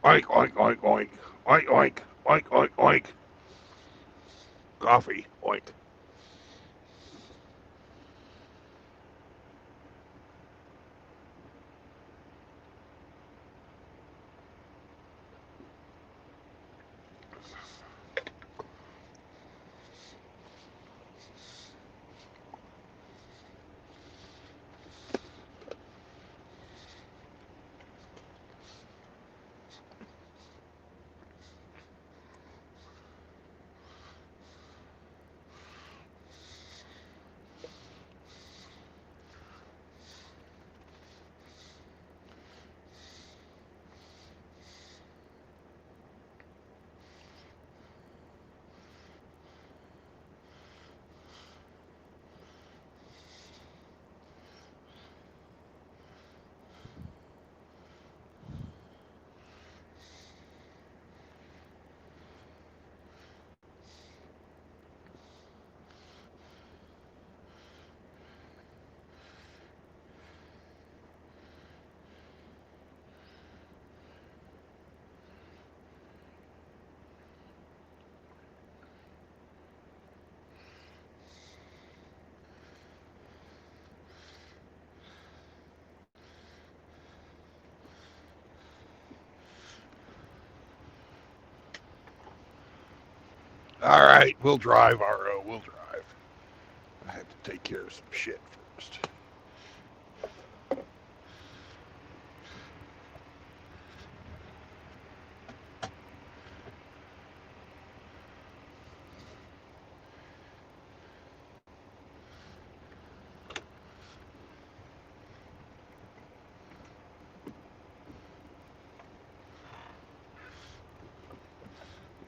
Oink, oink, oink, oink. Oink, oink, oink, oink, oink. Coffee, oink. All right, we'll drive, RO. We'll drive. I have to take care of some shit first.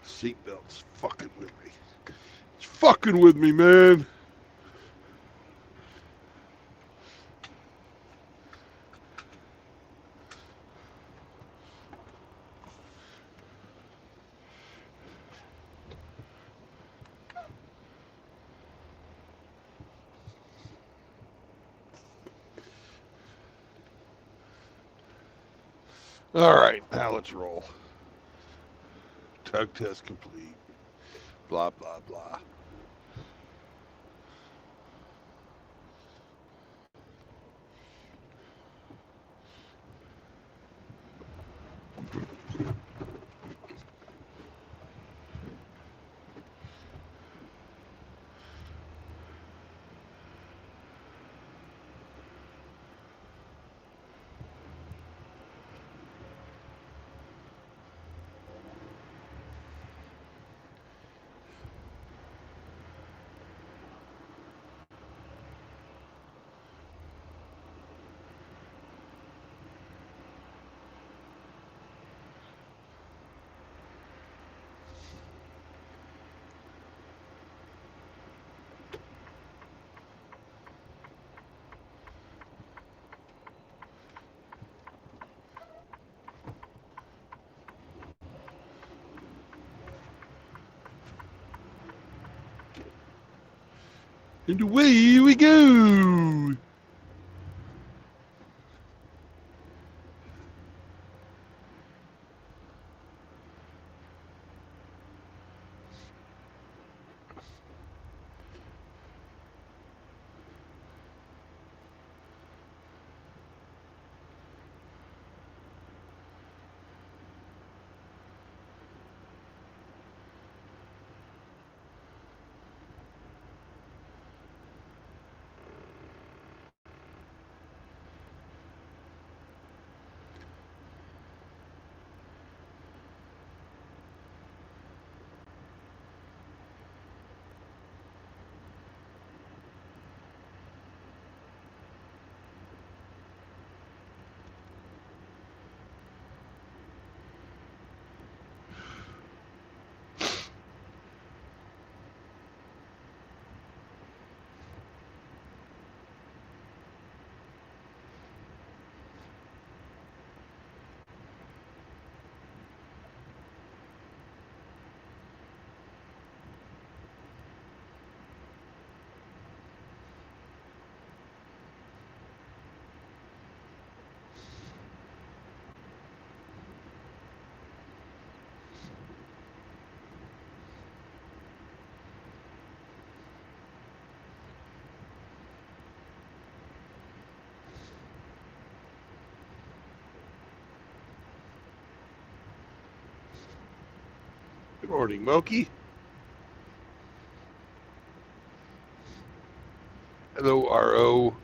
Seatbelt's fucking with me. It's fucking with me, man. All right, now let's roll. Tug test complete. Blah, blah, blah. And away we go. Good morning, Moki. Hello, RO.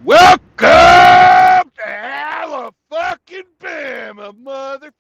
Welcome to Alabama, motherfuckers!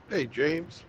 Hey, James.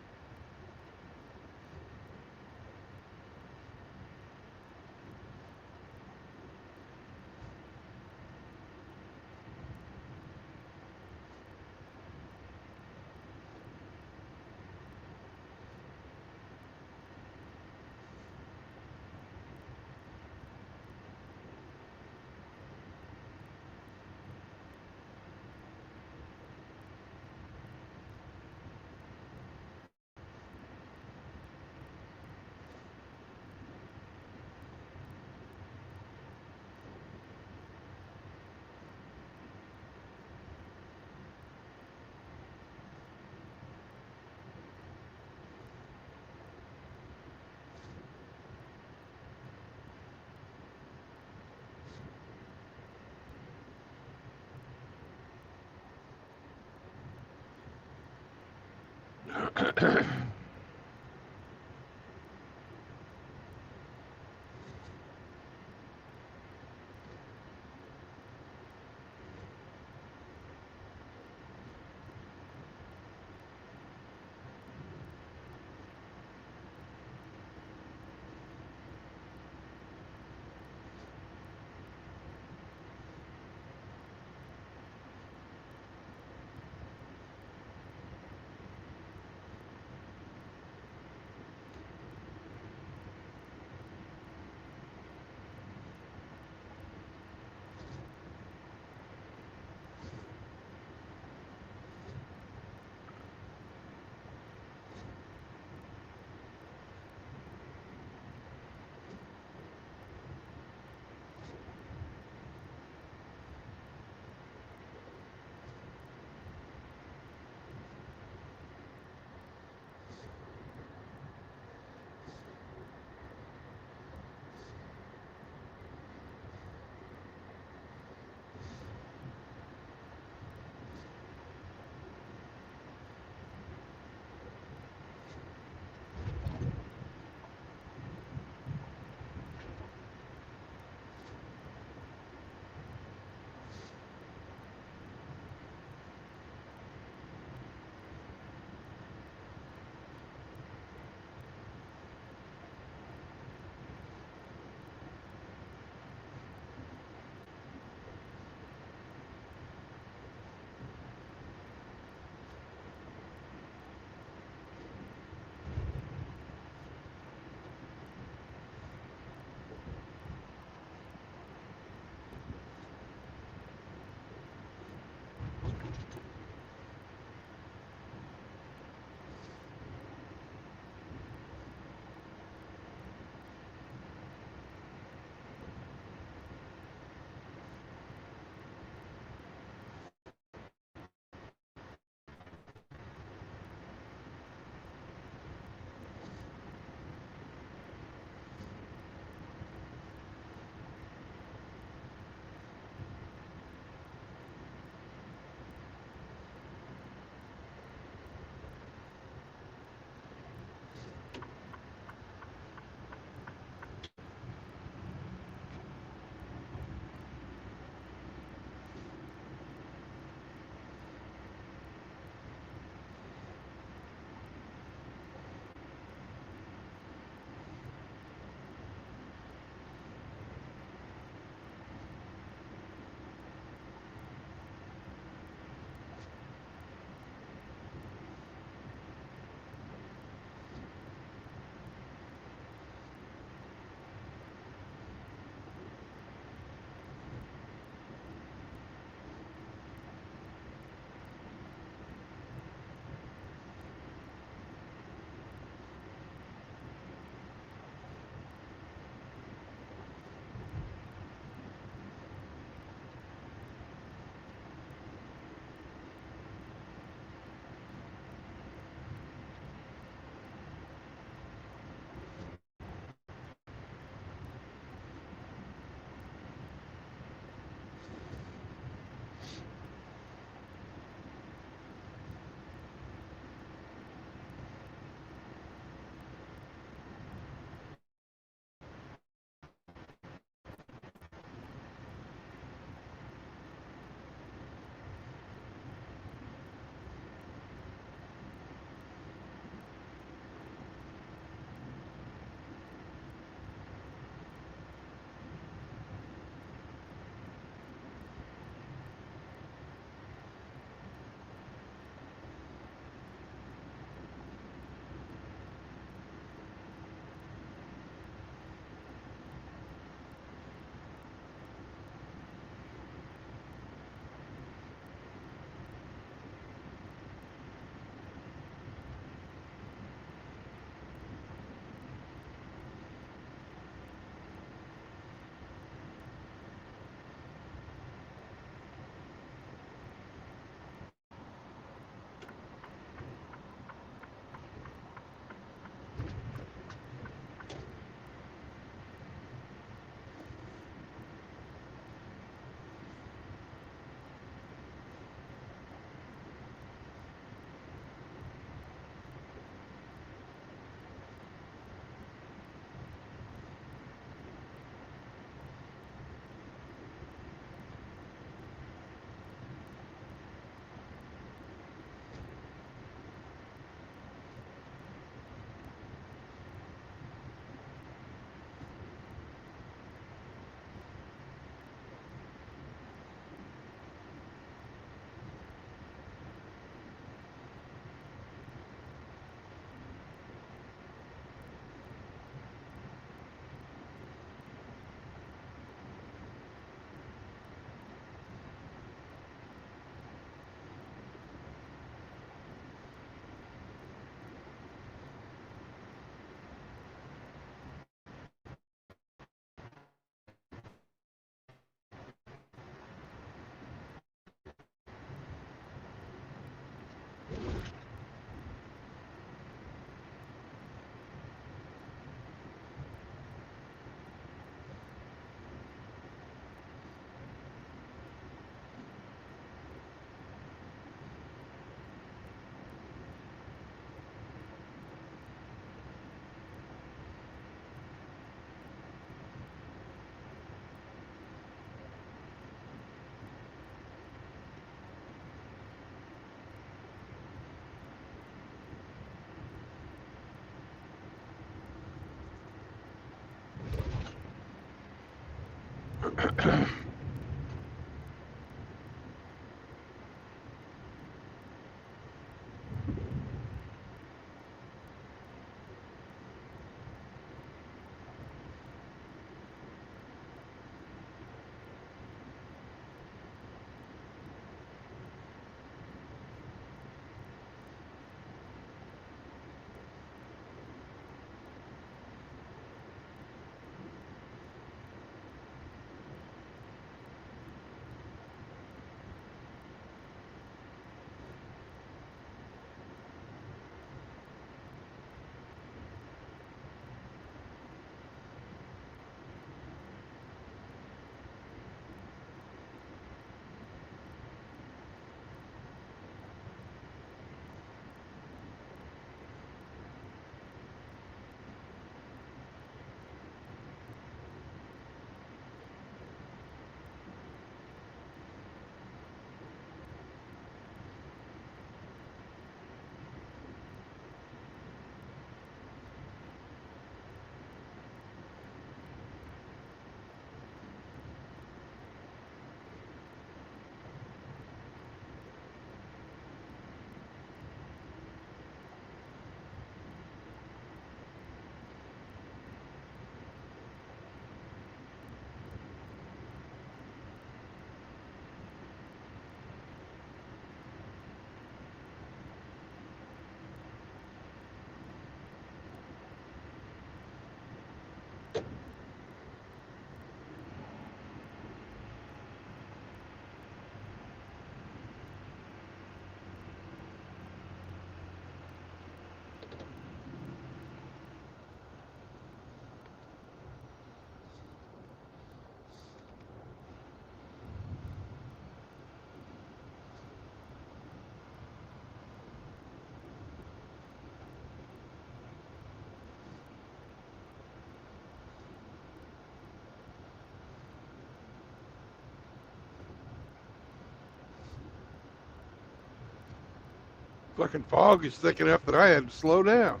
Fucking fog is thick enough that I had to slow down.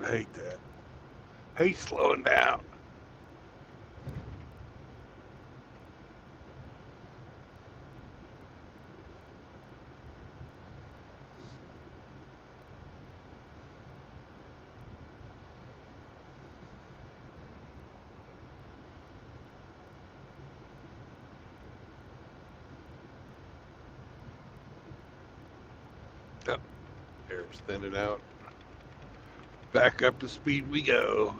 I hate that. Hate slowing down. Yep. Air's thinning out. Back up to speed we go.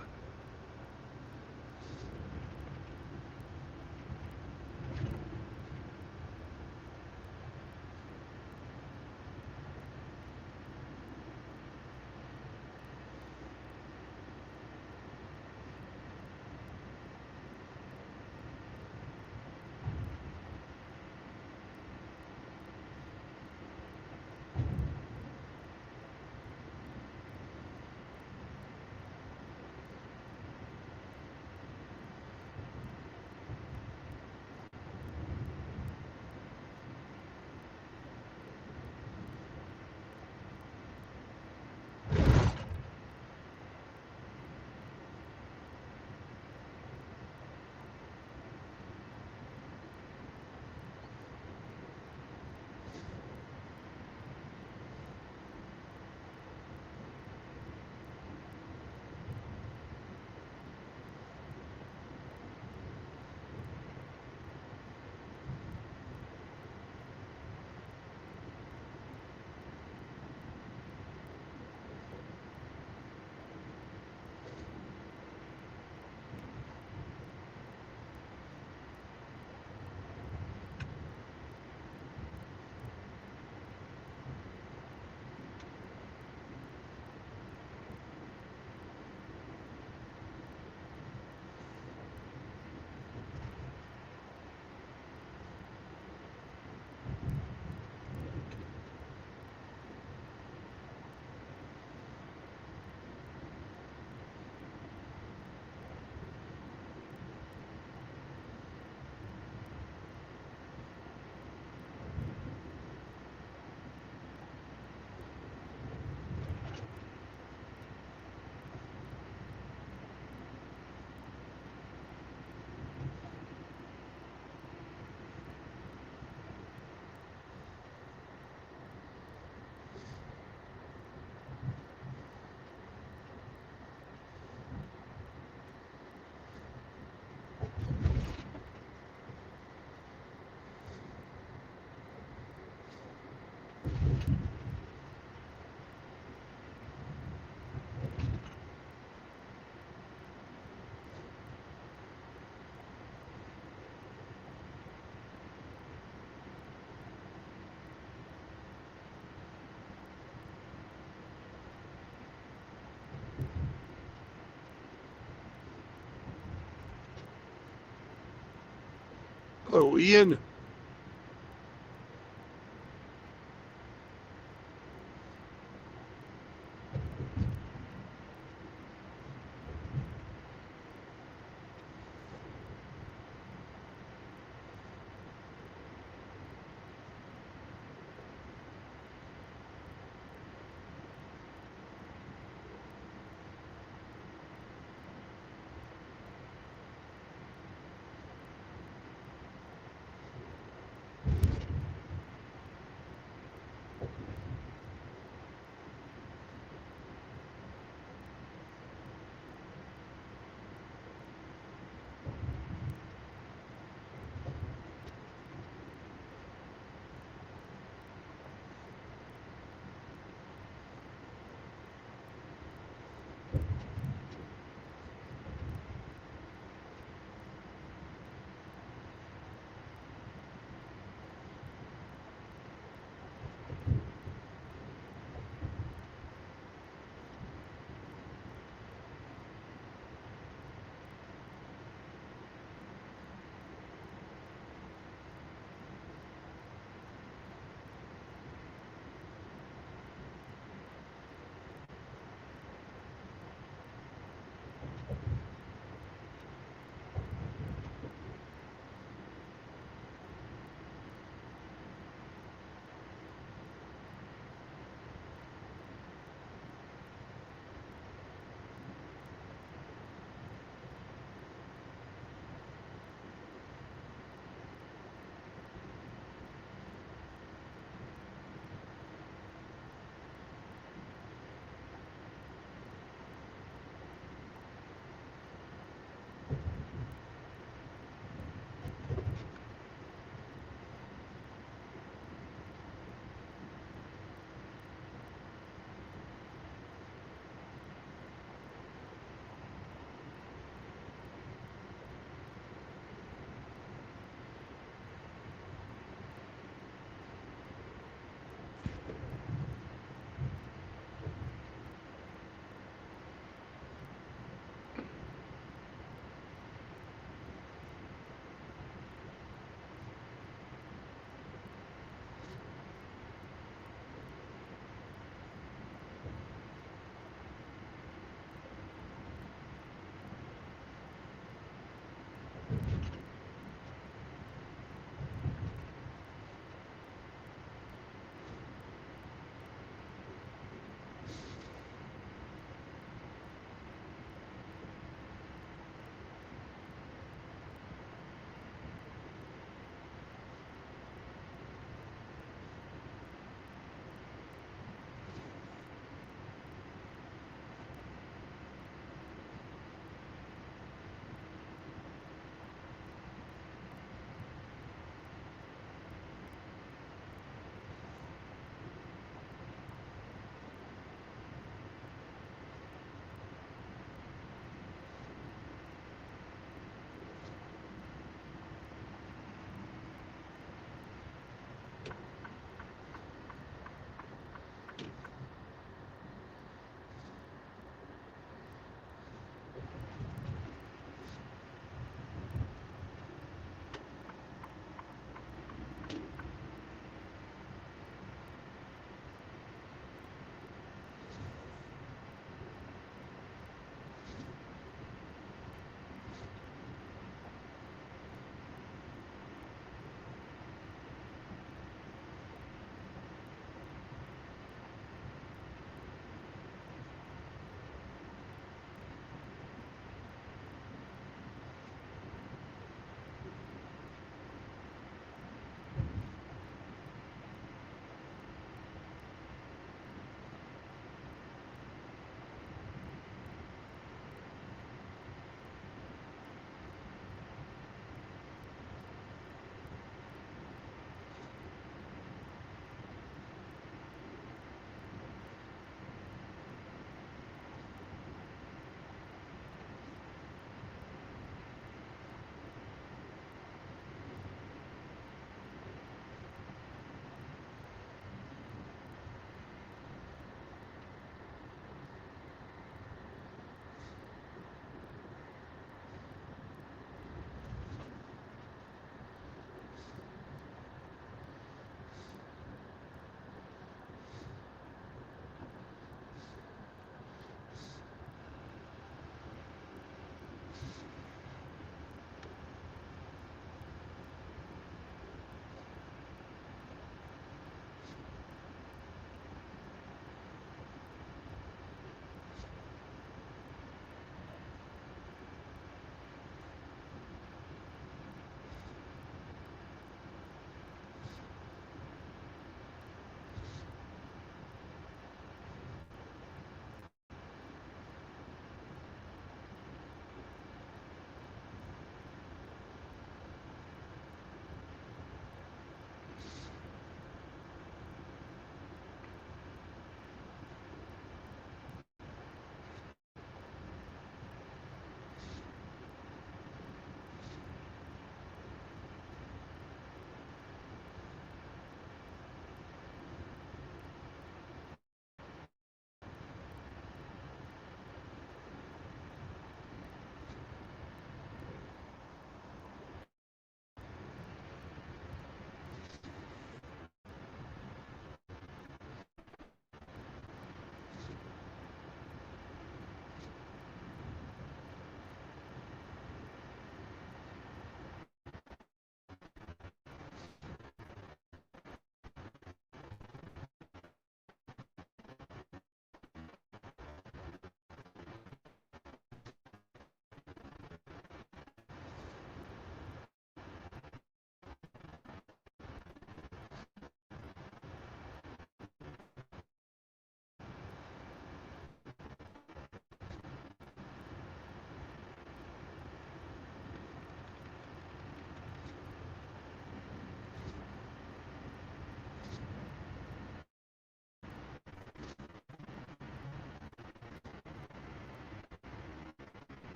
Hello, Ian.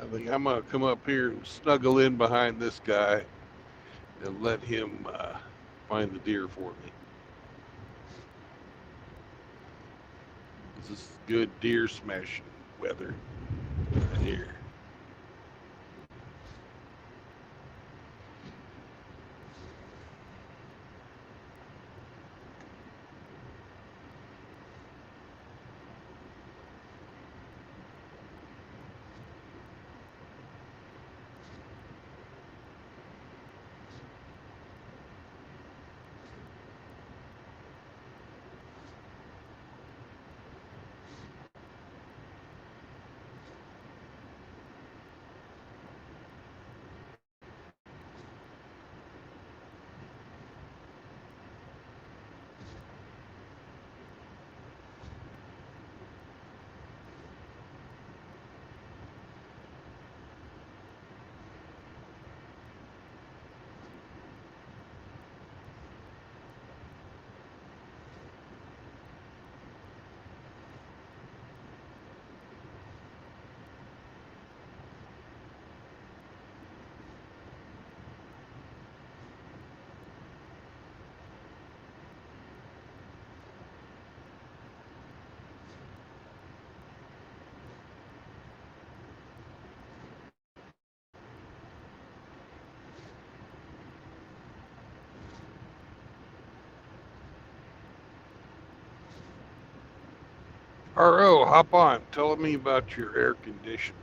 I think I'm gonna come up here and snuggle in behind this guy and let him find the deer for me. This is good deer smashing weather right here. RO, hop on. Tell me about your air conditioner.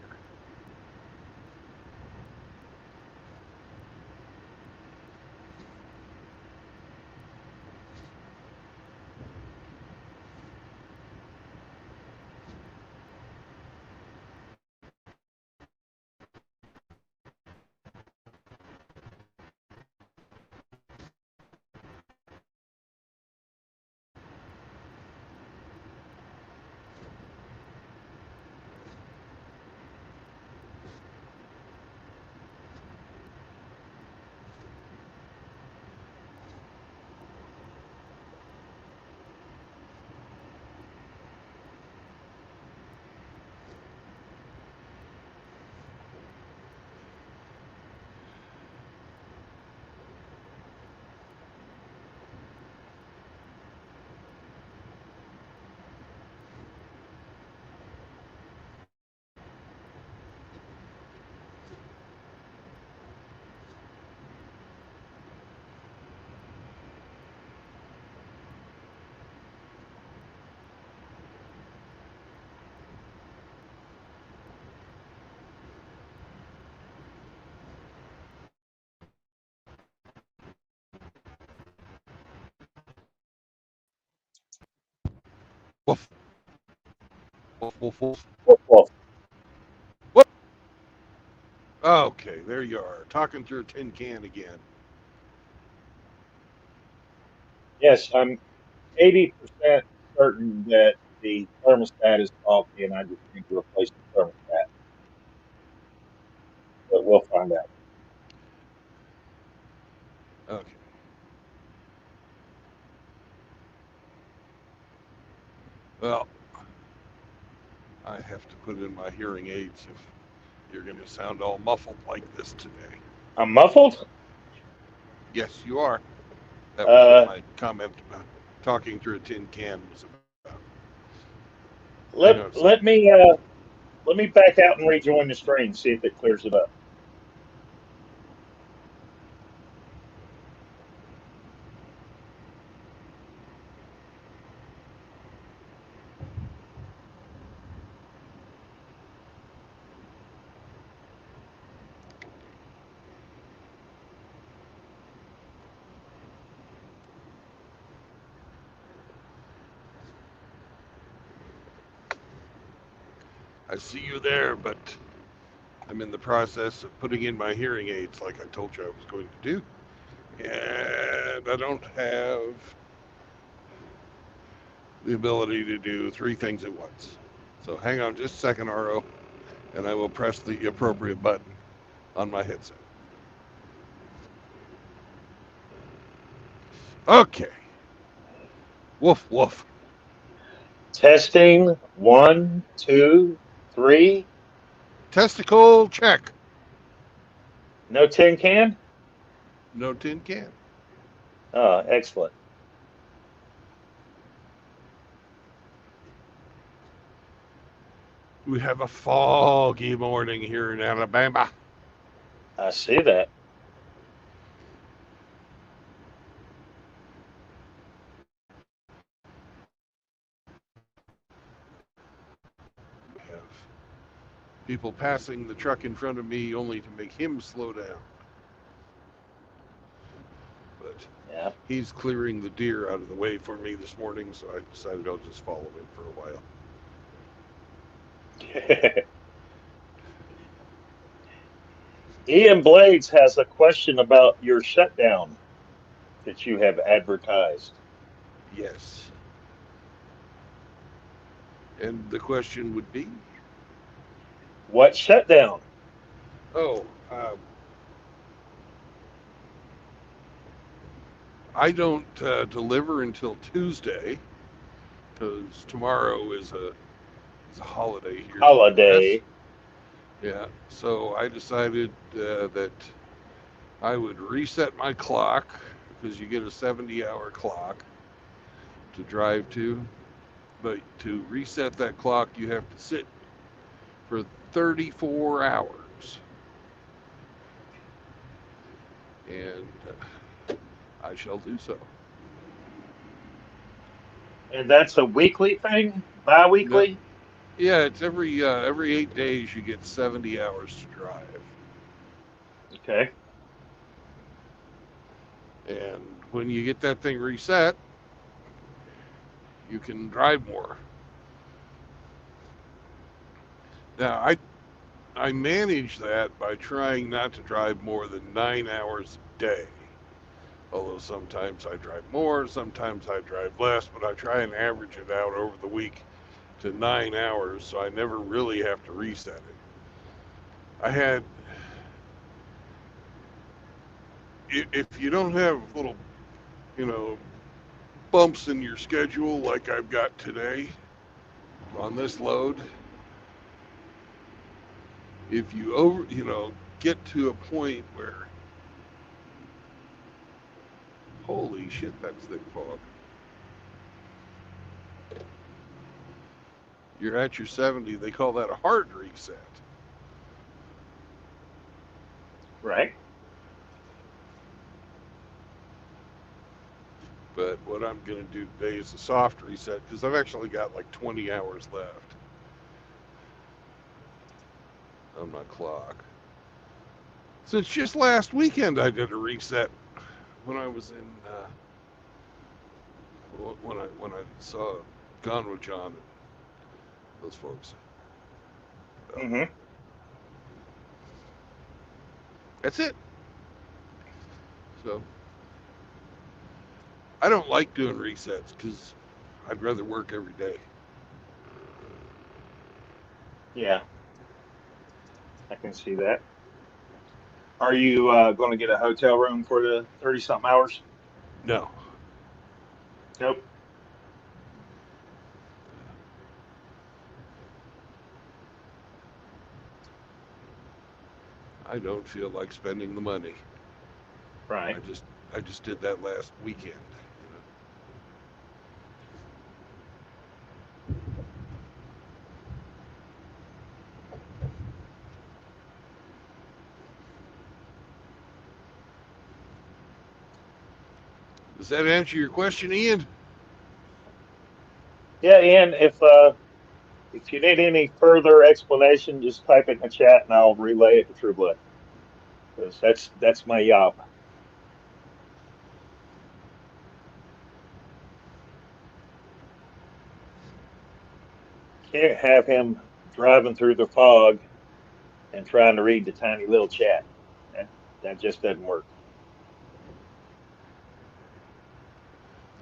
Woof, woof, woof, woof. Woof, woof. What? Okay, there you are, talking through a tin can again. Yes, I'm 80% certain that the thermostat is faulty and I just need to replace the thermostat, but we'll find out. Okay. Well, I have to put in my hearing aids if you're going to sound all muffled like this today. I'm muffled? Yes, you are. That was what Uh, my comment about talking through a tin can was about. Hang let on a second. let me let me back out and rejoin the screen, see if it clears it up. I see you there, but I'm in the process of putting in my hearing aids like I told you I was going to do. And I don't have the ability to do three things at once. So hang on just a second, RO, and I will press the appropriate button on my headset. Okay. Woof, woof. Testing 1, 2, 3. Testicle check. No tin can? No tin can. Oh, excellent. We have a foggy morning here in Alabama. I see that. We have people passing the truck in front of me only to make him slow down. But Yeah. he's clearing the deer out of the way for me this morning, so I decided I'll just follow him for a while. Ian Blades has a question about your shutdown that you have advertised. Yes. And the question would be, What shutdown? oh, I don't deliver until Tuesday because tomorrow is a holiday here in the U.S. Holiday. Yeah, so I decided that I would reset my clock because you get a 70-hour clock to drive to. But to reset that clock, you have to sit for 34 hours. And I shall do so. And that's a weekly thing? No, Bi-weekly? yeah, it's every 8 days you get 70 hours to drive. Okay. And when you get that thing reset, you can drive more. Now, I manage that by trying not to drive more than 9 hours a day. Although sometimes I drive more, sometimes I drive less, but I try and average it out over the week to 9 hours, so I never really have to reset it. I had, if you don't have little, you know, bumps in your schedule like I've got today on this load, if you get to a point where, holy shit, that's thick fog. You're at your 70, they call that a hard reset. Right. But what I'm going to do today is a soft reset because I've actually got like 20 hours left on my clock. Since just last weekend I did a reset when I was in when I saw Gone with John and those folks. Mm-hmm. That's it. So I don't like doing resets because I'd rather work every day. Yeah, I can see that. Are you going to get a hotel room for the 30 something hours? No, Nope. I don't feel like spending the money. I Right. just I just did that last weekend. You know? Does that answer your question, Ian? Yeah, Ian, if you need any further explanation, just type it in the chat and I'll relay it to True Blood. Because that's my job. Can't have him driving through the fog and trying to read the tiny little chat. That just doesn't work.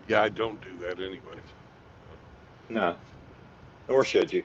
Yeah, I don't do that anyways. No, nor should you.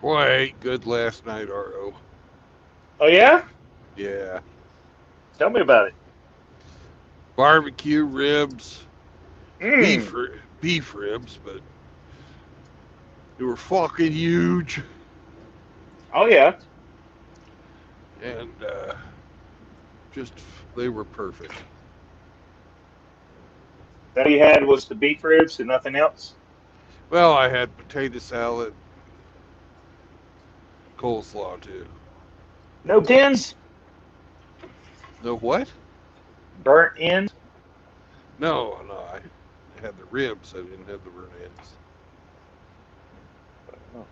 Boy, I ate good last night, RO. Oh yeah, Yeah. tell me about it. Barbecue ribs, Mm. beef ribs, but they were fucking huge. Oh yeah, And just, they were perfect. that you had was the beef ribs and nothing else. Well, I had potato salad, coleslaw too. No tins, No what? burnt ends. No, no, I had the ribs. I didn't have the burnt ends. Oh.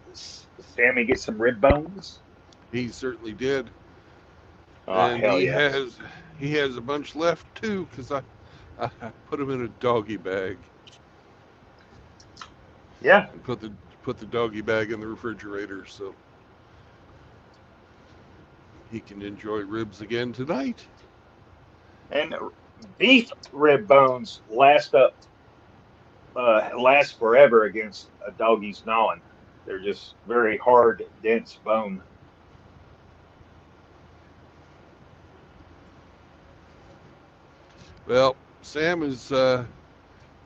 Does Sammy get some rib bones? He certainly did, Oh and hell yeah, he has a bunch left too because I put them in a doggy bag yeah. and put the doggy bag in the refrigerator so he can enjoy ribs again tonight. And beef rib bones last forever against a doggy's gnawing. They're just very hard, dense bone. Well, Sam is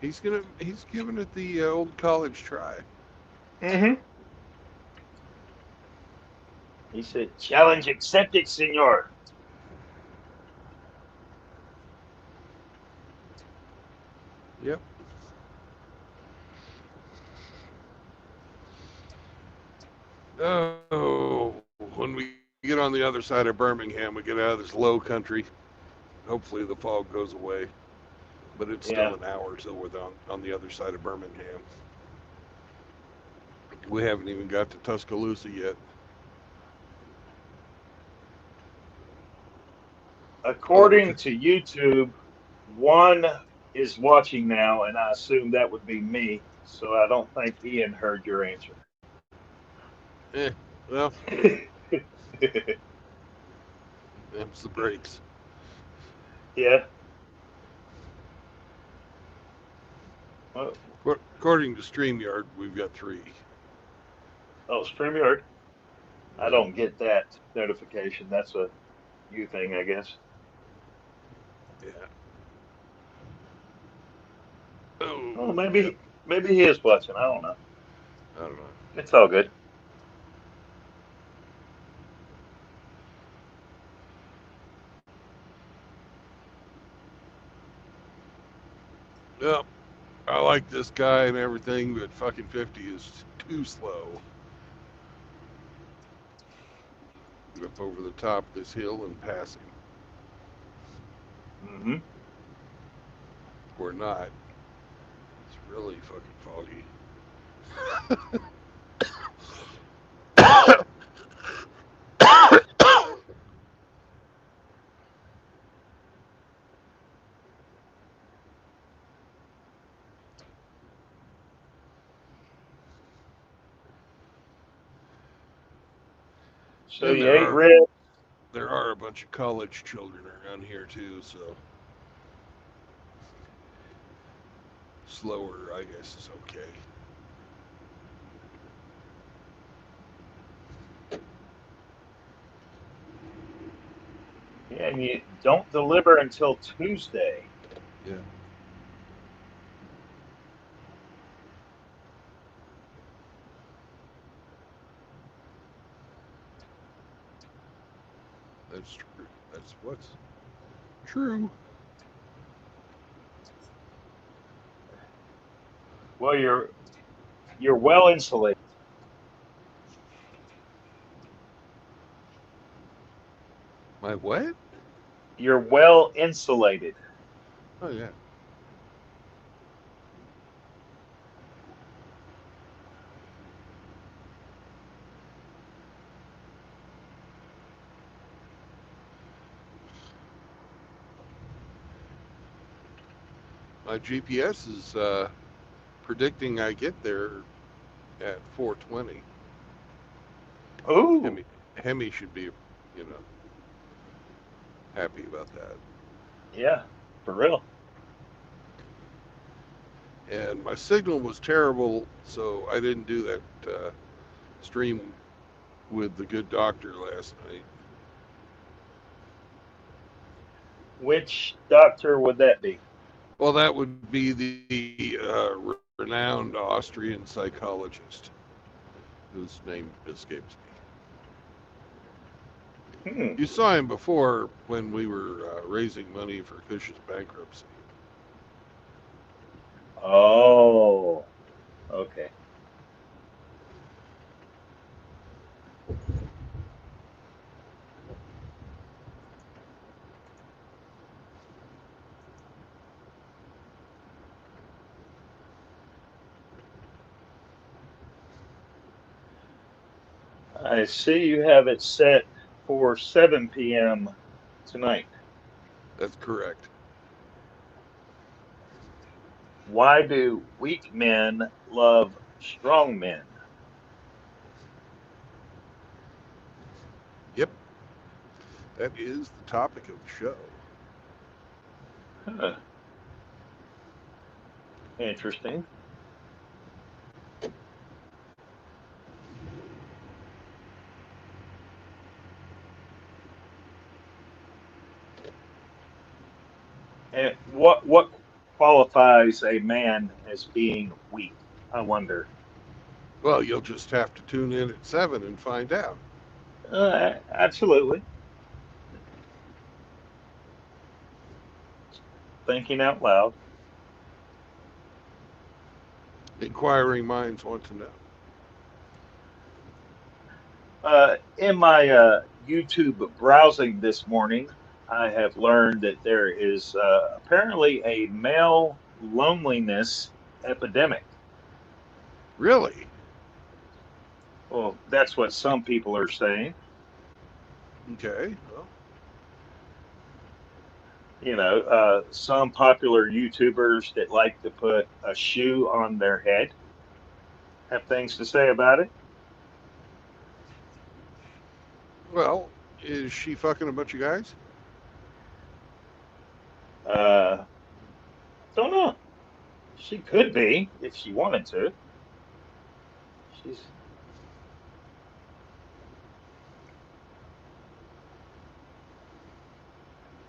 he's giving it the old college try. Mm-hmm. He said, "Challenge accepted, senor." Yep. Oh, when we get on the other side of Birmingham, we get out of this low country. Hopefully the fog goes away, but it's still Yeah. an hour till we're on the other side of Birmingham. We haven't even got to Tuscaloosa yet. Although we According to YouTube, one is watching now, and I assume that would be me. So I don't think Ian heard your answer. eh, well, them's the breaks. Yeah. Well, According to StreamYard, we've got three. oh, StreamYard. I Yeah. don't get that notification. That's a you thing, I guess. Yeah. Oh, Oh, yep. maybe he is watching. I don't know. I don't know. It's all good. Yep. I like this guy and everything, but fucking 50 is too slow. Get up over the top of this hill and pass him. Hmm. Or not. It's really fucking foggy. So And you ate ribs. there are a bunch of college children around here too, so slower I guess is okay. Yeah, and you don't deliver until Tuesday. Yeah, that's true. That's what's true. Well, you're well insulated. My what? You're well insulated. Oh yeah. My GPS is predicting I get there at 4:20. Ooh, Hemi Hemi should be, you know, happy about that. yeah, for real. and my signal was terrible, so I didn't do that stream with the good doctor last night. Which doctor would that be? Well, that would be the renowned Austrian psychologist whose name escapes me. Hmm. You saw him before when we were raising money for Cush's bankruptcy. Oh, okay. I see you have it set for 7 p.m. tonight. That's correct. Why do weak men love strong men? Yep, that is the topic of the show. Huh, interesting. And what qualifies a man as being weak? I wonder. Well, you'll just have to tune in at 7 and find out. Absolutely. Thinking out loud. Inquiring minds want to know. In my YouTube browsing this morning, I have learned that there is apparently a male loneliness epidemic. Really? Well, that's what some people are saying. Okay. Well, Some popular YouTubers that like to put a shoe on their head have things to say about it. well, is she fucking a bunch of guys? Uh, don't know. She could be if she wanted to. She's,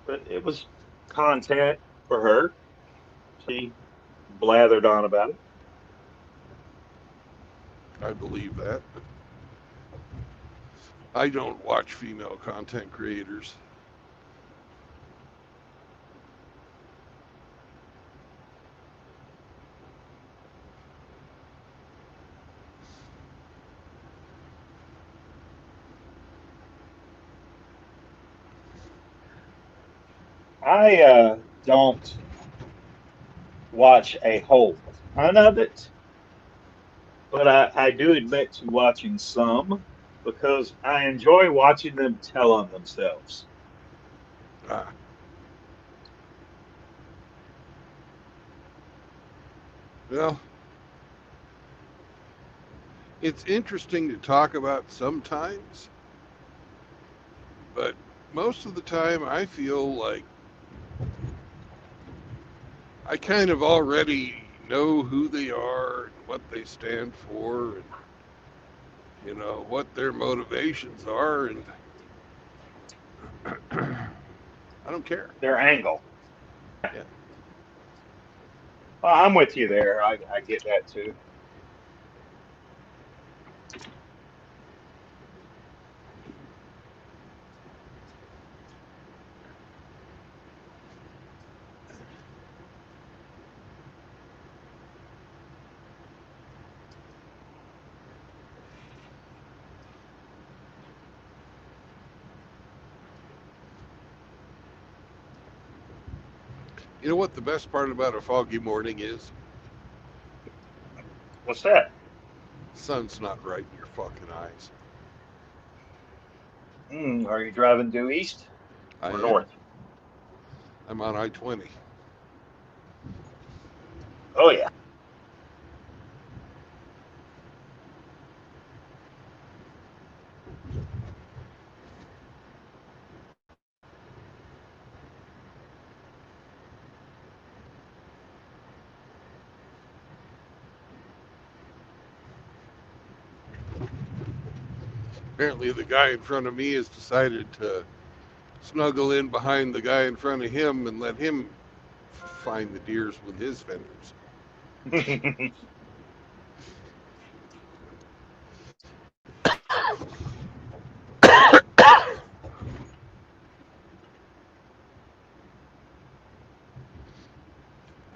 but it was content for her. She blathered on about it. I believe that. I don't watch female content creators. I don't watch a whole ton of it, but I do admit to watching some because I enjoy watching them tell on themselves. Ah, well, it's interesting to talk about sometimes, but most of the time I feel like I kind of already know who they are and what they stand for and what their motivations are, and I don't care. Their angle. Yeah. Well, I'm with you there. I get that too. You know what the best part about a foggy morning is? What's that? The sun's not right in your fucking eyes. Are you driving due east I or am. north? I'm on I-20. Oh yeah. Apparently, the guy in front of me has decided to snuggle in behind the guy in front of him and let him find the deers with his fenders.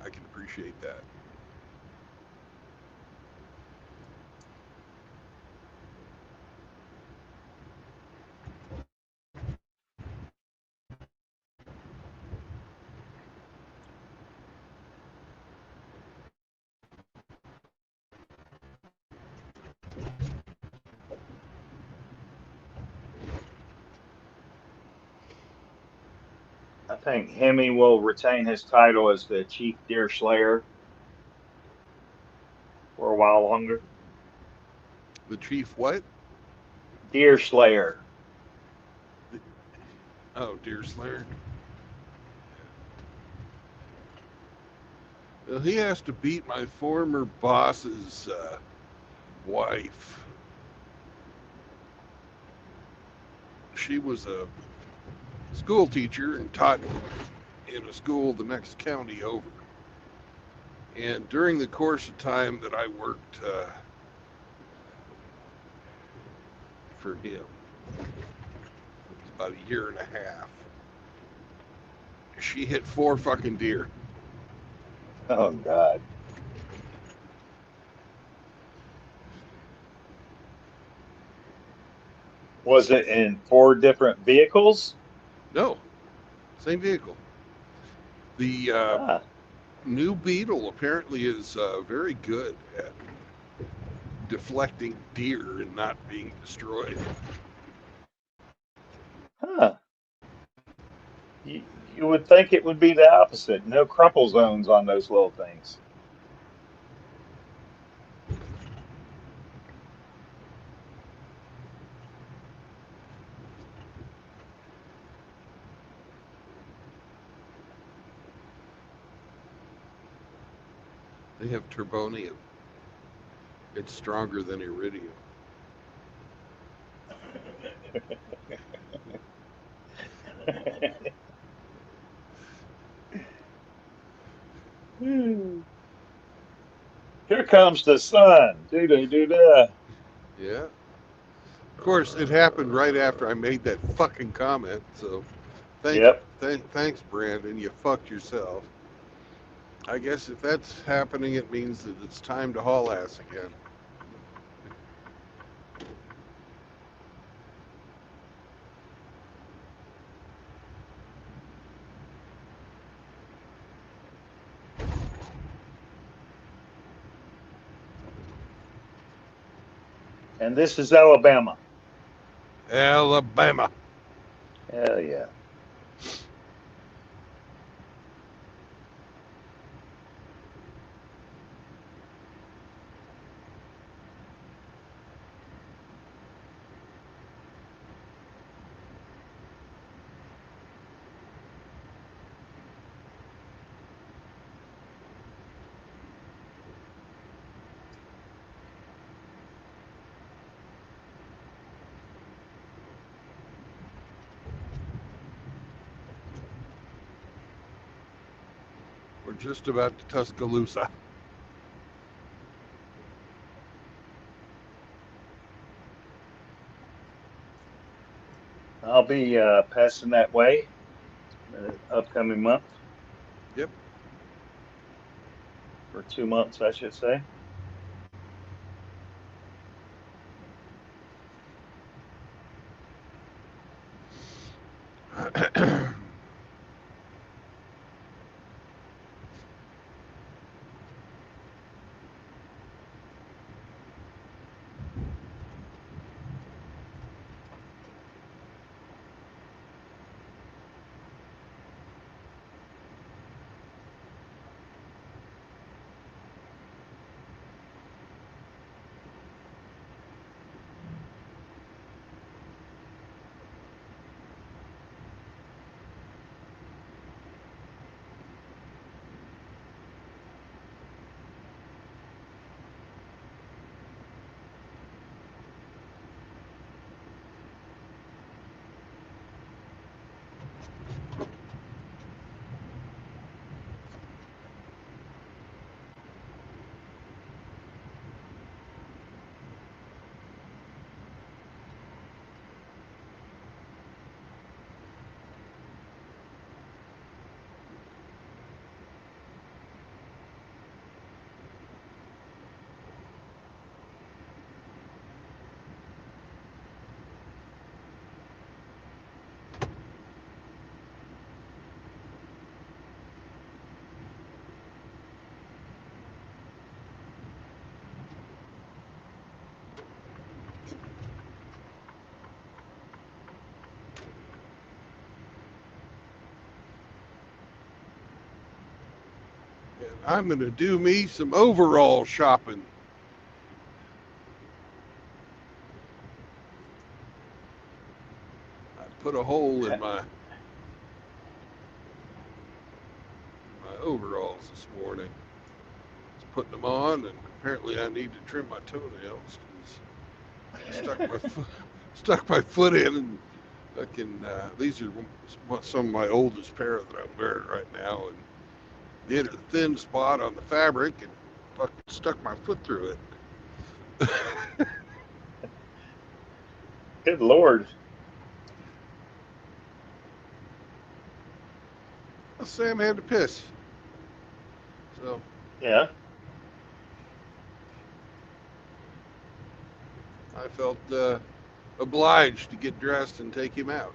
I can appreciate that. I think Hemi will retain his title as the Chief Deer Slayer for a while longer. The chief what? Deer Slayer. Oh, deer slayer. Well, he has to beat my former boss's wife. She was a school teacher and taught in a school the next county over. And during the course of time that I worked for him, it was about a year and a half, she hit four fucking deer. Oh God. Was it in four different vehicles? No, same vehicle. The Ah, new Beetle apparently is very good at deflecting deer and not being destroyed. huh. You would think it would be the opposite. No crumple zones on those little things. They have turbonium. It's stronger than iridium. Hmm. Here comes the sun. Do do do da. Yeah. Of course, it happened right after I made that fucking comment. So, Yep. thanks, Brandon. You fucked yourself. I guess if that's happening, it means that it's time to haul ass again. And this is Alabama. Alabama. Hell yeah. We're just about to Tuscaloosa. I'll be passing that way the upcoming month, Yep. for 2 months, I should say. I'm going to do me some overall shopping. I put a hole in my overalls this morning. I was putting them on, and apparently I need to trim my toenails because I stuck my foot in, and fucking these are some of my oldest pair that I'm wearing right now, and hit a thin spot on the fabric and fucking stuck my foot through it. Good Lord. Sam had to piss, so Yeah. I felt obliged to get dressed and take him out.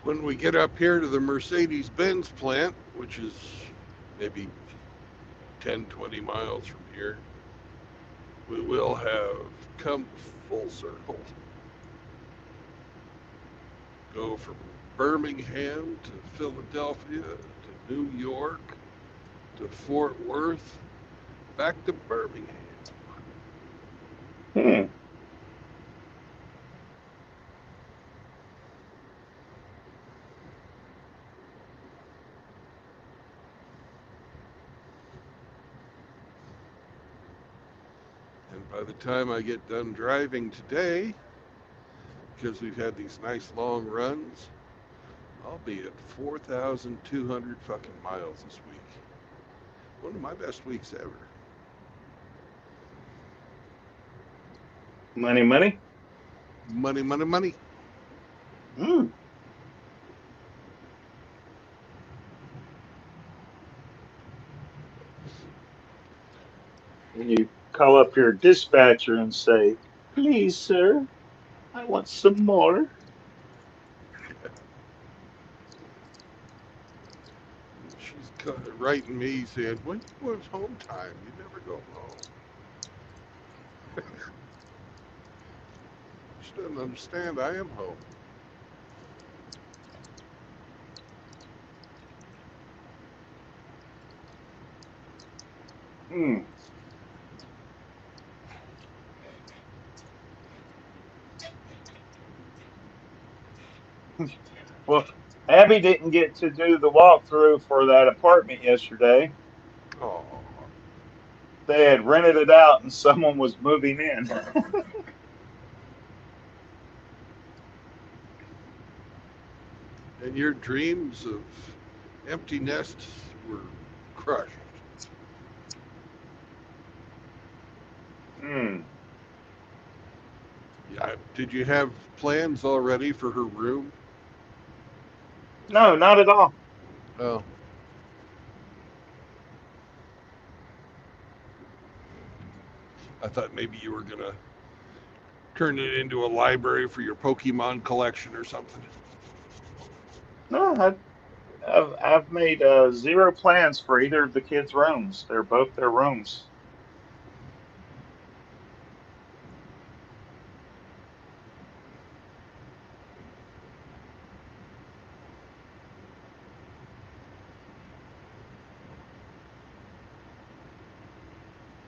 When we get up here to the Mercedes Benz plant, which is maybe 10, 20 miles from here, we will have come full circle. Go from Birmingham to Philadelphia to New York to Fort Worth, back to Birmingham. Hmm. And by the time I get done driving today, because we've had these nice long runs, I'll be at 4,200 fucking miles this week. One of my best weeks ever. Money, money. Money, money, money. Hmm. And you call up your dispatcher and say, "Please, sir, I want some more." She's writing me saying, when's home time? You never go home. She doesn't understand I am home. Hmm. Well, Abby didn't get to do the walkthrough for that apartment yesterday. Oh, They had rented it out and someone was moving in. and your dreams of empty nests were crushed. Hmm. Yeah, did you have plans already for her room? No, not at all. Oh, I thought maybe you were gonna turn it into a library for your Pokemon collection or something. No, I've made zero plans for either of the kids' rooms. They're both their rooms.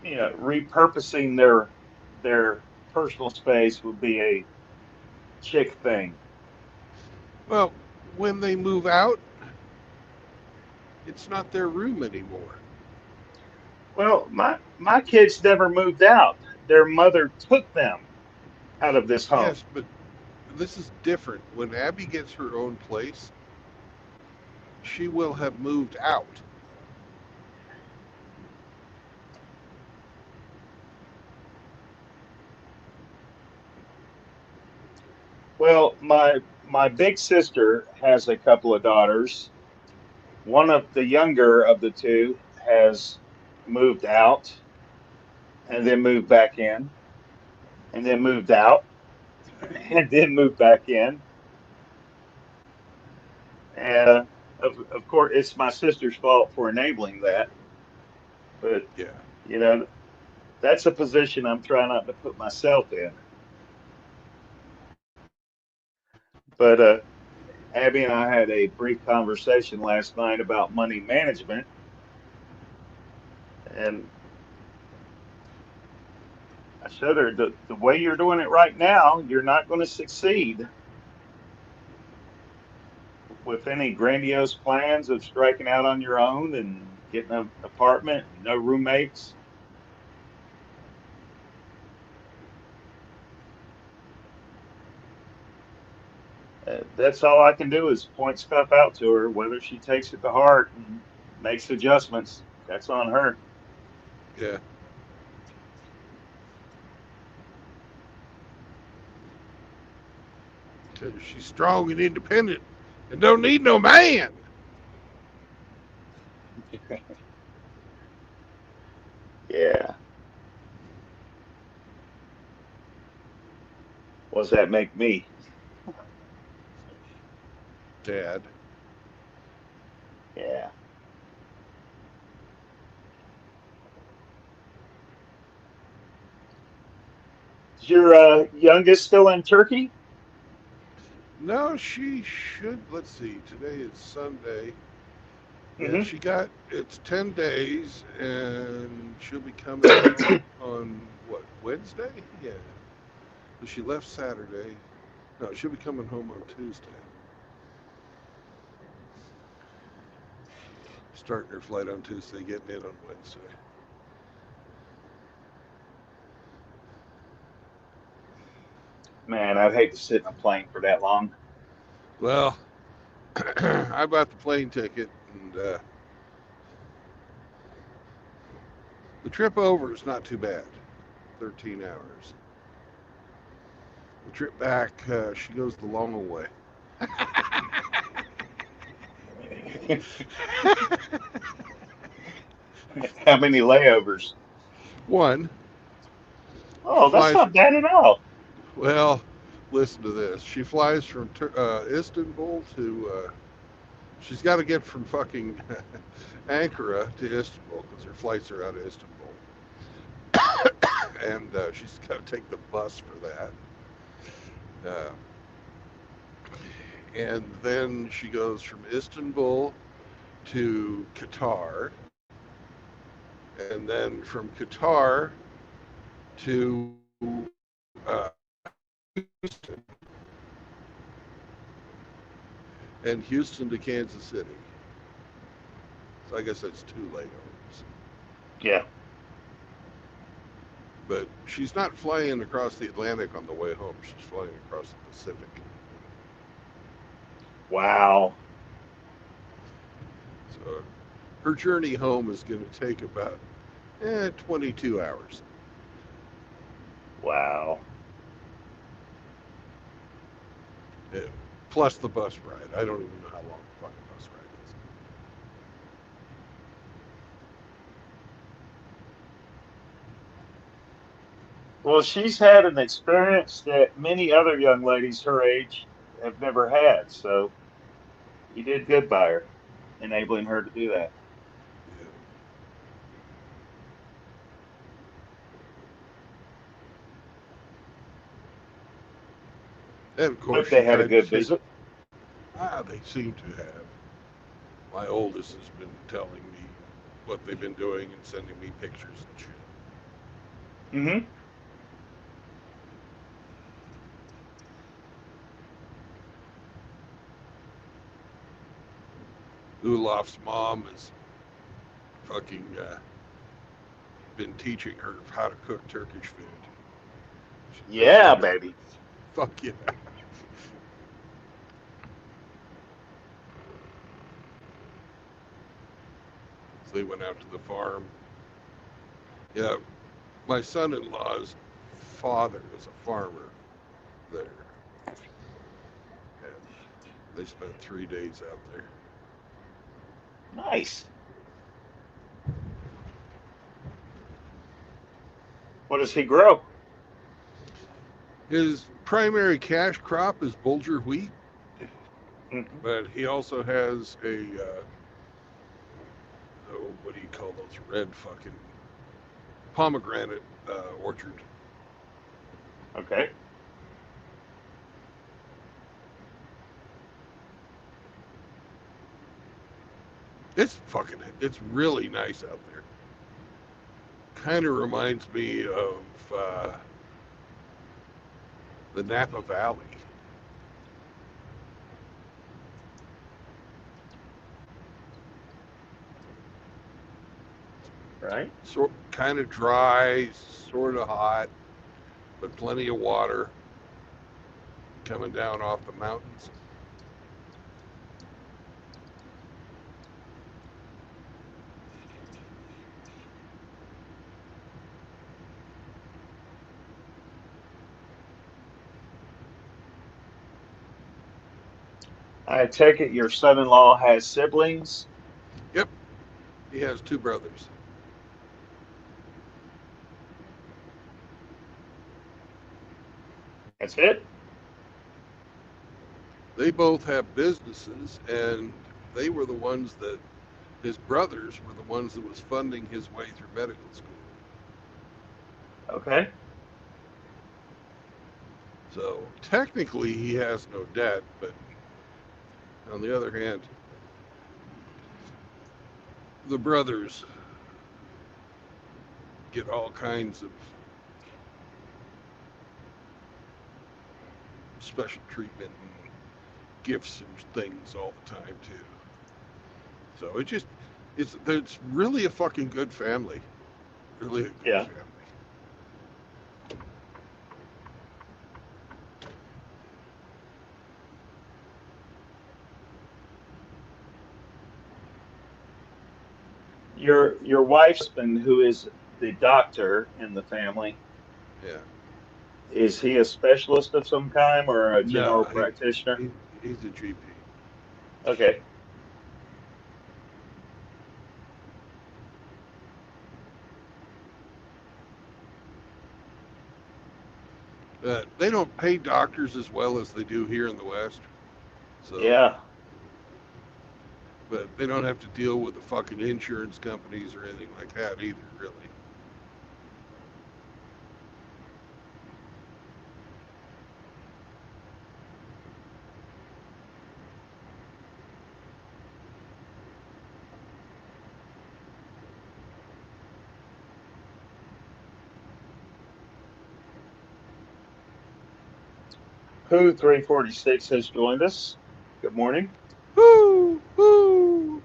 You know, repurposing their personal space would be a chick thing. Well, when they move out, it's not their room anymore. Well, my kids never moved out. Their mother took them out of this home. Yes, but this is different. When Abby gets her own place, she will have moved out. Well, my big sister has a couple of daughters. One of the younger of the two has moved out and then moved back in and then moved out and then moved back in. And of course, it's my sister's fault for enabling that. But, Yeah. you know, that's a position I'm trying not to put myself in. But Abby and I had a brief conversation last night about money management. And I showed her the way you're doing it right now, you're not going to succeed with any grandiose plans of striking out on your own and getting an apartment, no roommates. That's all I can do is point stuff out to her. Whether she takes it to heart and makes adjustments, that's on her. Yeah. Because she's strong and independent and don't need no man. Yeah. What does that make me? Dad. Yeah. Is your youngest still in Turkey? No, she should. Let's see. Today is Sunday. Yeah, Hmm. she got it's 10 days, and she'll be coming home on what, Wednesday? Yeah. So she left Saturday. No, she'll be coming home on Tuesday. Starting her flight on Tuesday, getting in on Wednesday. Man, I'd hate to sit in a plane for that long. Well, I bought the plane ticket, and the trip over is not too bad. 13 hours. The trip back, she goes the long way. How many layovers? One, she Oh, that's flies. not bad at all. Well, listen to this. She flies from Istanbul to. She's got to get from fucking Ankara to Istanbul because her flights are out of Istanbul, and she's got to take the bus for that. Uh, and then she goes from Istanbul to Qatar, and then from Qatar to Houston, and Houston to Kansas City. So I guess that's two layovers. Yeah. But she's not flying across the Atlantic on the way home. She's flying across the Pacific. Wow. So her journey home is going to take about 22 hours. Wow. Yeah. Plus the bus ride. I don't even know how long the fucking bus ride is. Well, she's had an experience that many other young ladies her age have never had. So you did good by her, enabling her to do that. Yeah. And of course, Hope she they had a tried to good take. visit. They seem to have. My oldest has been telling me what they've been doing and sending me pictures and shit. Hmm. Ulaf's mom has fucking been teaching her how to cook Turkish food. They Yeah, send her. baby. Fuck yeah. So they went out to the farm. Yeah, my son-in-law's father is a farmer there. And they spent 3 days out there. Nice. What does he grow? His primary cash crop is Bulgur wheat, Hmm. but he also has a oh, what do you call those red fucking pomegranate orchard. Okay. It's really nice out there. Kind of reminds me of the Napa Valley. Right. Kind of dry, sort of hot, but plenty of water coming down off the mountains. I take it your son-in-law has siblings. Yep, he has two brothers. That's it. They both have businesses, and they were the ones that his brothers were the ones that was funding his way through medical school. Okay. So technically, he has no debt, but on the other hand, the brothers get all kinds of special treatment and gifts and things all the time too. So it's really a fucking good family. Really a good Yeah. family. Your wife's husband, who is the doctor in the family, Yeah. is he a specialist of some kind or a general No, practitioner? he he's a GP. Okay. They don't pay doctors as well as they do here in the West. So, Yeah. but they don't have to deal with the fucking insurance companies or anything like that either, really. Who 346 has joined us. Good morning. Woo! Woo!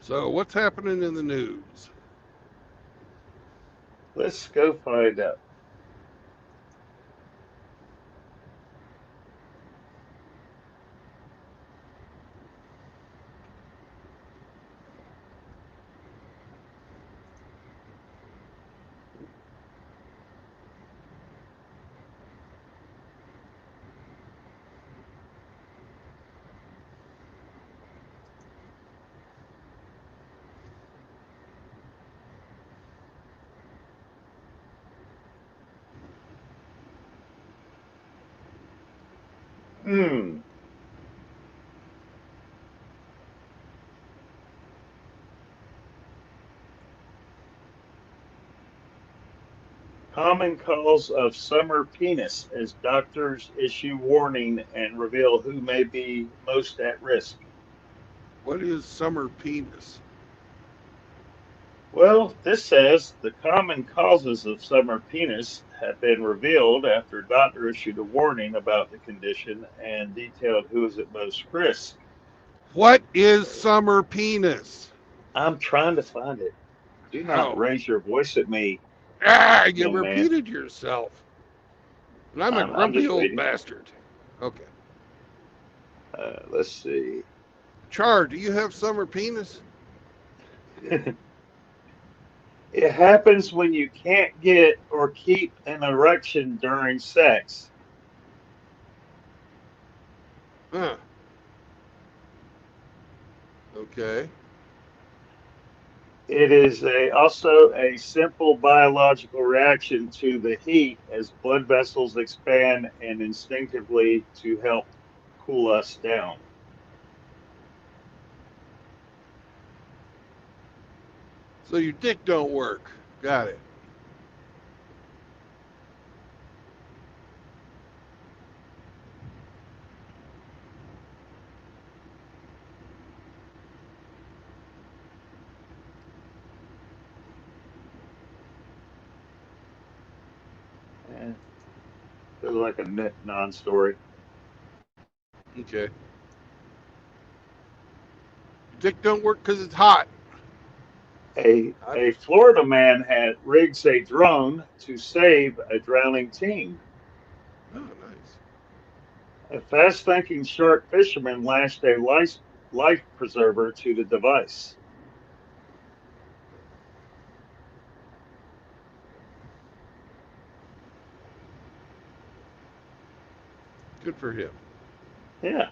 So, what's happening in the news? Let's go find out. Hmm. Common cause of summer penis as doctors issue warning and reveal who may be most at risk. What is summer penis? Well, this says the common causes of summer penis have been revealed after a doctor issued a warning about the condition and detailed who is at most risk. What is So summer penis? I'm trying to find it. Do not Oh, raise your voice at me, you young man. repeated yourself. And I'm a I'm grumpy just old reading. bastard. Okay. Let's see. Char, do you have summer penis? It happens when you can't get or keep an erection during sex. Huh. Okay. It is also a simple biological reaction to the heat as blood vessels expand and instinctively to help cool us down. So your dick don't work. Got it. Eh, feels like a non-story. Okay. Dick don't work because it's hot. I, A Florida man had rigs a drone to save a drowning teen. oh, nice. A fast-thinking shark fisherman lashed a life preserver to the device. Good for him. Yeah.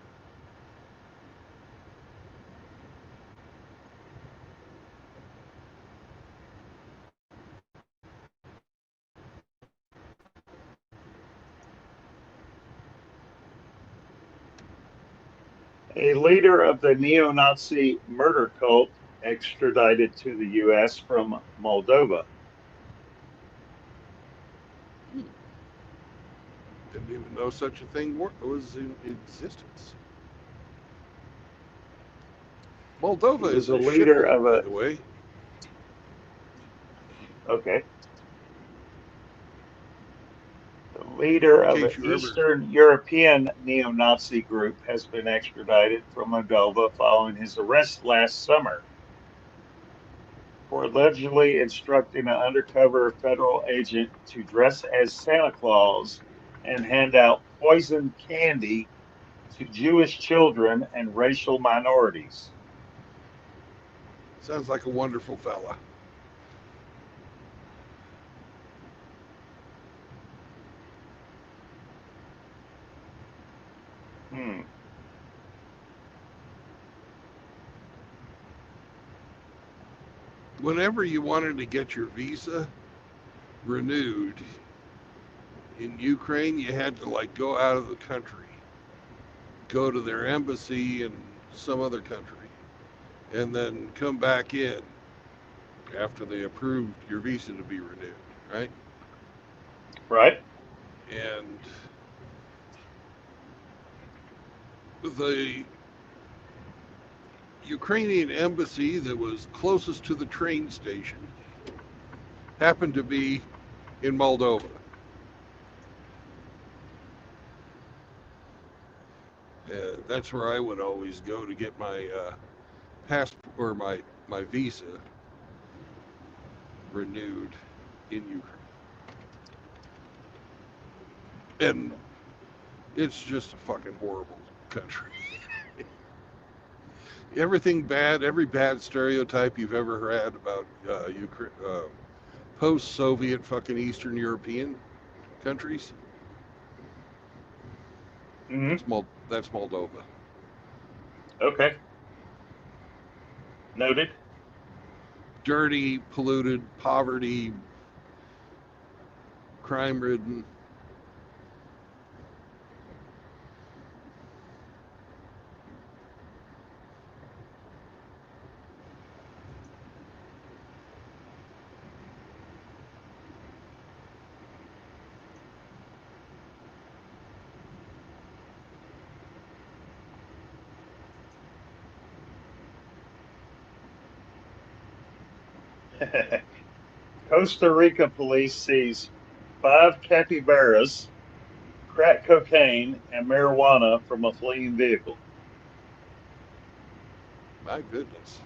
A leader of the neo-Nazi murder cult extradited to the U.S. from Moldova. Hmm. Didn't even know such a thing was in existence. He Moldova is was a a leader shithole, of by a, the way. okay, the leader In of an case you ever, Eastern European neo-Nazi group has been extradited from Moldova following his arrest last summer for allegedly instructing an undercover federal agent to dress as Santa Claus and hand out poisoned candy to Jewish children and racial minorities. sounds like a wonderful fella. Hmm. Whenever you wanted to get your visa renewed in Ukraine, you had to like go out of the country, go to their embassy in some other country, and then come back in after they approved your visa to be renewed, right? Right? And the Ukrainian embassy that was closest to the train station happened to be in Moldova. That's where I would always go to get my passport or my visa renewed in Ukraine. And it's just a fucking horrible country. Everything bad, every bad stereotype you've ever had about Ukraine, post-Soviet fucking Eastern European countries, Hmm. that's Moldova. Okay. Noted. Dirty, polluted, poverty, crime-ridden. Costa Rica police seize five capybaras, crack cocaine, and marijuana from a fleeing vehicle. My goodness,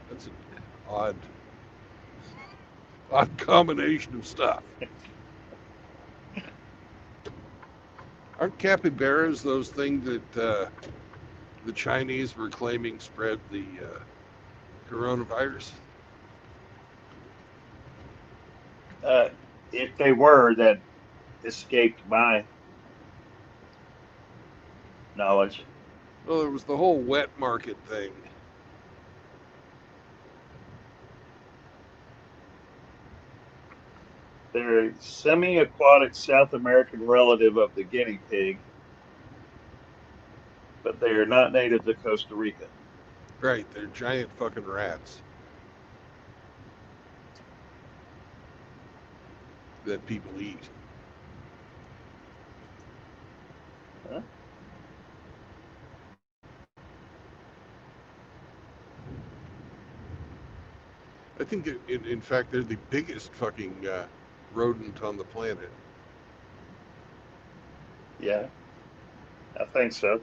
that's an odd, odd combination of stuff. Aren't capybaras those things that the Chinese were claiming spread the coronavirus? Uh, if they were, that escaped my knowledge. Well, there was the whole wet market thing. They're a semi aquatic South American relative of the guinea pig, but they are not native to Costa Rica. Right, they're giant fucking rats that people eat. Huh? I think, in fact, they're the biggest fucking rodent on the planet. Yeah, I think so.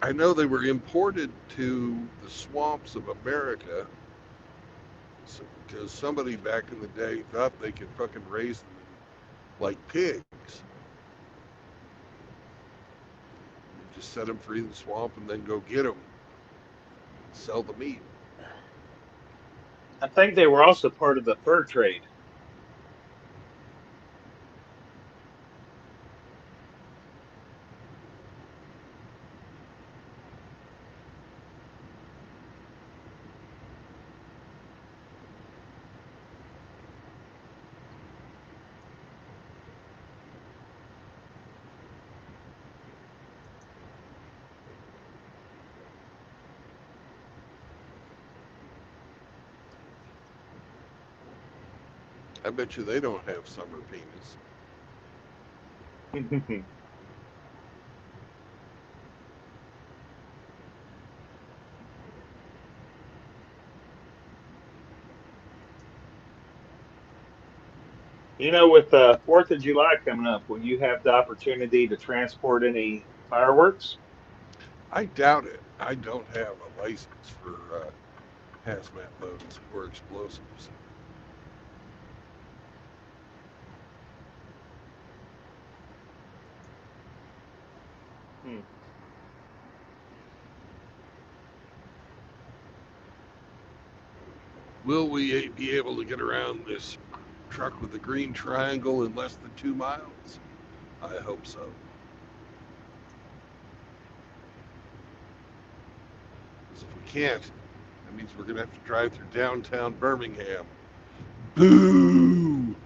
I know they were imported to the swamps of America because somebody back in the day thought they could fucking raise them like pigs. You just set them free in the swamp and then go get them, sell the meat. I think they were also part of the fur trade. I bet you they don't have summer penis. With the 4th of July coming up, will you have the opportunity to transport any fireworks? I doubt it. I don't have a license for hazmat loads or explosives. Hmm. Will we be able to get around this truck with the green triangle in less than 2 miles? I hope so. 'Cause if we can't, that means we're going to have to drive through downtown Birmingham. Boo!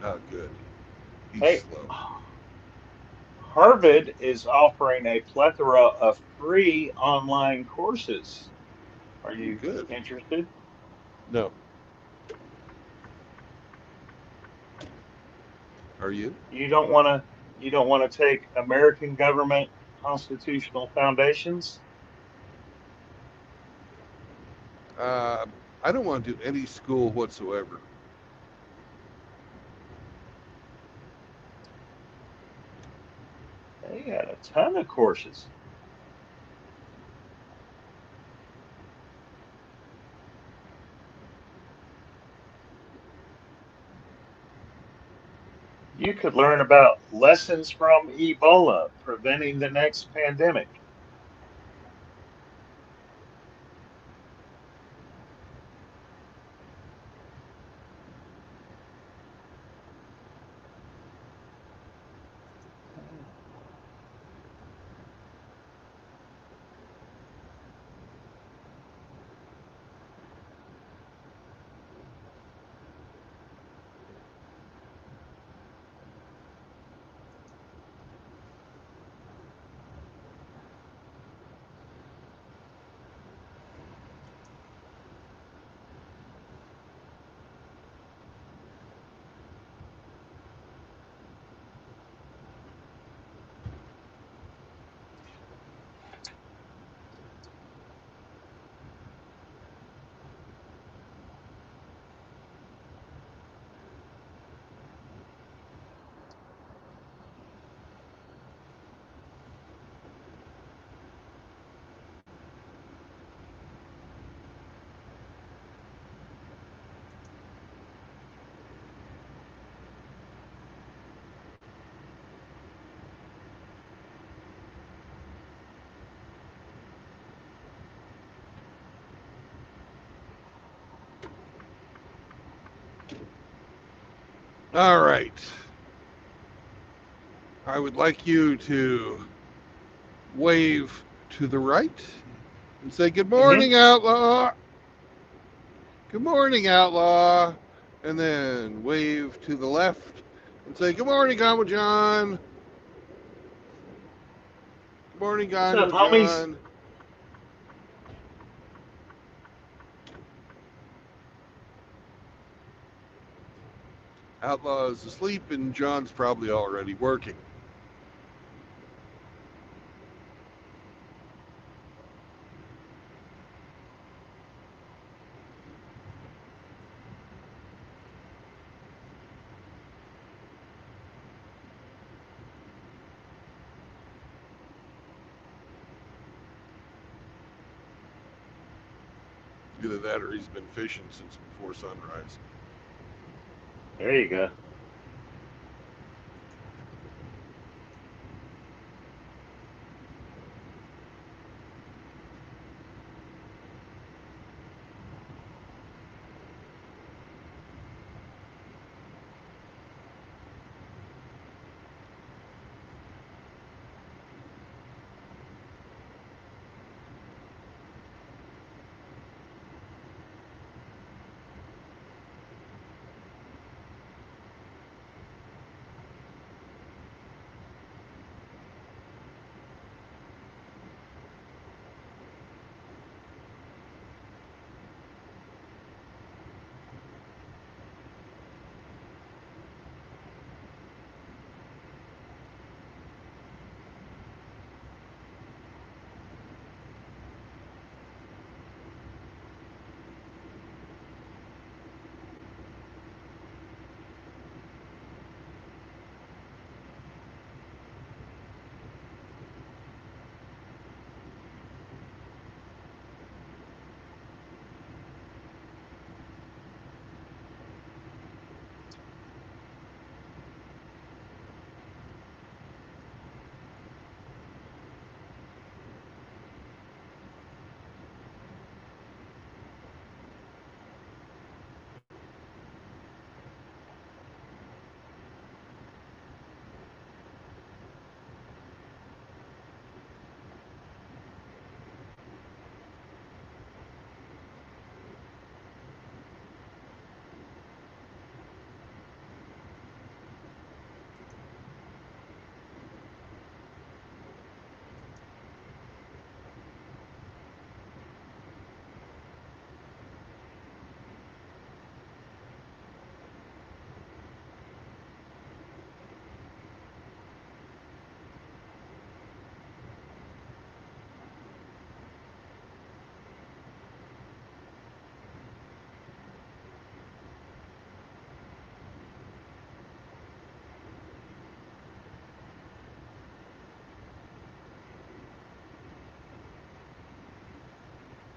Oh, good. He's Hey, slow. Harvard is offering a plethora of free online courses. Are Ooh, you good. interested? No. Are you? You don't want to take American government constitutional foundations? Uh, I don't want to do any school whatsoever. They got a ton of courses. You could learn about lessons from Ebola, preventing the next pandemic. All right. I would like you to wave to the right and say, "Good Hmm. morning, outlaw." Good morning, outlaw. And then wave to the left and say, "Good morning, Gama John." Good morning, What's up, Gama homies? John. Outlaw is asleep and John's probably already working. Either that or he's been fishing since before sunrise. There you go.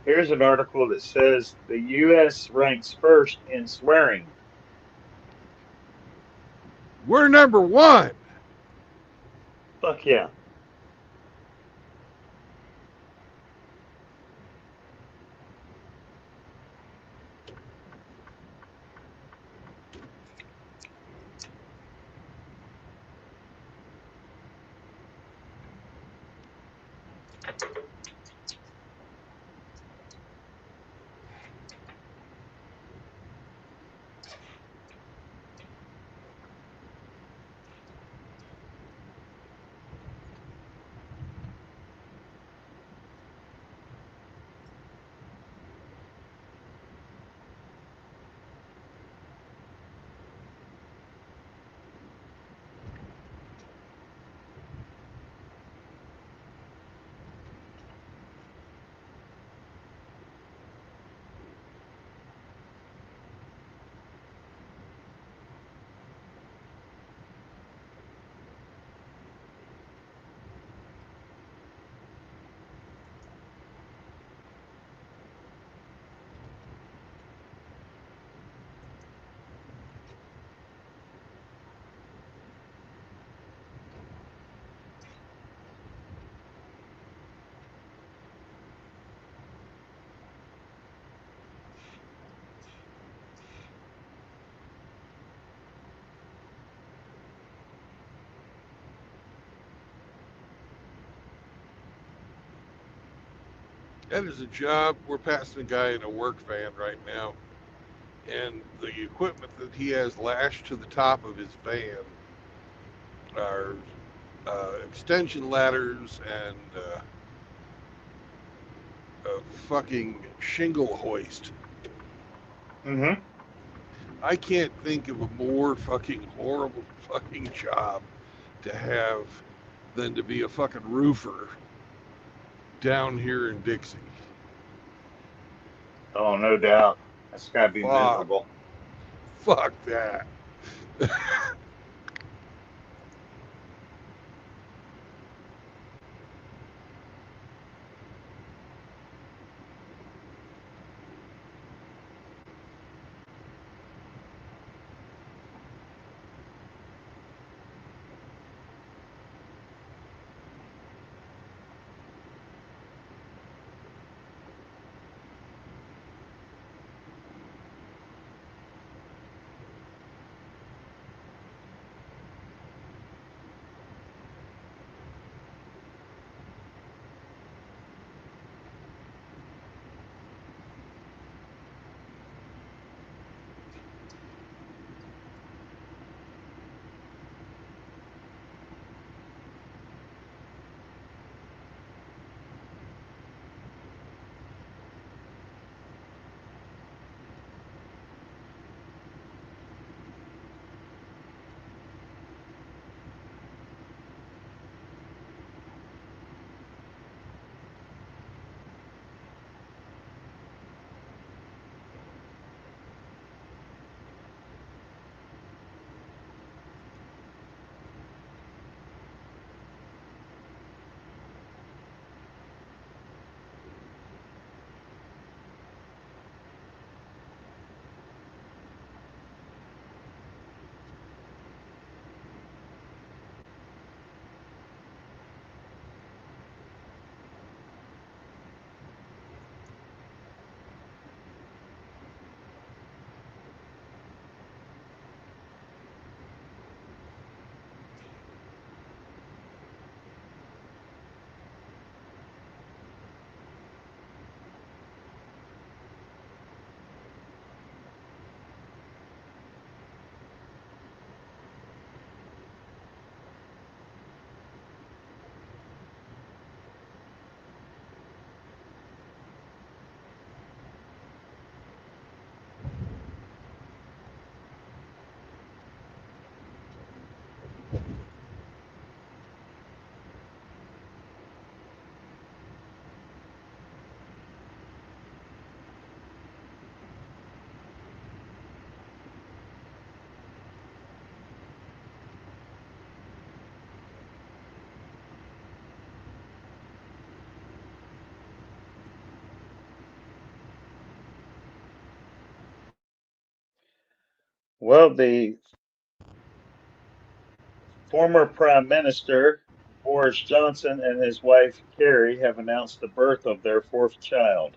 Here's an article that says the U.S. ranks first in swearing. We're number one. Fuck yeah. That is a job. We're passing a guy in a work van right now, and the equipment that he has lashed to the top of his van are extension ladders and a fucking shingle hoist. Mm-hmm. I can't think of a more fucking horrible fucking job to have than to be a fucking roofer down here in Dixie. Oh, no doubt. That's got to be Fuck, miserable. fuck that. Well, the former Prime Minister Boris Johnson and his wife Carrie have announced the birth of their fourth child.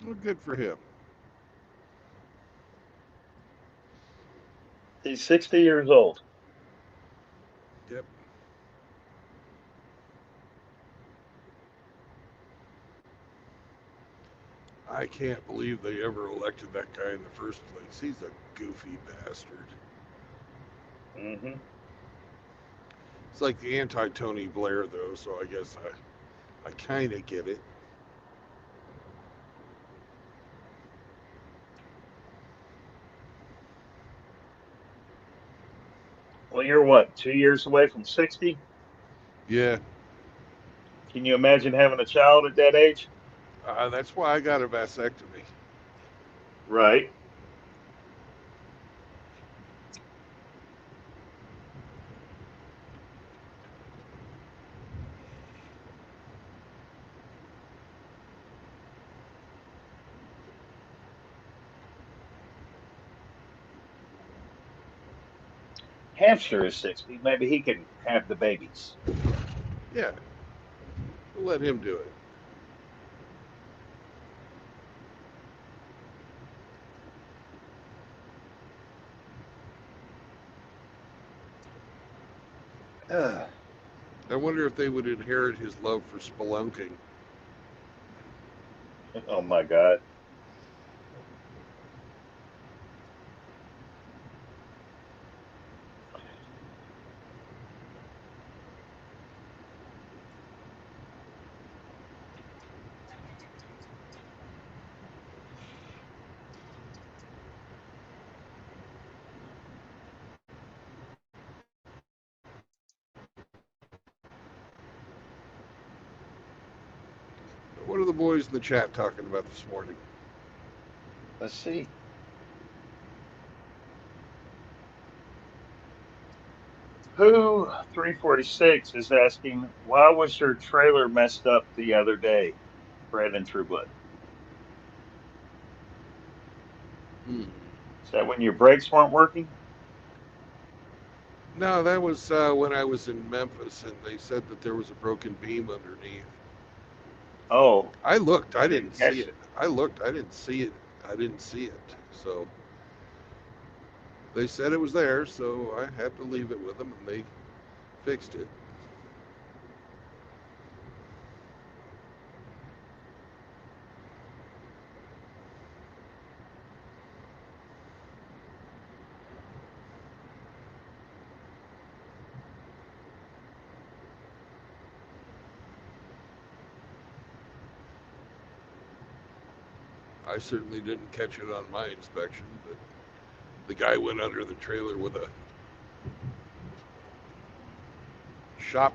Well, good for him. He's 60 years old. Yep. I can't believe they ever elected that guy in the first place. He's a goofy bastard. Hmm. It's like the anti-Tony Blair, though, so I guess I kind of get it. Well, you're what, 2 years away from 60? Yeah, Can you imagine having a child at that age? that's why I got a vasectomy. Right. Hampshire is 60. Maybe he can have the babies. Yeah, we'll let him do it. Ugh. I wonder if they would inherit his love for spelunking. Oh my God. What are the boys in the chat talking about this morning? Let's see. Who 346 is asking, why was your trailer messed up the other day? Fred and Trueblood. Hmm. Is that when your brakes weren't working? No, that was when I was in Memphis, and they said that there was a broken beam underneath. Oh, I looked, I I didn't didn't see catch it. it. I looked, I didn't see it. I didn't see it. So they said it was there, so I had to leave it with them, and they fixed it. I certainly didn't catch it on my inspection, but the guy went under the trailer with a shop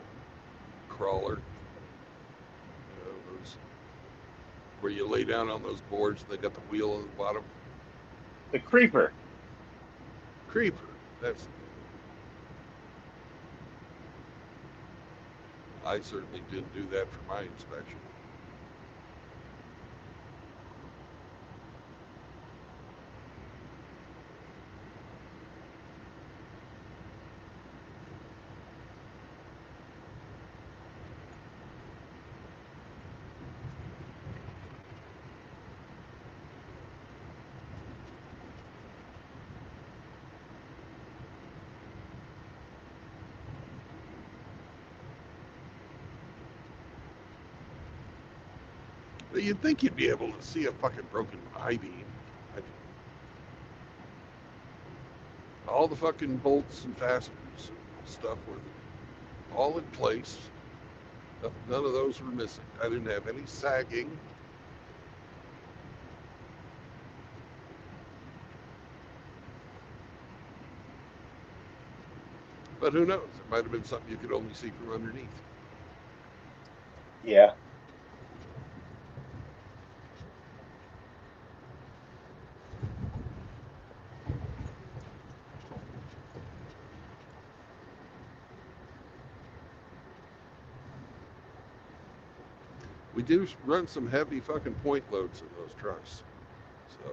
crawler, those where you lay down on those boards and they got the wheel on the bottom. The creeper. Creeper. That's. I certainly didn't do that for my inspection. But you'd think you'd be able to see a fucking broken I-beam. All the fucking bolts and fasteners and stuff were all in place. None of those were missing. I didn't have any sagging. But who knows? It might have been something you could only see from underneath. Yeah. We do run some heavy fucking point loads in those trucks. So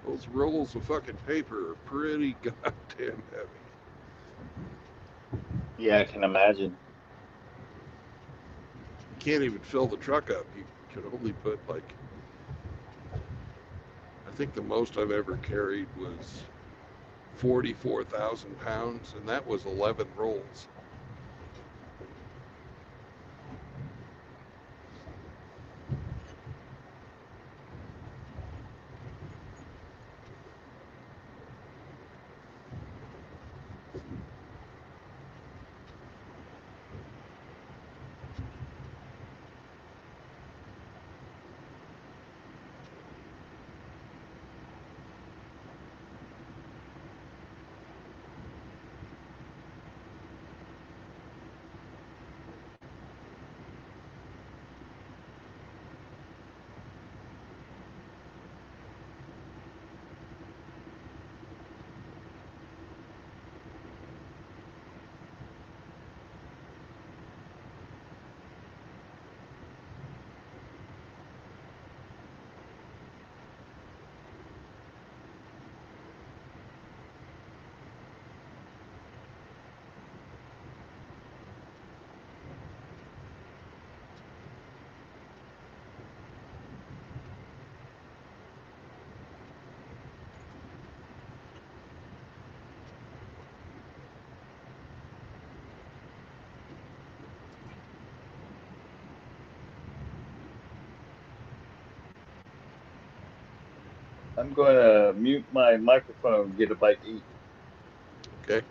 Those rolls of fucking paper are pretty goddamn heavy. Yeah, I can imagine. You can't even fill the truck up. You can only put like, I think the most I've ever carried was 44,000 pounds, and that was 11 rolls. I'm going to mute my microphone and get a bite to eat. Okay.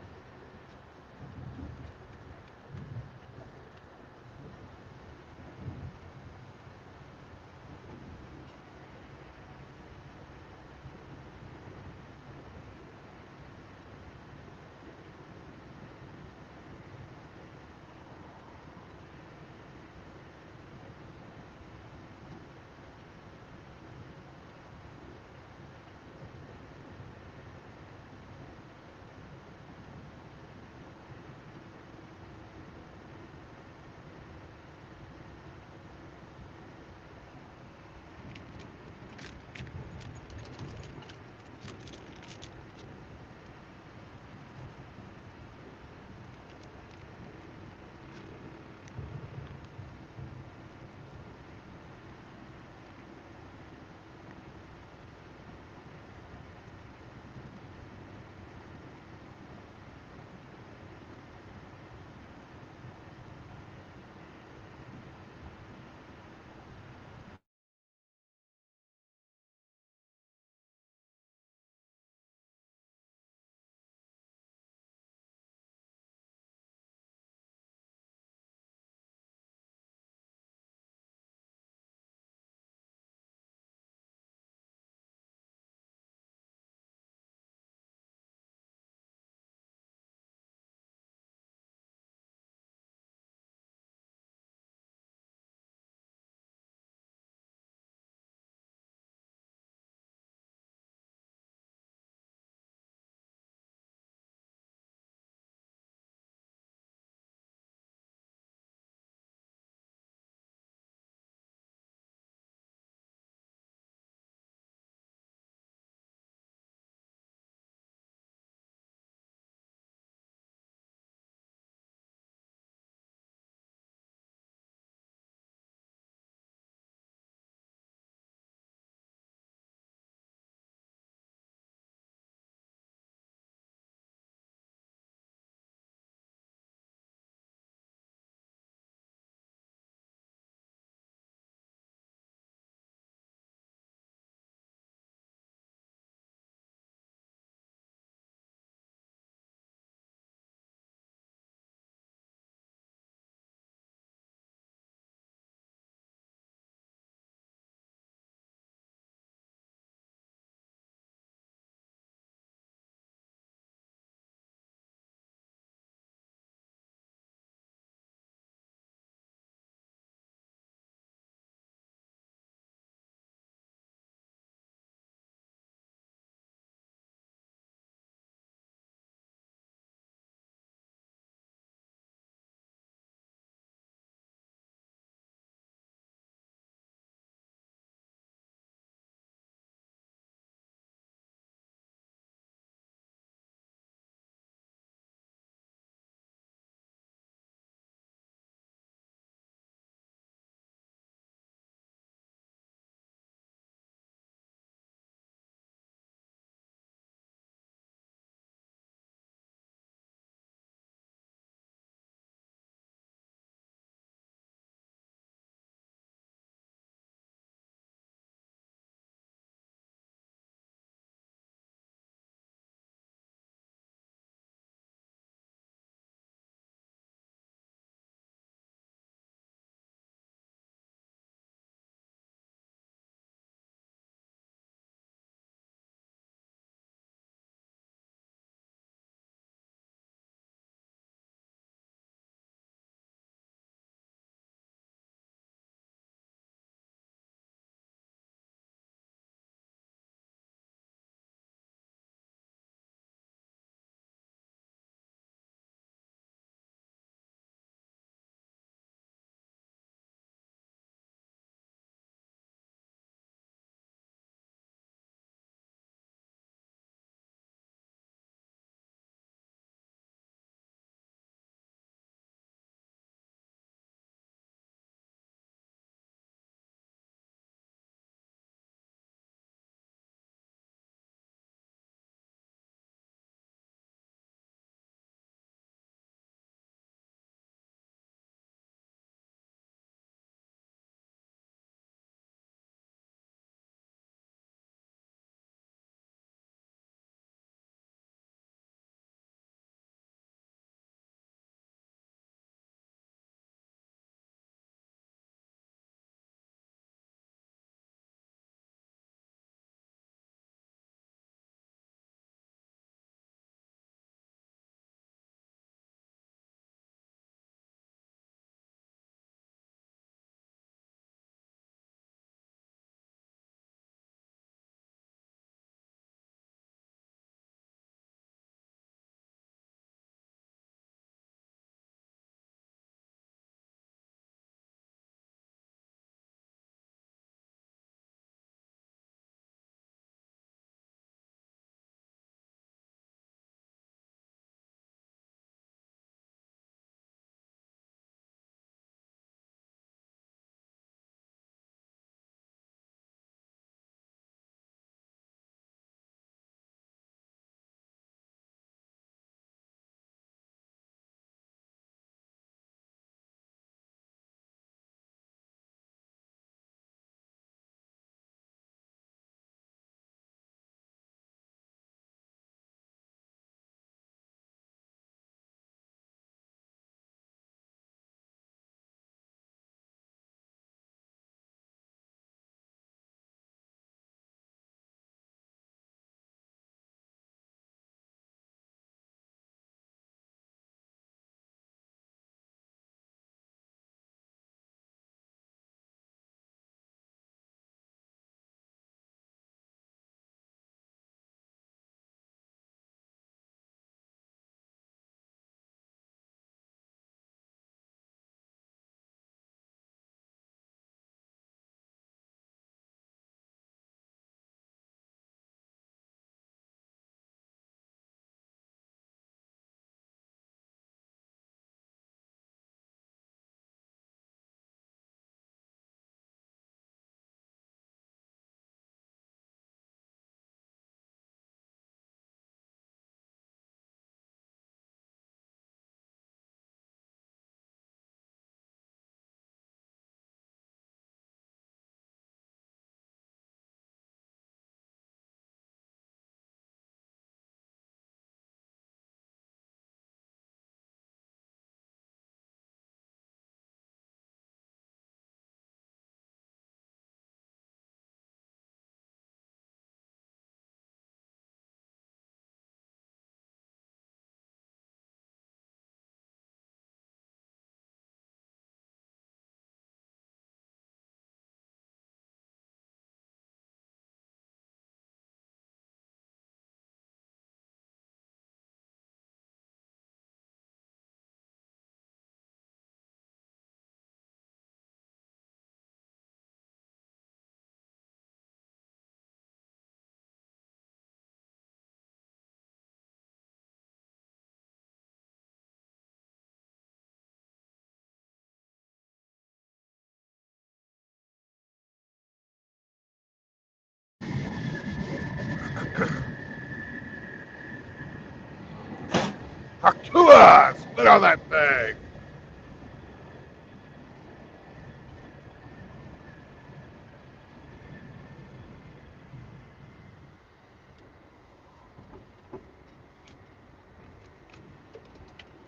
Talk to us. Spit on that thing.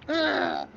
Ah.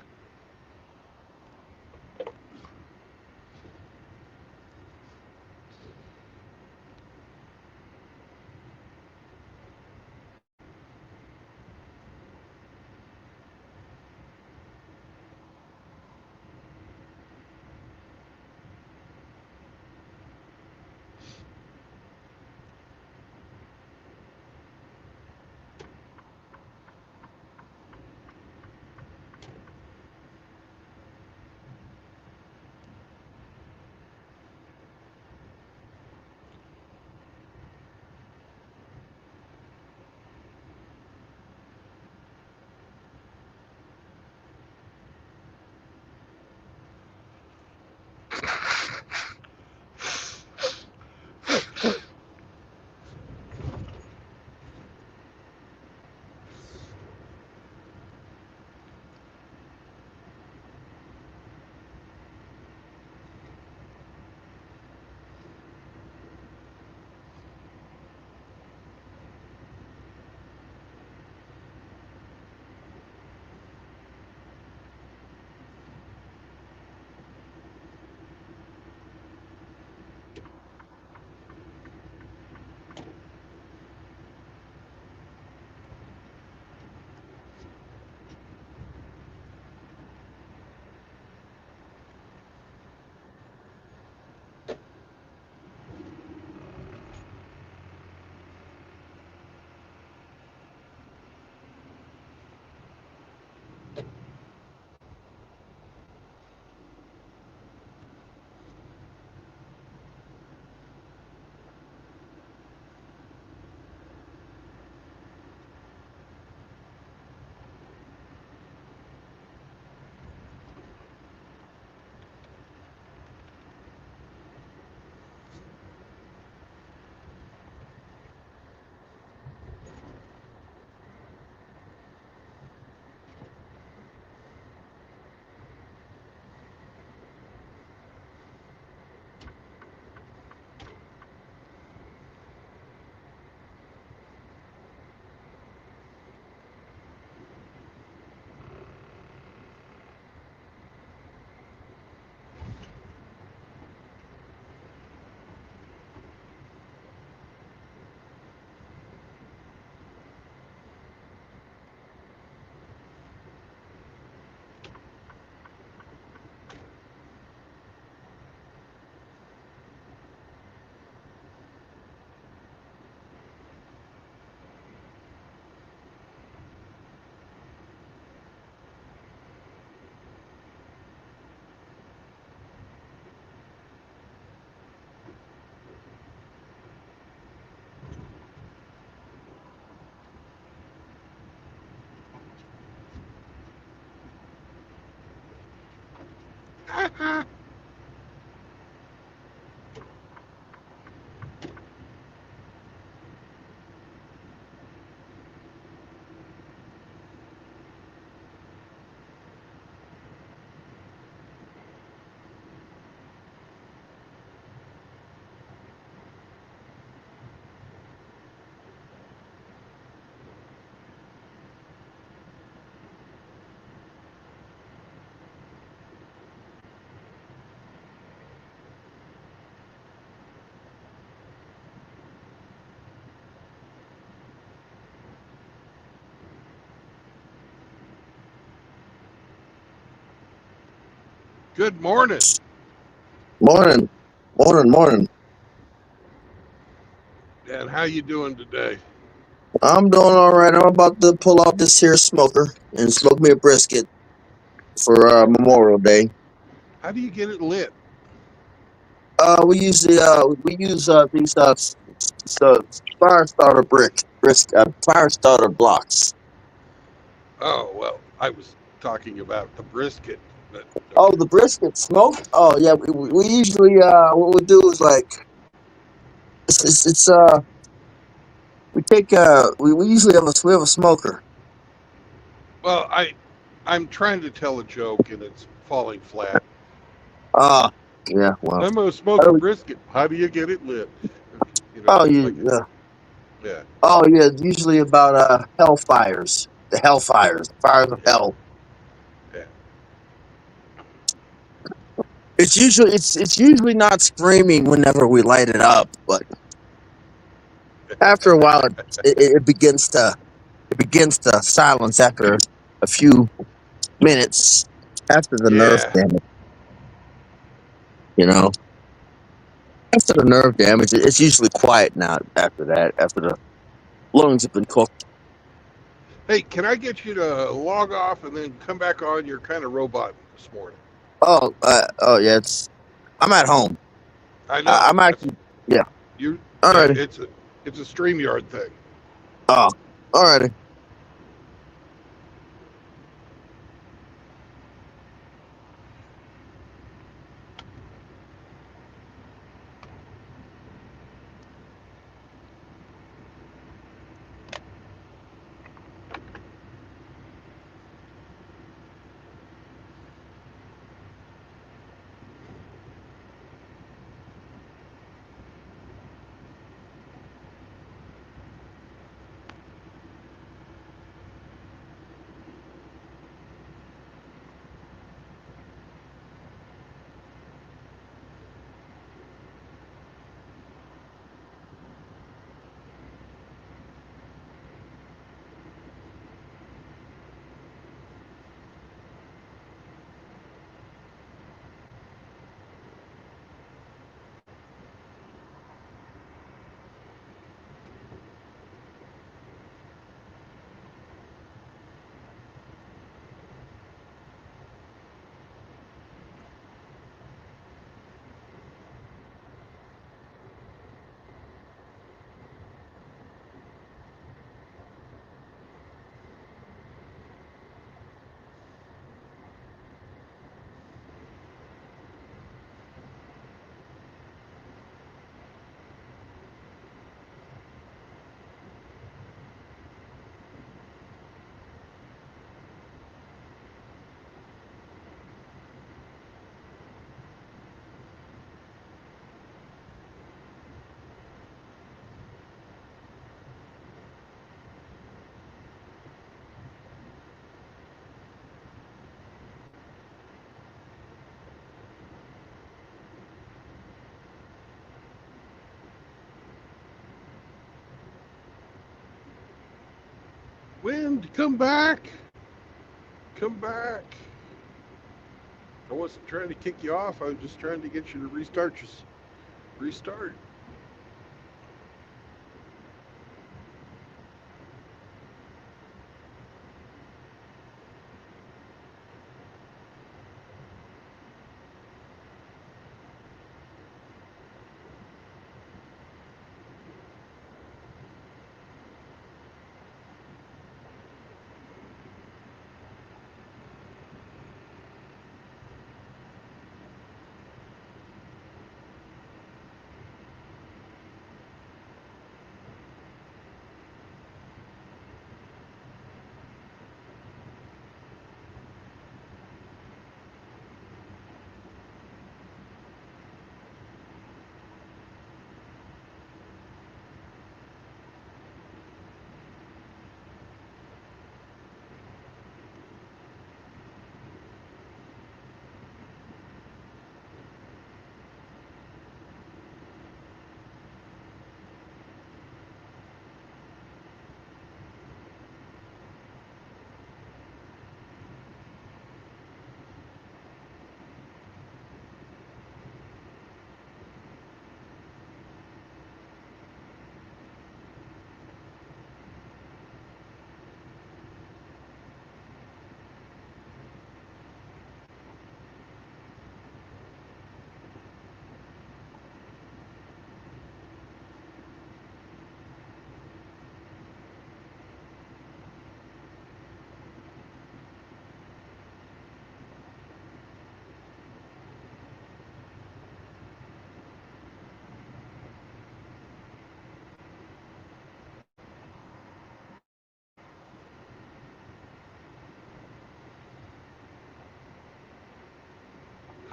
Good morning. Morning, morning. And how you doing today? I'm doing all right. I'm about to pull out this here smoker and smoke me a brisket for Memorial Day. How do you get it lit? We use these fire starter fire starter blocks. Oh, well, I was talking about the brisket. But Oh, okay. the brisket smoke. Oh yeah, we usually what we do is like it's. We usually have a smoker. We have a smoker Well, I'm trying to tell a joke and it's falling flat. Ah, yeah. Well, I'm gonna smoke a oh, brisket. How do you get it lit? You know, oh, like yeah. yeah, Oh, yeah. It's usually about hellfires, the hellfires, the fires of yeah, hell. yeah. It's usually not screaming whenever we light it up, but after a while, it begins to silence after a few minutes after the nerve Yeah. damage. You know, after the nerve damage, it's usually quiet now. After that, after the lungs have been cooked. Hey, can I get you to log off and then come back on? You're kind of robot this morning. Oh yeah. I'm at home. I know. I'm That's actually yeah. you. Yeah, Alrighty. it's a StreamYard thing. Oh, alrighty. Wind, come back, come back. I wasn't trying to kick you off. I was just trying to get you to restart.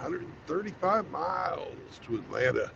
135 miles to Atlanta.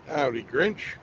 Howdy, Grinch.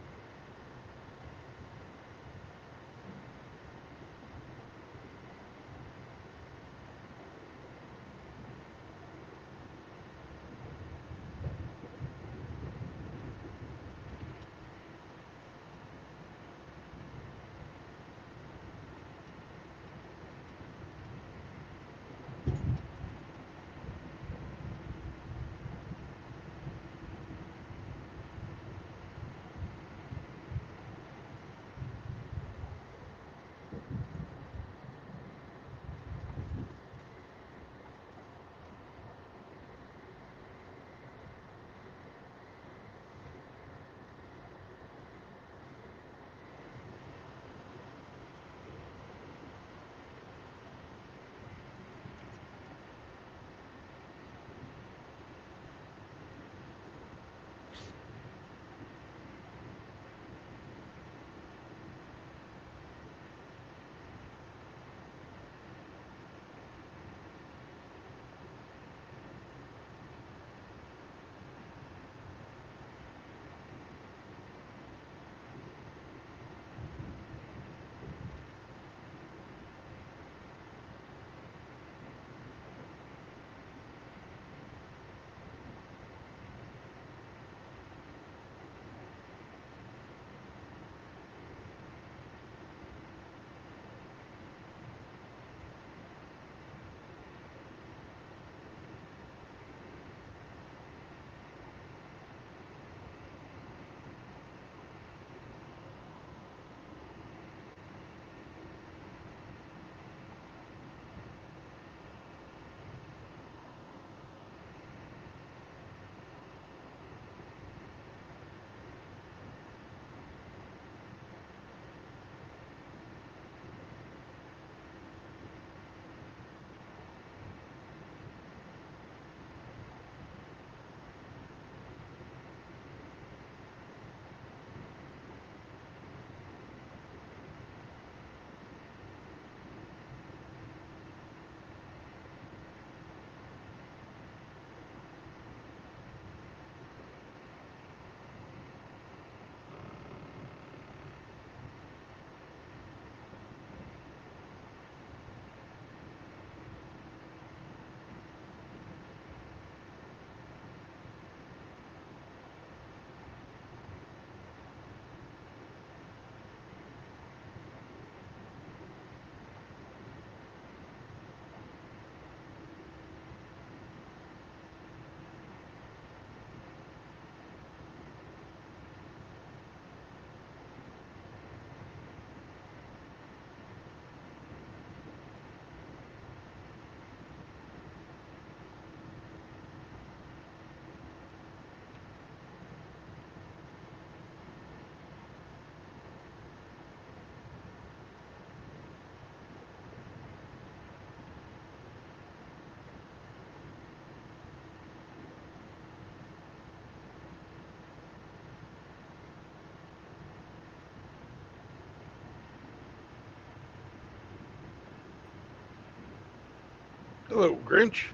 Hello, Grinch.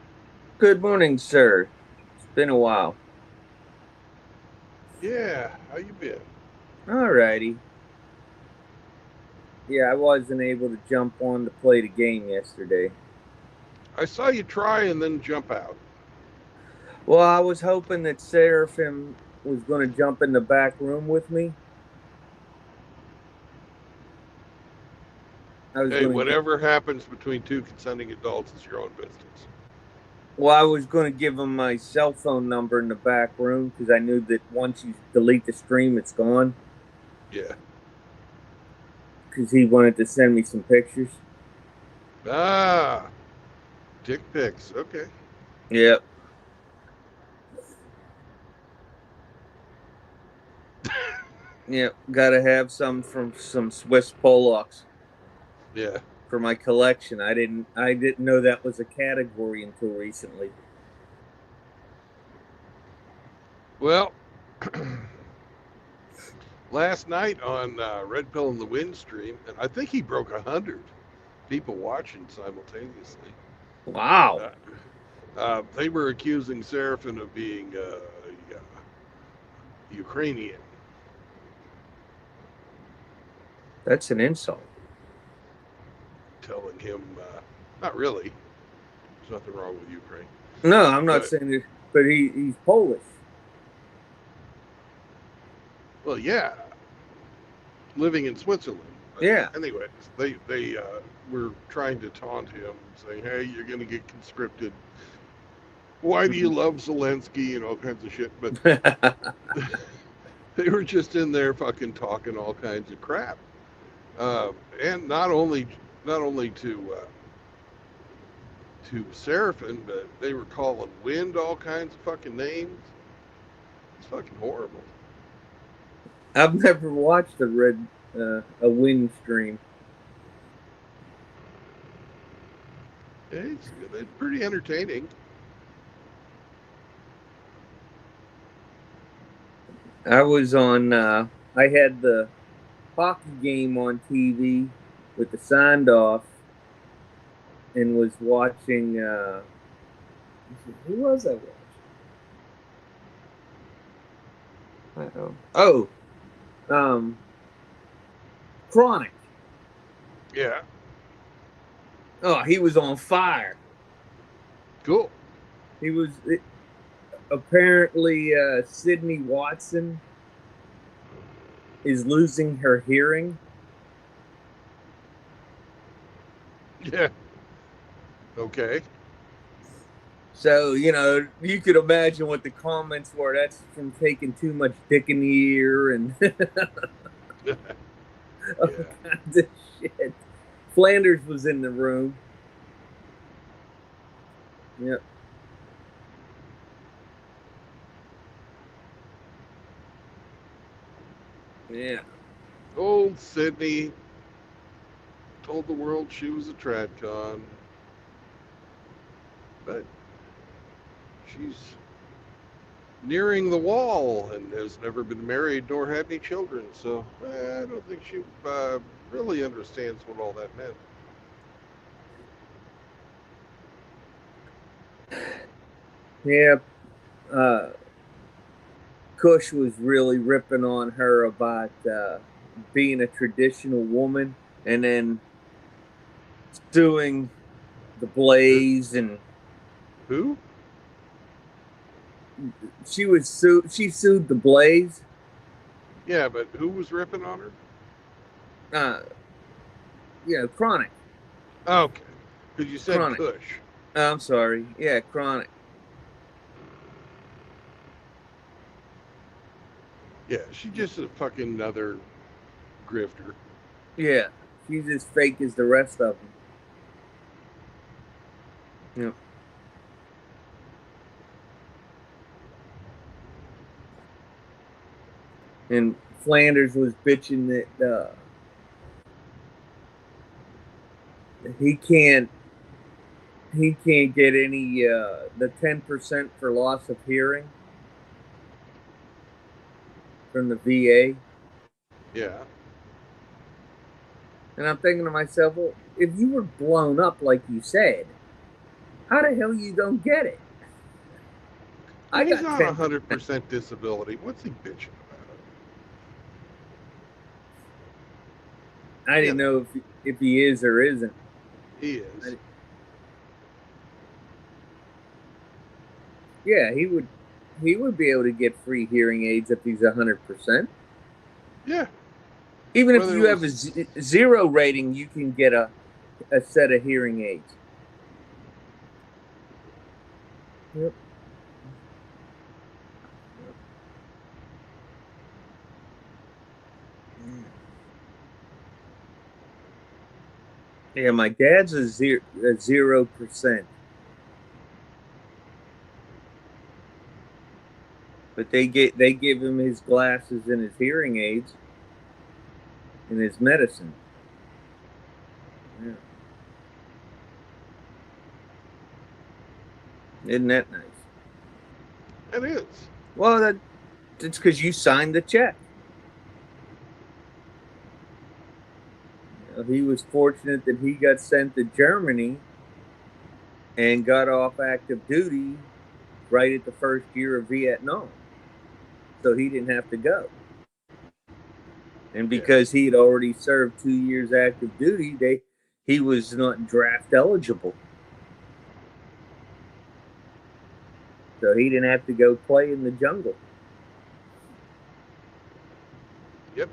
Good morning, sir. It's been a while. Yeah, how you been? Alrighty. Yeah, I wasn't able to jump on to play the game yesterday. I saw you try and then jump out. Well, I was hoping that Seraphim was going to jump in the back room with me. I was Hey, going to get. whatever happens between two consenting adults is your own business. Well, I was going to give him my cell phone number in the back room because I knew that once you delete the stream, it's gone. Yeah. Because he wanted to send me some pictures. Ah, dick pics. Okay. Yep. Yep. Got to have some from some Swiss Polacks Yeah. for my collection. I didn't know that was a category until recently. Well, last night on Red Pill in the Wind stream, and I think he broke 100 people watching simultaneously. Wow. Uh, they were accusing Seraphim of being Ukrainian. That's an insult. telling him, not really. There's nothing wrong with Ukraine, No, I'm not but saying it, but he's Polish. well, yeah, living in Switzerland. Yeah. Anyways, they were trying to taunt him, saying, "Hey, you're going to get conscripted. Why do you love Zelensky?" and all kinds of shit. But they were just in there fucking talking all kinds of crap, and not only to Seraphin, but they were calling wind all kinds of fucking names. It's fucking horrible. I've never watched a wind stream. It's pretty entertaining. I was on. I had the hockey game on TV with the sound off, and was watching. Who was I watching? Oh, Chronic. Yeah, Oh, he was on fire. cool. He was apparently Sydney Watson is losing her hearing. Yeah. Okay. So, you could imagine what the comments were. That's from taking too much dick in the ear and all kinds of shit. Flanders was in the room. Yep. Yeah. Old Sydney told the world she was a tradcon, but she's nearing the wall and has never been married nor had any children. So I don't think she really understands what all that meant. Yeah. Kush was really ripping on her about being a traditional woman, and then suing the Blaze, and Who? she sued the Blaze. Yeah, but who was ripping on her? Chronic. Okay, because you said Chronic. Kush. I'm sorry. Yeah, Chronic. Yeah, she's just a fucking another grifter. Yeah, she's as fake as the rest of them. Yep. And Flanders was bitching that he can't get any the 10% for loss of hearing from the VA. Yeah. And I'm thinking to myself, well, if you were blown up like you said, how the hell you don't get it? He's on 100% disability. What's he bitching about? I didn't know if he is or isn't. He is. Yeah, he would be able to get free hearing aids if he's 100%. Yeah. Even if you have a 0 rating, you can get a set of hearing aids. Yep. Yeah, my dad's a 0%. But they give him his glasses and his hearing aids and his medicine. Yeah. Isn't that nice? It is. Well, it's because you signed the check. He was fortunate that he got sent to Germany and got off active duty right at the first year of Vietnam. So he didn't have to go. And Yeah. because he had already served 2 years active duty, he was not draft eligible. So he didn't have to go play in the jungle. Yep.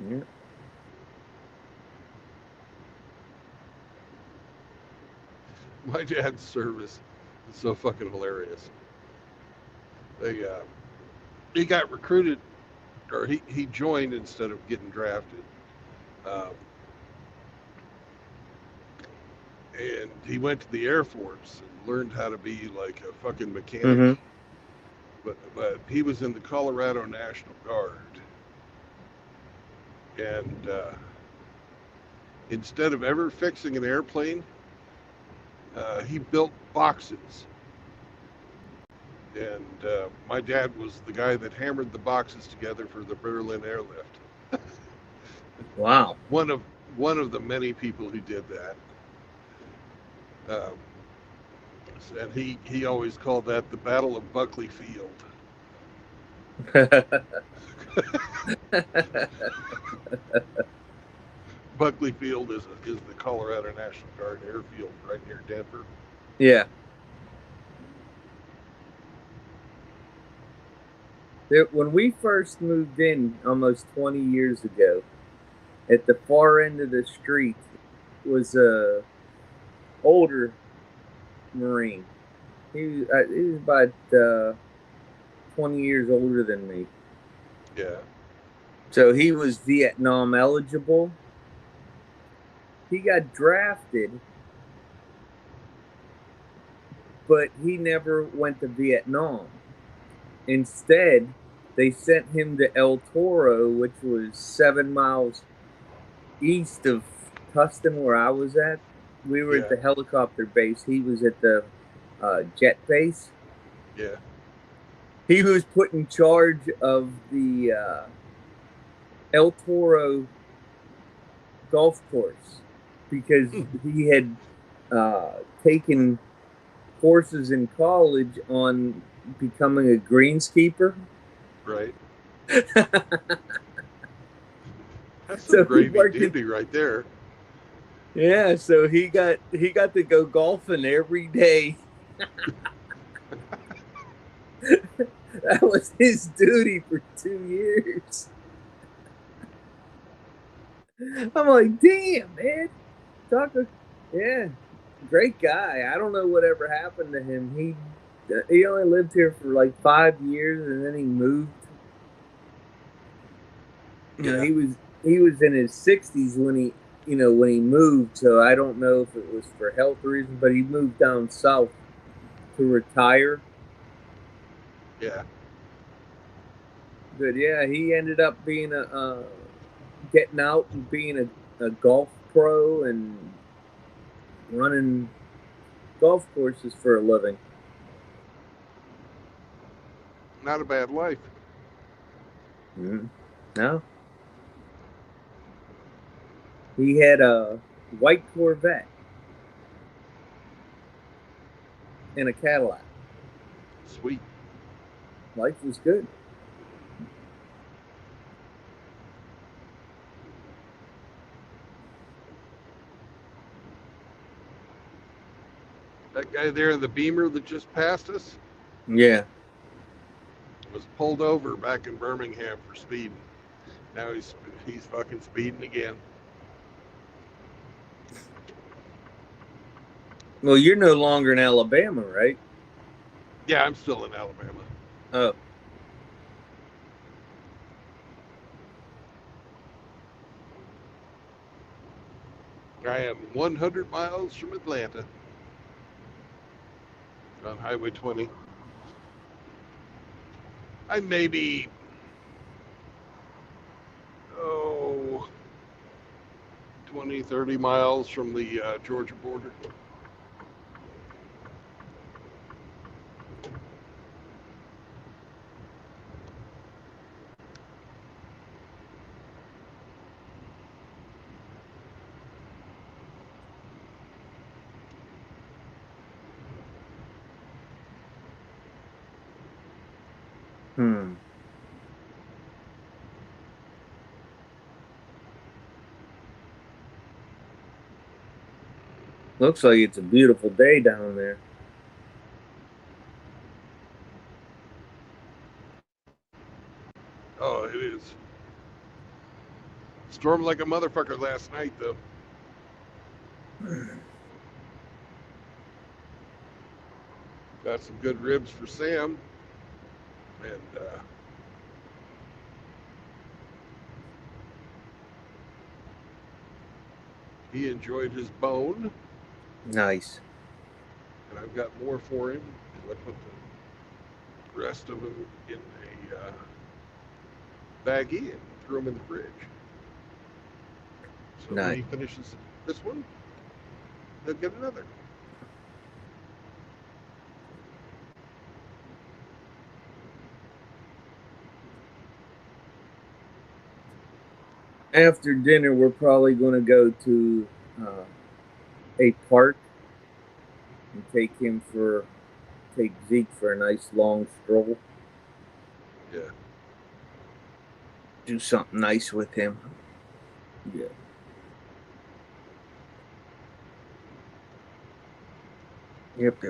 Yeah. My dad's service is so fucking hilarious. They he got recruited, or he joined instead of getting drafted, um, and he went to the Air Force and learned how to be like a fucking mechanic. Mm-hmm. But he was in the Colorado National Guard, and instead of ever fixing an airplane, he built boxes. And my dad was the guy that hammered the boxes together for the Berlin airlift. Wow. One of one of the many people who did that. Um, and he always called that the Battle of Buckley Field. Buckley Field is the Colorado National Guard airfield right near Denver. Yeah. When we first moved in almost 20 years ago, at the far end of the street was a older Marine. He was about 20 years older than me. Yeah. So he was Vietnam eligible. He got drafted, but he never went to Vietnam. Instead, they sent him to El Toro, which was 7 miles east of Tustin, where I was at. We were at Yeah. the helicopter base. He was at the jet base. Yeah. He was put in charge of the El Toro golf course because he had taken courses in college on becoming a greenskeeper. Right. That's some So he gravy worked in, dippy right there. yeah, so he got to go golfing every day. That was his duty for 2 years. I'm like, damn, man. Tucker, yeah, great guy. I don't know whatever happened to him. He only lived here for like 5 years, and then he moved. You know, Yeah. he was in his 60s when he moved. So I don't know if it was for health reasons, but he moved down south to retire. Yeah. But yeah, he ended up being getting out and being a golf pro and running golf courses for a living. Not a bad life. Mm-hmm. No, he had a white Corvette and a Cadillac. Sweet. Life was good. That guy there in the Beamer that just passed us Yeah. was pulled over back in Birmingham for speeding. Now he's fucking speeding again. Well, you're no longer in Alabama, right? Yeah, I'm still in Alabama. Oh. I am 100 miles from Atlanta on Highway 20. I may be, oh, 20, 30 miles from the Georgia border. Hmm. Looks like it's a beautiful day down there. Oh, it is. Stormed like a motherfucker last night, though. Got some good ribs for Sam, and he enjoyed his bone, Nice. and I've got more for him. I put the rest of them in a baggie and threw them in the fridge. So when he Nice. finishes this one, he'll get another. After dinner, we're probably going to go to a park and take Zeke for a nice long stroll. Yeah. Do something nice with him. Yeah. Yep.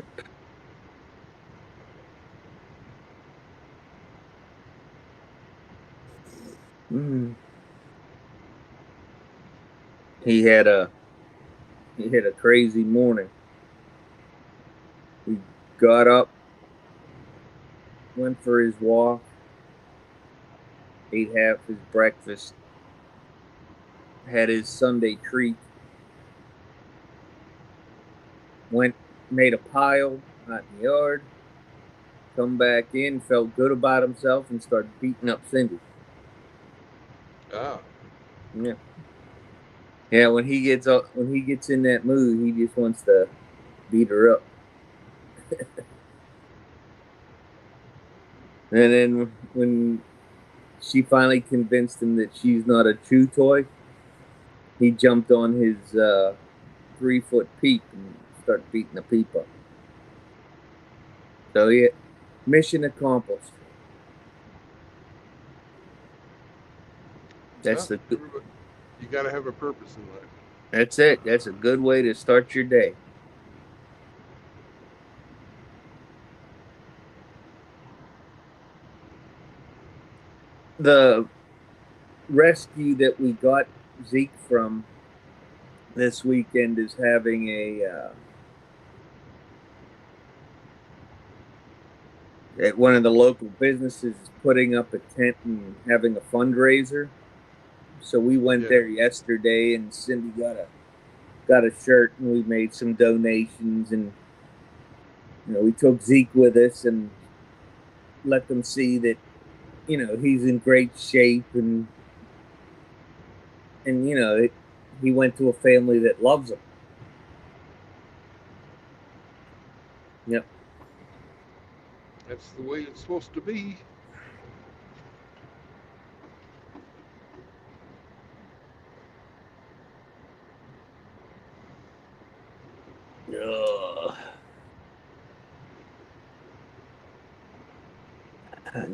Mm. He had a crazy morning. He got up, went for his walk, ate half his breakfast, had his Sunday treat, went, made a pile out in the yard, come back in, felt good about himself, and started beating up Cindy. Ah. Yeah. Yeah, when he gets in that mood, he just wants to beat her up. And then when she finally convinced him that she's not a chew toy, he jumped on his 3-foot peep and started beating the peep up. So yeah, mission accomplished. That's Well, the you got to have a purpose in life. That's it. That's a good way to start your day. The rescue that we got Zeke from this weekend is having at one of the local businesses is putting up a tent and having a fundraiser. So we went there yesterday, and Cindy got a shirt, and we made some donations, and we took Zeke with us and let them see that he's in great shape, and he went to a family that loves him. Yep. That's the way it's supposed to be.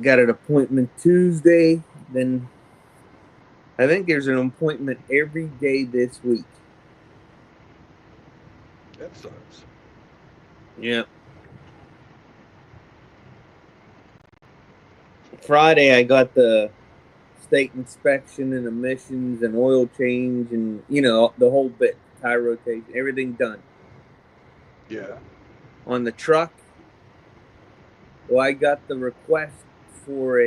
Got an appointment Tuesday. Then I think there's an appointment every day this week. That sucks. Yep. Friday I got the state inspection and emissions and oil change and the whole bit, tire rotation, everything done. Yeah. On the truck, well, I got the request for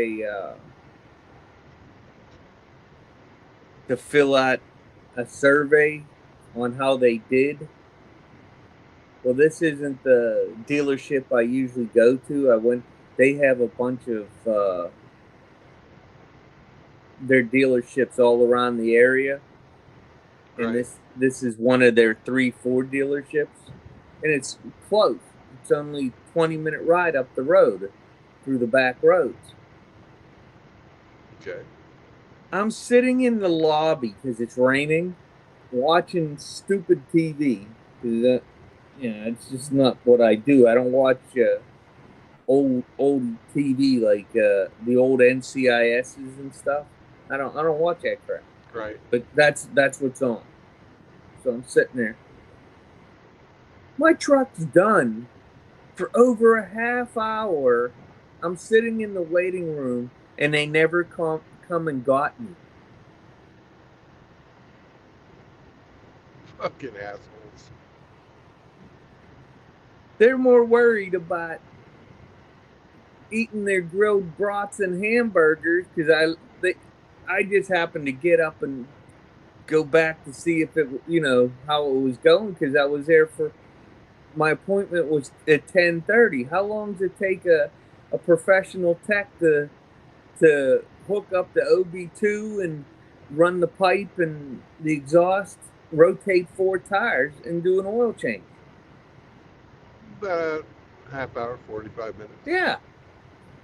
to fill out a survey on how they did. Well, this isn't the dealership I usually go to. They have a bunch of their dealerships all around the area, and Right. this is one of their 3 Ford dealerships, and it's close. It's only 20-minute ride up the road through the back roads. Okay. I'm sitting in the lobby because it's raining, watching stupid TV. It's just not what I do. I don't watch old TV, like the old NCISs and stuff. I don't watch that crap. Right. But that's what's on. So I'm sitting there. My truck's done for over a half hour. I'm sitting in the waiting room, and they never come and got me. Fucking assholes. They're more worried about eating their grilled brats and hamburgers because I just happened to get up and go back to see if it, how it was going, because I was there for my appointment was at 10:30. How long does it take a professional tech to hook up the OB2 and run the pipe and the exhaust, rotate 4 tires, and do an oil change? About half hour, 45 minutes. Yeah.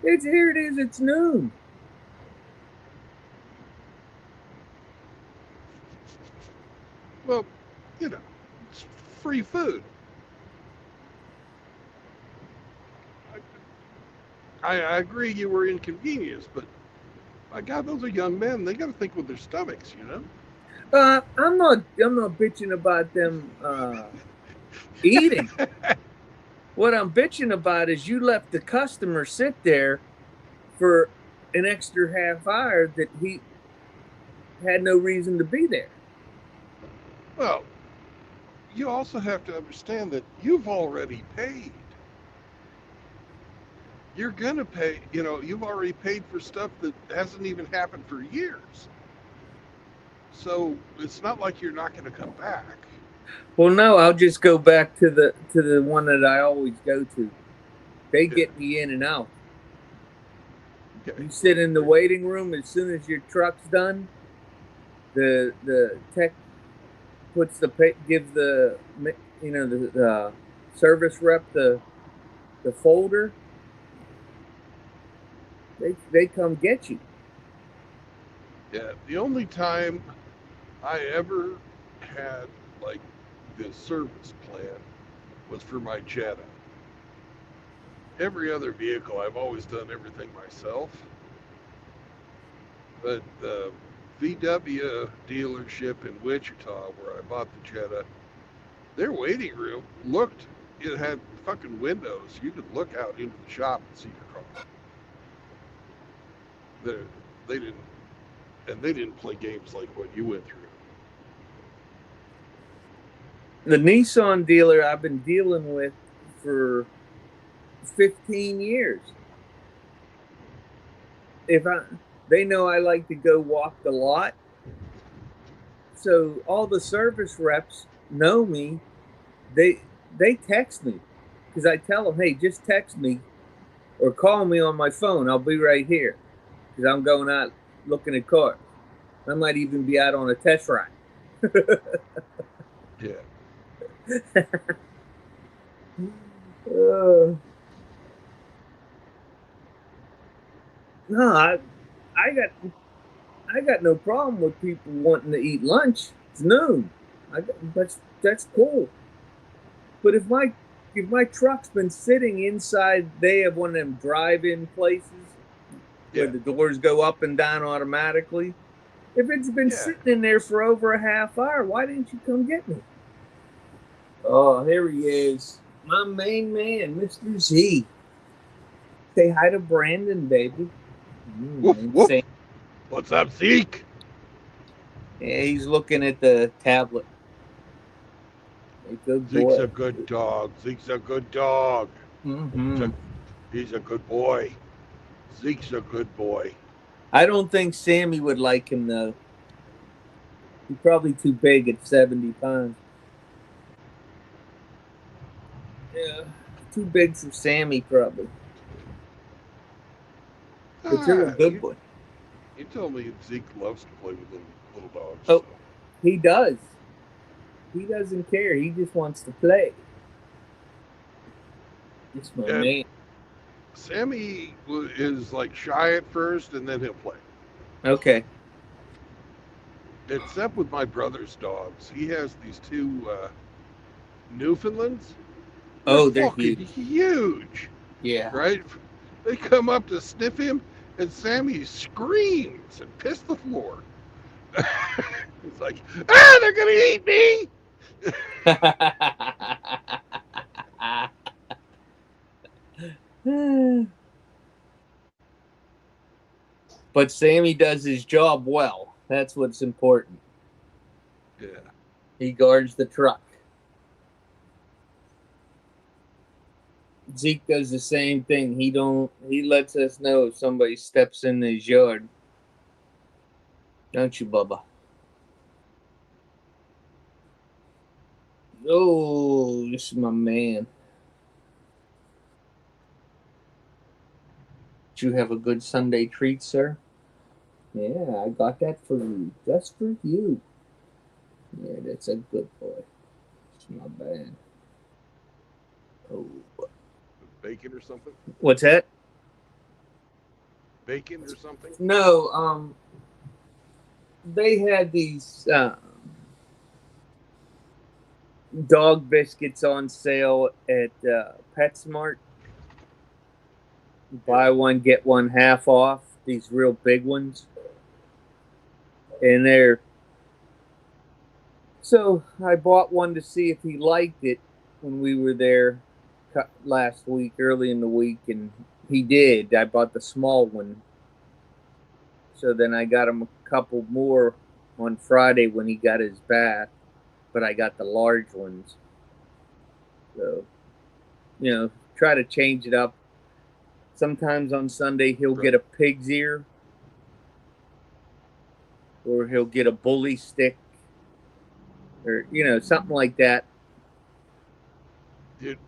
Here it is, it's noon. Well, it's free food. I agree you were inconvenienced, but my God, those are young men. They got to think with their stomachs, I'm not bitching about them eating. What I'm bitching about is you left the customer sit there for an extra half hour that he had no reason to be there. Well, you also have to understand that you've already paid. You're going to pay, you've already paid for stuff that hasn't even happened for years. So it's not like you're not going to come back. Well, no, I'll just go back to the one that I always go to. They get me in and out. Okay. You sit in the waiting room as soon as your truck's done. The tech gives the service rep the folder. They come get you. Yeah, the only time I ever had like this service plan was for my Jetta. Every other vehicle, I've always done everything myself. But the VW dealership in Wichita, where I bought the Jetta, their waiting room it had fucking windows. You could look out into the shop and see your car. They didn't play games like what you went through. The Nissan dealer I've been dealing with for 15 years. They know I like to go walk the lot. So all the service reps know me. They text me because I tell them, hey, just text me or call me on my phone. I'll be right here because I'm going out looking at cars. I might even be out on a test ride. Yeah. No, I got no problem with people wanting to eat lunch. It's noon. That's cool. But if my truck's been sitting inside, they have one of them drive-in places where the doors go up and down automatically. If it's been sitting in there for over a half hour, why didn't you come get me? Oh, here he is. My main man, Mr. Z. Say hi to Brandon, baby. Woof, woof. What's up, Zeke? Yeah, he's looking at the tablet. Zeke's a good dog. Zeke's a good dog. Mm-hmm. He's a good boy. Zeke's a good boy. I don't think Sammy would like him, though. He's probably too big at 70 pounds. Yeah, too big for Sammy, probably. But you're a good boy. You told me Zeke loves to play with little dogs. Oh, so. He does. He doesn't care. He just wants to play. It's my man. Sammy is like shy at first, and then he'll play. Okay. Except with my brother's dogs. He has these 2 Newfoundlands. They're huge. Huge. Yeah. right? They come up to sniff him, and Sammy screams and piss the floor. It's like, ah, they're gonna eat me. But Sammy does his job well. That's what's important. Yeah. He guards the truck. Zeke does the same thing. He lets us know if somebody steps in his yard. Don't you, Bubba? Oh, this is my man. Did you have a good Sunday treat, sir? Yeah, I got that for you. Just for you. Yeah, that's a good boy. It's not bad. Oh. Bacon or something? What's that? Bacon or something? No, they had these dog biscuits on sale at PetSmart. Buy one, get one half off. These real big ones. And they're. So I bought one to see if he liked it when we were there last week, early in the week, and he did. I bought the small one. So then I got him a couple more on Friday when he got his bath, but I got the large ones. So, try to change it up. Sometimes on Sunday he'll get a pig's ear, or he'll get a bully stick, or something like that.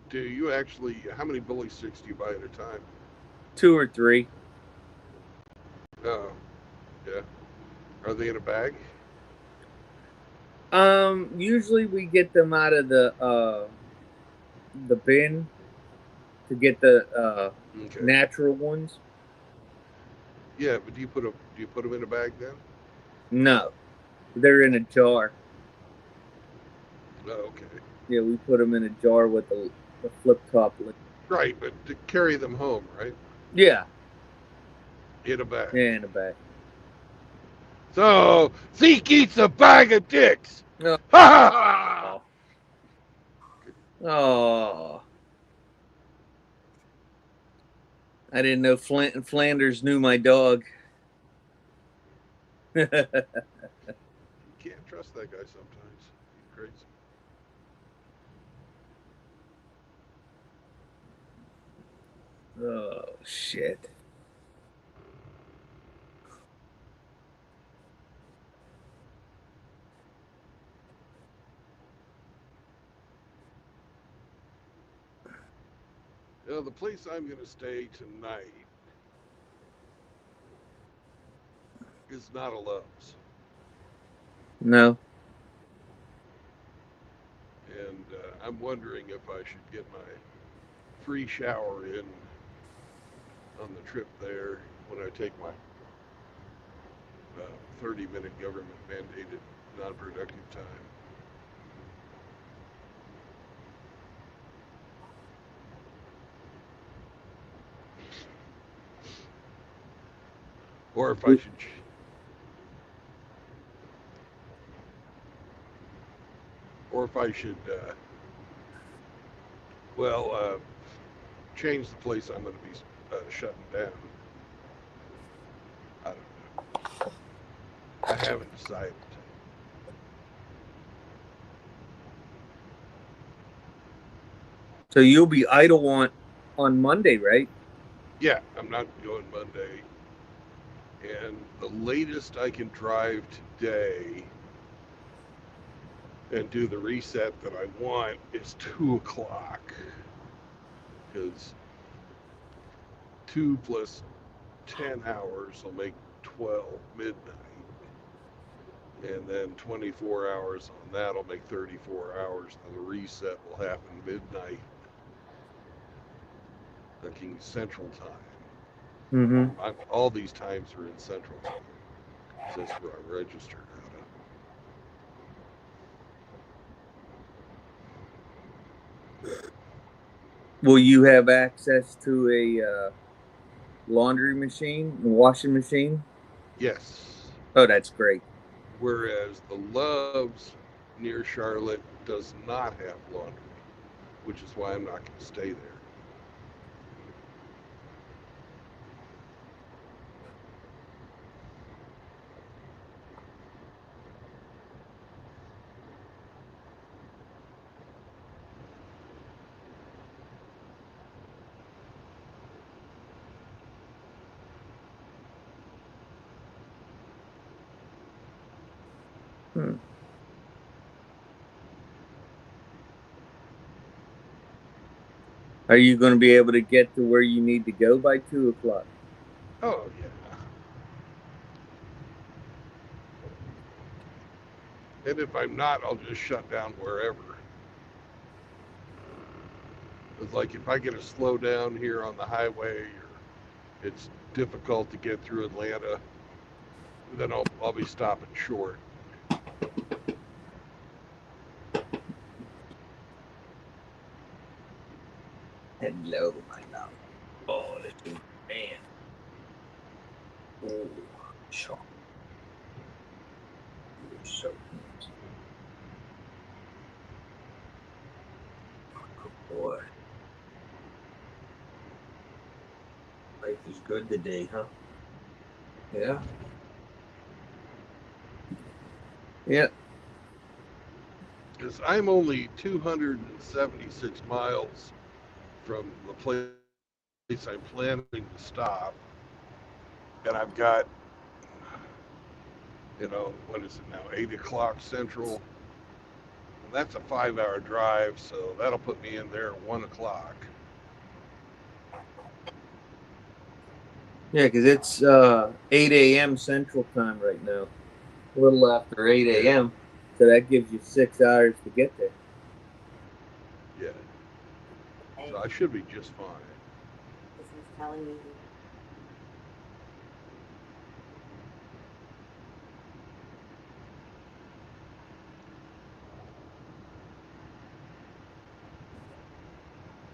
Do you actually? How many bully sticks do you buy at a time? 2 or 3. Oh, yeah. Are they in a bag? Usually we get them out of the bin to get the Okay. natural ones. Yeah, but do you put them in a bag then? No, they're in a jar. Oh, okay. Yeah, we put them in a jar with a flip top lid. Right, but to carry them home, right? Yeah, In a bag. yeah, in a bag. So Zeke eats a bag of dicks. Oh, Ha ha ha! oh. I didn't know Flanders knew my dog. You can't trust that guy sometimes. He's crazy. Oh shit. The place I'm going to stay tonight is not a Love's. No. And I'm wondering if I should get my free shower in on the trip there when I take my 30-minute government mandated non-productive time. Or if I should, well, change the place I'm going to be shutting down. I don't know. I haven't decided. So you'll be idle on Monday, right? Yeah, I'm not going Monday. And the latest I can drive today and do the reset that I want is 2 o'clock. Because 2 plus 10 hours will make 12 midnight. And then 24 hours on that will make 34 hours. And the reset will happen midnight, thinking Central Time. Mm-hmm. All these times are in Central Time. That's where I'm registered out of. Will you have access to a laundry machine, a washing machine? Yes. Oh, that's great. Whereas the Loves near Charlotte does not have laundry, which is why I'm not going to stay there. Hmm. Are you going to be able to get to where you need to go by 2:00? Oh, yeah. And if I'm not, I'll just shut down wherever. It's like if I get a slow down here on the highway or it's difficult to get through Atlanta, then I'll be stopping short. Hello, my love. Oh, this is man. Oh, sure. You're so handsome. Good boy. Life is good today, huh? Yeah. Yeah. Because I'm only 276 miles from the place I'm planning to stop. And I've got, what is it now, 8 o'clock Central. And that's a 5 hour drive, so that'll put me in there at 1 o'clock. Yeah, because it's 8 a.m. Central Time right now. A little after 8 Yeah, a.m. So that gives you 6 hours to get there. yeah. So I should be just fine. This is telling me.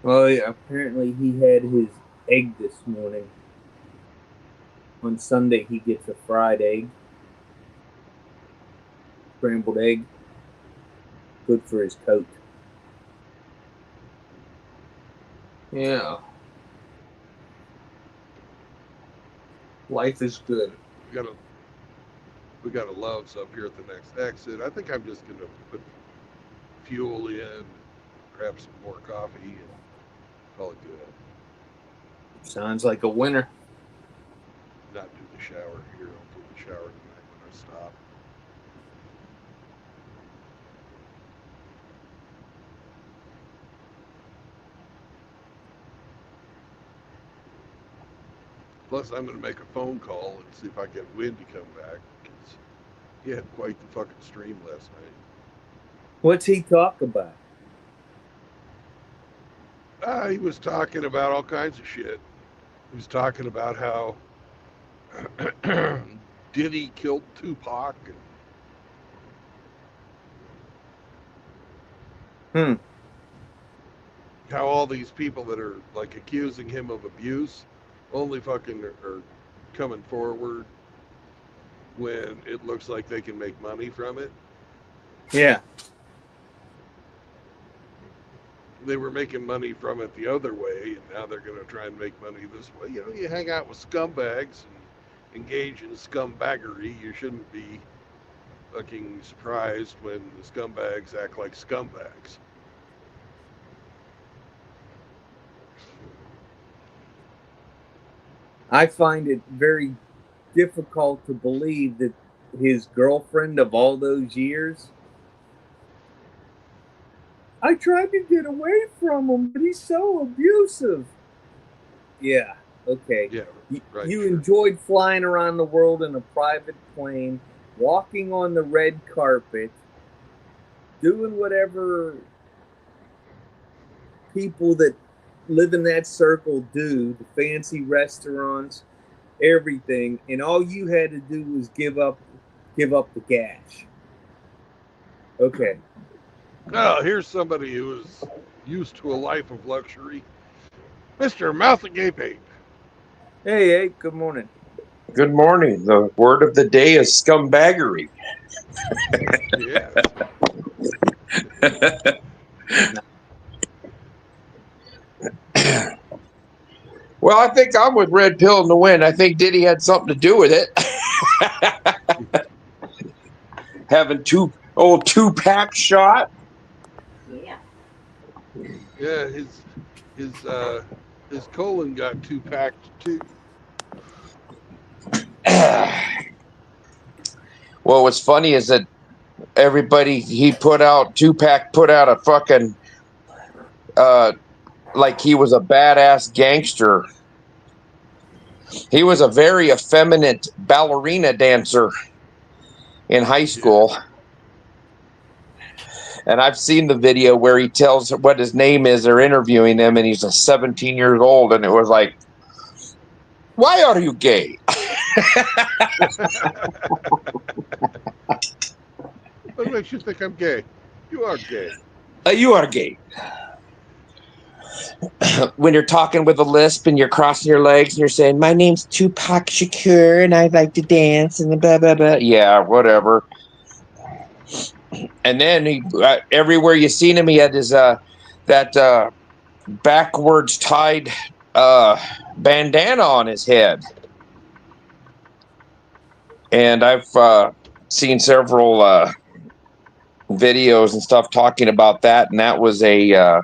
Well, yeah, apparently he had his egg this morning. On Sunday, he gets a fried egg, scrambled egg. Good for his coat. Yeah. Life is good. We got a we got a Love's up here at the next exit. I think I'm just gonna put fuel in, grab some more coffee, and call it good. Sounds like a winner. Not do the shower here. I'll do the shower tonight when I stop. Plus, I'm going to make a phone call and see if I get Win to come back because he had quite the fucking stream last night. What's he talk about? He was talking about all kinds of shit. He was talking about how Diddy killed Tupac and how all these people that are like accusing him of abuse only fucking are coming forward when it looks like they can make money from it. Yeah. They were making money from it the other way, and now they're going to try and make money this way. You hang out with scumbags and engage in scumbaggery. You shouldn't be fucking surprised when the scumbags act like scumbags. I find it very difficult to believe that his girlfriend of all those years. I tried to get away from him, but he's so abusive. Yeah, okay. Yeah, right. You sure. enjoyed flying around the world in a private plane, walking on the red carpet, doing whatever people that live in that circle do, the fancy restaurants, everything, and all you had to do was give up the cash. Okay. Well, here's somebody who is used to a life of luxury Mr. Mouth Agape Ape. Hey, hey, good morning. Good morning. The word of the day is scumbaggery. Yes. Well, I think I'm with Red Pill in the win. I think Diddy had something to do with it. Having two-pack shot. Yeah. Yeah, his colon got too packed too. Well, what's funny is that Tupac put out a fucking like he was a badass gangster. He was a very effeminate ballerina dancer in high Yeah. school. And I've seen the video where he tells what his name is. They're interviewing him, and he's 17 years old. And it was like, why are you gay? What makes you think I'm gay? You are gay. You are gay. When you're talking with a lisp and you're crossing your legs and you're saying, my name's Tupac Shakur and I like to dance and blah, blah, blah. Yeah, whatever. And then everywhere you seen him, he had his that backwards tied bandana on his head. And I've seen several videos and stuff talking about that, and that was a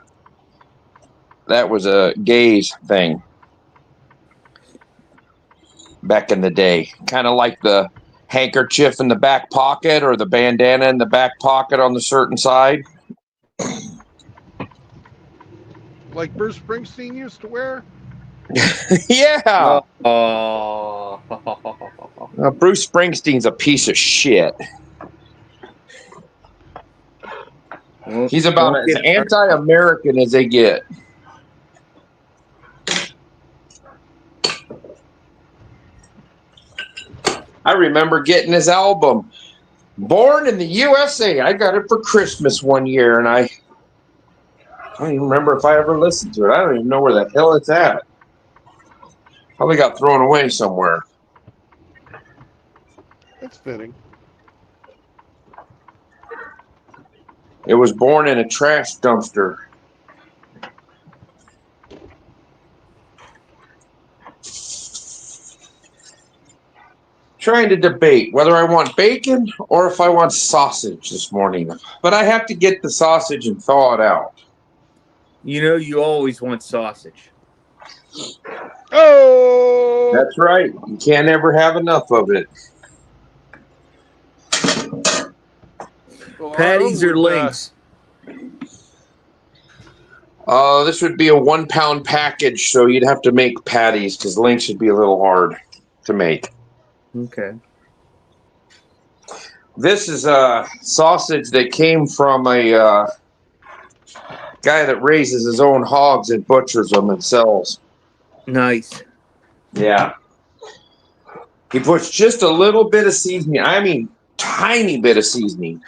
gays thing back in the day, kind of like the handkerchief in the back pocket or the bandana in the back pocket on the certain side. Like Bruce Springsteen used to wear? Yeah. Oh. Bruce Springsteen's a piece of shit. He's about Don't as get anti-American as they get. I remember getting his album, Born in the USA. I got it for Christmas one year, and I don't even remember if I ever listened to it. I don't even know where the hell it's at. Probably got thrown away somewhere. That's fitting. It was born in a trash dumpster. Trying to debate whether I want bacon or if I want sausage this morning. But I have to get the sausage and thaw it out. You know, you always want sausage. Oh! That's right. You can't ever have enough of it. Well, Patties or links? This would be a 1 pound package, so you'd have to make patties because links would be a little hard to make. Okay. This is a sausage that came from a guy that raises his own hogs and butchers them and sells. Nice. Yeah. He puts just a little bit of seasoning. I mean, tiny bit of seasoning.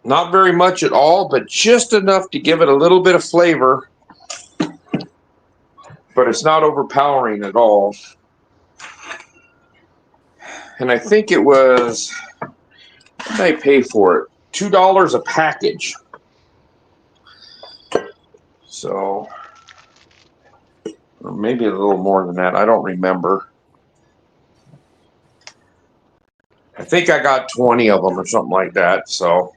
Not very much at all, but just enough to give it a little bit of flavor. But it's not overpowering at all. And I think it was, what did I pay for it? $2 a package. So, or maybe a little more than that. I don't remember. I think I got 20 of them or something like that. So,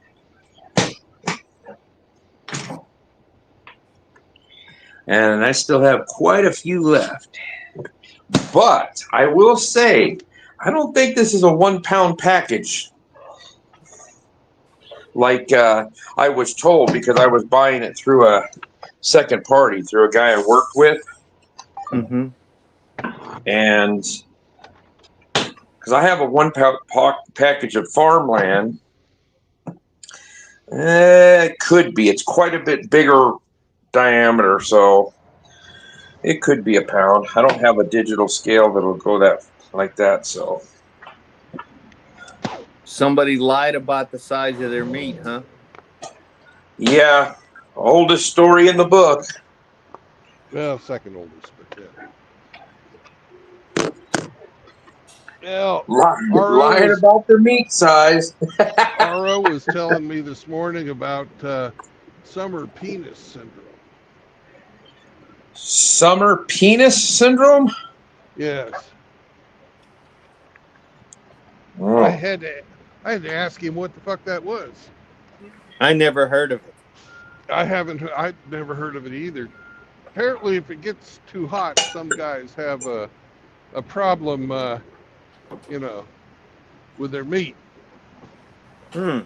and I still have quite a few left. But I will say, I don't think this is a 1 pound package like I was told, because I was buying it through a second party, through a guy I worked with. Mm-hmm. And because I have a 1 pound package of farmland, it could be. It's quite a bit bigger diameter, so it could be a pound. I don't have a digital scale that'll go that like that, so. Somebody lied about the size of their meat, huh? Yeah, oldest story in the book. Well, second oldest, but yeah. Yeah, RO Lying was about their meat size. RO was telling me this morning about summer penis syndrome. Summer penis syndrome? Yes, I Oh. had to I had to ask him what the fuck that was. I never heard of it. I've never heard of it either. Apparently, if it gets too hot, some guys have a problem, you know, with their meat Hmm.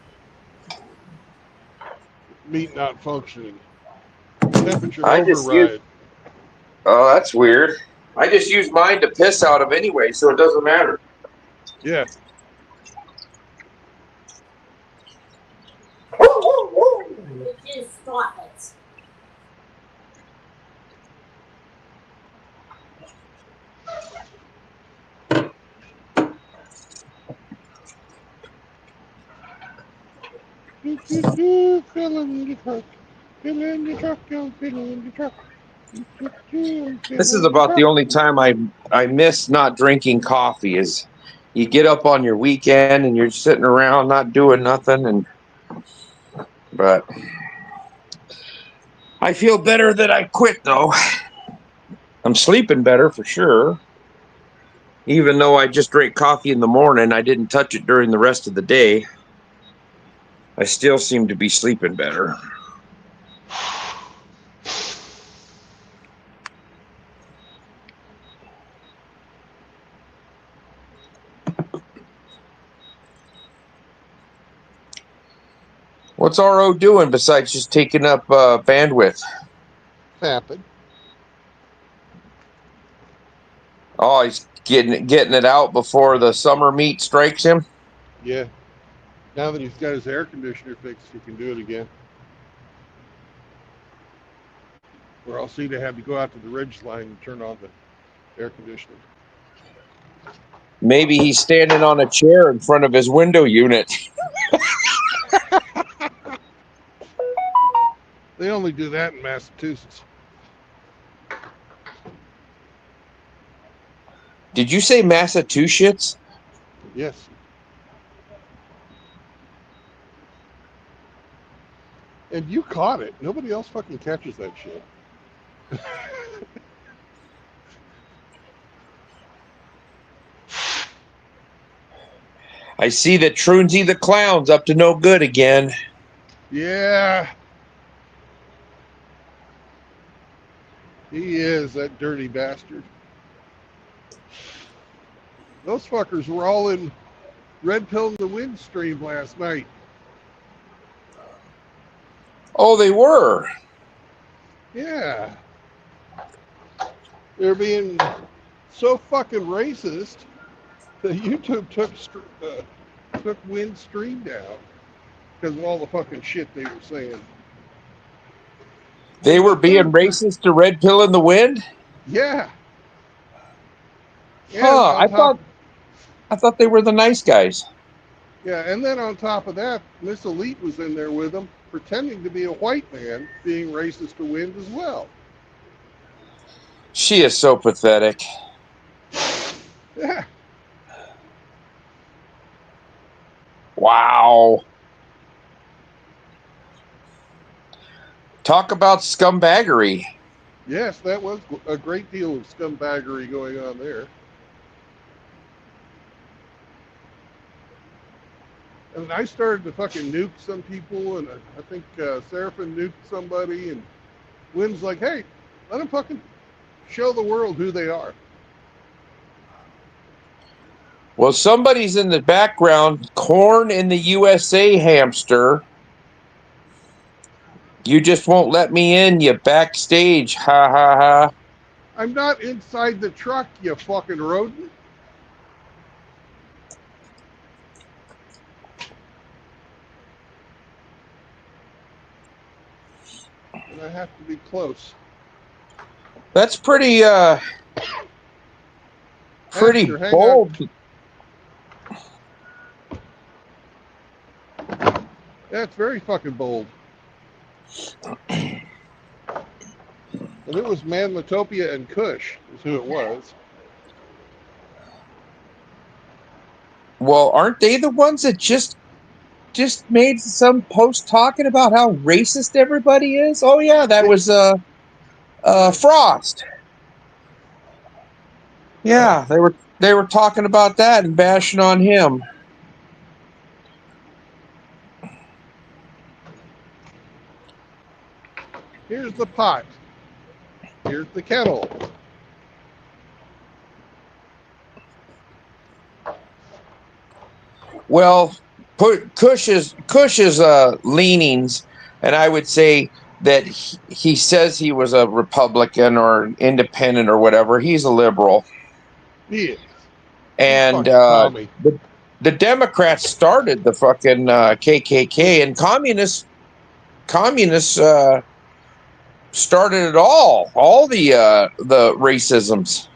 not functioning. Temperature I just use. override. Oh, that's weird. I just use mine to piss out of anyway, so it doesn't matter. Yeah. Would you stop it? Fill in the truck. Fill in the truck, don't fill in the truck. Fill This is in the about truck. the only time I miss not drinking coffee. Is you get up on your weekend and you're sitting around not doing nothing, but I feel better that I quit though. I'm sleeping better for sure. Even though I just drank coffee in the morning, I didn't touch it during the rest of the day. I still seem to be sleeping better. What's RO doing besides just taking up bandwidth? Happen. Oh, he's getting it out before the summer meat strikes him. Yeah. Now that he's got his air conditioner fixed, he can do it again. Or else he'd have had to go out to the ridge line and turn on the air conditioner. Maybe he's standing on a chair in front of his window unit. They only do that in Massachusetts. Did you say Massachusetts? Yes. And you caught it. Nobody else fucking catches that shit. I see that Trunsy the Clown's up to no good again. Yeah. He is, that dirty bastard. Those fuckers were all in red pill in the wind stream last night. Oh, they were. Yeah. They're being so fucking racist that YouTube took wind stream down because of all the fucking shit they were saying. They And were the being third, racist to Red Pill in the Wind? yeah. And Huh, on top, I thought they were the nice guys. yeah, and then on top of that, Miss Elite was in there with them, pretending to be a white man, being racist to wind as well. She is so pathetic. Yeah. Wow. Talk about scumbaggery. Yes, that was a great deal of scumbaggery going on there. And I started to fucking nuke some people, and I think Seraphin nuked somebody, and Wynn's like, hey, let them fucking show the world who they are. Well, somebody's in the background. Corn in the USA hamster. You just won't let me in, you backstage. Ha ha ha. I'm not inside the truck, you fucking rodent. And I have to be close. That's pretty Master, hang on. bold. Yeah, it's very fucking bold. And it was Manlatopia and Kush is who it was. Well, aren't they the ones that just made some post talking about how racist everybody is? Oh yeah, that was Frost. Yeah, they were talking about that and bashing on him. Here's the pot. Here's the kettle. Well, Cush's leanings, and I would say that he says he was a Republican or independent or whatever. He's a liberal, He is. He's and fucking commie. the Democrats started the fucking KKK, and communists started it all the racisms.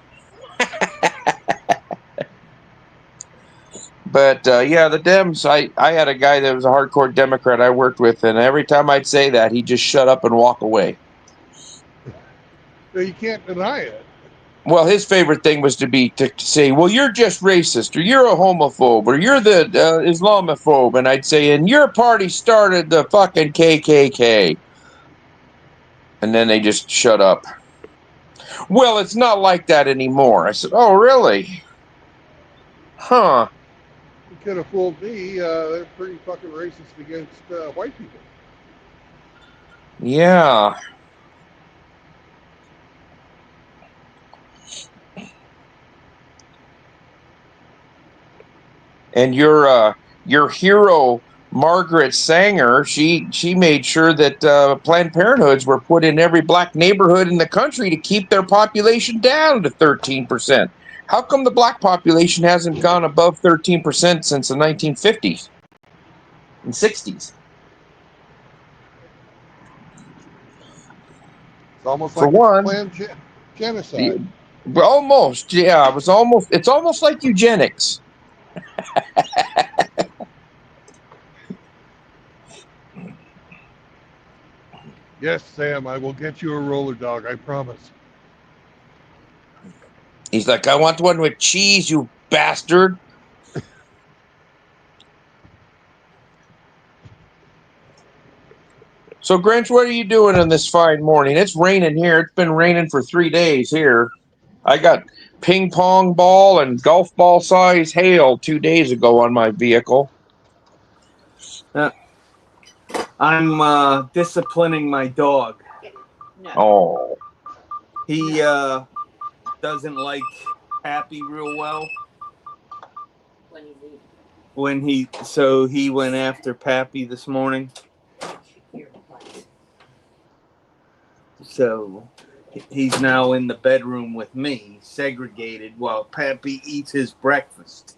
But yeah, the Dems. I had a guy that was a hardcore Democrat I worked with, and every time I'd say that, he'd just shut up and walk away. You can't deny it. Well, his favorite thing was to say, "Well, you're just racist, or you're a homophobe, or you're the Islamophobe," and I'd say, "And your party started the fucking KKK," and then they just shut up. Well, it's not like that anymore. I said, "Oh, really? Huh." You could have fooled me. They're pretty fucking racist against white people. Yeah. And your hero Margaret Sanger, she made sure that Planned Parenthoods were put in every black neighborhood in the country to keep their population down to 13%. How come the black population hasn't gone above 13% since the 1950s and 60s? It's almost For like it's one, planned genocide. almost, yeah, it's almost like eugenics. Yes, Sam, I will get you a roller dog, I promise. He's like, "I want one with cheese, you bastard." So, Grinch, what are you doing on this fine morning? It's raining here. It's been raining for 3 days here. I got ping pong ball and golf ball size hail 2 days ago on my vehicle. I'm disciplining my dog. Oh. He doesn't like Pappy real well. So he went after Pappy this morning. So he's now in the bedroom with me, segregated, while Pappy eats his breakfast.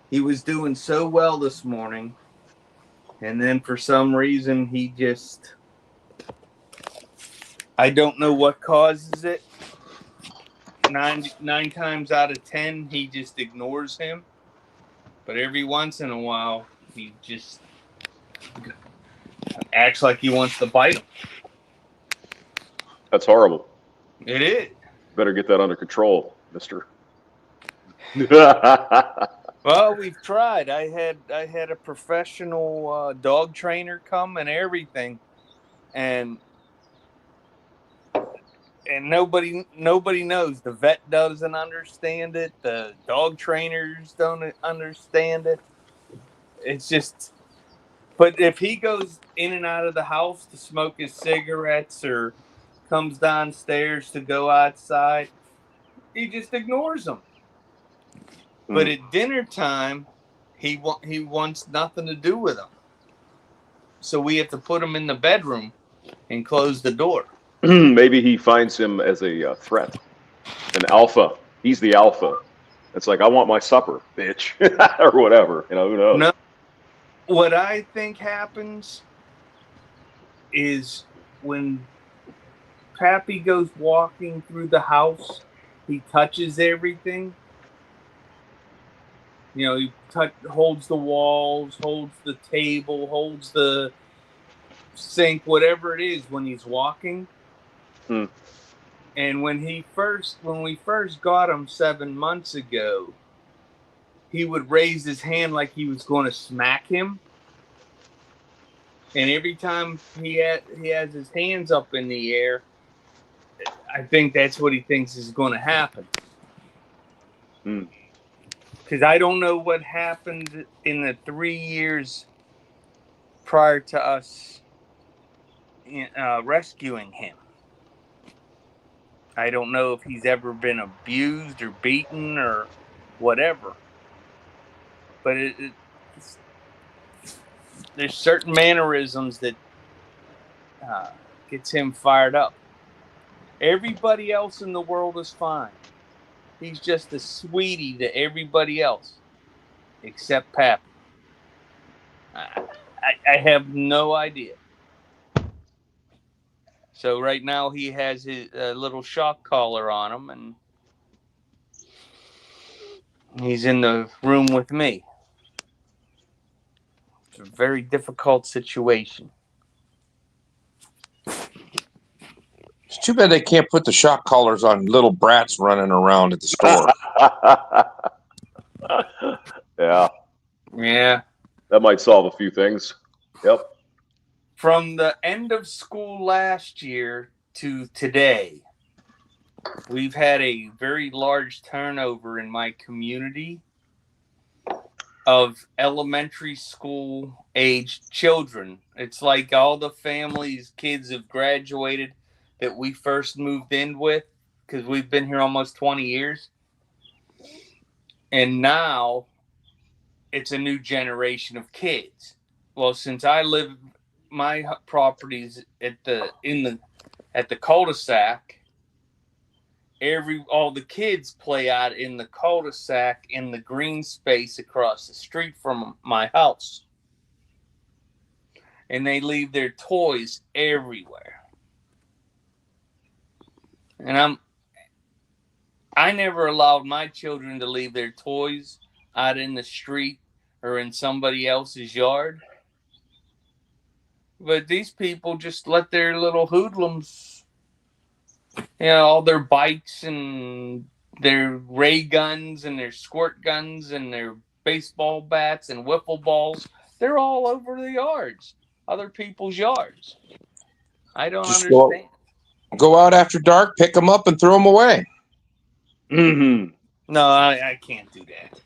He was doing so well this morning, and then for some reason he just... I don't know what causes it. Nine times out of 10, he just ignores him. But every once in a while, he just acts like he wants to bite him. That's horrible. It is. Better get that under control, mister. Well, we've tried. I had a professional dog trainer come and everything, and nobody knows. The vet doesn't understand it. The dog trainers don't understand it. It's just... But if he goes in and out of the house to smoke his cigarettes or comes downstairs to go outside, he just ignores them. But at dinner time, he wants nothing to do with them. So we have to put him in the bedroom and close the door. Maybe he finds him as a threat, an alpha. He's the alpha. It's like, I want my supper, bitch, or whatever. Who knows? No. What I think happens is when Pappy goes walking through the house, he touches everything. He holds the walls, holds the table, holds the sink, whatever it is when he's walking. And when we first got him 7 months ago, he would raise his hand like he was going to smack him. And every time he has his hands up in the air, I think that's what he thinks is going to happen. Because I don't know what happened in the 3 years prior to us rescuing him. I don't know if he's ever been abused or beaten or whatever. But there's certain mannerisms that gets him fired up. Everybody else in the world is fine. He's just a sweetie to everybody else, except Pappy. I have no idea. So right now he has his little shock collar on him, and he's in the room with me. It's a very difficult situation. It's too bad they can't put the shock collars on little brats running around at the store. Yeah. Yeah. That might solve a few things. Yep. From the end of school last year to today, we've had a very large turnover in my community of elementary school aged children. It's like all the families' kids have graduated that we first moved in with, because we've been here almost 20 years. And now it's a new generation of kids. Well, since I live, my property's at the cul-de-sac, all the kids play out in the cul-de-sac in the green space across the street from my house. And they leave their toys everywhere. And I never allowed my children to leave their toys out in the street or in somebody else's yard. But these people just let their little hoodlums, all their bikes and their ray guns and their squirt guns and their baseball bats and wiffle balls, they're all over the yards, other people's yards. I don't understand. Go out after dark, pick them up, and throw them away. Mm-hmm. No, I can't do that.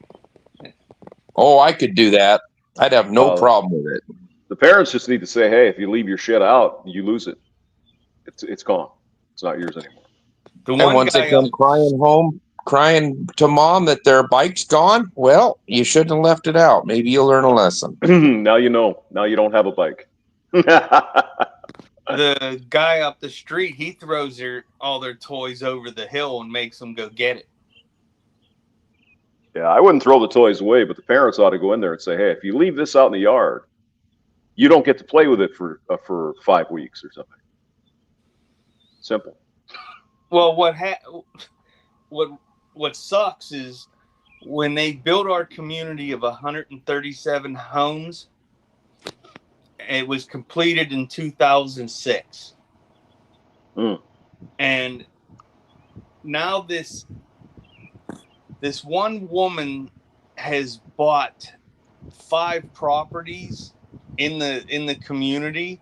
Oh, I could do that. I'd have no problem with it. The parents just need to say, hey, if you leave your shit out, you lose it. It's gone. It's not yours anymore. And once they come crying to mom that their bike's gone, well, you shouldn't have left it out. Maybe you'll learn a lesson. Now you know. Now you don't have a bike. The guy up the street, he throws all their toys over the hill and makes them go get it. Yeah, I wouldn't throw the toys away, but the parents ought to go in there and say, hey, if you leave this out in the yard, you don't get to play with it for 5 weeks or something. Simple. Well, what sucks is when they built our community of 137 homes, it was completed in 2006. And now this one woman has bought 5 properties in the community,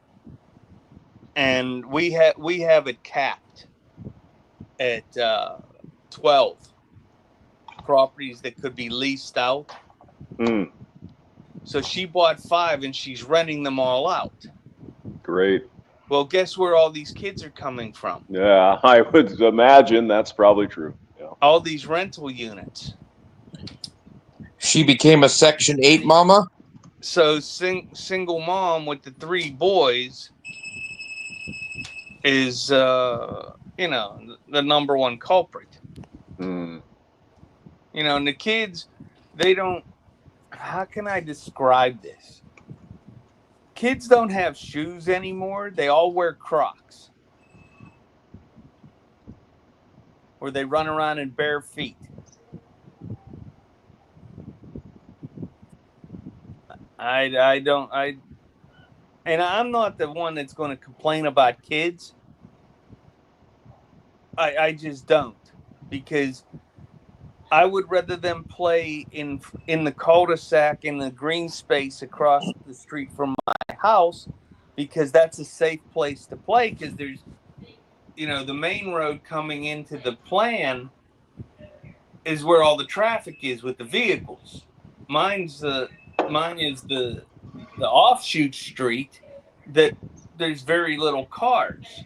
and we have it capped at 12 properties that could be leased out. So she bought 5 and she's renting them all out. Great. Well, guess where all these kids are coming from? Yeah, I would imagine that's probably true. Yeah. All these rental units. She became a Section 8 mama? So single mom with the 3 boys is, the number one culprit. And the kids, they don't, how can I describe this? Kids don't have shoes anymore. They all wear Crocs. Or they run around in bare feet. And I'm not the one that's going to complain about kids. I just don't, because I would rather them play in the cul-de-sac in the green space across the street from my house, because that's a safe place to play. Because there's, the main road coming into the plan is where all the traffic is with the vehicles. Mine is the offshoot street that there's very little cars,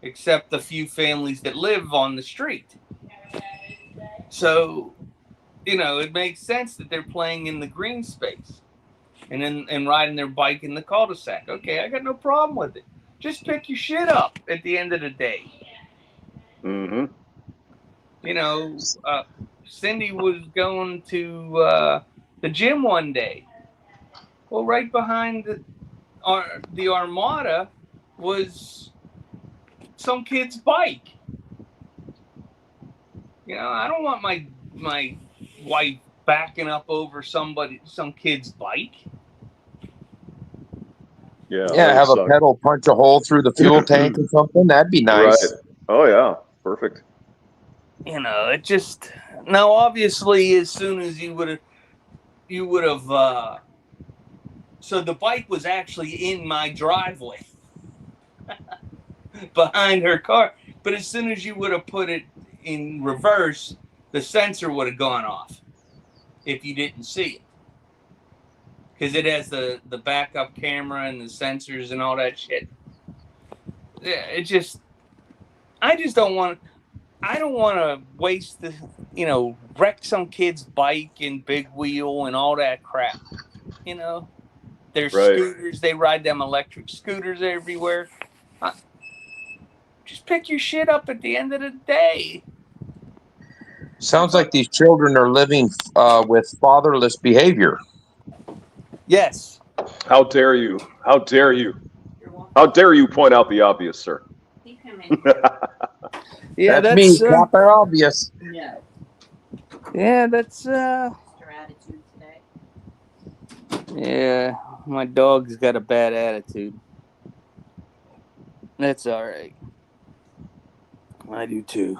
except the few families that live on the street. So, it makes sense that they're playing in the green space and riding their bike in the cul-de-sac. Okay, I got no problem with it. Just pick your shit up at the end of the day. Mm-hmm. Cindy was going to the gym one day. Well, right behind the Armada was some kid's bike. I don't want my wife backing up over some kid's bike. Yeah. Yeah, have a pedal punch a hole through the fuel tank or something. That'd be nice. Right. Oh yeah, perfect. It just now. Obviously, as soon as you would have. So the bike was actually in my driveway behind her car. But as soon as you would have put it in reverse, the sensor would have gone off if you didn't see it. Because it has the backup camera and the sensors and all that shit. Yeah, I don't want to waste wreck some kid's bike and big wheel and all that crap. There's scooters, they ride them electric scooters everywhere. Just pick your shit up at the end of the day. Sounds like these children are living with fatherless behavior. Yes. How dare you? How dare you? How dare you point out the obvious, sir? Yeah, that's me. Proper obvious. No. Yeah, that's Your attitude today. Yeah, my dog's got a bad attitude. That's all right. I do too.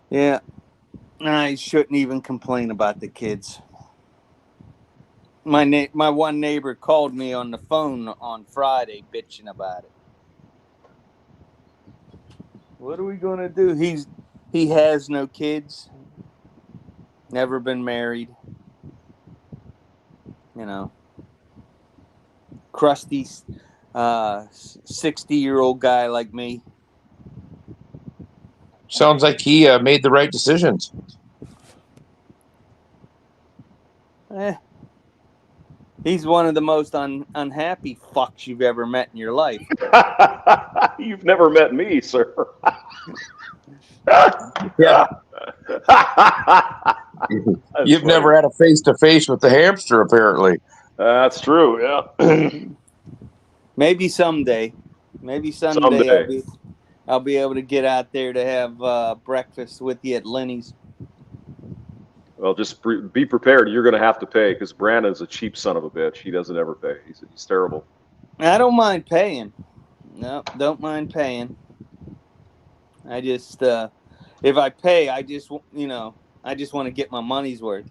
Yeah, I shouldn't even complain about the kids. My one neighbor called me on the phone on Friday bitching about it. What are we gonna do? He has no kids. Never been married. Crusty 60-year-old guy like me. Sounds like he made the right decisions. He's one of the most unhappy fucks you've ever met in your life. You've never met me, sir. Yeah. You've never had a face-to-face with the hamster, apparently. That's true, yeah. Maybe someday. Maybe someday. I'll be able to get out there to have breakfast with you at Lenny's. Well, just be prepared. You're going to have to pay, because Brandon's a cheap son of a bitch. He doesn't ever pay. He's terrible. I don't mind paying. No, don't mind paying. I just, if I pay, I just want to get my money's worth.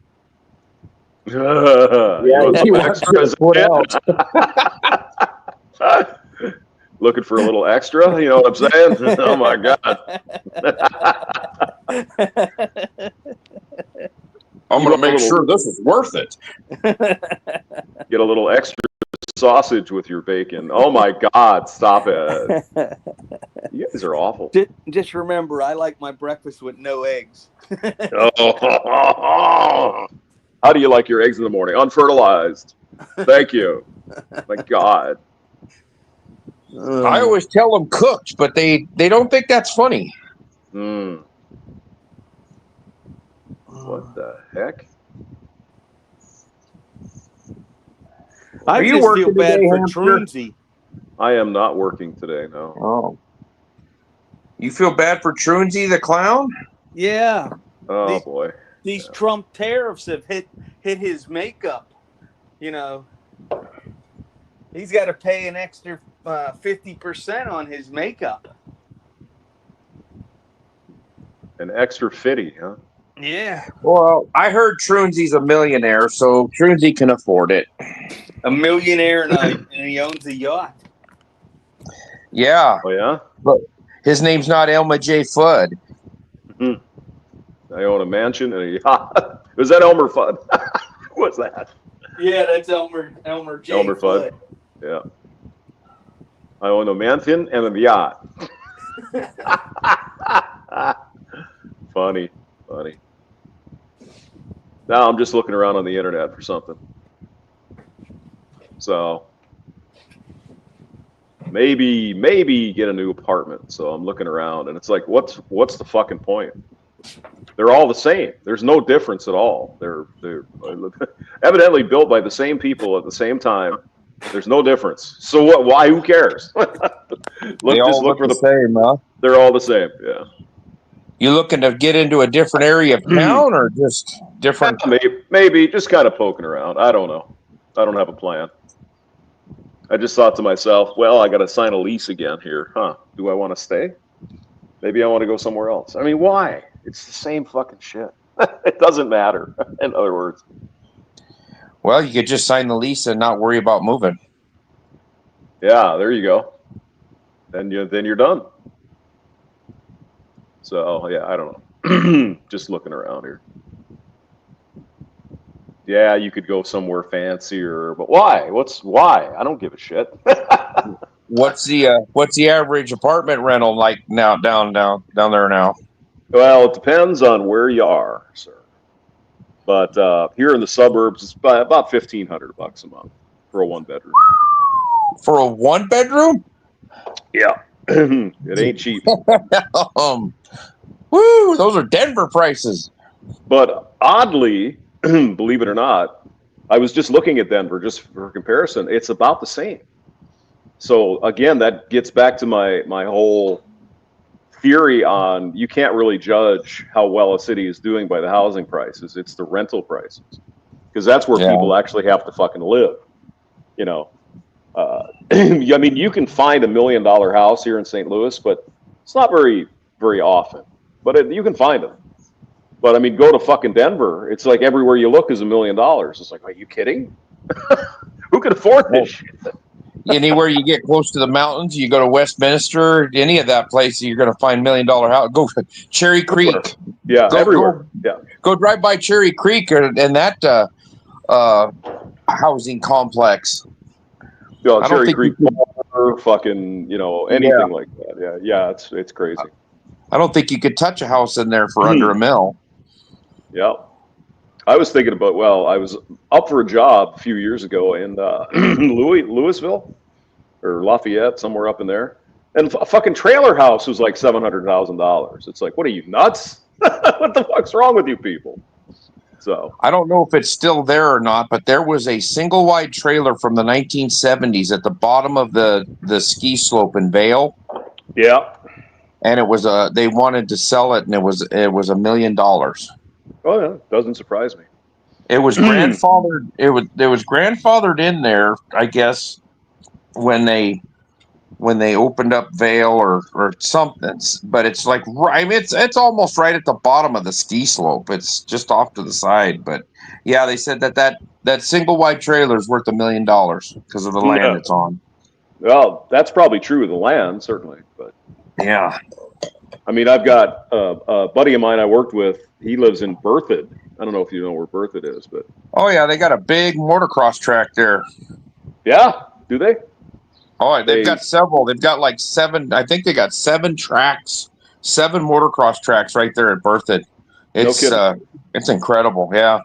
Looking for a little extra, you know what I'm saying? Oh my God. I'm going to make sure this is worth it. Get a little extra sausage with your bacon. Oh my God, stop it. You guys are awful. Just remember, I like my breakfast with no eggs. Oh. How do you like your eggs in the morning? Unfertilized. Thank you. My God. I always tell them cooked, but they don't think that's funny. What the heck? I just feel bad for Trunsy. I am not working today, no. Oh. You feel bad for Trunsy the clown? Yeah. Oh, boy. These Trump tariffs have hit his makeup. You know, he's got to pay an extra 50% on his makeup. An extra fitty, huh? Yeah. Well, I heard Truenzy's a millionaire, so Truensy can afford it. A millionaire and he owns a yacht. Yeah, Oh yeah. but his name's not Elma J. Fudd. I own a mansion and a yacht. Was that Elmer Fudd? What's that? Yeah, that's Elmer J. Elmer Fudd. Yeah. I own a mansion and a yacht. Funny. Now I'm just looking around on the internet for something. So maybe get a new apartment. So I'm looking around and it's like, what's the fucking point? They're all the same. There's no difference at all. They're evidently built by the same people at the same time. There's no difference. So what? Why? Who cares? They all look the same, huh? They're all the same. Yeah. You looking to get into a different area of town or just different? Maybe just kind of poking around. I don't know. I don't have a plan. I just thought to myself, well, I got to sign a lease again here, huh? Do I want to stay? Maybe I want to go somewhere else. I mean, why? It's the same fucking shit. It doesn't matter. In other words. Well, you could just sign the lease and not worry about moving. Yeah, there you go. Then you're done. So yeah, I don't know. Just looking around here. Yeah, you could go somewhere fancier, but why? Why? I don't give a shit. What's the average apartment rental like now down there now? Well, it depends on where you are, sir. But here in the suburbs, it's about $1,500 a month for a 1-bedroom. For a 1-bedroom? Yeah, it ain't cheap. Woo! Those are Denver prices. But oddly, believe it or not, I was just looking at Denver just for comparison. It's about the same. So again, that gets back to my whole theory on you can't really judge how well a city is doing by the housing prices. It's the rental prices, because that's where people actually have to fucking live. You know, I mean, you can find $1 million house here in St. Louis, but it's not very often. But you can find them. But I mean, go to fucking Denver. It's like everywhere you look is $1 million. It's like, are you kidding? Who can afford this shit? Anywhere you get close to the mountains, you go to Westminster, any of that place, you're going to find $1 million house. Go Cherry Creek. Yeah, everywhere. Go drive by Cherry Creek and that housing complex. Yeah, Cherry Creek, fucking, anything like that. Yeah, it's crazy. I don't think you could touch a house in there for under $1 million. Yeah. I was thinking about, I was up for a job a few years ago in Louisville or Lafayette, somewhere up in there. And a fucking trailer house was like $700,000. It's like, what are you, nuts? What the fuck's wrong with you people? So I don't know if it's still there or not, but there was a single wide trailer from the 1970s at the bottom of the ski slope in Vail. Yeah. And it was they wanted to sell it, and it was $1 million. Oh yeah, doesn't surprise me. It was grandfathered. It was grandfathered in there, I guess, when they opened up Vail or something. But it's like, I mean, it's almost right at the bottom of the ski slope. It's just off to the side. But yeah, they said that single wide trailer is worth $1 million because of the land it's on. Well, that's probably true of the land, certainly. But yeah. I mean, I've got a buddy of mine I worked with. He lives in Berthoud. I don't know if you know where Berthoud is, but oh yeah, they got a big motocross track there. Yeah, do they? Oh, they've got several. They've got like 7. I think they got 7 tracks, 7 motocross tracks right there at Berthoud. It's incredible. Yeah.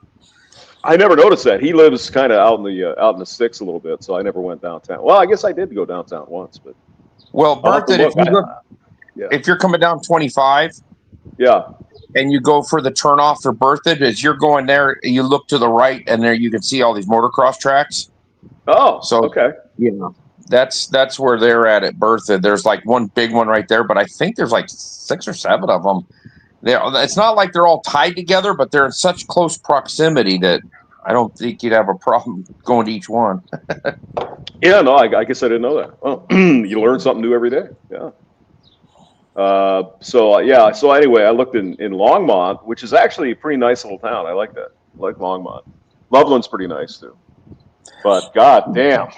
I never noticed that. He lives kind of out in the sticks a little bit, so I never went downtown. Well, I guess I did go downtown once, but Berthoud, if you're coming down 25, yeah, and you go for the turnoff for Berthoud, as you're going there, you look to the right, and there you can see all these motocross tracks. Oh, so okay, that's where they're at Berthoud. There's like one big one right there, but I think there's like 6 or 7 of them. It's not like they're all tied together, but they're in such close proximity that I don't think you'd have a problem going to each one. Yeah, no, I guess I didn't know that. Well, you learn something new every day. Yeah. So anyway, I looked in Longmont, which is actually a pretty nice little town. I like that. I like Longmont. Loveland's pretty nice too. But god damn,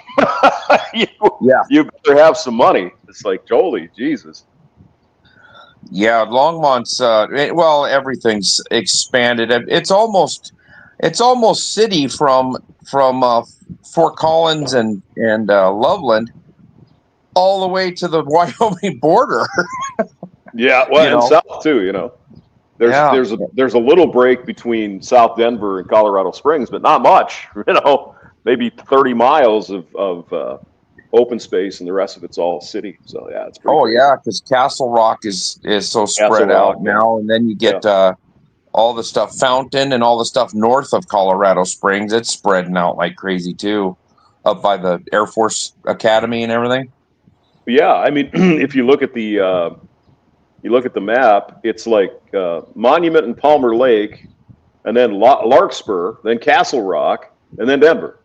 you, Yeah. you better have some money. It's like, Jolie, Jesus. Yeah, Longmont's well, everything's expanded. It's almost city from Fort Collins and Loveland all the way to the Wyoming border. Yeah, well, You and know. south too. You know, there's Yeah. there's a there's a little break between South Denver and Colorado Springs, but not much. You know, maybe 30 miles of open space, and the rest of it's all city. So yeah, it's pretty Oh crazy. yeah, because Castle Rock is so Castle spread out Rock, yeah, now, and then you yeah. get all the stuff Fountain and all the stuff north of Colorado Springs. It's spreading out like crazy too, up by the Air Force Academy and everything. Yeah, I mean, if you look at the map, it's like Monument and Palmer Lake, and then Larkspur, then Castle Rock, and then Denver.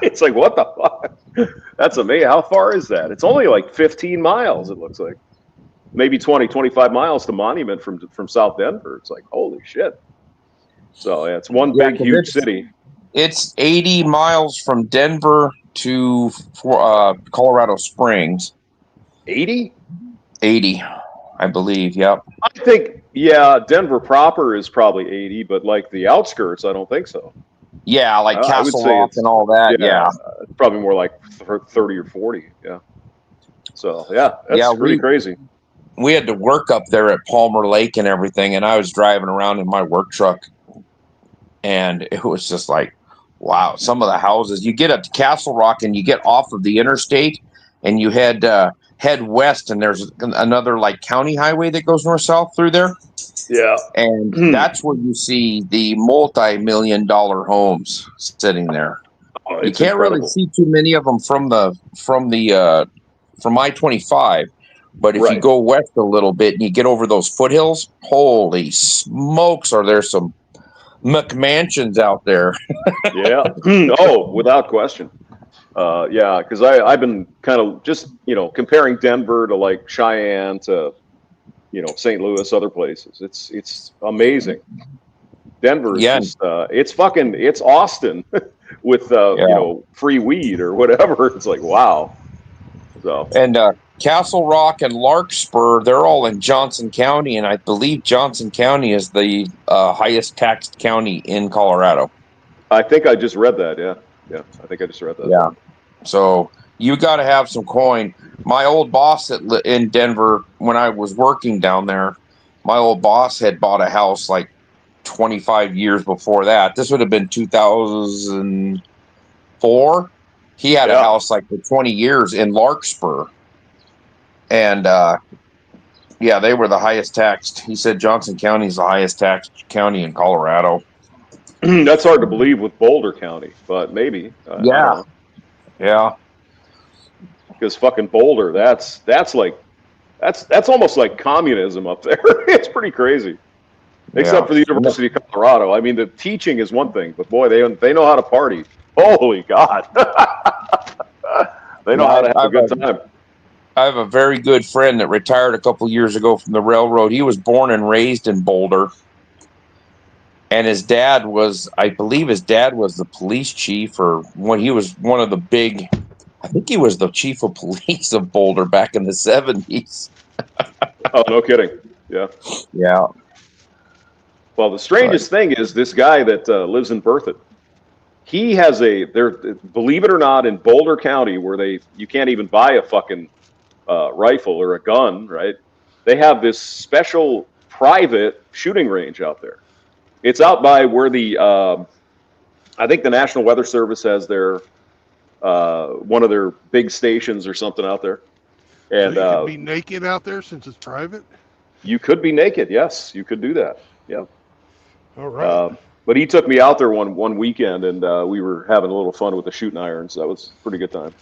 It's like, what the fuck? That's amazing. How far is that? It's only like 15 miles, it looks like. Maybe 20, 25 miles to Monument from South Denver. It's like, holy shit. So yeah, it's one Yeah, big, because huge city. it's 80 miles from Denver to Colorado Springs. 80? 80, I believe. Yep. I think, yeah, Denver proper is probably 80, but like the outskirts, I don't think so. Yeah, like I would Castle say Rock it's, and all that. yeah, Yeah. it's probably more like 30 or 40. Yeah. So yeah, Yeah, that's pretty crazy. we had to work up there at Palmer Lake and everything, and I was driving around in my work truck, and it was just like, wow, some of the houses. You get up to Castle Rock and you get off of the interstate, and you head west, and there's another like county highway that goes north south through there, Yeah. and that's where you see the multi-million-dollar homes sitting there. Oh, You it's can't really incredible. see too many of them from I-25, but if you Right. go west a little bit and you get over those foothills, holy smokes, are there some McMansions out there? Yeah. Oh, without question. Yeah, because I've been kind of just comparing Denver to like Cheyenne to St. Louis, other places. It's amazing. Denver is Yeah, just it's Austin with yeah. free weed or whatever. It's like, wow. So And Castle Rock and Larkspur, they're all in Johnson County, and I believe Johnson County is the highest taxed county in Colorado. I think I just read that. Yeah, yeah. I think I just read that. Yeah. So you got to have some coin. My old boss in Denver, when I was working down there, my old boss had bought a house like 25 years before that. This would have been 2004. He had a Yeah. house like for 20 years in Larkspur. And yeah, they were the highest taxed. He said Johnson County is the highest taxed county in Colorado. That's hard to believe with Boulder County, but maybe. I Yeah. don't know. Yeah. Because fucking Boulder, that's almost like communism up there. It's pretty crazy. Except for the University of Colorado. I mean, the teaching is one thing, but boy, they know how to party. Holy God. They know how to have a good time. I have a very good friend that retired a couple years ago from the railroad. He was born and raised in Boulder. And his dad was, I believe his dad was the police chief, or when he was one of the big, I think he was the chief of police of Boulder back in the 70s. Oh, no kidding. Yeah. Yeah. Well, the strangest thing is this guy that lives in Berthoud. He has believe it or not, in Boulder County, where you can't even buy a fucking rifle or a gun, right? They have this special private shooting range out there. It's out by where I think the National Weather Service has their one of their big stations or something out there. And so you can be naked out there since it's private? You could be naked. Yes, you could do that. Yeah. All right. But he took me out there one weekend, and we were having a little fun with the shooting irons. That was a pretty good time.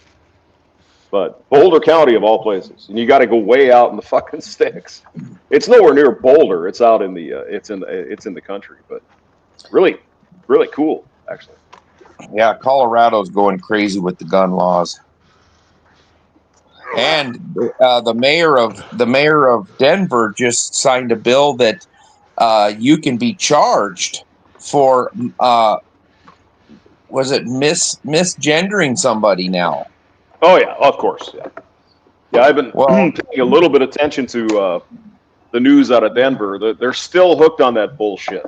But Boulder County, of all places, and you got to go way out in the fucking sticks. It's nowhere near Boulder. It's out in the it's in the country, but really, really cool, actually. Yeah, Colorado's going crazy with the gun laws. And the mayor of Denver just signed a bill that you can be charged for was it misgendering somebody now? Oh yeah, of course. Yeah, yeah. I've been Well, paying a little bit of attention to the news out of Denver. They're still hooked on that bullshit.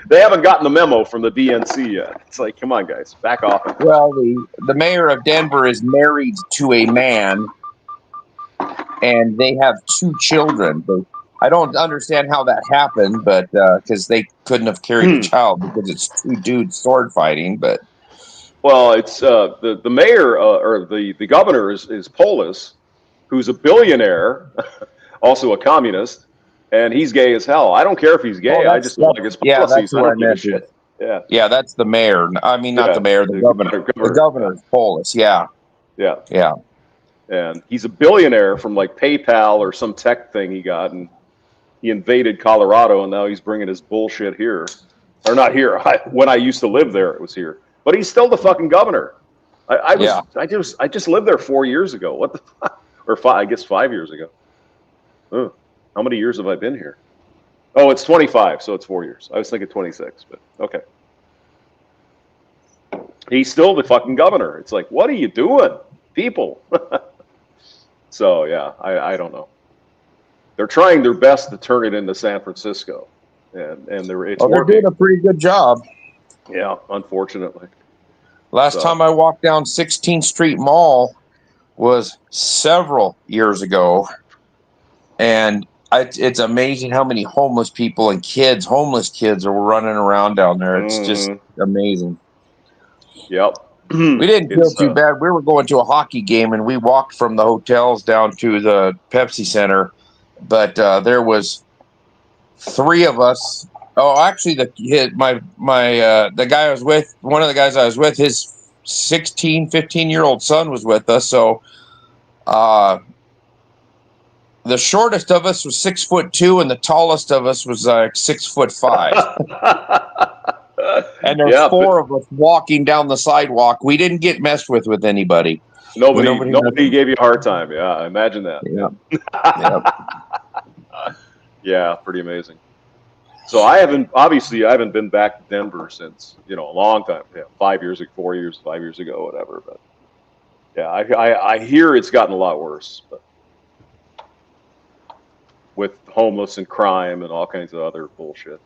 They haven't gotten the memo from the DNC yet. It's like, come on, guys, back off. well, the mayor of Denver is married to a man, and they have 2 children. I don't understand how that happened, but because they couldn't have carried a child because it's 2 dudes sword fighting. But Well, it's the mayor or the governor is Polis, who's a billionaire, also a communist, and he's gay as hell. I don't care if he's gay. I just don't like his yeah, that's policies. I who I don't give a meant. shit. Yeah, Yeah, that's the mayor. I mean, not the yeah. mayor, the governor. The governor is Polis. Yeah, Yeah, yeah. and he's a billionaire from like PayPal or some tech thing he got, and he invaded Colorado, and now he's bringing his bullshit here, or not here. When I used to live there, it was here, but he's still the fucking governor. I just lived there 4 years ago. What the fuck? Or I guess 5 years ago. How many years have I been here? Oh, it's 25, so it's 4 years. I was thinking 26, but okay. He's still the fucking governor. It's like, what are you doing, people? So yeah, I don't know. They're trying their best to turn it into San Francisco, and it's they're working. doing a pretty good job. Yeah, unfortunately. Last time I walked down 16th Street Mall was several years ago, and it's amazing how many homeless people and homeless kids are running around down there. It's just amazing. Yep. We didn't feel too bad. We were going to a hockey game, and we walked from the hotels down to the Pepsi Center, but there was 3 of us. Oh, actually, the guy I was with, one of the guys I was with, his 15-year-old son was with us. So the shortest of us was 6'2", and the tallest of us was like 6'5". And there's 4 of us walking down the sidewalk. We didn't get messed with anybody. Nobody gave you a hard time. Yeah, I imagine that. Yeah. Yeah, pretty amazing. So I haven't been back to Denver since, a long time. Yeah, 5 years, 4 years, 5 years ago, whatever. But yeah, I hear it's gotten a lot worse, but with homeless and crime and all kinds of other bullshit.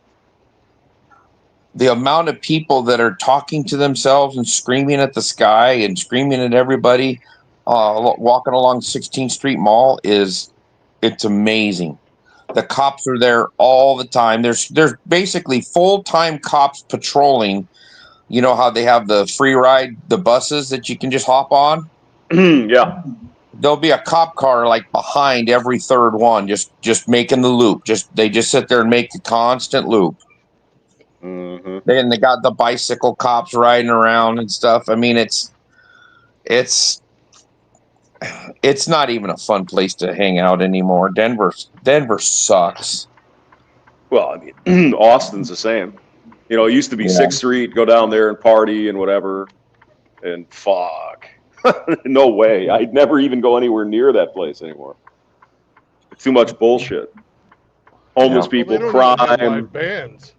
The amount of people that are talking to themselves and screaming at the sky and screaming at everybody walking along 16th Street Mall it's amazing. The cops are there all the time. There's basically full-time cops patrolling. You know how they have the free ride, the buses that you can just hop on? Yeah. There'll be a cop car like behind every third one, just making the loop. They just sit there and make a constant loop. Mm-hmm. Then they got the bicycle cops riding around and stuff. I mean, it's not even a fun place to hang out anymore. Denver sucks. Well, I mean, Austin's the same. It used to be 6th Street, go down there and party and whatever. And fuck. No way. I'd never even go anywhere near that place anymore. It's too much bullshit. Homeless people, crime. Even have live bands.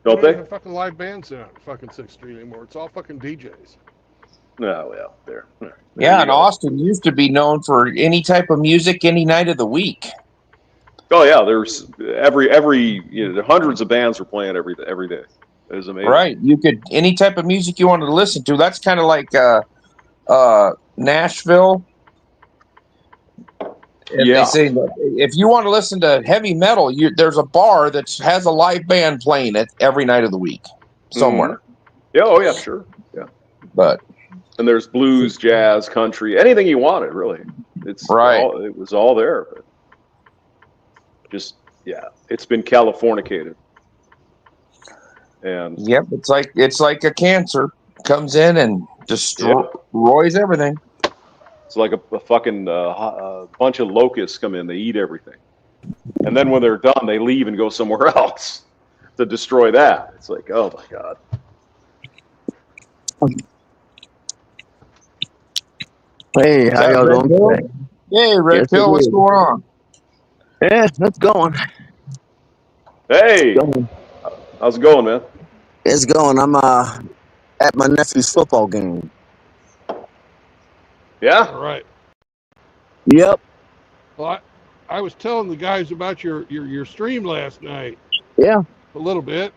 Don't they? Have fucking live bands in fucking 6th Street anymore. It's all fucking DJs. No, well, there. Yeah, and Austin used to be known for any type of music any night of the week. Oh yeah, there's every hundreds of bands were playing every day. It was amazing. Right, you could any type of music you wanted to listen to. That's kind of like Nashville. And they say that if you want to listen to heavy metal, there's a bar that has a live band playing it every night of the week somewhere. Mm-hmm. Yeah, oh yeah, sure. Yeah. And there's blues, jazz, country, anything you wanted, really. It was all there. But just it's been Californicated. And yep, it's like a cancer comes in and destroys everything. It's like a fucking bunch of locusts come in, they eat everything, and then when they're done, they leave and go somewhere else to destroy that. It's like, oh my god. Hey, Is how that y'all Red doing Pill? today? Hey, Red Yes, it Pill, what's is. going on? Yeah, it's going. Hey, Going. how's it going, man? It's going. I'm at my nephew's football game. Yeah? All right. Yep. Well, I was telling the guys about your stream last night Yeah. a little bit.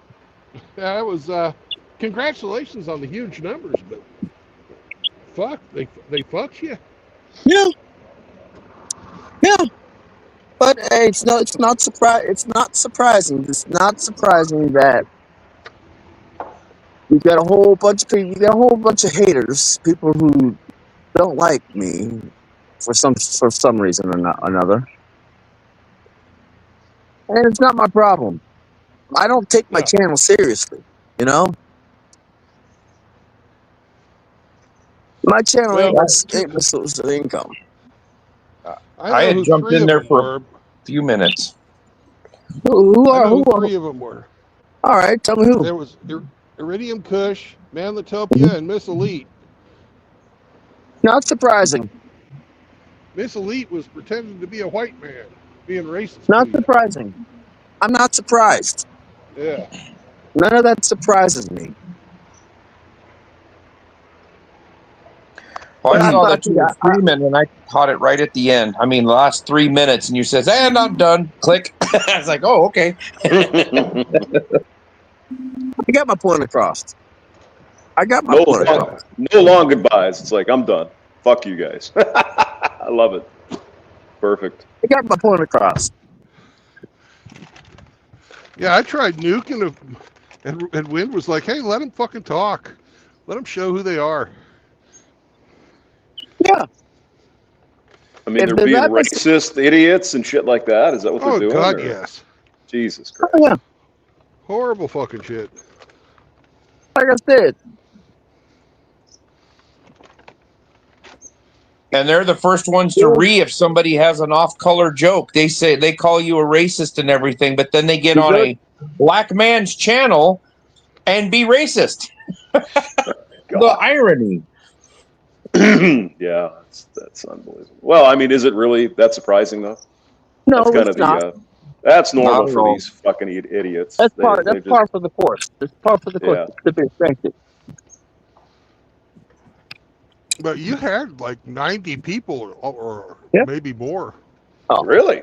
That was congratulations on the huge numbers, but fuck, they fucked you. Yeah. Yeah. But hey, it's not surprise. It's not surprising. It's not surprising that you got a whole bunch of people. You got a whole bunch of haters. People who don't like me for some reason or not another. And it's not my problem. I don't take my Yeah. channel seriously. You know, my channel Well, ain't my source of income. I I know had who jumped three in of there them for a were. few minutes. Who I are know who who are? three of them were. All right, tell me who. There was Iridium Kush, Mhm. Manlitopia, and Miss Elite. Not surprising. Miss Elite was pretending to be a white man, being racist to Not you. surprising. I'm not surprised. Yeah. None of that surprises me. Well, I But I saw thought, that you were streaming, and I caught it right at the end. I mean, the last 3 minutes, and you says, "And I'm done." Click. I was like, "Oh, okay." I got my point across. I got my no, point Yeah. across. no long goodbyes. It's like, I'm done. Fuck you guys. I love it. Perfect. I got my point across. Yeah, I tried nuking him, and Wind was like, hey, let them fucking talk. Let them show who they are. Yeah. I mean, If they're there's being that much, racist idiots and shit like that. Is that what they're Oh, doing? God, Or yes. Jesus oh Christ. yeah, Horrible fucking shit. like I said, And they're the first ones to you if somebody has an off-color joke. They say they call you a racist and everything, but then they get on good. a black man's channel and be racist. The God. irony. Yeah, that's unbelievable. Well, I mean, is it really that surprising though? No, That's kind it's of not. the that's Not normal at for all. these fucking idiots. That's They that's they just par for the course. It's par for the course. yeah. To be expected. But you had like 90 people or Yeah. maybe more. Oh, Really?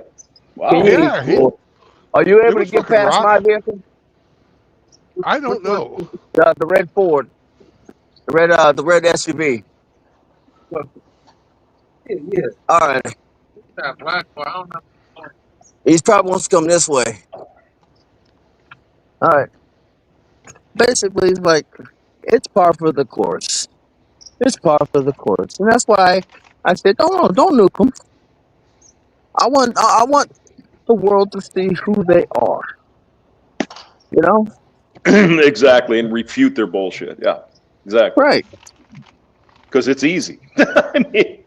Wow. geez, Yeah, Lord. Are you it able to was get fucking past my rocking. vehicle? I don't know. The red Ford, the red SUV. All right. He's probably wants to come this way. All right. Basically, it's like it's par for the course. It's par for the course, and that's why I said, don't nuke them. I want the world to see who they are. You know, Exactly, and refute their bullshit. Yeah, exactly. right? Because it's easy. I mean,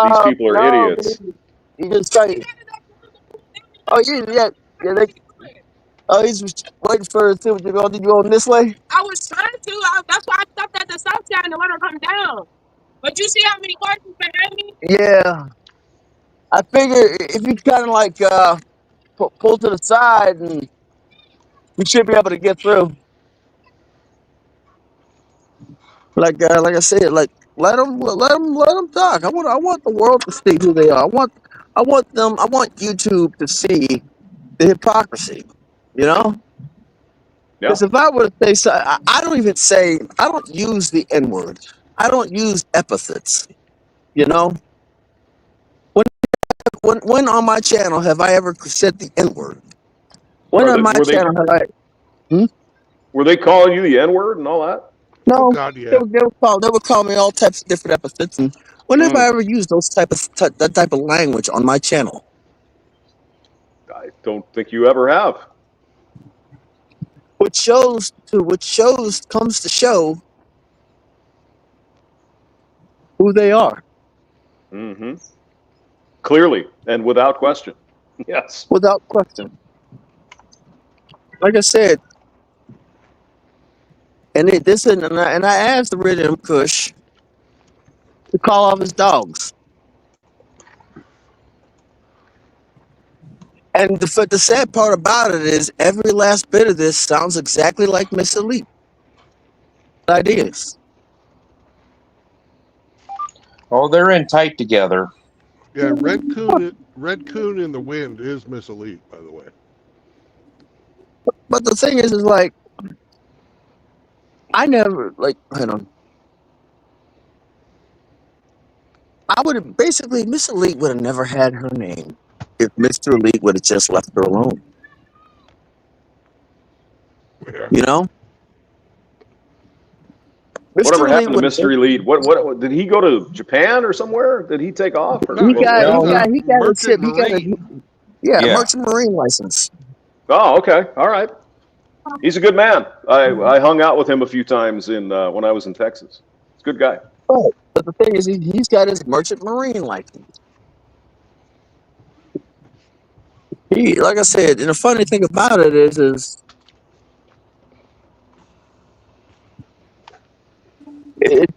these people are No, idiots. he just try. Oh, yeah. Oh, he's waiting for to you go. Did you go this way? I was trying to. That's why I stopped at the stop sign to let her come down. But you see how many cars is behind me? Yeah, I figure if you kind of like pull to the side, and you should be able to get through. Like I said, like let them talk. I want the world to see who they are. I want YouTube to see the hypocrisy. You know, Yeah. because if I were to say so, I don't even say I don't use the N word. I don't use epithets. You know, when on my channel have I ever said the N word? When Are on they, my were they channel have I? Hmm? were they calling you the N word and all that? Oh, No, God, yeah. they would call me all types of different epithets, and whenever I Mm, ever use that type of language on my channel, I don't think you ever have. which shows comes to show who they are Hmm. Clearly and without question. Yes. without question. Like I said, and I asked the Rhythm Kush, to call off his dogs. And the sad part about it is every last bit of this sounds exactly like Miss Elite ideas. Oh, they're in tight together. Yeah, Red Coon in the Wind is Miss Elite, by the way. But the thing is like I never like hold on. I would have basically Miss Elite would have never had her name if Mr. Elite would have just left her alone. Yeah. You know, Mr. Whatever Elite happened to would have. Mystery Lead? What did he go to Japan or somewhere? Did he take off or No, He what, got what he No, happened? got he got his Merchant ship. He got a Marine. yeah. merchant marine license. Oh, okay, all right. He's a good man. I hung out with him a few times in when I was in Texas. He's a good guy. But the thing is, he's got his merchant marine license. He, like I said, and the funny thing about it is it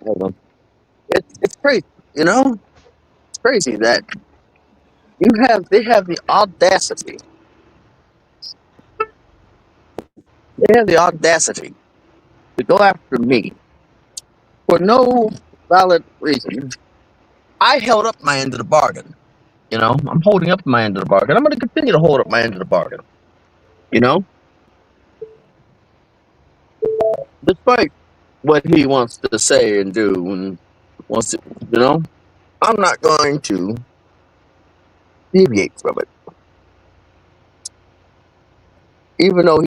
hold on. It's crazy. You know, it's crazy that they have the audacity. They have the audacity to go after me for no valid reason. I held up my end of the bargain. You know, I'm holding up my end of the bargain. I'm going to continue to hold up my end of the bargain. You know, despite what he wants to say and do and wants to, you know, I'm not going to deviate from it. Even though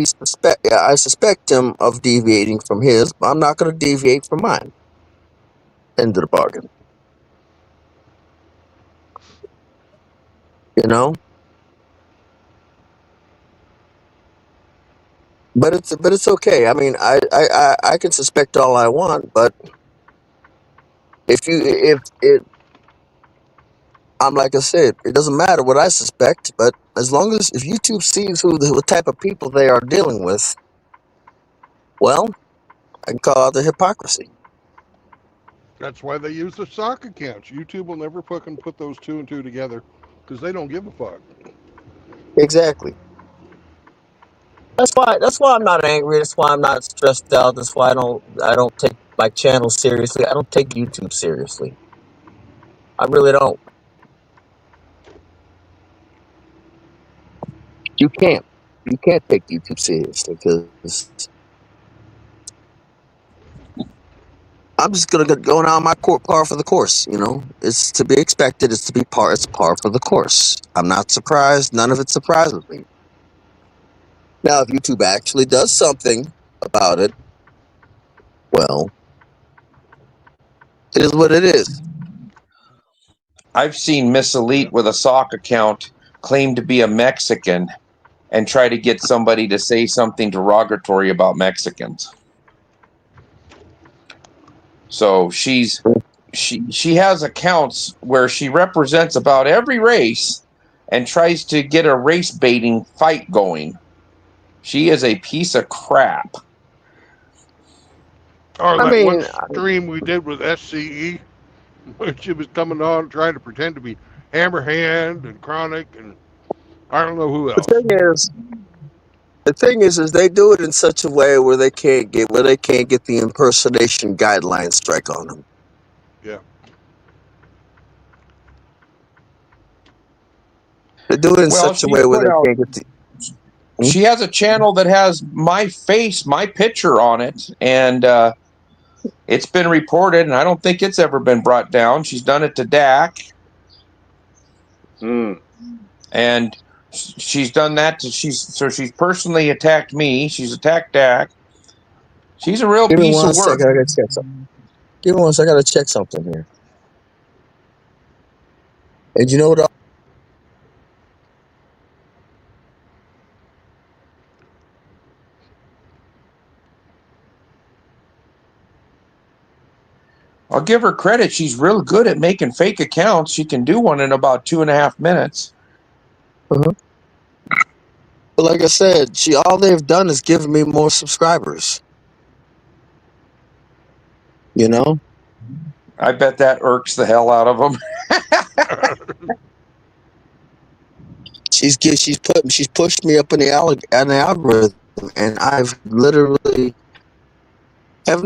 I suspect him of deviating from his, but I'm not going to deviate from mine. End of the bargain. You know, but it's okay. I mean, I can suspect all I want, but if it I'm like I said, it doesn't matter what I suspect, but as long as if YouTube sees what type of people they are dealing with, well, I can call out the hypocrisy. That's why they use the sock accounts. YouTube will never fucking put those two and two together because they don't give a fuck. Exactly. That's why I'm not angry. That's why I'm not stressed out. That's why I don't take my channel seriously. I don't take YouTube seriously. I really don't. You can't. You can't take YouTube seriously because I'm just gonna go on my par for the course. You know, it's to be expected. It's to be par. It's par for the course. I'm not surprised. None of it surprises me. Now, if YouTube actually does something about it, well, it is what it is. I've seen Miss Elite with a sock account claim to be a Mexican and try to get somebody to say something derogatory about Mexicans. So she has accounts where she represents about every race and tries to get a race baiting fight going. She is a piece of crap. Or I that one mean, stream we did with SCE, when she was coming on trying to pretend to be Hammerhand and Chronic and I don't know who the else. thing is, is they do it in such a way where they can't get the impersonation guideline strike on them. Yeah. They do it in Well, such a she's way where put they out can't get the. Hmm? she has a channel that has my face, my picture on it, and it's been reported, and I don't think it's ever been brought down. She's done it to Dak, Mm. and she's done that to she's personally attacked me. She's attacked Dak. She's a real Give me piece of one work. second. I gotta check something. Give me one second. I gotta check something here. And you know what? I'll give her credit. She's real good at making fake accounts. She can do one in about 2.5 minutes. Uh-huh. But like I said, all they've done is given me more subscribers. You know, I bet that irks the hell out of them. She's pushed me up in the algorithm, and I've literally have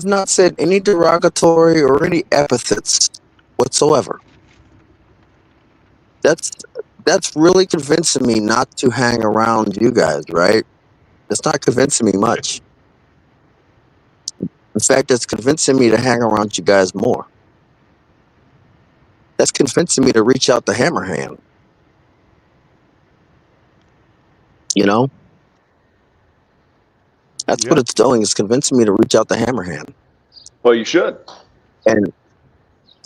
not said any derogatory or any epithets whatsoever. That's that's really convincing me not to hang around you guys, right? It's not convincing me much. In fact, it's convincing me to hang around you guys more. That's convincing me to reach out to Hammerhand. You know, that's what Yeah. it's doing. It's convincing me to reach out to Hammerhand. Well, you should. And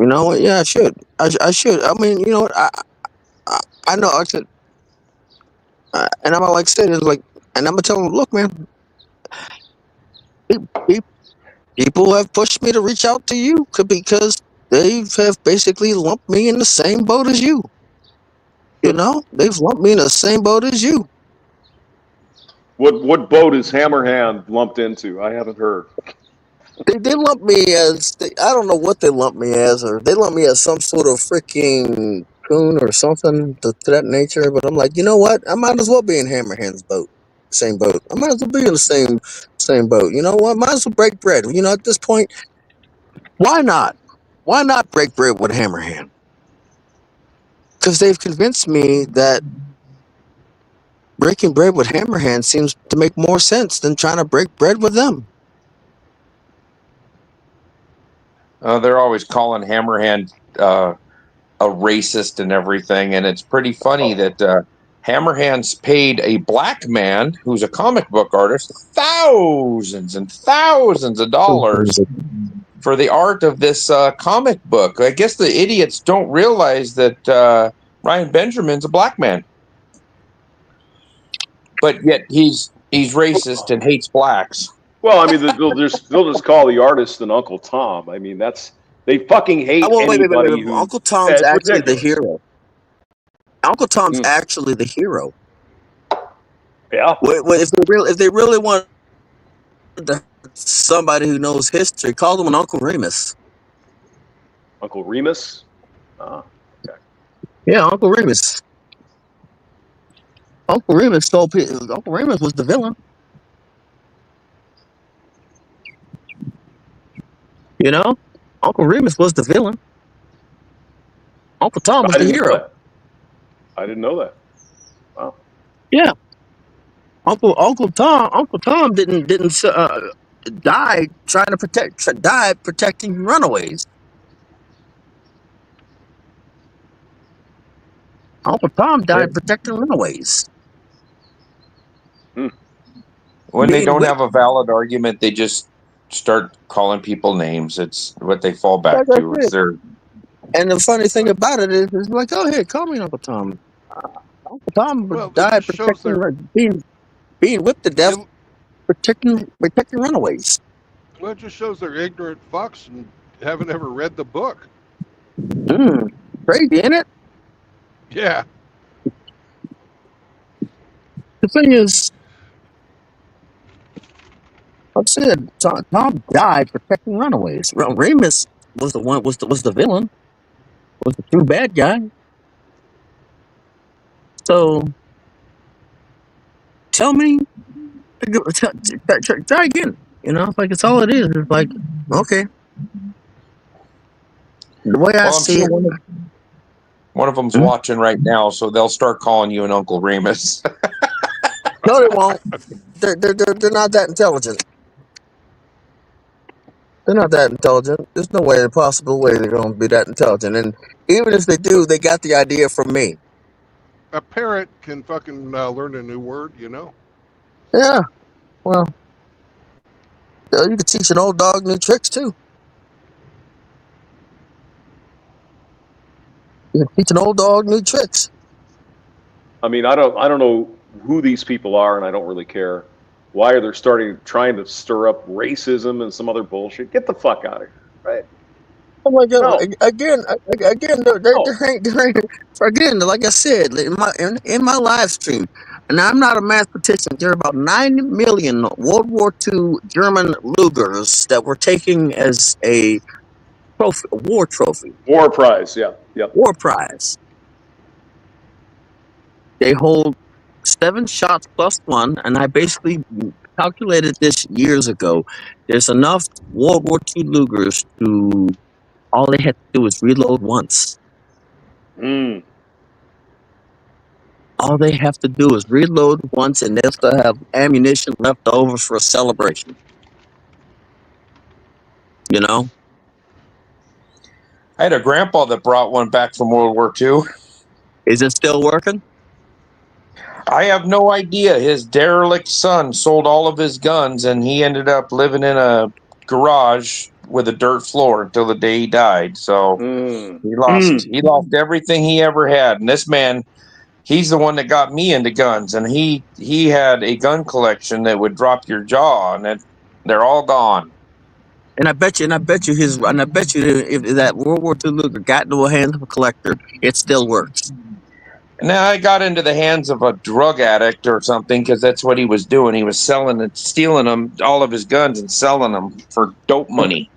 you know what? Yeah, I should. I should. I mean, you know what? I know. I said, and I'm like said, it's like, and I'm gonna tell them, look, man, pe- pe- people have pushed me to reach out to you because they have basically lumped me in the same boat as you. You know, they've lumped me in the same boat as you. What boat is Hammerhand lumped into? I haven't heard. They lump me as I don't know what they lump me as, or they lump me as some sort of freaking coon or something to that nature. But I'm like, you know what? I might as well be in Hammerhand's boat, same boat. I might as well be in the same boat. You know what? Might as well break bread. You know, at this point, why not? Why not break bread with Hammerhand? Because they've convinced me that breaking bread with Hammerhand seems to make more sense than trying to break bread with them. They're always calling Hammerhand a racist and everything, and it's pretty funny that Hammerhand's paid a black man who's a comic book artist thousands and thousands of dollars for the art of this comic book. I guess the idiots don't realize that Ryan Benjamin's a black man, but yet he's racist and hates blacks. Well, I mean, they'll just call the artist an Uncle Tom. I mean, they fucking hate Oh, well, anybody wait. who. Uncle Yeah, Tom's it's actually the ridiculous. hero. Uncle Tom's Mm. actually the hero. Yeah. If they really want to somebody who knows history, call him an Uncle Remus. Uncle Remus. Okay. Yeah, Uncle Remus. Uncle Remus Uncle Remus was the villain. You know, Uncle Remus was the villain. Uncle Tom was I the didn't know hero. that. I didn't know that. Wow. Yeah, Uncle Tom didn't die trying to died protecting runaways. Uncle Tom died protecting runaways. Hmm. When they Being don't whipped, have a valid argument, they just start calling people names. It's what they fall like back I to. It's said. their And the funny thing about it is like, oh, here, call me Uncle Tom. Uncle Tom Well, that died just shows protecting, their being whipped to death, it, protecting runaways. well, it just shows they're ignorant fucks and haven't ever read the book. Crazy, isn't it? Yeah. The thing is, like I said, Tom died protecting runaways. Remus was the villain, was the true bad guy. So tell me, try again. You know, like it's all it is. It's like, okay, the way I well, I'm see sure it. one of them's Hmm? watching right now, so they'll start calling you an Uncle Remus. No, they won't. They're not that intelligent. They're not that intelligent. There's no way, possible way they're going to be that intelligent. And even if they do, they got the idea from me. A parrot can fucking learn a new word, you know? Yeah, well, you can teach an old dog new tricks too. You can teach an old dog new tricks. I mean, I don't know who these people are, and I don't really care. Why are they trying to stir up racism and some other bullshit? Get the fuck out of here, right? Oh my God! No, Again, no. again, like I said in my live stream, and I'm not a mathematician. There are about 9 million World War II German Lugers that were taken as a trophy, a war trophy, War prize. Yeah. Yep. war prize. They hold 7 shots plus 1, and I basically calculated this years ago. There's enough World War II Lugers to all they had to do is reload once. Mm. All they have to do is reload once, and they'll still have ammunition left over for a celebration. You know, I had a grandpa that brought one back from World War II. is it still working? I have no idea. His derelict son sold all of his guns, and he ended up living in a garage with a dirt floor until the day he died. So Mm. he lost everything he ever had. And this man, he's the one that got me into guns, and he had a gun collection that would drop your jaw, and they're all gone. And I bet you, if that World War II Luger got into the hands of a collector, it still works. And then I got into the hands of a drug addict or something, because that's what he was doing. He was selling and stealing them, all of his guns, and selling them for dope money.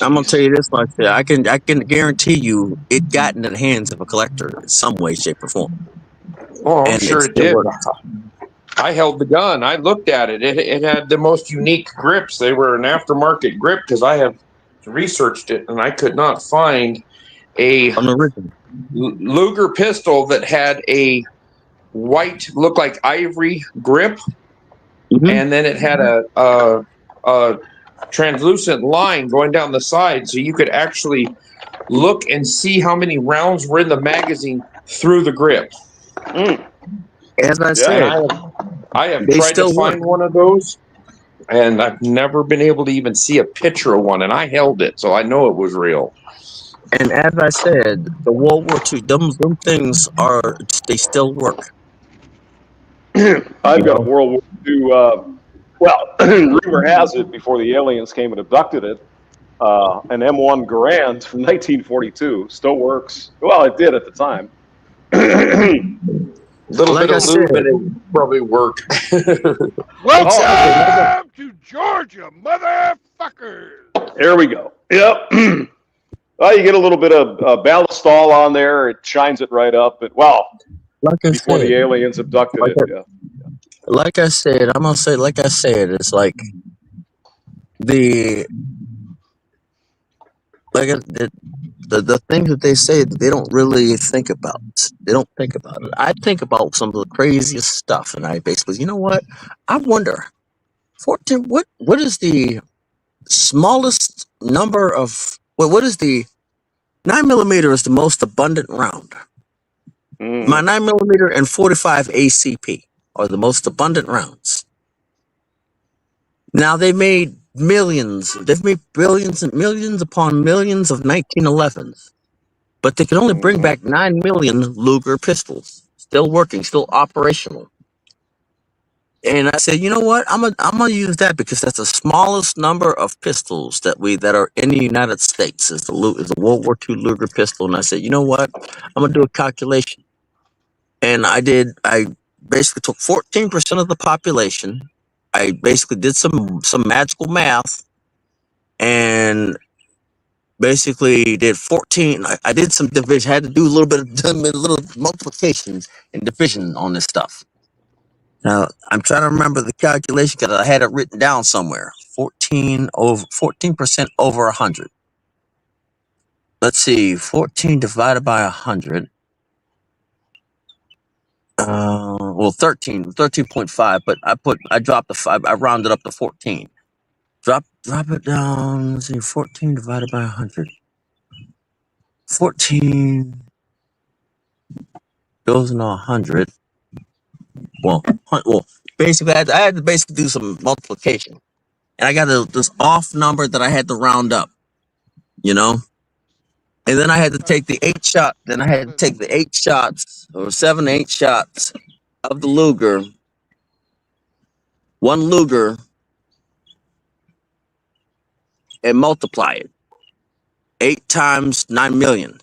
I'm gonna tell you this much: I can guarantee you, it got into the hands of a collector in some way, shape, or form, Oh, I'm and it sure it still did. works. I held the gun. I looked at it. It had the most unique grips. They were an aftermarket grip, because I have researched it, and I could not find a An original. Luger pistol that had a white, look like ivory grip, Mm-hmm. and then it had a translucent line going down the side, so you could actually look and see how many rounds were in the magazine through the grip. Mm. As I Yeah. said, And I have they tried to still work. find one of those, and I've never been able to even see a picture of one, and I held it, so I know it was real. And as I said, the World War II, them things they still work. I've You got a know, World War II. Well, rumor has it, before the aliens came and abducted it, an M1 Garand from 1942 still works. Well, it did at the time. Little like bit I of lube, said, and it probably work. Welcome to Georgia, motherfuckers. There we go. Yep. Well, you get a little bit of ballistol on there. It shines it right up. But like I before said, the aliens abducted like it. I, Yeah. like I said, I'm gonna say, like I said, it's like the the things that they say that they don't really think about. They don't think about it. I think about some of the craziest stuff, and I basically, you know what? I wonder, 14. What is the smallest number of? What is the 9 millimeter is the most abundant round. My Mm-hmm. 9 millimeter and 45 ACP are the most abundant rounds. Now they made millions. They've made billions and millions upon millions of 1911s, but they can only bring back 9 million Luger pistols, still working, still operational. And I said, you know what? I'm gonna use that because that's the smallest number of pistols that are in the United States is the World War II Luger pistol. And I said, you know what? I'm gonna do a calculation. And I basically took 14% of the population. I basically did some magical math and basically did 14. I did some division, had to do a little bit of little multiplications and division on this stuff. Now I'm trying to remember the calculation because I had it written down somewhere. 14% over 100. Let's see, 14 divided by 100. Well, 13.5, but I dropped the 5. I rounded up to 14. Drop it down. Let's see, 14 divided by 100. 14 goes into 100. Well, basically, I had to basically do some multiplication, and I got this off number that I had to round up. You know, and then I had to take the 8 shot. Then I had to take the 8 shots or 7, 8 shots of the Luger. One Luger and multiply it 8 times 9 million,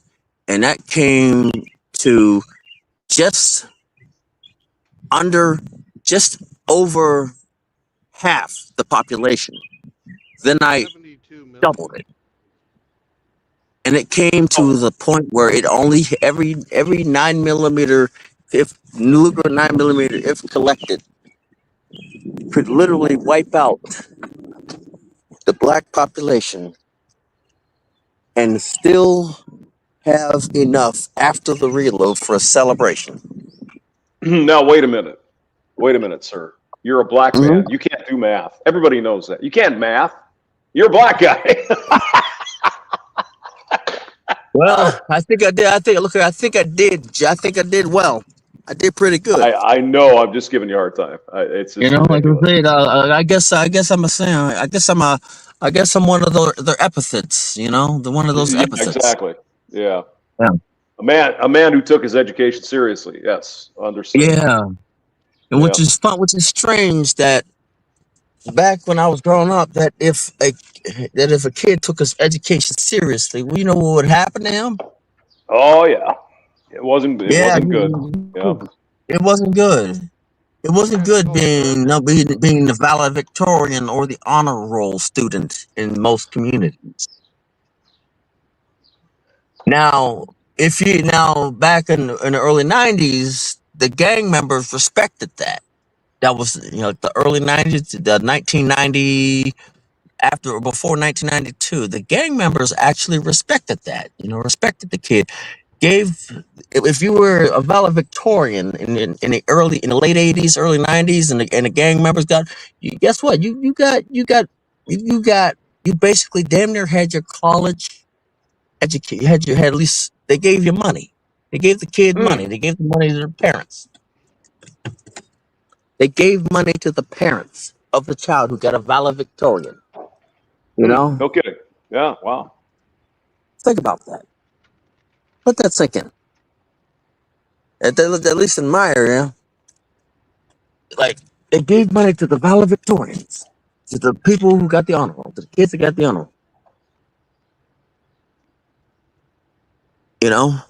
and that came to just under, just over half the population. Then I 72 million. doubled it. and it came to the point where it only every 9 millimeter, if Luger 9 millimeter, if collected, could literally wipe out the black population and still have enough after the reload for a celebration. Now, wait a minute. Wait a minute, sir. You're a black Mhm. man. You can't do math. Everybody knows that. You can't math. You're a black guy. Well, I think I did. I think look, I think I did. I think I did well. I did pretty good. I know. I'm just giving you a hard time. It's You just know, like I ridiculous. said, I guess I'm a saying. I guess I'm one of their epithets. You know, the one of those Yeah, epithets. exactly. Yeah. Yeah. A man who took his education seriously. Yes, understood. Yeah, and Yeah. which is fun, which is strange that back when I was growing up, that if a kid took his education seriously, well, you know what would happen to him? Oh yeah. It wasn't. It Yeah, wasn't good. Yeah. it wasn't good. It wasn't good being no, being the valedictorian or the honor roll student in most communities. Now, if you now back in the early '90s, the gang members respected that. That was the early '90s, the 1990 after or before 1992. The gang members actually respected that. Respected the kid. Gave if you were a valedictorian in the late '80s, early '90s, and the gang members got you. Guess what? You basically damn near had your college educate. You had at least they gave you money. They gave the kid money. Mm, They gave the money to their parents. They gave money to the parents of the child who got a valedictorian. You know, no kidding. Yeah. Wow. think about that. Let that sink in. At least in my area, like they gave money to the valedictorians, to the people who got the honor roll, to the kids that got the honor roll. You know,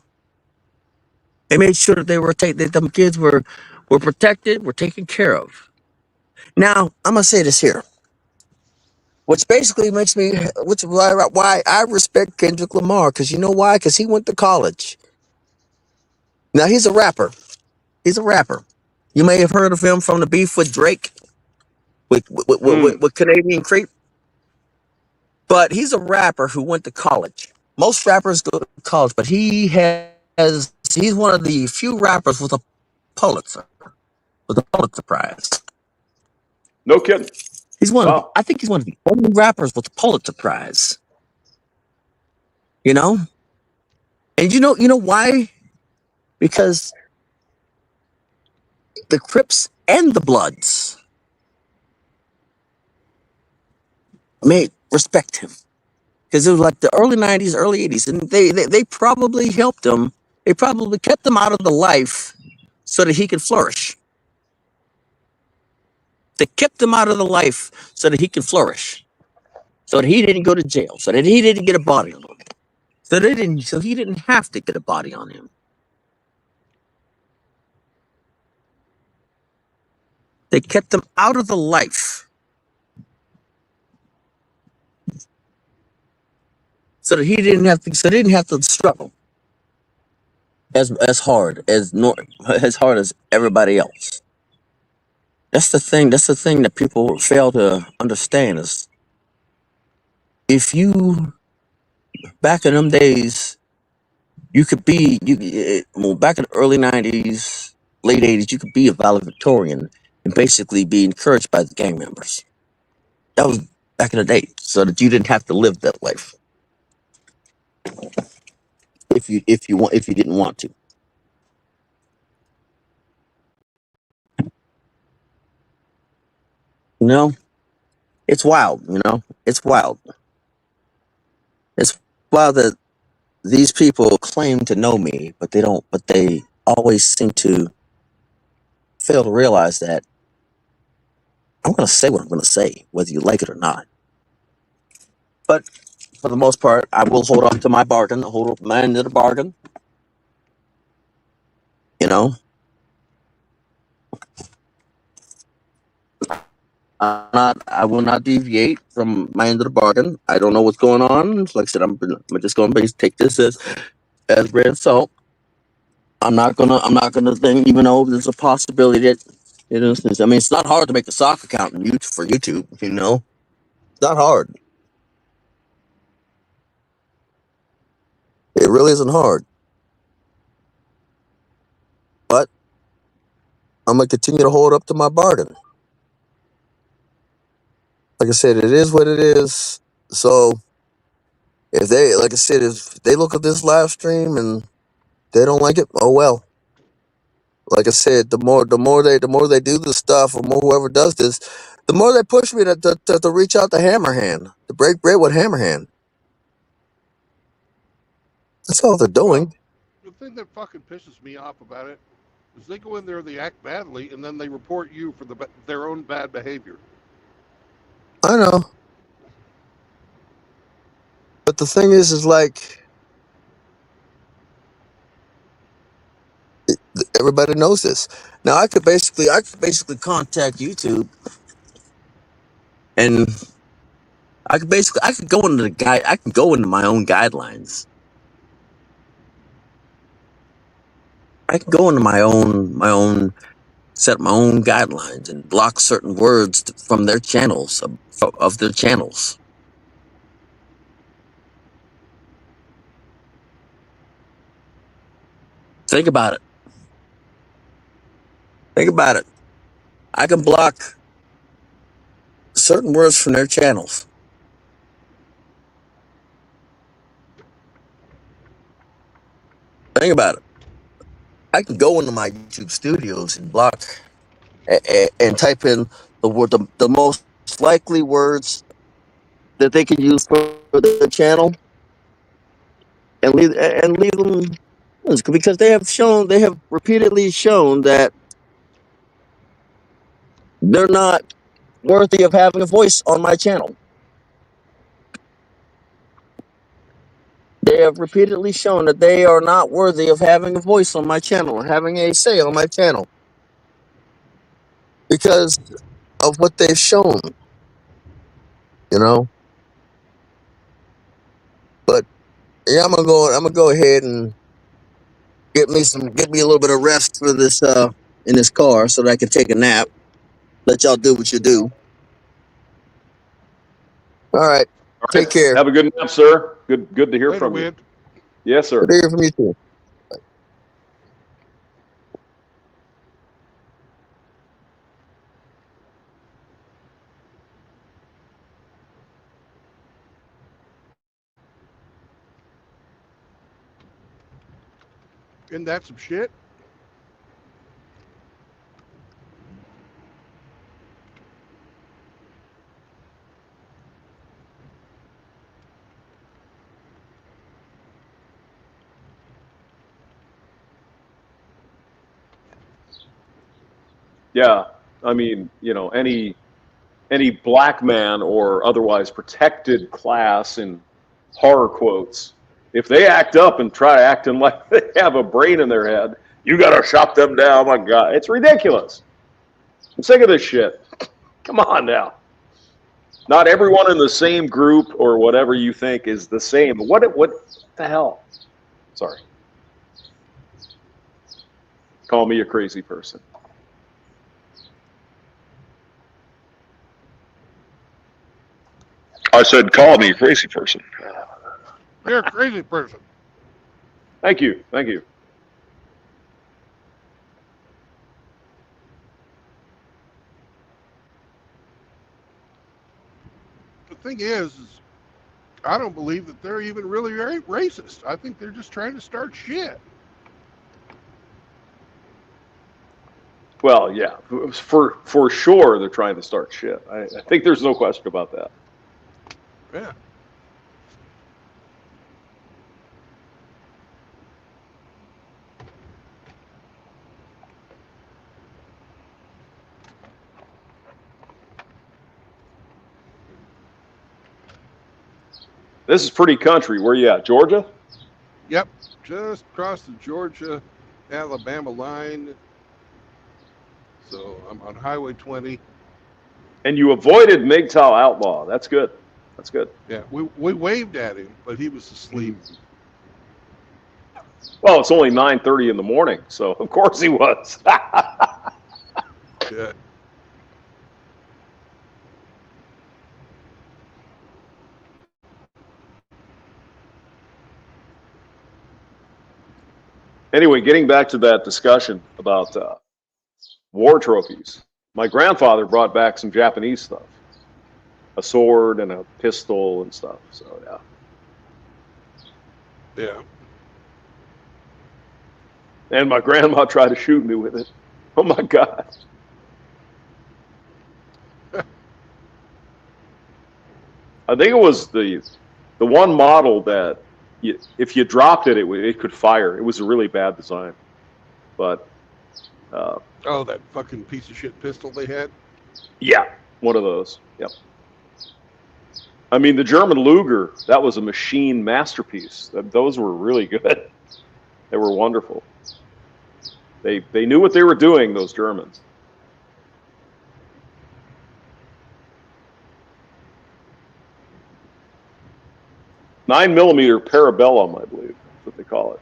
they made sure that that them kids were protected, were taken care of. Now I'm gonna say this here, which basically makes me, which is why I respect Kendrick Lamar, because you know why? Because he went to college. Now he's a rapper. He's a rapper. You may have heard of him from the beef with Drake, Mm, with Canadian Creep. But he's a rapper who went to college. Most rappers go to college, but he's one of the few rappers with a Pulitzer, with a Pulitzer Prize. no kidding. Wow. I think he's one of the only rappers with a Pulitzer Prize. You know? And you know why? Because the Crips and the Bloods may respect him. Because it was like the early '90s, early '80s, and they probably helped him. They probably kept him out of the life so that he could flourish. They kept him out of the life so that he could flourish, so that he didn't go to jail, so that he didn't get a body on him, so he didn't have to get a body on him. They kept him out of the life so that he didn't have to, so they didn't have to struggle as hard as hard as everybody else. That's the thing. That's the thing that people fail to understand is if you back in them days, you could be well back in the early '90s, late '80s, you could be a valedictorian and basically be encouraged by the gang members. That was back in the day, so that you didn't have to live that life if you didn't want to. You know, it's wild. It's wild. It's wild that these people claim to know me, but they don't. But they always seem to fail to realize that I'm going to say what I'm going to say, whether you like it or not. But for the most part, I will hold up to my bargain, hold up my end of the bargain. You know, I will not deviate from my end of the bargain. I don't know what's going on. Like I said, I'm just going to take this as bread and salt. I'm not gonna think, even though there's a possibility that it is. I mean, it's not hard to make a sock account in YouTube for YouTube. It's not hard. It really isn't hard. But I'm gonna continue to hold up to my bargain. Like I said, it is what it is. So if they, like I said, if they look at this live stream and they don't like it, oh well. Like I said, the more they do this stuff, or more whoever does this, the more they push me to reach out to Hammerhand, to break bread with Hammerhand. That's all they're Well, doing. the thing that fucking pisses me off about it is they go in there, they act badly, and then they report you for their own bad behavior. I know, but the thing is like everybody knows this. Now I could basically contact YouTube, and I could go into the guide. I can go into my own guidelines. I can go into my own set my own guidelines and block certain words from their channels of their channels. Think about it. Think about it. I can block certain words from their channels. Think about it. I can go into my YouTube studios and block and type in the most likely words that they can use for their channel and leave them, because they have repeatedly shown that they're not worthy of having a voice on my channel. They have repeatedly shown that they are not worthy of having a voice on my channel or having a say on my channel because of what they've shown, you know. But yeah, I'm gonna go ahead and get me a little bit of rest for this in this car so that I can take a nap. Let y'all do what you do. All right. All Take right. care. Have a good nap, sir. Good to hear Later, from you. Wind. Yes, Good sir. to hear from you too. Isn't that some shit? Yeah. I mean, any black man or otherwise protected class in horror quotes, if they act up and try acting like they have a brain in their head, you gotta shut them down. Oh my God, it's ridiculous. I'm sick of this shit. Come on now. Not everyone in the same group or whatever you think is the same. What the hell? Sorry. Call me a crazy person. I said, call me a crazy person. You're a crazy person. Thank you. Thank you. The thing is I don't believe that they're even really racist. I think they're just trying to start shit. Well, yeah, for sure they're trying to start shit. I think there's no question about that. Yeah. This is pretty country. Where you at? Georgia? Yep. Just across the Georgia Alabama line. So I'm on Highway 20. And you avoided MGTOW Outlaw. That's good. That's good. Yeah, we waved at him, but he was asleep. Well, it's only 9:30 in the morning, so of course he was. Yeah. Anyway, getting back to that discussion about war trophies, my grandfather brought back some Japanese stuff, a sword and a pistol and stuff. So yeah. Yeah. And my grandma tried to shoot me with it. Oh my God. I think it was the one model that if you dropped it, it could fire. It was a really bad design. But oh, that fucking piece of shit pistol they had? Yeah, one of those. Yep. I mean, the German Luger, that was a machine masterpiece. Those were really good. They were wonderful. They knew what they were doing, those Germans. "9mm Parabellum, I believe. That's what they call it.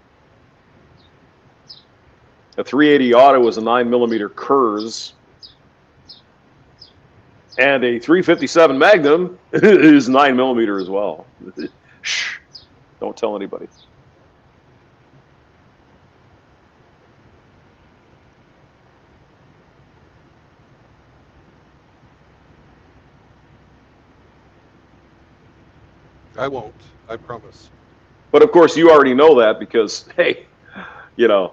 A 380 auto is a 9mm Kurz. And a 357 Magnum is 9mm as well. Shh. Don't tell anybody. I won't. I promise. But of course, you already know that because, hey,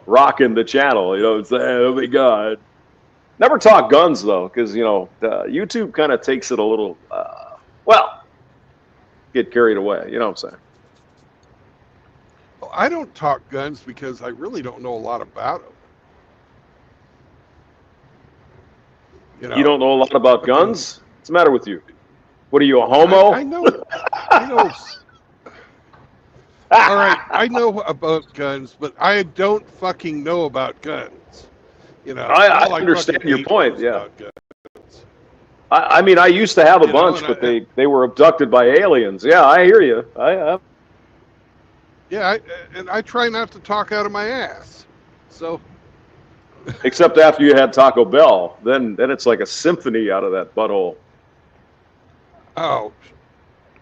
rocking the channel, it's, oh my God. Never talk guns, though, because, YouTube kind of takes it a little, get carried away. You know what I'm saying? Well, I don't talk guns because I really don't know a lot about them. You don't know a lot about guns? What's the matter with you? What are you, a homo? I know. All right, I know about guns, but I don't fucking know about guns. I understand your point. Yeah. I mean, I used to have a bunch, but they were abducted by aliens. Yeah, I hear you. Yeah, I try not to talk out of my ass. So. Except after you had Taco Bell, then it's like a symphony out of that butthole. Oh,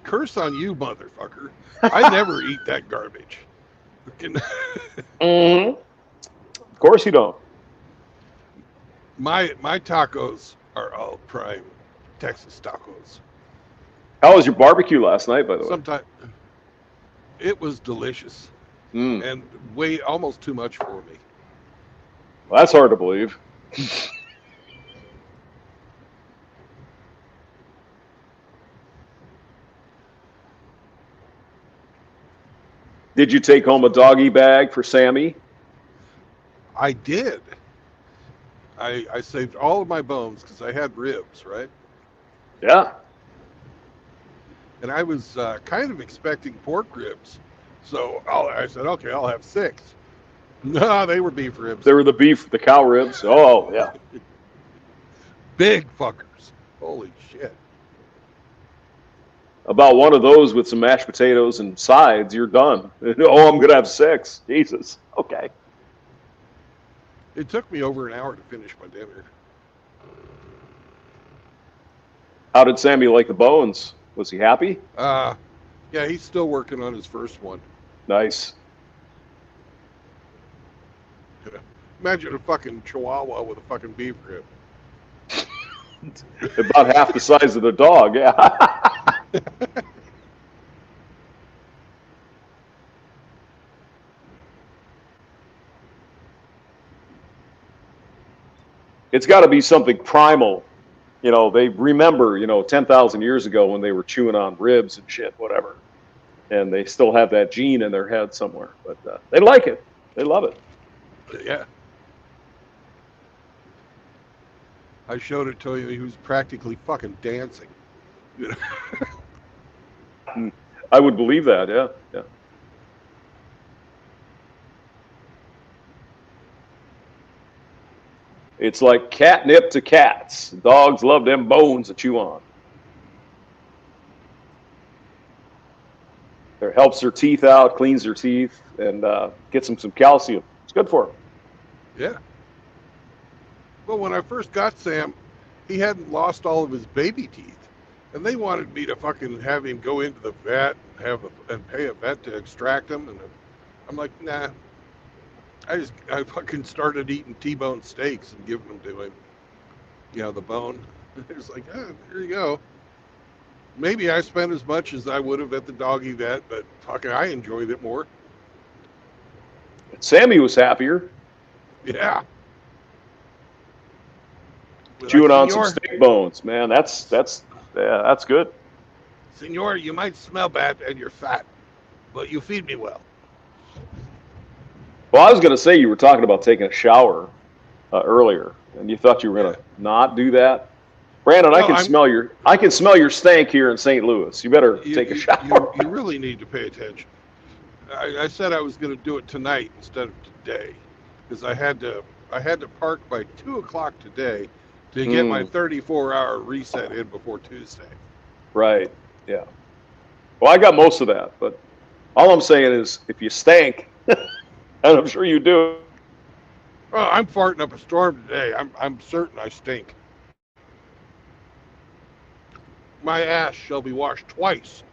curse on you, motherfucker! I never eat that garbage. Mm-hmm. Of course you don't. My tacos are all prime Texas tacos. How was your barbecue last night, by the way? Sometimes it was delicious and almost too much for me. Well, that's hard to believe. Did you take home a doggy bag for Sammy? I did. I saved all of my bones because I had ribs, right? Yeah. And I was kind of expecting pork ribs. So I said, okay, I'll have 6. No, they were beef ribs. They were the cow ribs. Oh, yeah. Big fuckers. Holy shit. About one of those with some mashed potatoes and sides, you're done. Oh, I'm going to have 6. Jesus. Okay. It took me over an hour to finish my dinner. How did Sammy like the bones? Was he happy? Yeah, he's still working on his first one. Nice. Imagine a fucking chihuahua with a fucking beef rib. About half the size of the dog, yeah. It's got to be something primal. They remember, 10,000 years ago when they were chewing on ribs and shit, whatever. And they still have that gene in their head somewhere. But they like it. They love it. Yeah. I showed it to him. He was practically fucking dancing. I would believe that, yeah. It's like catnip to cats. Dogs love them bones that chew on. It helps their teeth out, cleans their teeth, and gets them some calcium. It's good for them. Yeah. Well, when I first got Sam, he hadn't lost all of his baby teeth, and they wanted me to fucking have him go into the vet and pay a vet to extract them, and I'm like, nah. I fucking started eating T-bone steaks and giving them to him. You know, the bone. It's like, here you go. Maybe I spent as much as I would have at the doggy vet, but fucking, I enjoyed it more. Sammy was happier, Yeah. Like, chewing on some Senor, steak bones. Man, that's good. Senor, you might smell bad and you're fat, but you feed me well. Well, I was going to say you were talking about taking a shower earlier, and you thought you were going Yeah. to not do that. Brandon, Well, I'm. I can smell your stank here in St. Louis. You better You take a you you, shower. you really need to pay attention. I said I was going to do it tonight instead of today, because I had to park by 2 o'clock today to get my Mm, 34-hour reset in before Tuesday. right. Yeah. Well, I got most of that, but all I'm saying is if you stank, and I'm sure you do. Well, I'm farting up a storm today. I'm certain I stink. My ass shall be washed twice.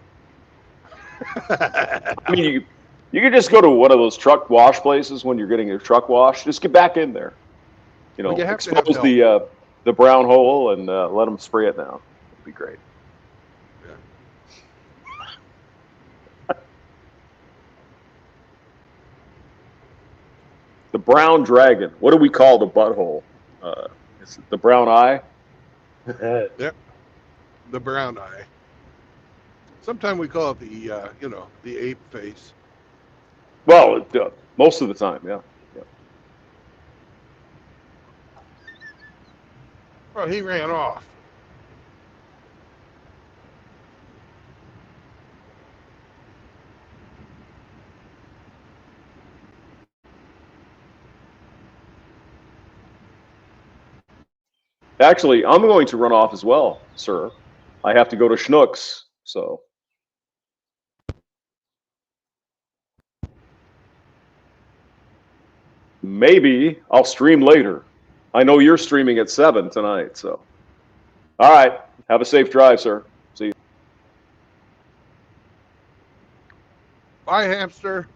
I mean, you could just go to one of those truck wash places when you're getting your truck washed. Just get back in there. Well, you have to have Expose help. the brown hole and let them spray it down. It'd be great. Yeah. The brown dragon. What do we call the butthole? Is it the brown eye? Yep. The brown eye. Sometimes we call it the ape face. Well, most of the time, yeah. Yeah. Well, he ran off. Actually, I'm going to run off as well, sir. I have to go to Schnucks, so maybe I'll stream later. I know you're streaming at 7 tonight, so. All right. Have a safe drive, sir. See you. Bye, hamster.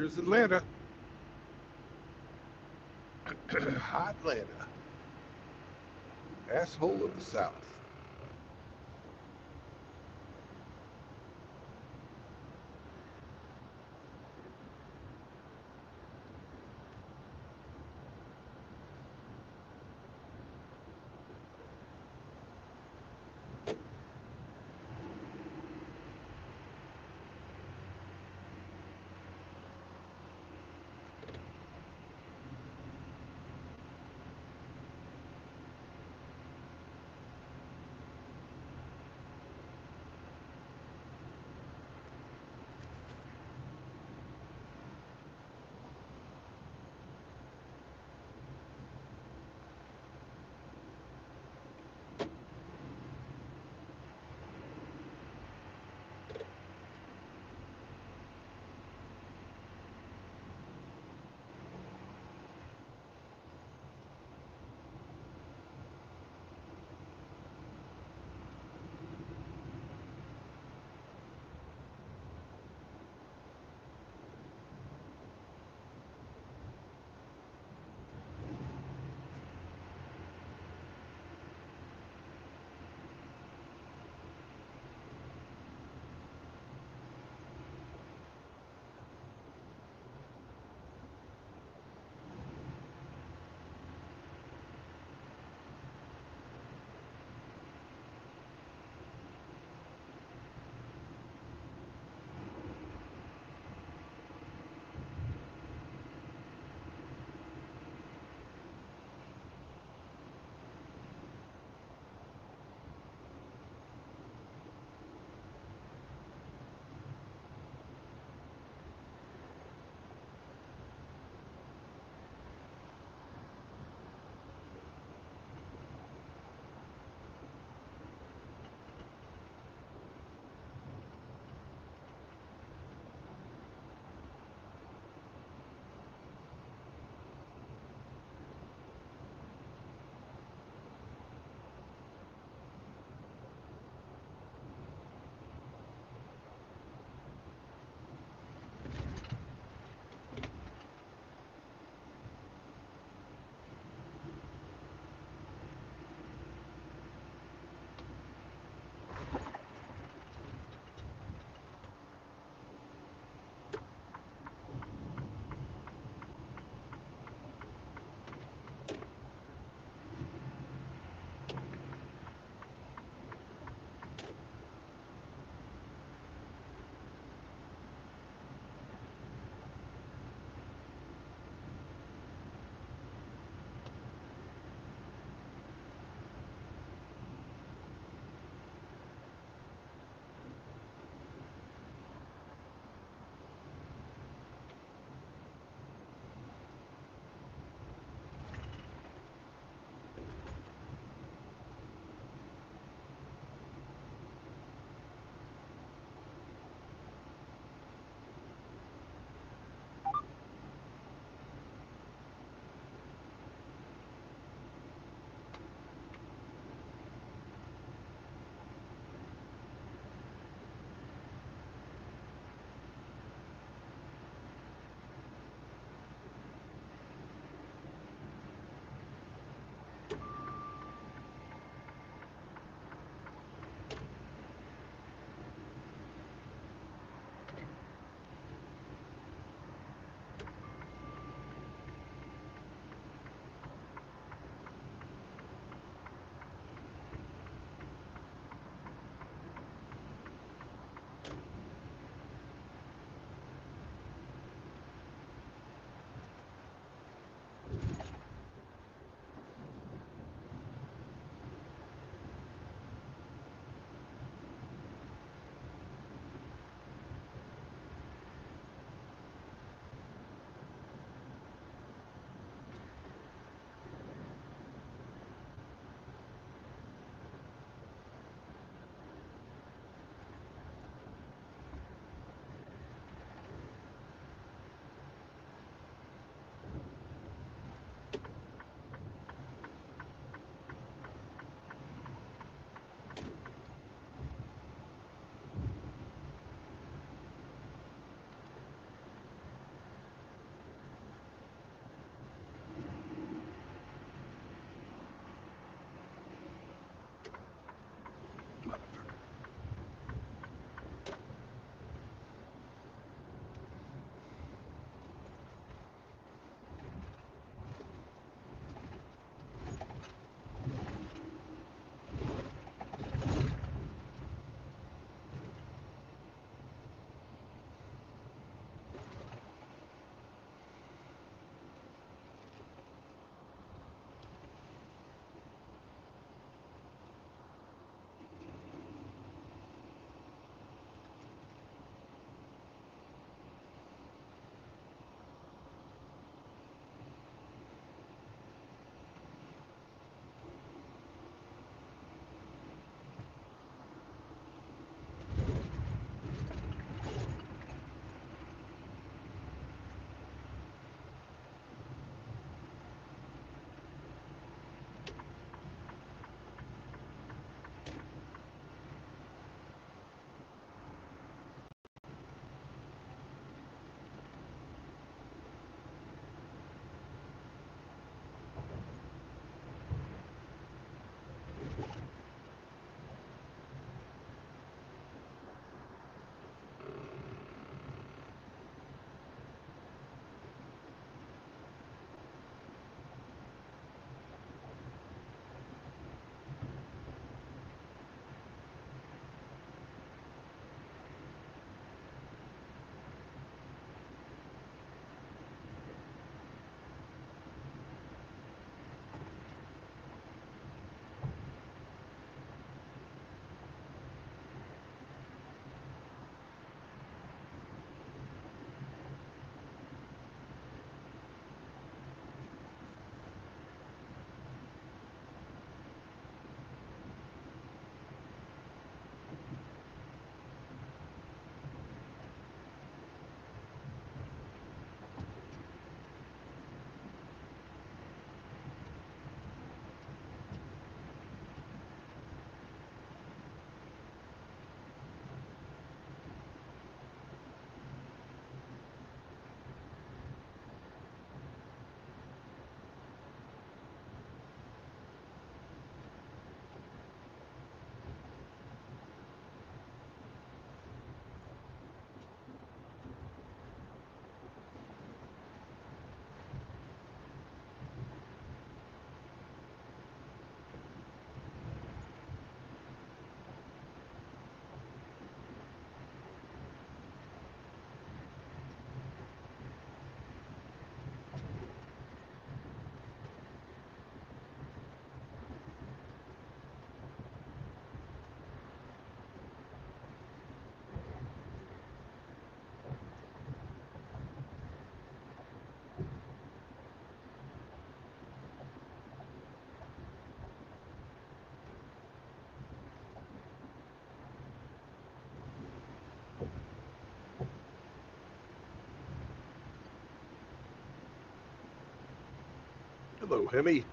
There's Atlanta. Hot Atlanta. Asshole of the South. Hello, Hemi.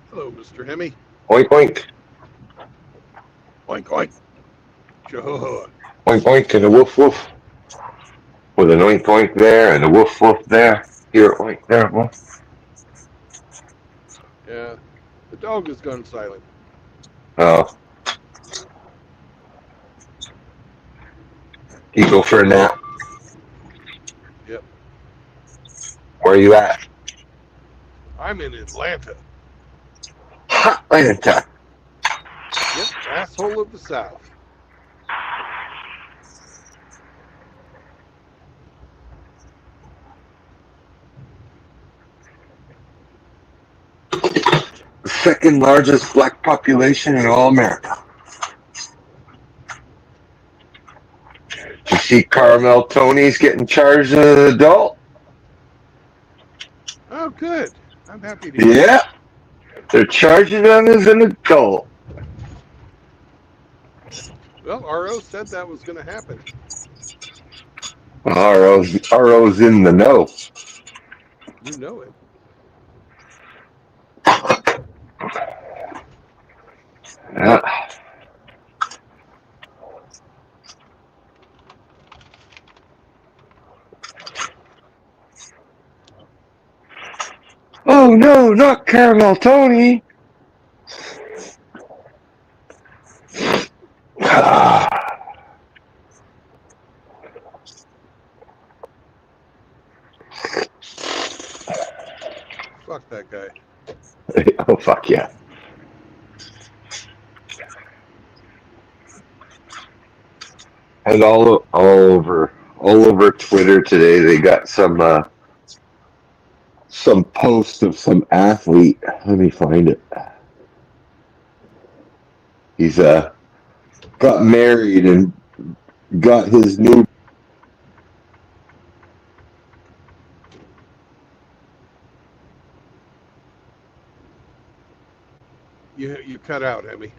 Hello, Mr. Hemi. Oink oink. Oink, oink. Sure. Oink oink and a woof woof. With an oink oink there and a woof woof there. Here oink there woof. Yeah, the dog has gone silent. Oh, you go for a nap. Yep. Where are you at? I'm in Atlanta. Atlanta. Yep, asshole of the South. The second largest black population in all America. You see Carmel Tony's getting charged as an adult? Oh, good. I'm happy to hear Yeah, that. they're charging him as an adult. Well, RO said that was going to happen. RO's in the know. You know it. Yeah. Oh no, not Caramel Tony. fuck yeah. And all over Twitter today, they got some post of some athlete. Let me find it. He's got married and got his new. You cut out, Emmy.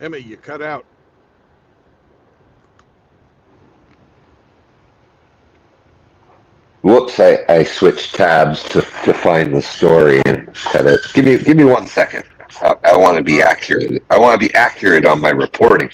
Emmy, you cut out. Whoops! I switched tabs to find the story and cut it. Give me 1 second. I want to be accurate. I want to be accurate on my reporting.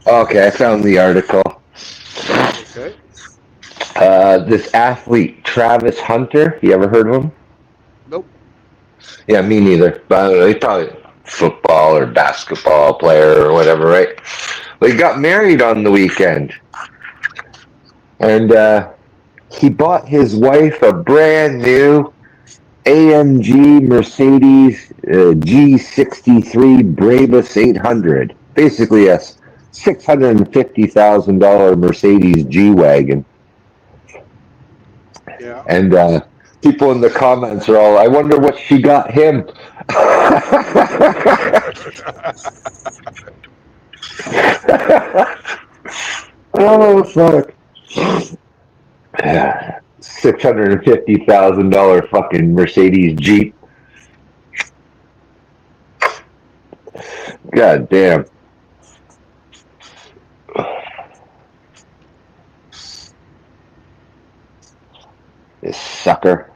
Okay, I found the article. Okay. This athlete, Travis Hunter. You ever heard of him? Nope. Yeah, me neither. But I don't know. He's probably a football or basketball player or whatever, right? Well, he got married on the weekend, and he bought his wife a brand new AMG Mercedes G63 Brabus 800. Basically, a $650,000 Mercedes G wagon. Yeah. And people in the comments are all, I wonder what she got him. Oh, fuck. $650,000 fucking Mercedes Jeep. God damn. This sucker.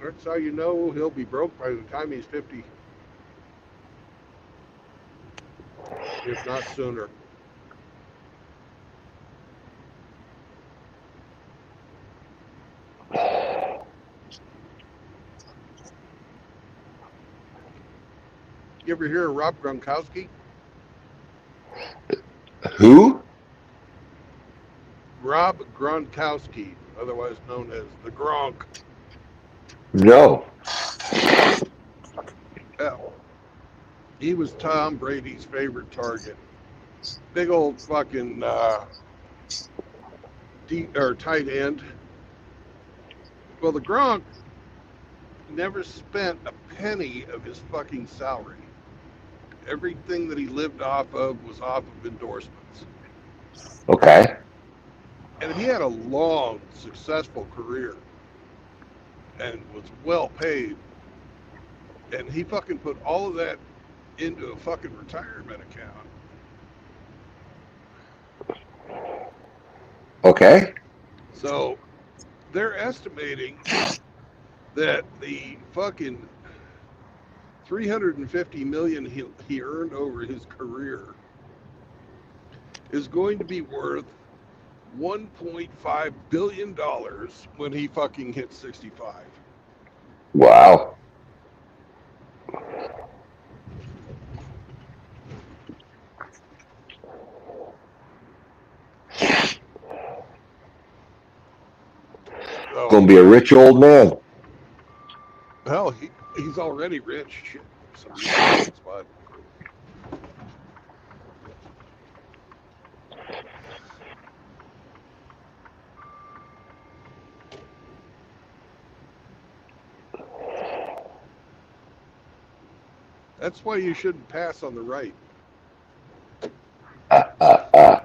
That's how you know he'll be broke by the time he's 50, if not sooner. You ever hear of Rob Gronkowski? Who? Rob Gronkowski, otherwise known as the Gronk. No. Yeah. He was Tom Brady's favorite target. Big old fucking deep or tight end. Well, the Gronk never spent a penny of his fucking salary. Everything that he lived off of was off of endorsements. Okay. And he had a long, successful career and was well paid. And he fucking put all of that into a fucking retirement account. Okay. So they're estimating that the fucking 350 million he earned over his career is going to be worth 1.5 billion dollars when he fucking hits 65. Wow. So, Gonna be a rich old man. hell, he's already rich. Shit, some fucking spot. That's why you shouldn't pass on the right. Uh, uh, uh.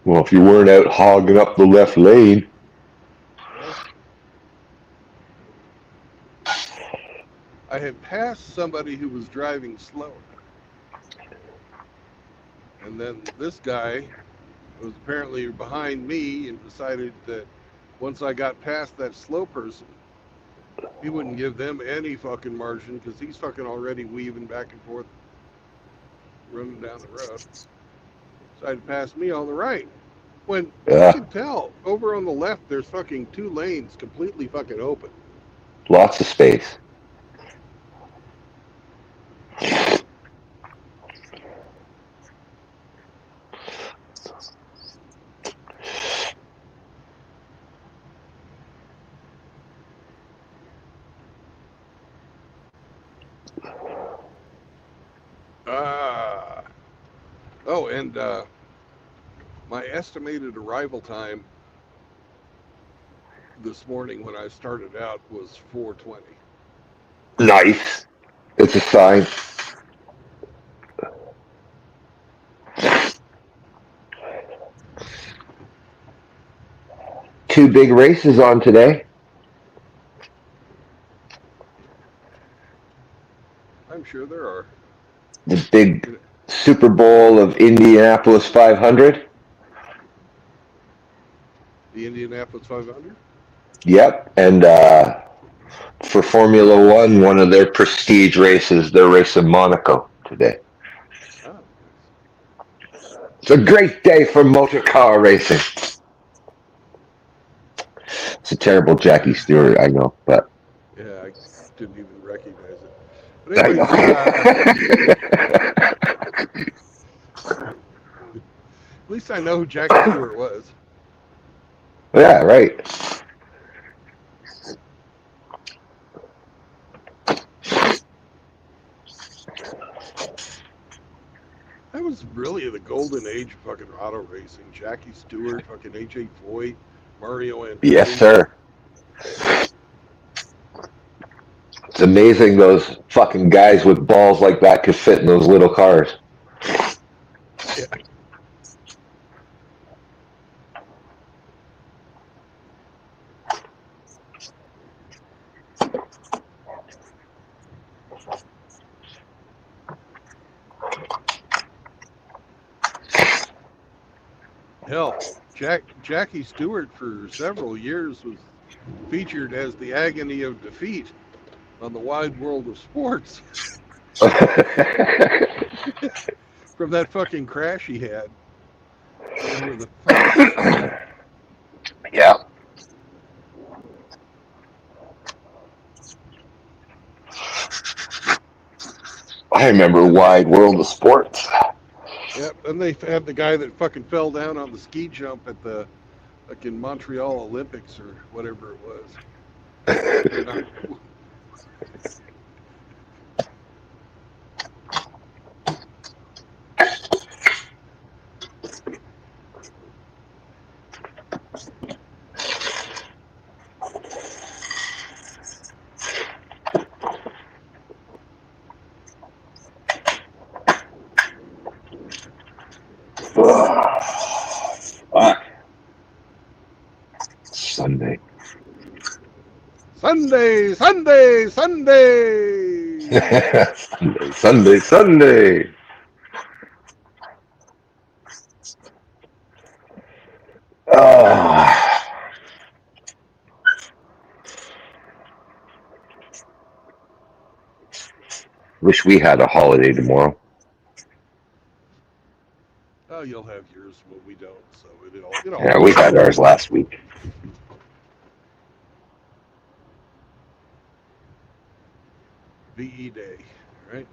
Well, if you weren't out hogging up the left lane. Well, I had passed somebody who was driving slower. And then this guy was apparently behind me and decided that once I got past that slow person, he wouldn't give them any fucking margin because he's fucking already weaving back and forth, running down the road. Decided to pass me on the right. When you Yeah. can tell over on the left, there's fucking 2 lanes completely fucking open. Lots of space. Ah. Oh, and my estimated arrival time this morning when I started out was 4:20. Nice. It's a sign. Two big races on today. I'm sure there are. The big You know, Super Bowl of Indianapolis 500. the Indianapolis 500. Yep. And for Formula One of their prestige races, they're racing Monaco today. Oh, It's a great day for motor car racing. It's a terrible Jackie Stewart, I know, but yeah, I didn't even recognize it. But I anyways, know. at least I know who Jackie Stewart was. Yeah, right. That was really the golden age of fucking auto racing. Jackie Stewart, fucking AJ Foyt, Mario Yes, Andretti. sir. It's amazing those fucking guys with balls like that could fit in those little cars. Yeah. Hell, Jackie Stewart for several years was featured as the agony of defeat on the Wide World of Sports from that fucking crash he had over the fucking street. Yeah. I remember And they, Wide World of Sports. yeah, and they had the guy that fucking fell down on the ski jump at the fucking Montreal Olympics or whatever it was. Or not. Sunday, Sunday, Sunday. Sunday, Sunday, Sunday. Oh, wish we had a holiday tomorrow. Oh, you'll have yours, but we don't. So it all Yeah, we works had out. ours last week. VE Day, right?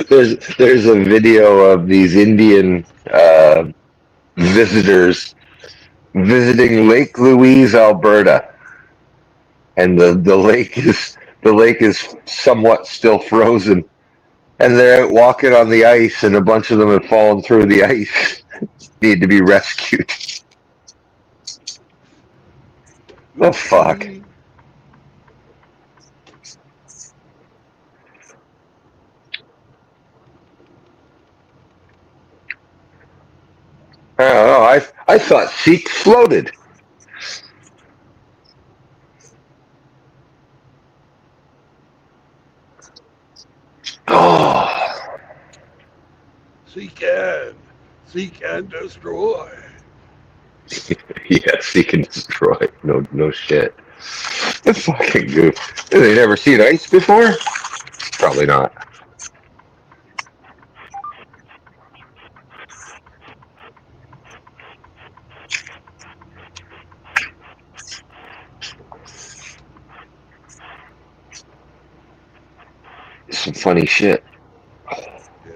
There's a video of these Indian visitors visiting Lake Louise, Alberta, and the lake is somewhat still frozen, and they're out walking on the ice, and a bunch of them have fallen through the ice. need to be rescued. Oh fuck. Oopsie. I don't know. I thought Seek floated. Oh. Seek and destroy. Yes, he can destroy. No shit. That's fucking good. They never seen ice before? Probably not. Some funny shit. Yeah.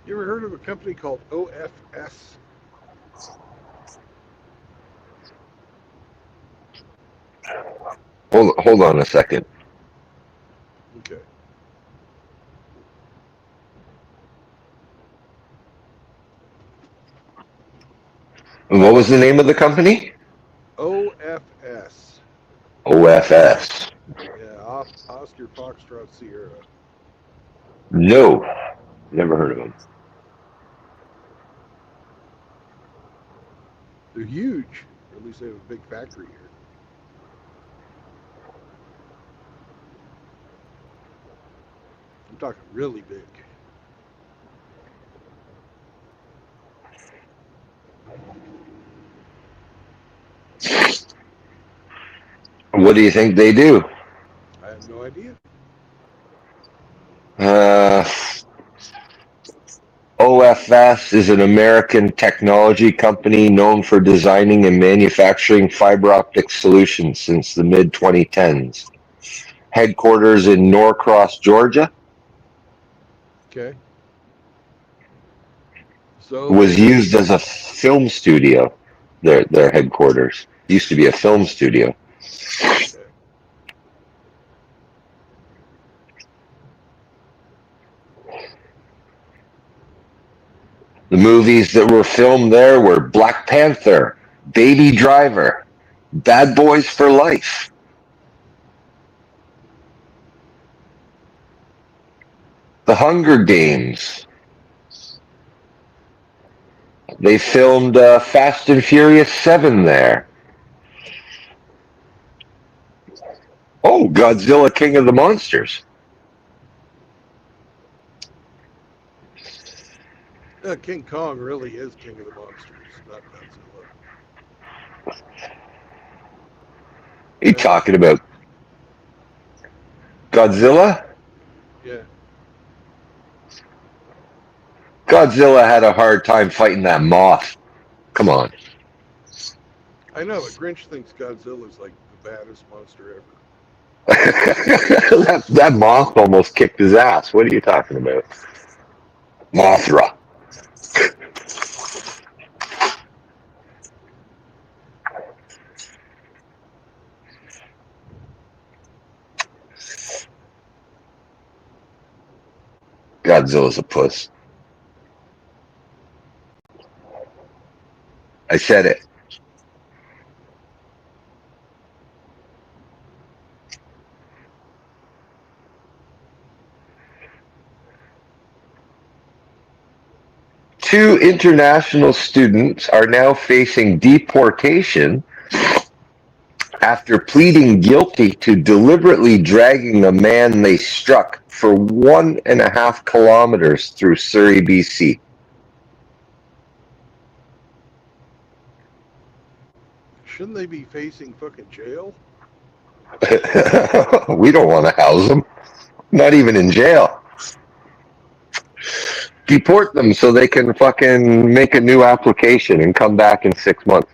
You ever heard of a company called OFS? Hold on a second. Okay. What was the name of the company? OFS. OFS. Yeah, Oscar Foxtrot Sierra. No, never heard of them. They're huge. Or at least they have a big factory here. I'm talking really big. What do you think they do? I have no idea. Uh, OFS is an American technology company known for designing and manufacturing fiber optic solutions since the mid 2010s. Headquarters in Norcross, Georgia, Okay. So was they. used as a film studio. Their headquarters used to be a film studio. Okay. The movies that were filmed there were Black Panther, Baby Driver, Bad Boys for Life, The Hunger Games. They filmed Fast and Furious 7 there. Oh, Godzilla King of the Monsters. King Kong really is king of the monsters, not Godzilla. What are you That's talking about? Godzilla? yeah. Godzilla had a hard time fighting that moth. Come on. I know, but Grinch thinks Godzilla's like the baddest monster ever. that moth almost kicked his ass. What are you talking about? Mothra. Godzilla's a puss. I said it. Two international students are now facing deportation after pleading guilty to deliberately dragging a man they struck for 1.5 kilometers through Surrey, BC. Shouldn't they be facing fucking jail? We don't want to house them. Not even in jail. Deport them so they can fucking make a new application and come back in 6 months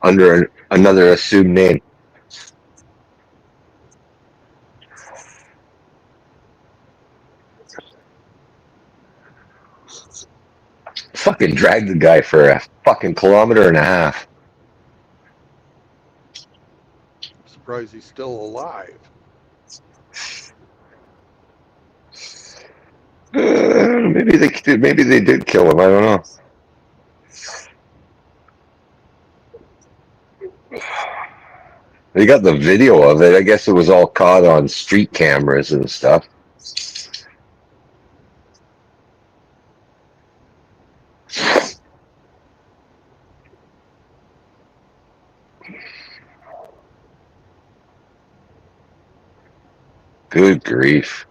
under another assumed name. Fucking drag the guy for a fucking 1.5 kilometers. I'm surprised he's still alive. Maybe they did kill him. I don't know. They got the video of it. I guess it was all caught on street cameras and stuff. Good grief.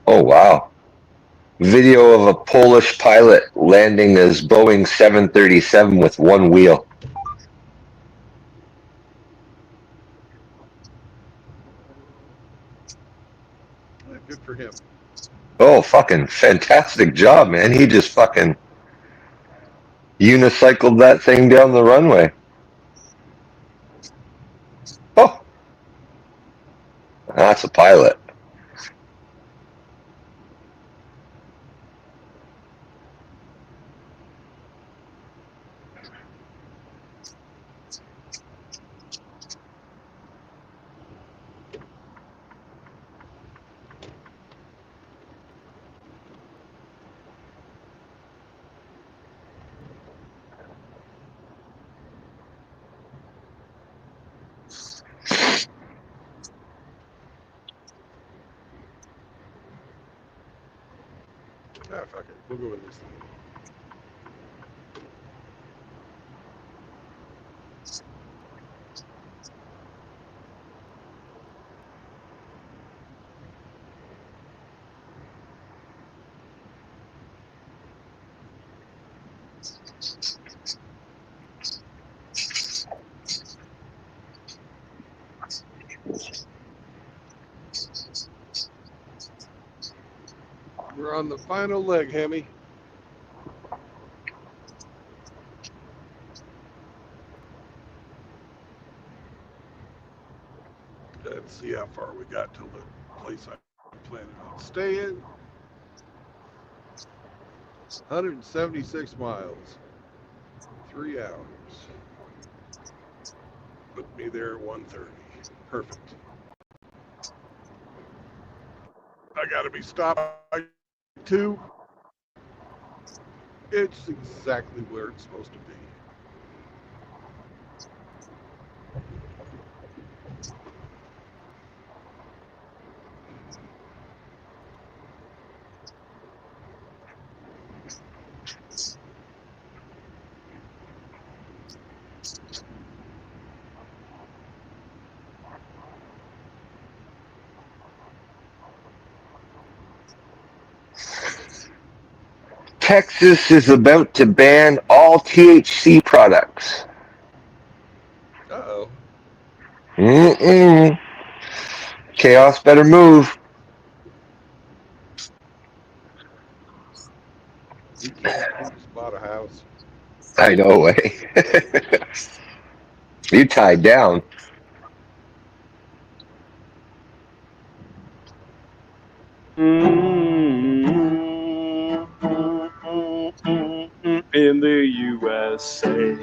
Oh, wow. Video of a Polish pilot landing his Boeing 737 with one wheel. Good for him. Oh, fucking fantastic job, man. He just fucking unicycled that thing down the runway. Oh, that's a pilot. Ah, fuck it. We'll go with this thing. We're on the final leg, Hemi. Let's see how far we got to the place I planning on staying. 176 miles. 3 hours. Put me there at 1:30. Perfect. I gotta be stopped by 2. It's exactly where it's supposed to be. Texas is about to ban all THC products. Uh-oh. Mm-mm. Chaos better move. We can't. We just bought a house. I know, eh? You tied down. In the USA.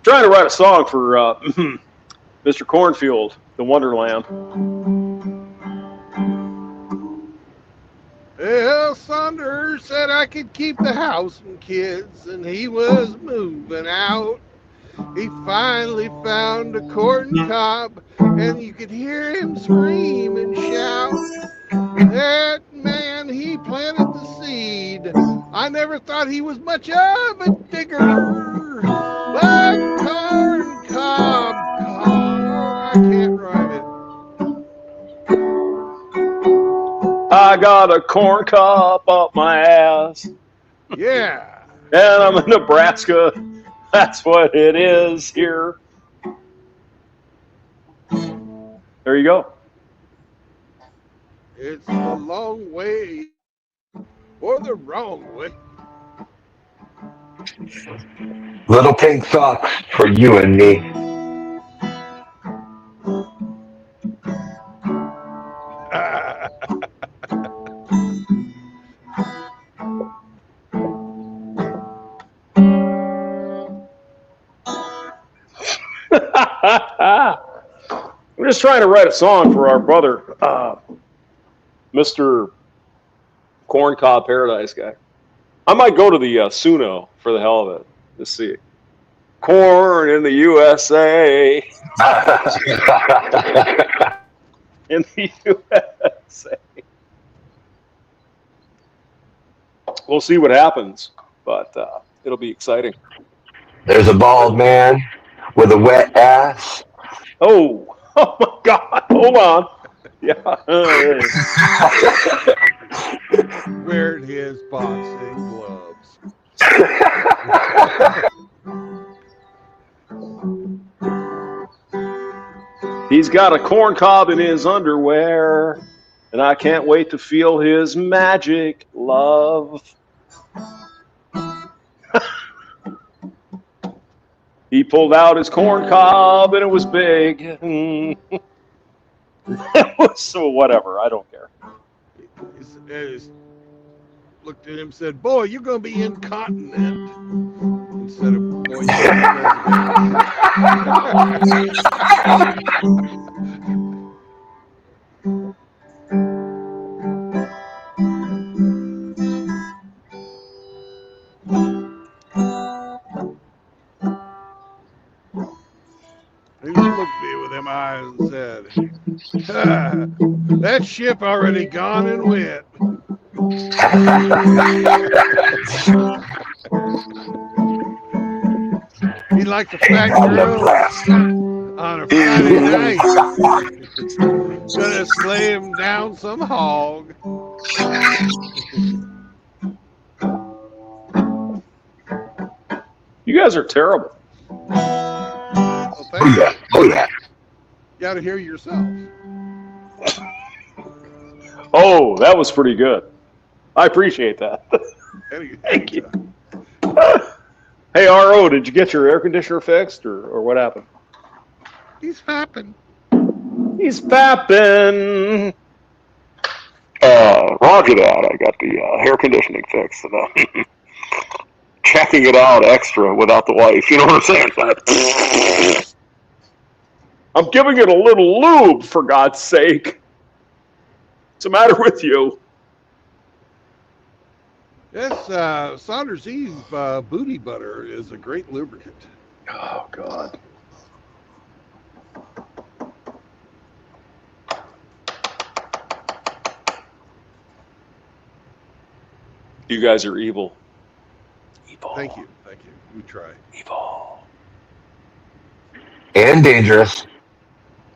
Trying to write a song for Mr. Cornfield, the Wonderland. Well, Saunders said I could keep the house and kids, and he was moving out. He finally found a corn cob, and you could hear him scream and shout. That man, he planted the seed. I never thought he was much of a digger. But corn cob, I can't rhyme it. I got a corn cob up my ass. Yeah. And I'm in Nebraska. That's what it is here. There you go. It's the long way or the wrong way. Little pink socks for you and me. I'm just trying to write a song for our brother, Mr. Corncob Paradise guy. I might go to the Suno for the hell of it. Let's see. Corn in the USA. In the USA. We'll see what happens, but it'll be exciting. There's a bald man with a wet ass. Oh my God! Hold on. Yeah. Wearing his boxing gloves. He's got a corn cob in his underwear, and I can't wait to feel his magic love. He pulled out his corn cob, and it was big. It was so whatever. I don't care. He looked at him and said, "Boy, you're going to be incontinent." Instead of, "Boy, you're He looked at me with them eyes and said, "That ship already gone and went." He liked the fat girl on a Friday night. Gonna slay him down some hog. You guys are terrible. Well, thank you. Oh yeah. You got to hear yourself. Oh, that was pretty good. I appreciate that. Thank you. Hey, RO, did you get your air conditioner fixed, or what happened? He's fapping. He's fapping. Roger that. I got the air conditioning fixed. And, checking it out extra without the wife. You know what I'm saying? I'm giving it a little lube, for God's sake. What's the matter with you? Yes, Saunders Eve booty butter is a great lubricant. Oh, God. You guys are evil. Evil. Thank you. Thank you. We try. Evil. And dangerous.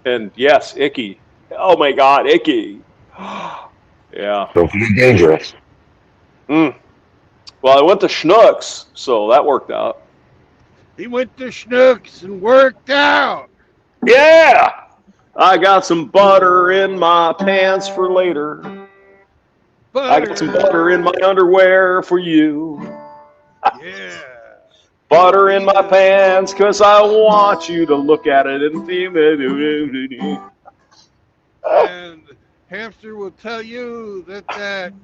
And yes, icky. Oh, my God, icky. Yeah. Don't forget dangerous. Well, I went to Schnucks, so that worked out. He went to Schnucks and worked out. Yeah! I got some butter in my pants for later. I got some butter in my underwear for you. Yeah. Butter in my pants, 'cause I want you to look at it and feel it. And Hamster will tell you that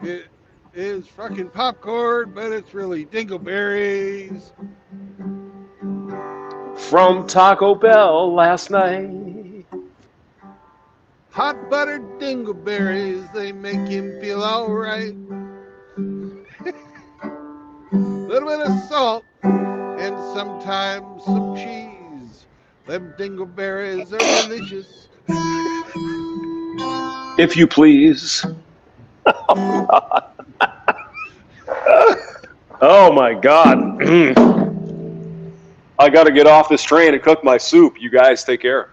it is fucking popcorn, but it's really dingleberries. From Taco Bell last night. Hot buttered dingleberries, they make him feel alright. Little bit of salt and sometimes some cheese. Them dingleberries are delicious. If you please. Oh my God. I got to get off this train and cook my soup. You guys take care.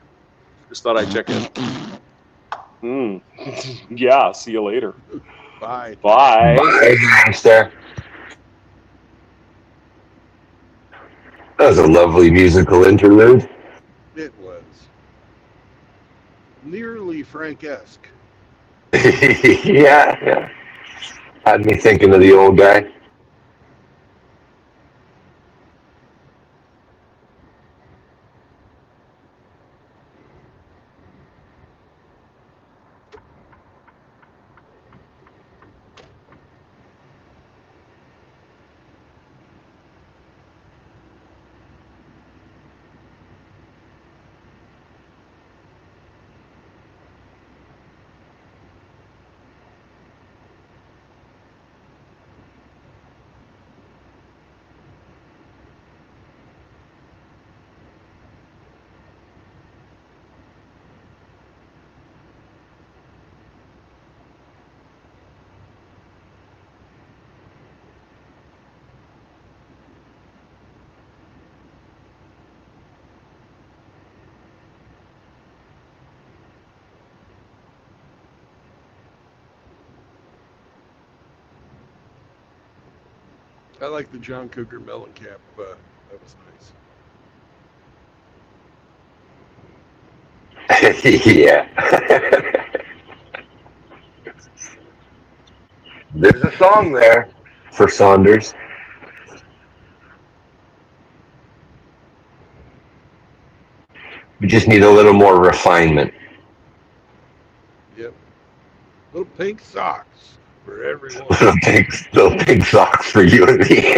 Just thought I'd check in. Yeah, see you later. Bye. Bye. Bye, Hamster. That was a lovely musical interlude. It was nearly Frank-esque. Yeah. Had me thinking of the old guy. I like the John Cougar Mellencamp. That was nice. Yeah. There's a song there for Saunders. We just need a little more refinement. Yep. Little pink socks for everyone. little pink socks for you and me.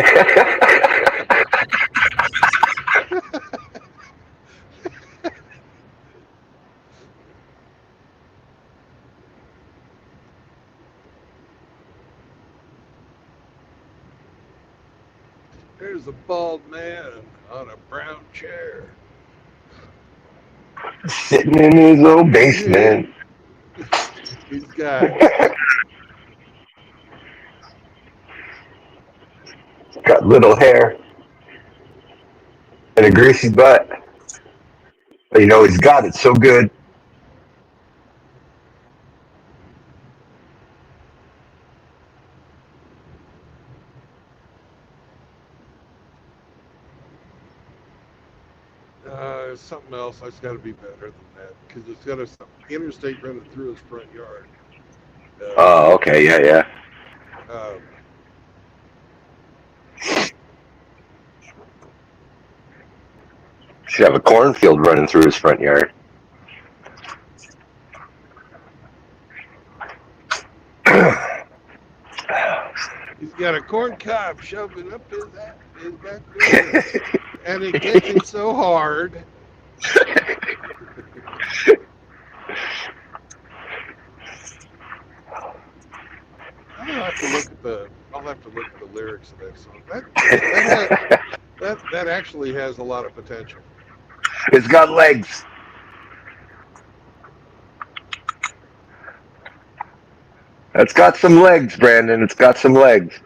There's a bald man on a brown chair. Sitting in his old basement. He's got little hair and a greasy butt. But he's got it so good. something else. That's got to be better than that because it's got a interstate running through his front yard. Oh, okay, yeah. Should have a cornfield running through his front yard. He's got a corn cob shoving up his back door, and it gets him so hard. I'll have to look at the lyrics of that song. That actually has a lot of potential. It's got legs. It's got some legs, Brandon. It's got some legs.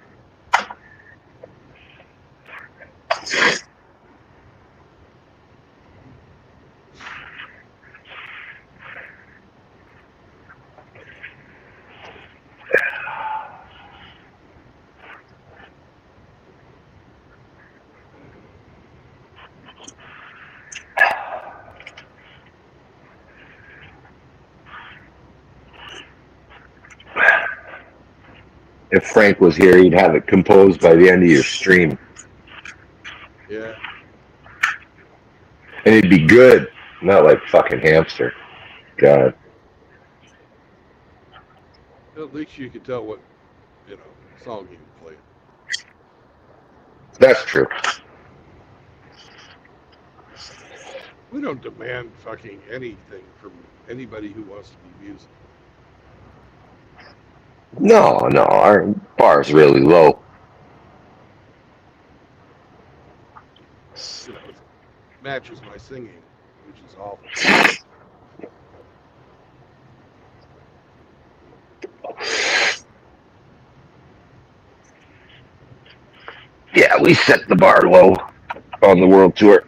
If Frank was here, he'd have it composed by the end of your stream. Yeah. And he'd be good, not like fucking hamster. God. At least you could tell what, song he was playing. That's true. We don't demand fucking anything from anybody who wants to be music. No, our bar's really low. It matches my singing, which is awful. Yeah, we set the bar low on the world tour.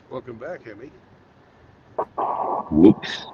Welcome back, Hemi. Whoops.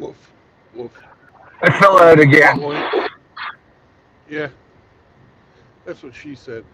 Woof. Woof. I fell Oink. out again. Oink. Yeah, that's what she said.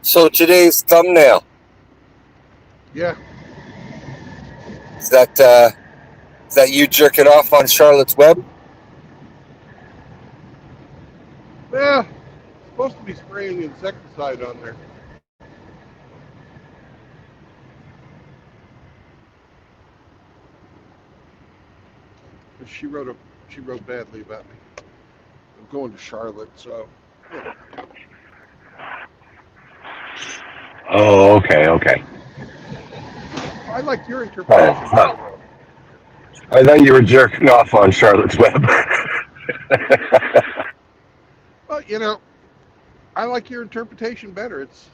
So today's thumbnail Yeah. is that you jerking off on Charlotte's Web? Yeah. Supposed to be spraying insecticide on there. But she wrote badly about me. I'm going to Charlotte, so you know. Oh, okay. I like your interpretation better, though. I thought you were jerking off on Charlotte's Web. But I like your interpretation better. It's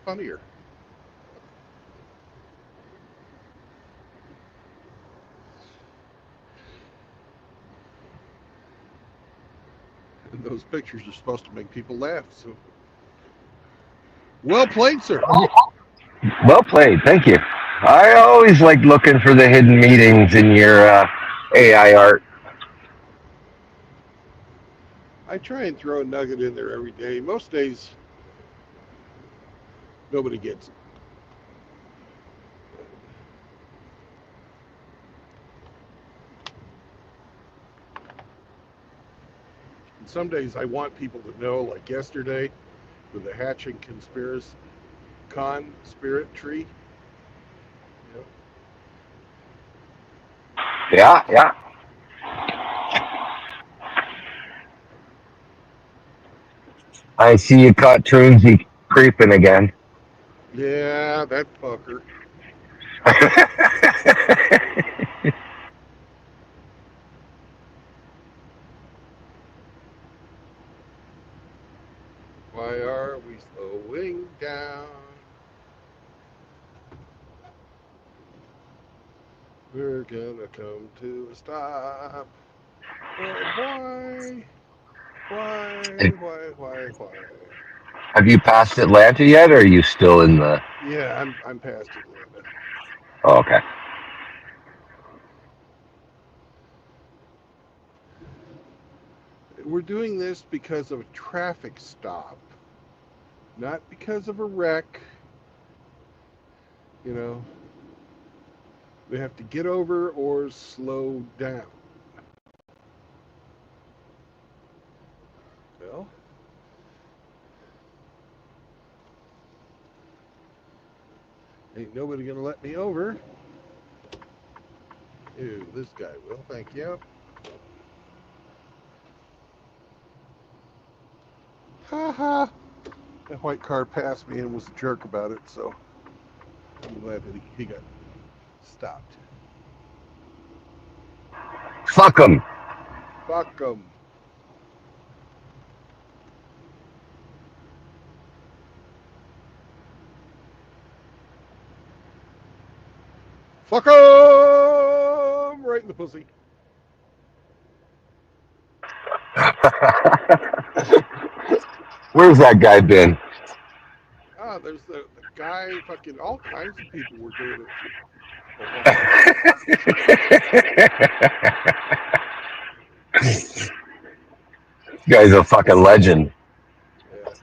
funnier. And those pictures are supposed to make people laugh. So well played, sir. Well played, thank you. I always like looking for the hidden meanings in your AI art. I try and throw a nugget in there every day. Most days, nobody gets it. And some days I want people to know, like yesterday with the hatching conspiracy con spirit tree. You know, Yeah. I see you caught Troonsy creeping again. yeah, that fucker. Why are we slowing down? We're gonna come to a stop. But why? Why? Have you passed Atlanta yet, or are you still in the? Yeah, I'm past Atlanta. Oh, okay. We're doing this because of a traffic stop, not because of a wreck. You know, we have to get over or slow down. Well, ain't nobody gonna let me over. Ew, this guy will. Thank you. Ha ha. That white car passed me and was a jerk about it, so I'm glad that he got stopped. Fuck them. Fuck 'em. Fuck 'em! Right in the pussy. Where's that guy been? Ah, there's the guy, fucking all kinds of people were doing it a while back. Guy's a fucking legend. Yeah.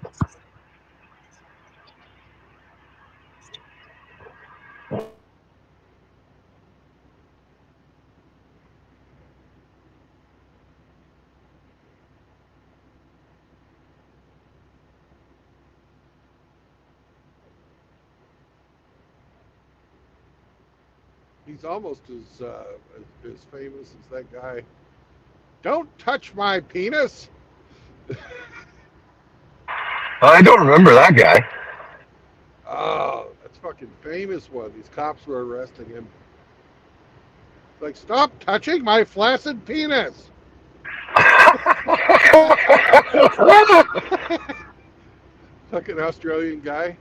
He's almost as famous as that guy. Don't touch my penis! I don't remember that guy. Oh, that's fucking famous one. These cops were arresting him. Like, stop touching my flaccid penis! Fucking Australian guy.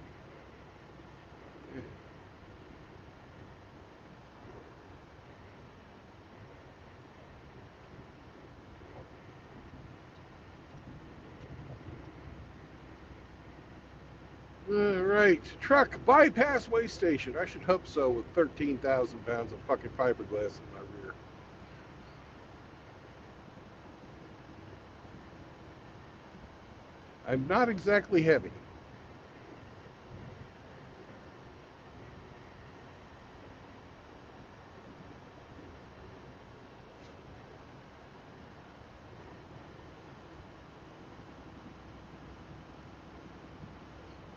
Right. Truck bypass way station. I should hope so with 13,000 pounds of fucking fiberglass in my rear. I'm not exactly heavy.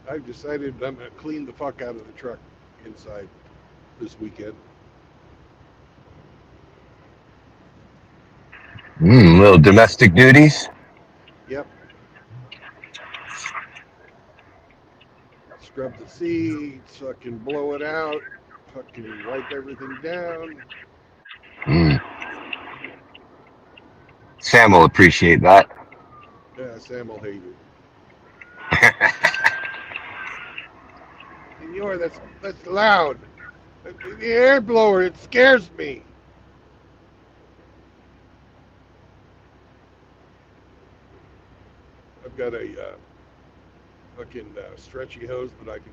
I've decided I'm going to clean the fuck out of the truck inside this weekend. Little domestic duties. Yep. Scrub the seats, fucking blow it out, fucking wipe everything down. Mm. Sam will appreciate that. Yeah, Sam will hate it. Senor, that's loud. The air blower, it scares me. I've got a fucking stretchy hose that I can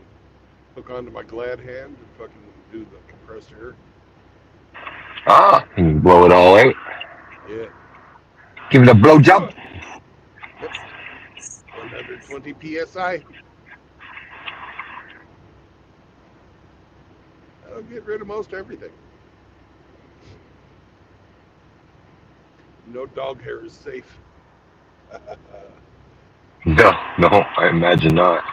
hook onto my glad hand and fucking do the compressed air. Ah, you can blow it all out. Yeah. Give it a blow job. Yep. 120 psi. That'll get rid of most everything. No dog hair is safe. No, no, I imagine not.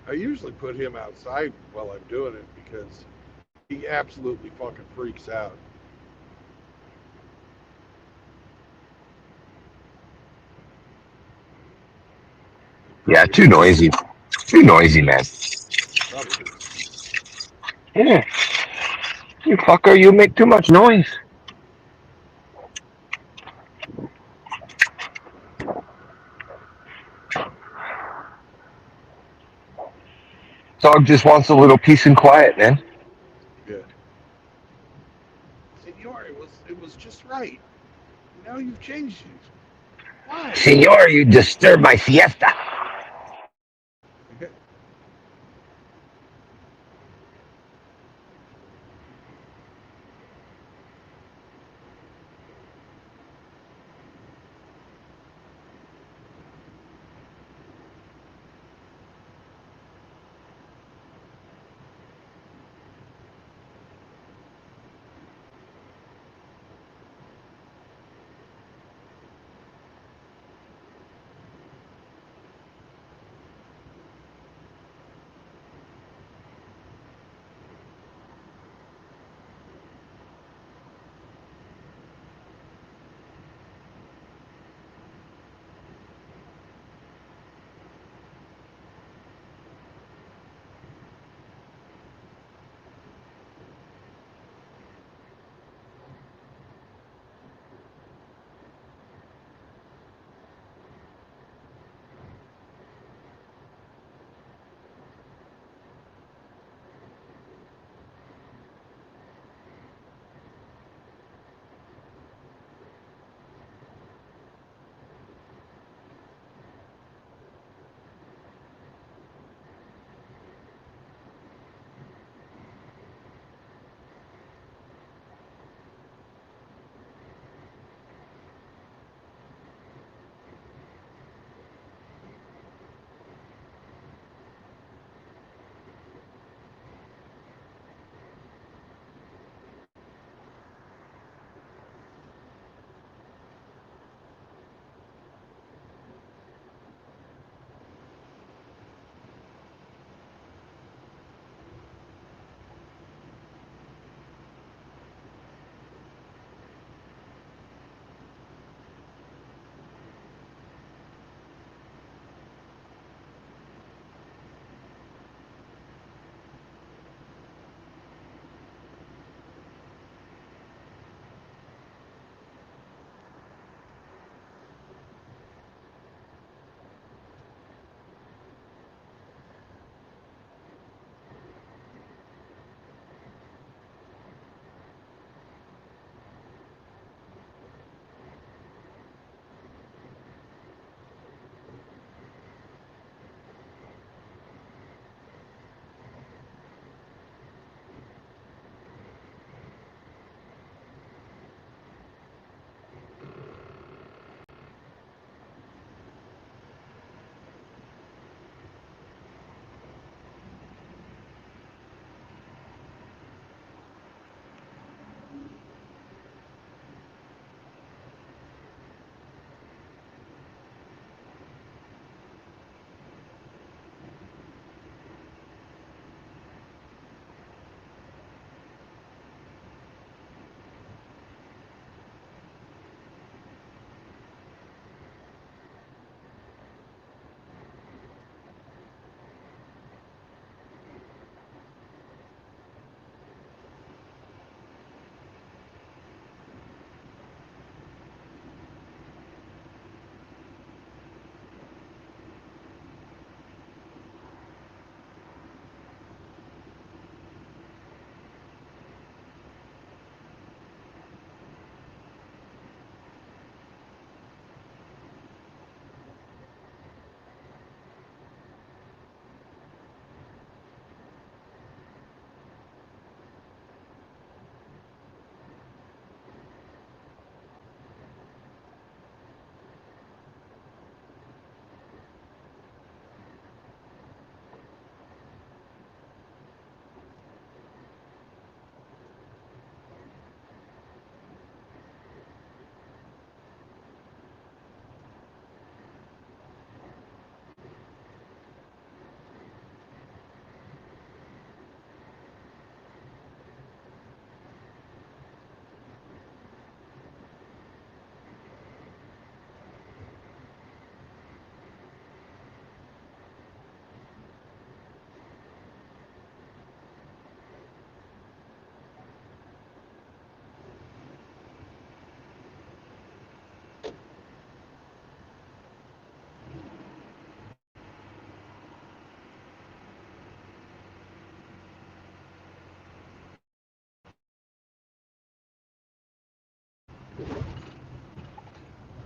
I usually put him outside while I'm doing it because he absolutely fucking freaks out. Yeah, Probably too hurts. noisy. Too noisy, man. Probably hurts me. Yeah. You fucker, you make too much noise. Dog just wants a little peace and quiet, man. Yeah. Senor, it was just right. Now you've changed it. Why? Senor, you disturb my siesta.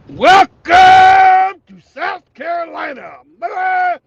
Welcome to South Carolina, motherfuckers!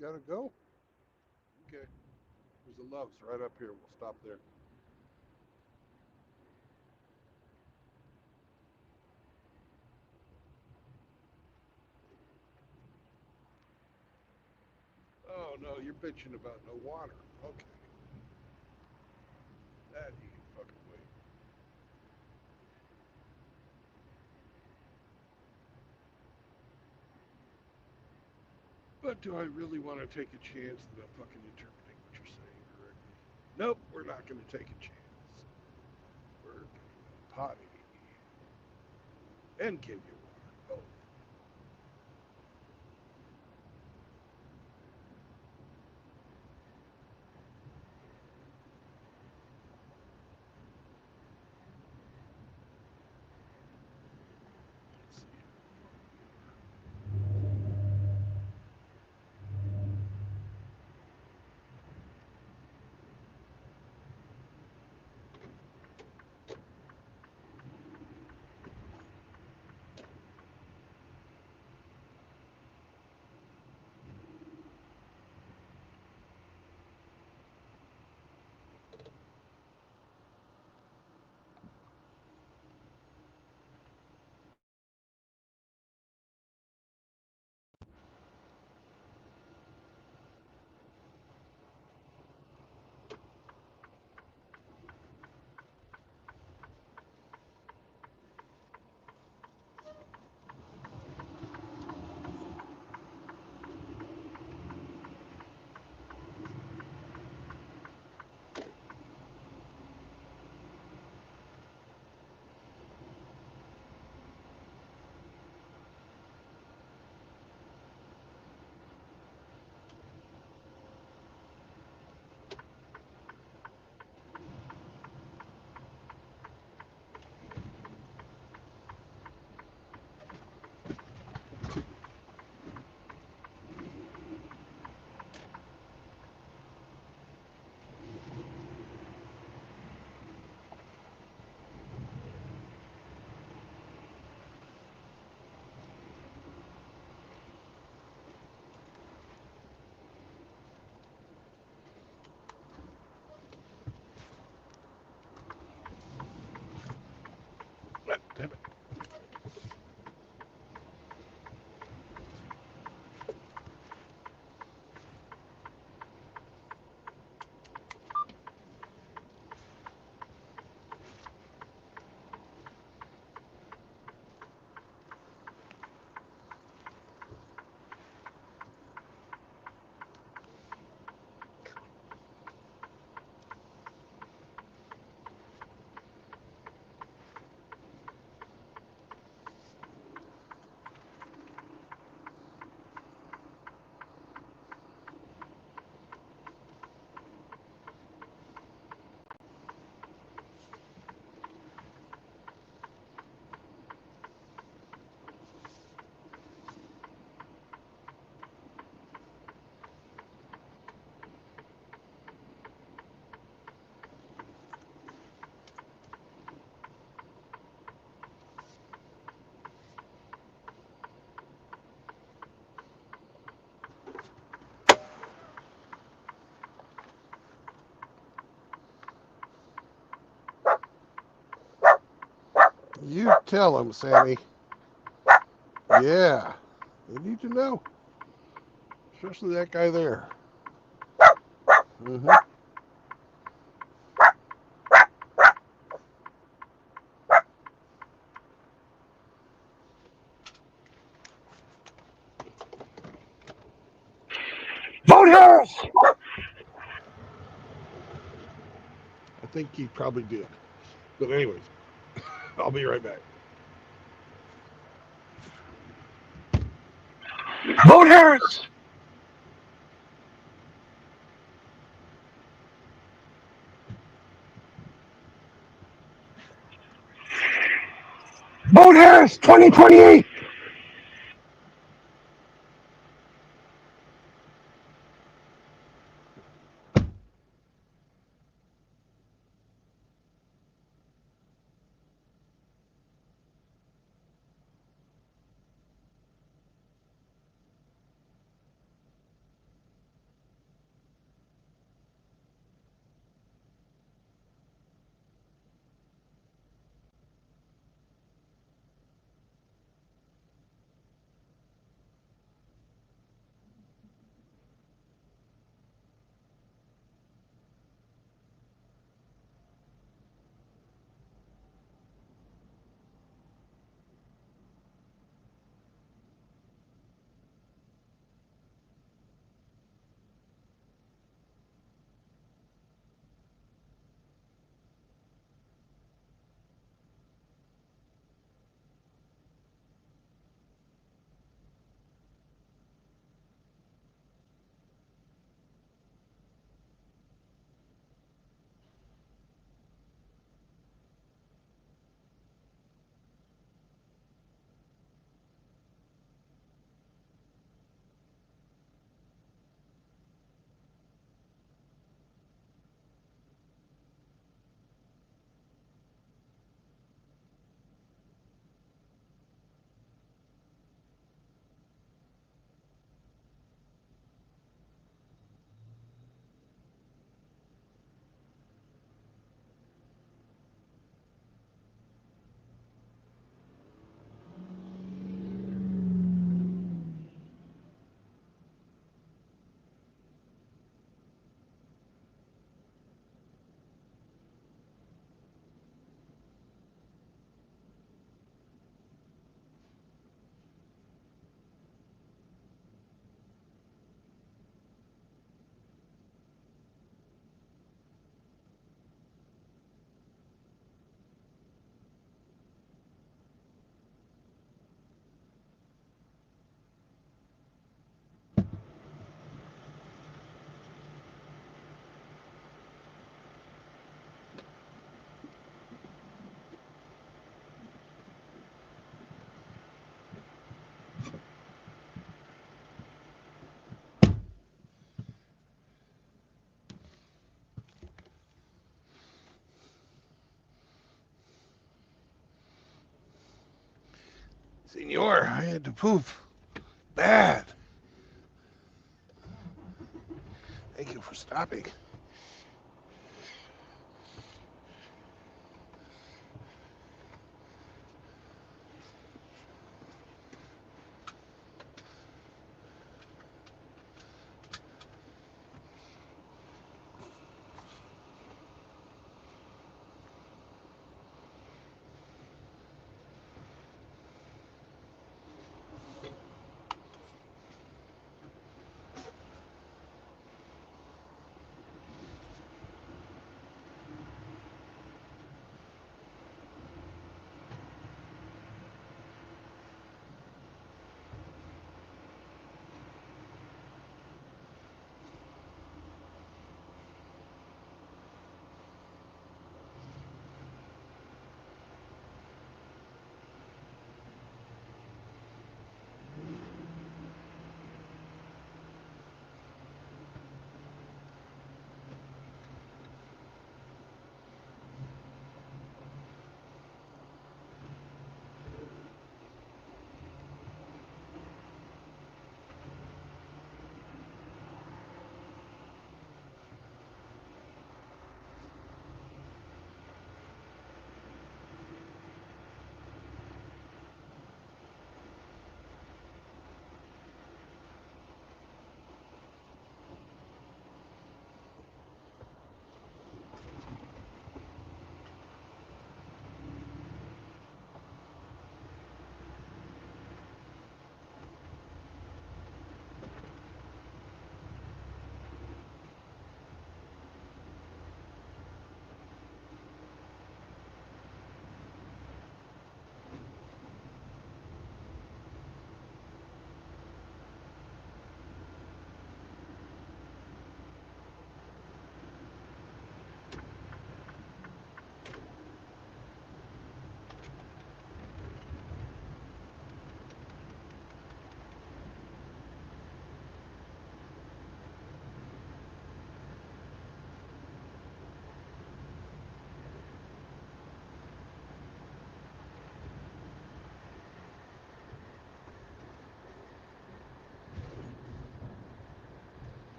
You gotta go? Okay. There's a Love's right up here. We'll stop there. Oh, no, you're bitching about no water. Okay. That you can fucking wait. But do I really want to take a chance that I'm fucking interpreting what you're saying correctly? Nope, we're not going to take a chance. We're going to potty and give you water. Oh, let's see. tell them, Sammy. Yeah, they need to know, especially that guy there. Mm-hmm. Vote Harris! I think he probably did. But anyways, I'll be right back. Vote Harris! Vote Harris 2028! Senor, I had to poop. Bad. Thank you for stopping.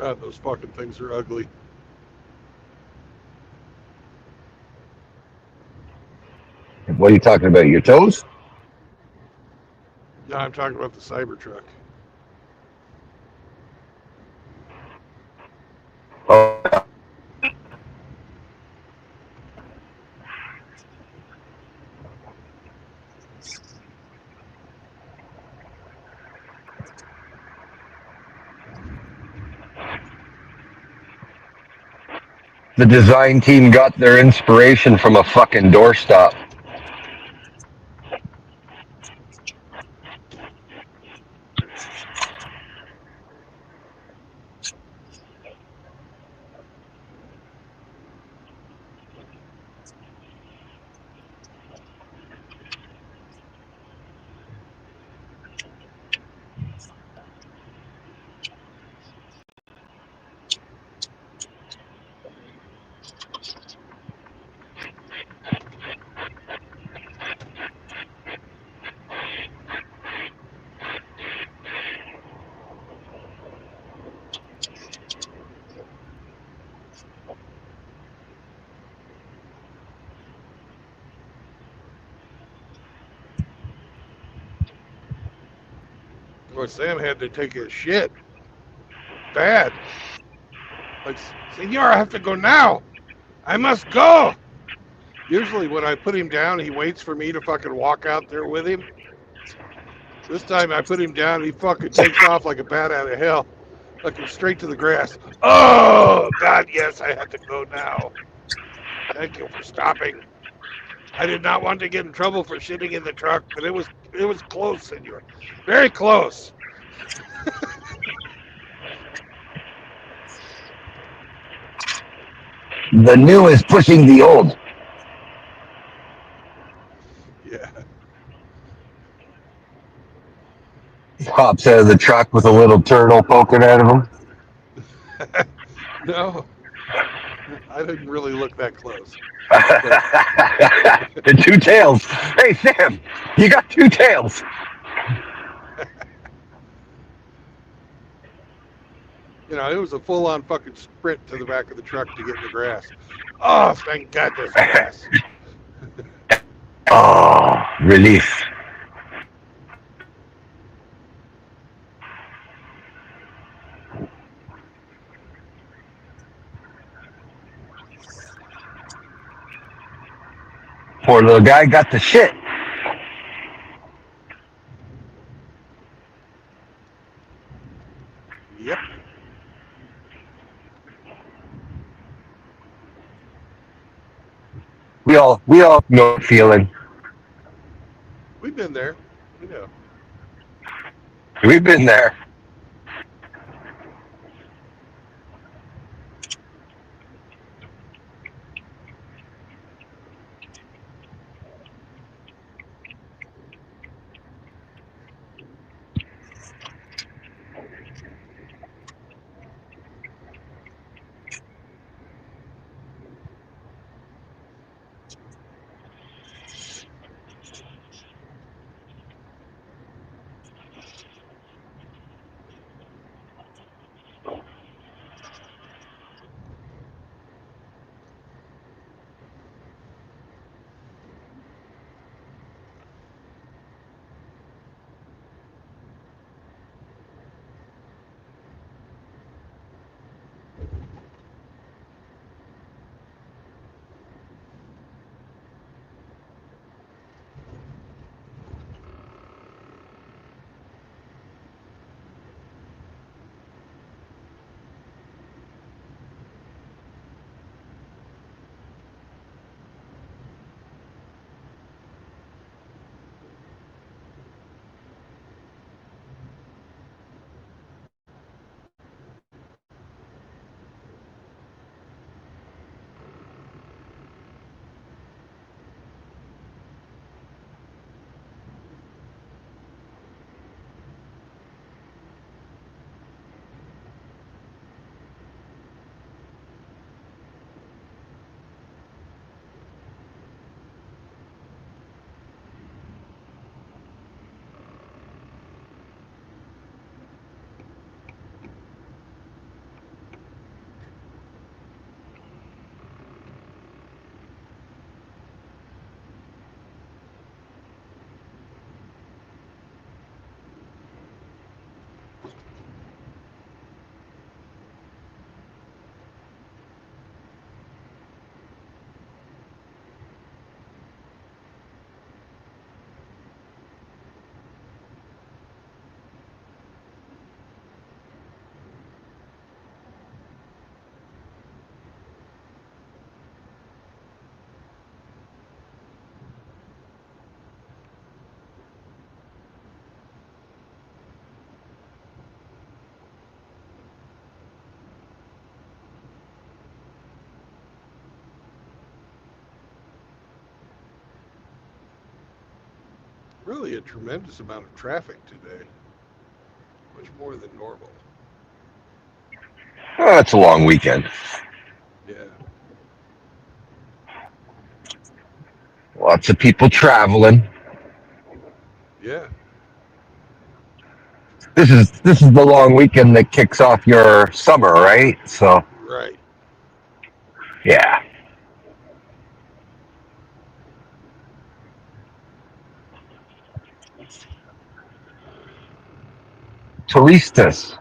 God, those fucking things are ugly. What are you talking about? Your toes? No, I'm talking about the Cybertruck. Oh, the design team got their inspiration from a fucking doorstop. Boy, Sam had to take a shit. Bad. Like, Senor, I have to go now. I must go. Usually when I put him down, he waits for me to fucking walk out there with him. This time I put him down, he fucking takes off like a bat out of hell. Looking straight to the grass. Oh, God, yes, I have to go now. Thank you for stopping. I did not want to get in trouble for shitting in the truck, but it was close, senor. Very close. The new is pushing the old. Yeah. Hops out of the truck with a little turtle poking out of him. No, I didn't really look that close. But, The two tails. Hey, Sam, you got two tails. it was a full on fucking sprint to the back of the truck to get in the grass. Oh, thank God there's grass. Oh, relief. Poor little guy got the shit. Yep. We all know the feeling. We've been there. We know. We've been there. really a tremendous amount of traffic today, much more than normal. Oh, it's a long weekend. Yeah, Lots of people traveling. yeah, This is the long weekend that kicks off your summer, right? So right. yeah, touristas.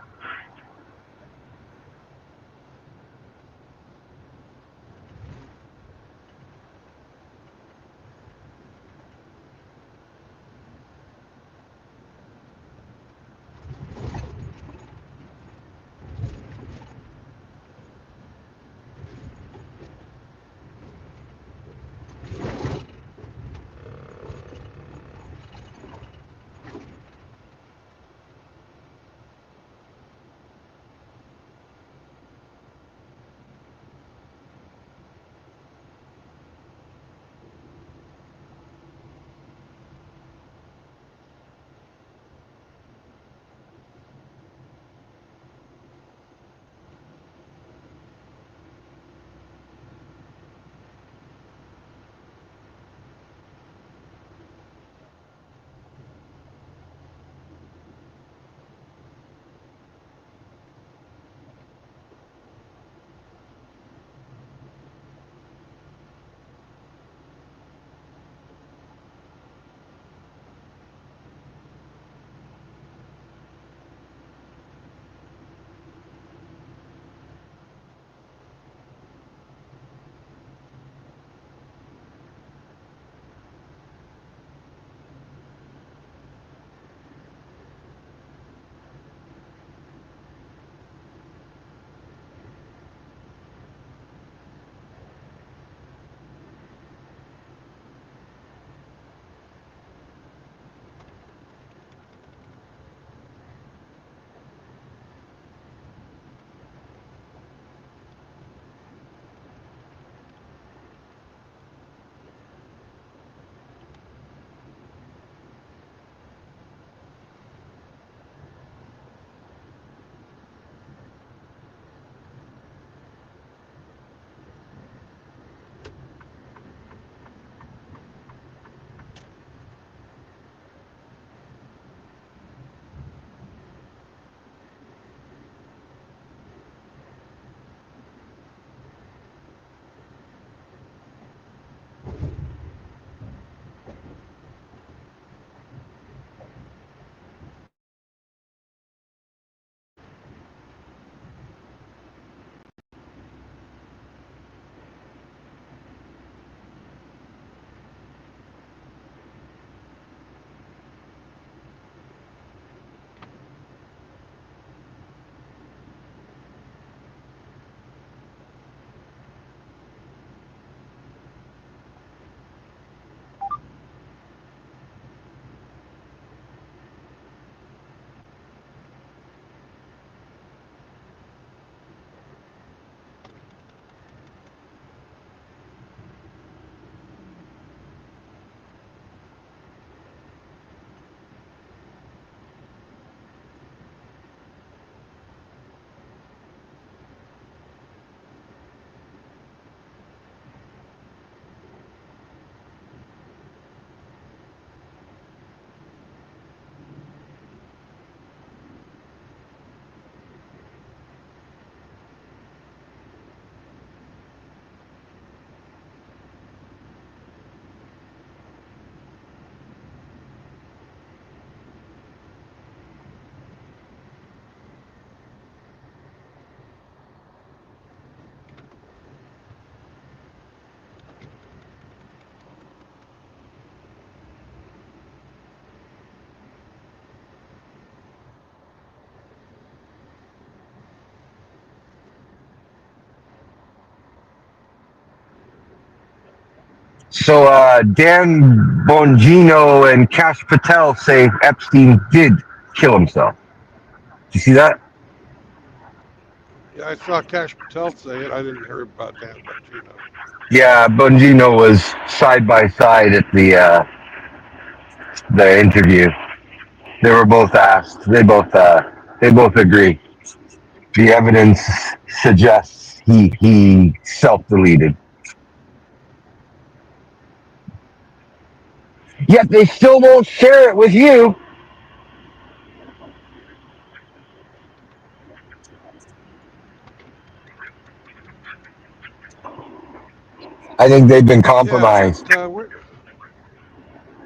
So Dan Bongino and Cash Patel say Epstein did kill himself. Did you see that? Yeah, I saw Cash Patel say it. I didn't hear about Dan Bongino. Yeah, Bongino was side by side at the the interview. They were both asked. They both agree. The evidence suggests he self deleted. Yet they still won't share it with you. I think they've been Yeah, but compromised.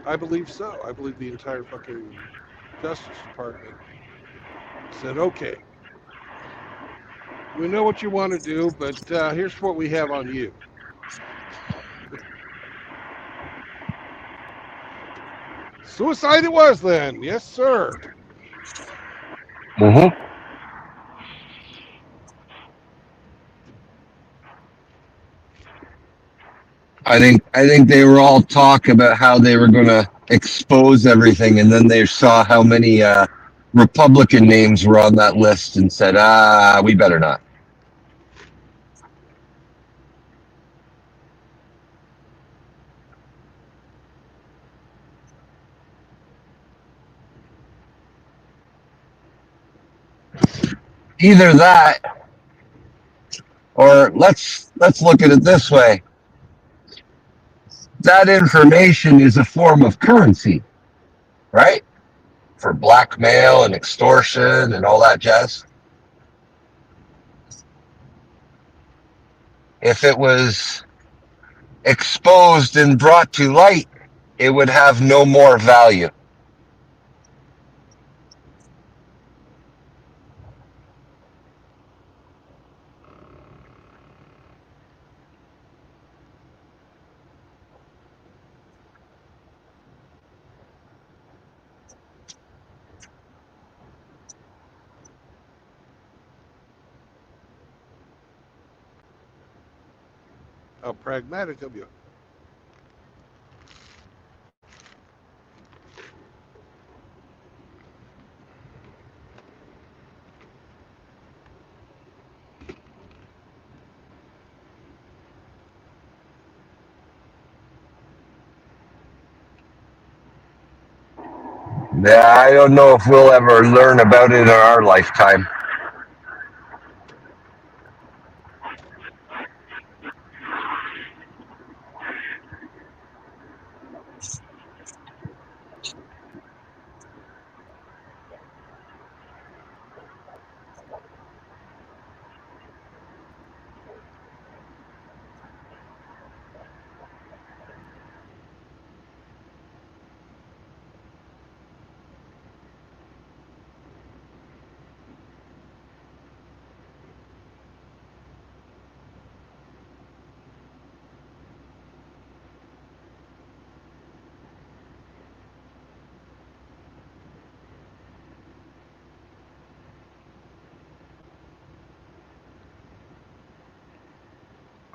I believe so. I believe the entire fucking Justice Department said, okay, we know what you want to do, but here's what we have on you. Suicide it was then. Yes, sir. Hmm. I think they were all talk about how they were going to expose everything, and then they saw how many Republican names were on that list and said, we better not. Either that, or let's look at it this way: that information is a form of currency, right? For blackmail and extortion and all that jazz. If it was exposed and brought to light, it would have no more value. How pragmatic of you. Yeah, I don't know if we'll ever learn about it in our lifetime.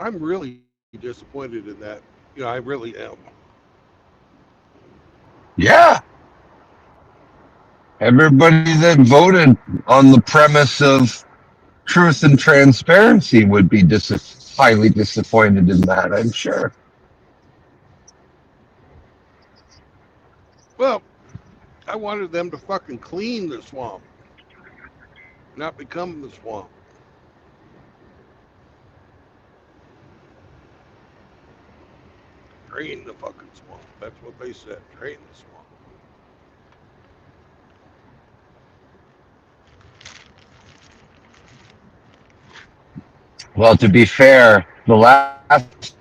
I'm really disappointed in that. You know, I really am. Yeah, everybody that voted on the premise of truth and transparency would be highly disappointed in that, I'm sure. Well, I wanted them to fucking clean the swamp, not become the swamp. Drain the fucking swamp. That's what they said. Drain the swamp. Well, to be fair, the last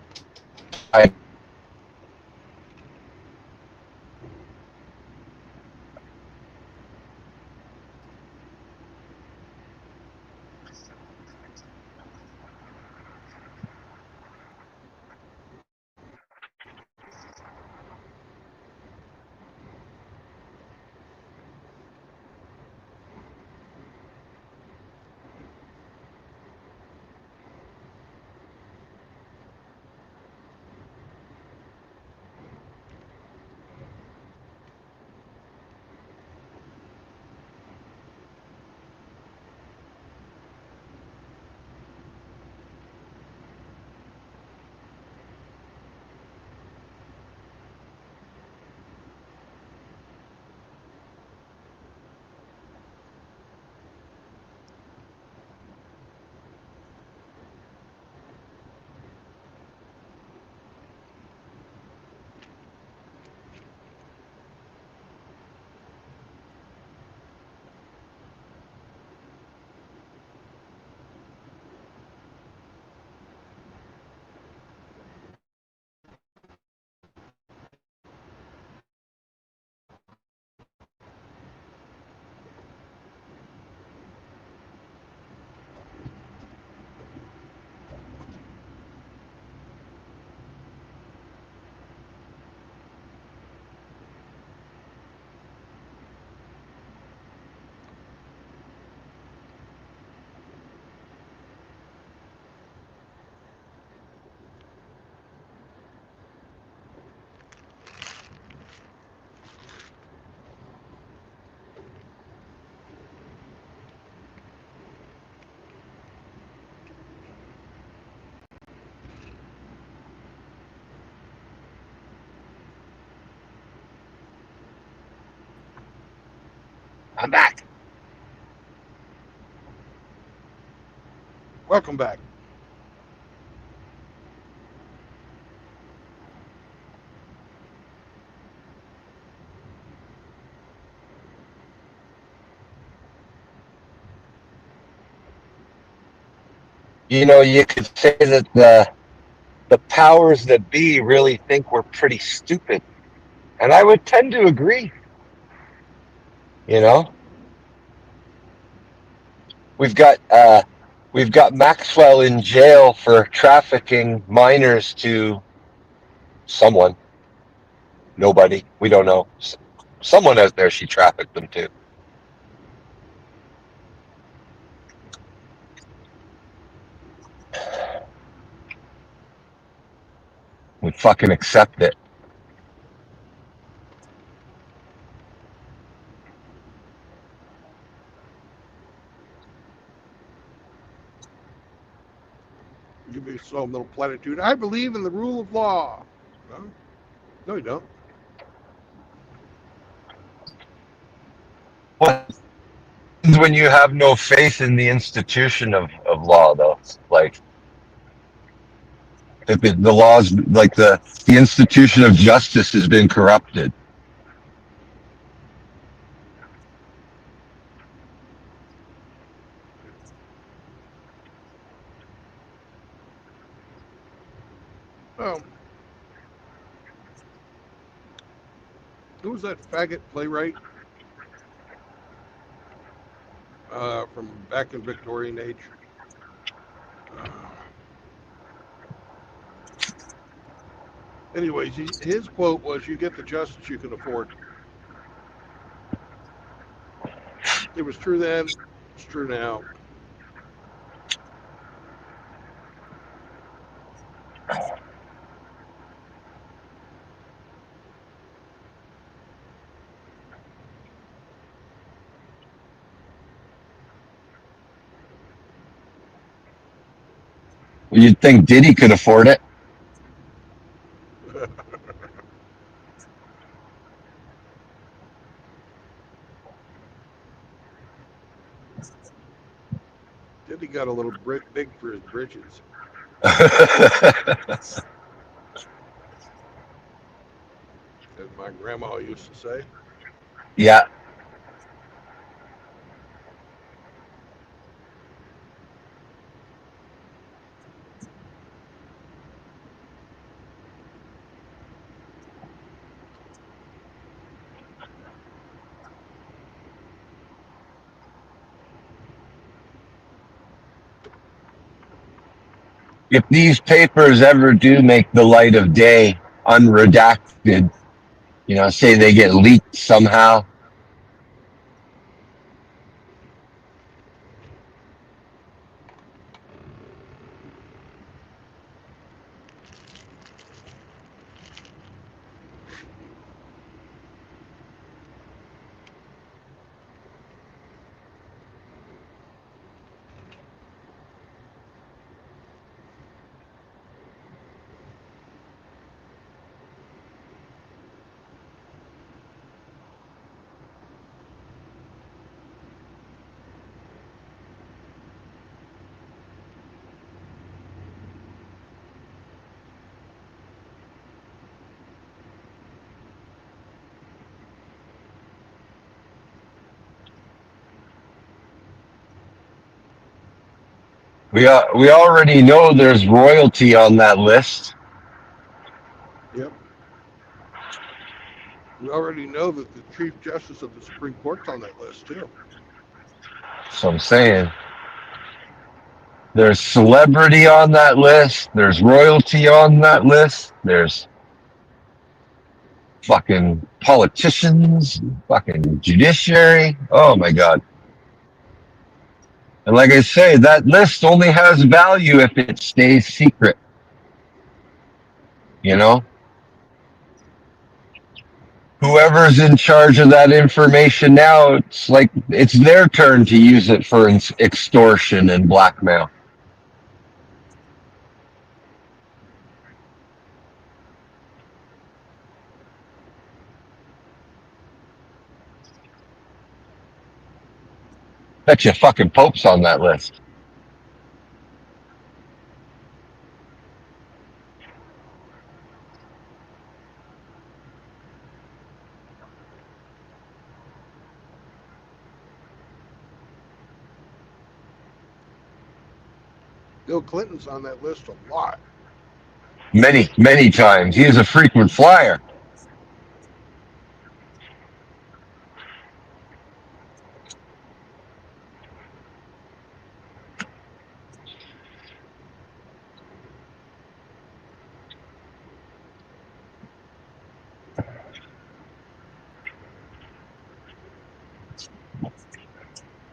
I'm back. Welcome back. You know, you could say that the powers that be really think we're pretty stupid, and I would tend to agree. You know, we've got uh, we've got Maxwell in jail for trafficking minors to someone, nobody, we don't know. Someone out there she trafficked them to. We fucking accept it. Give me some little platitude. I believe in the rule of law. No, no, you don't. What happens when you have no faith in the institution of law, though? Like, if the laws, like the institution of justice has been corrupted. Oh, who was that faggot playwright from back in Victorian age? Anyways, his quote was, "You get the justice you can afford." It was true then. It's true now. You'd think Diddy could afford it. Then he got a little big for his britches, as my grandma used to say. Yeah. If these papers ever do make the light of day, unredacted, say they get leaked somehow, we already know there's royalty on that list. Yep. We already know that the Chief Justice of the Supreme Court's on that list too. So I'm saying there's celebrity on that list. There's royalty on that list. There's fucking politicians, fucking judiciary. Oh my God. And like I say, that list only has value if it stays secret, you know? Whoever's in charge of that information now, it's like it's their turn to use it for extortion and blackmail. Bet you fucking Pope's on that list. Bill Clinton's on that list a lot. Many, many times. He is a frequent flyer.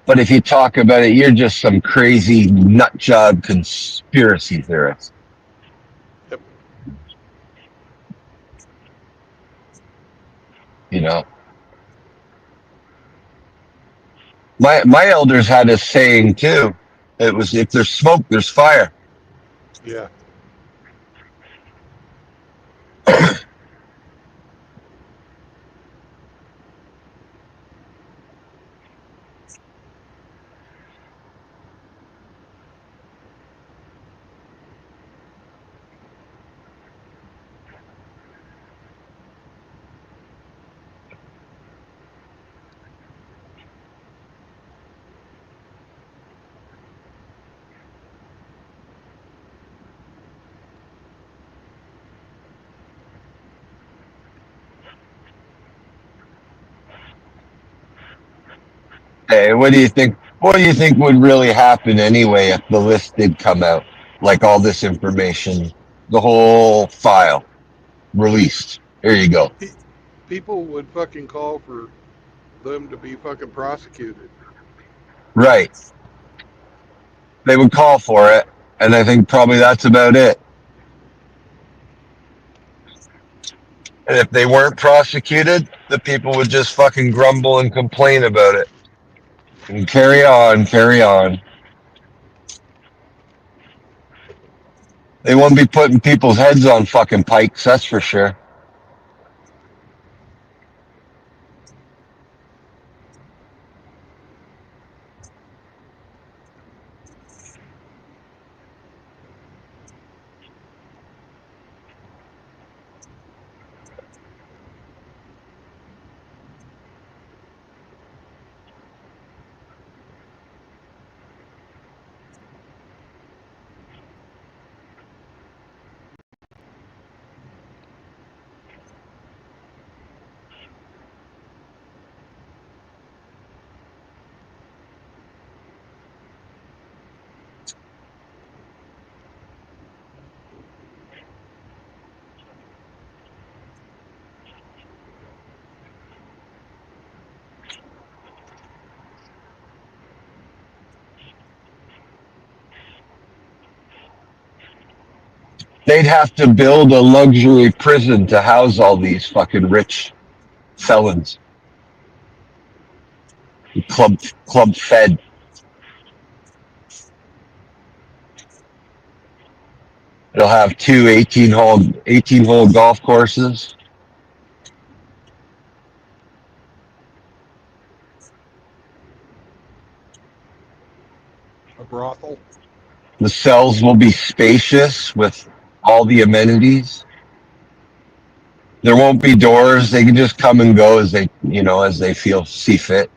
But if you talk about it, you're just some crazy nut job conspiracy theorist. Yep. You know, my elders had a saying too. It was, if there's smoke, there's fire. Yeah. Hey, what do you think? What do you think would really happen anyway if the list did come out? Like all this information, the whole file released. Here you go. People would fucking call for them to be fucking prosecuted. Right. They would call for it, and I think probably that's about it. And if they weren't prosecuted, the people would just fucking grumble and complain about it. And carry on, carry on. They won't be putting people's heads on fucking pikes, that's for sure. They'd have to build a luxury prison to house all these fucking rich felons. Club fed. It'll have two 18 hole golf courses. A brothel. The cells will be spacious with all the amenities. There won't be doors. They can just come and go as they feel see fit.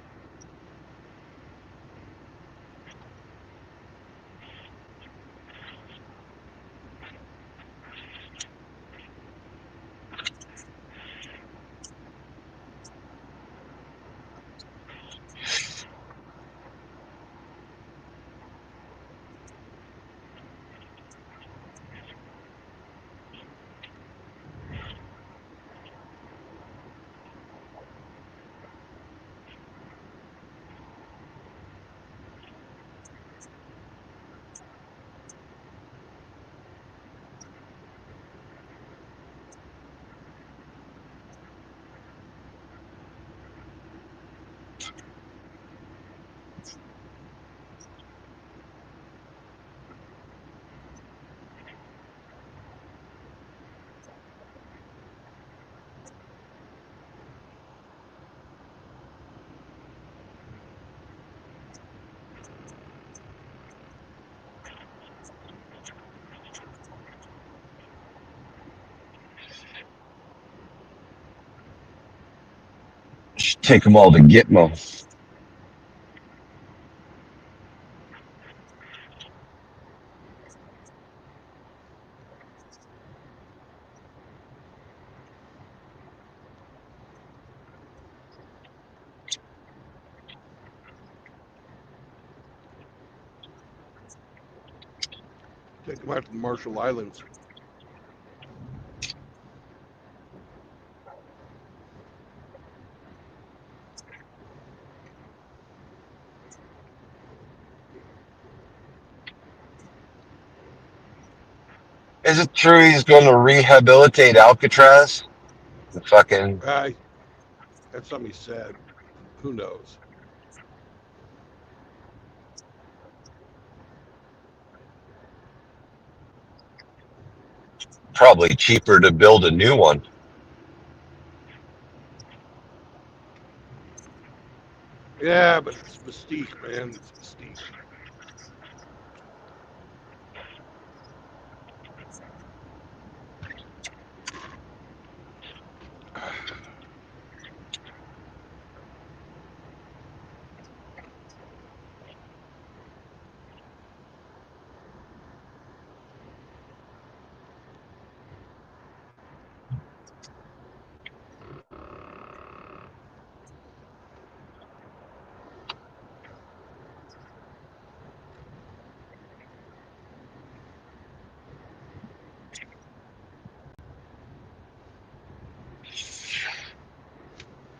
take them all to Gitmo. Take them out to the Marshall Islands. Is it true he's going to rehabilitate Alcatraz? The fucking That's something he said. Who knows? probably cheaper to build a new one. Yeah, but it's mystique, man. It's mystique.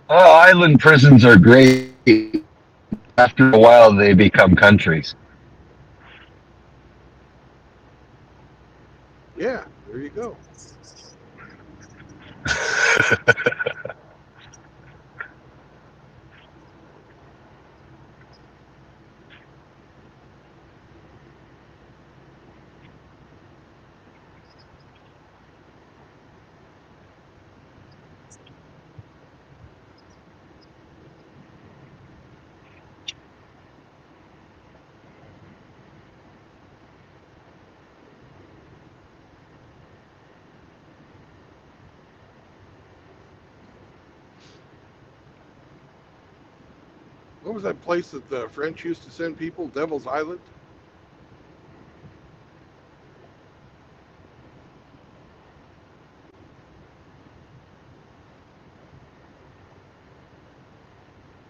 Oh, island prisons are great. After a while, they become countries. Yeah, there you go. What was that place that the French used to send people? Devil's Island?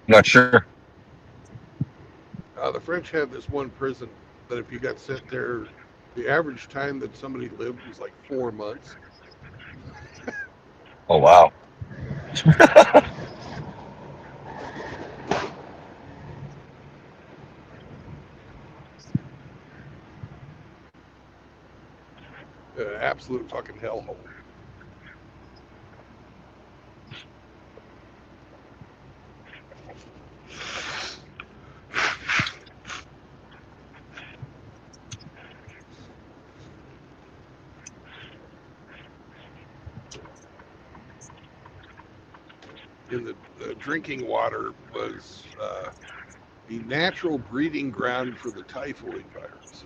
Not sure. The French had this one prison that if you got sent there, the average time that somebody lived was like 4 months. Oh, wow. Absolute fucking hellhole. And the drinking water was the natural breeding ground for the typhoid virus.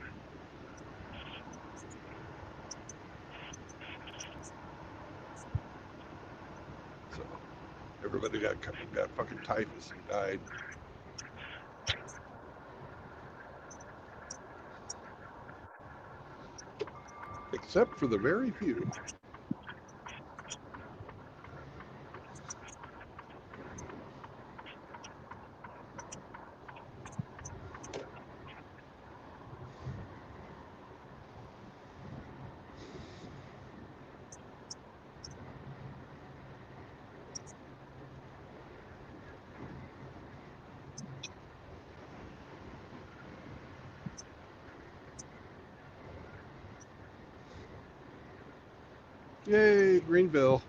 So everybody got fucking typhus and died. Except for the very few. Yay, Greenville.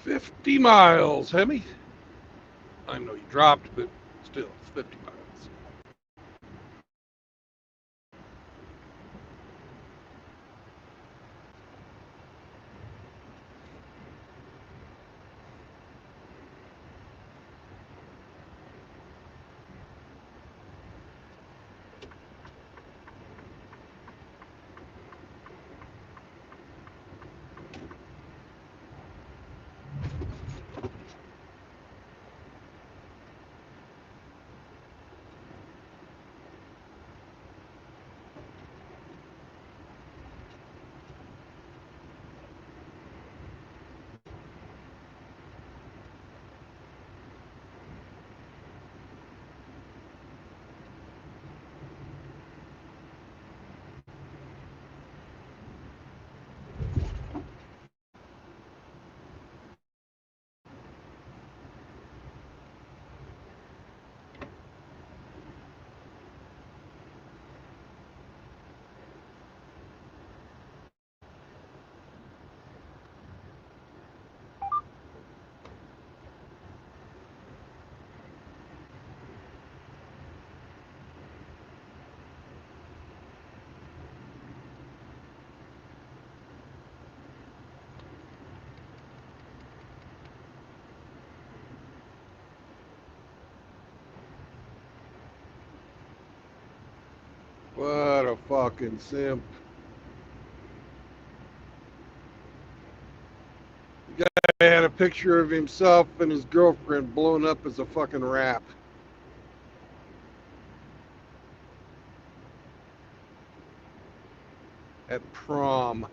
50 miles, Hemi. I know you dropped, but still, it's 50 miles. What a fucking simp. The guy had a picture of himself and his girlfriend blown up as a fucking rap. At prom.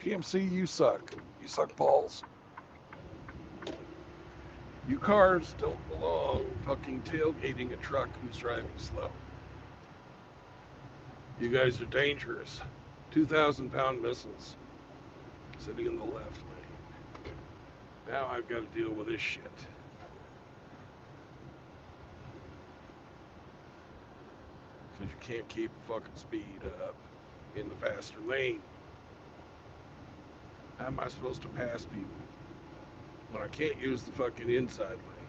GMC, you suck. You suck balls. You cars don't belong fucking tailgating a truck who's driving slow. You guys are dangerous. 2,000-pound missiles sitting in the left lane. Now I've got to deal with this shit. Because you can't keep fucking speed up in the faster lane. How am I supposed to pass people when I can't use the fucking inside lane?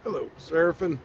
Hello, Seraphin.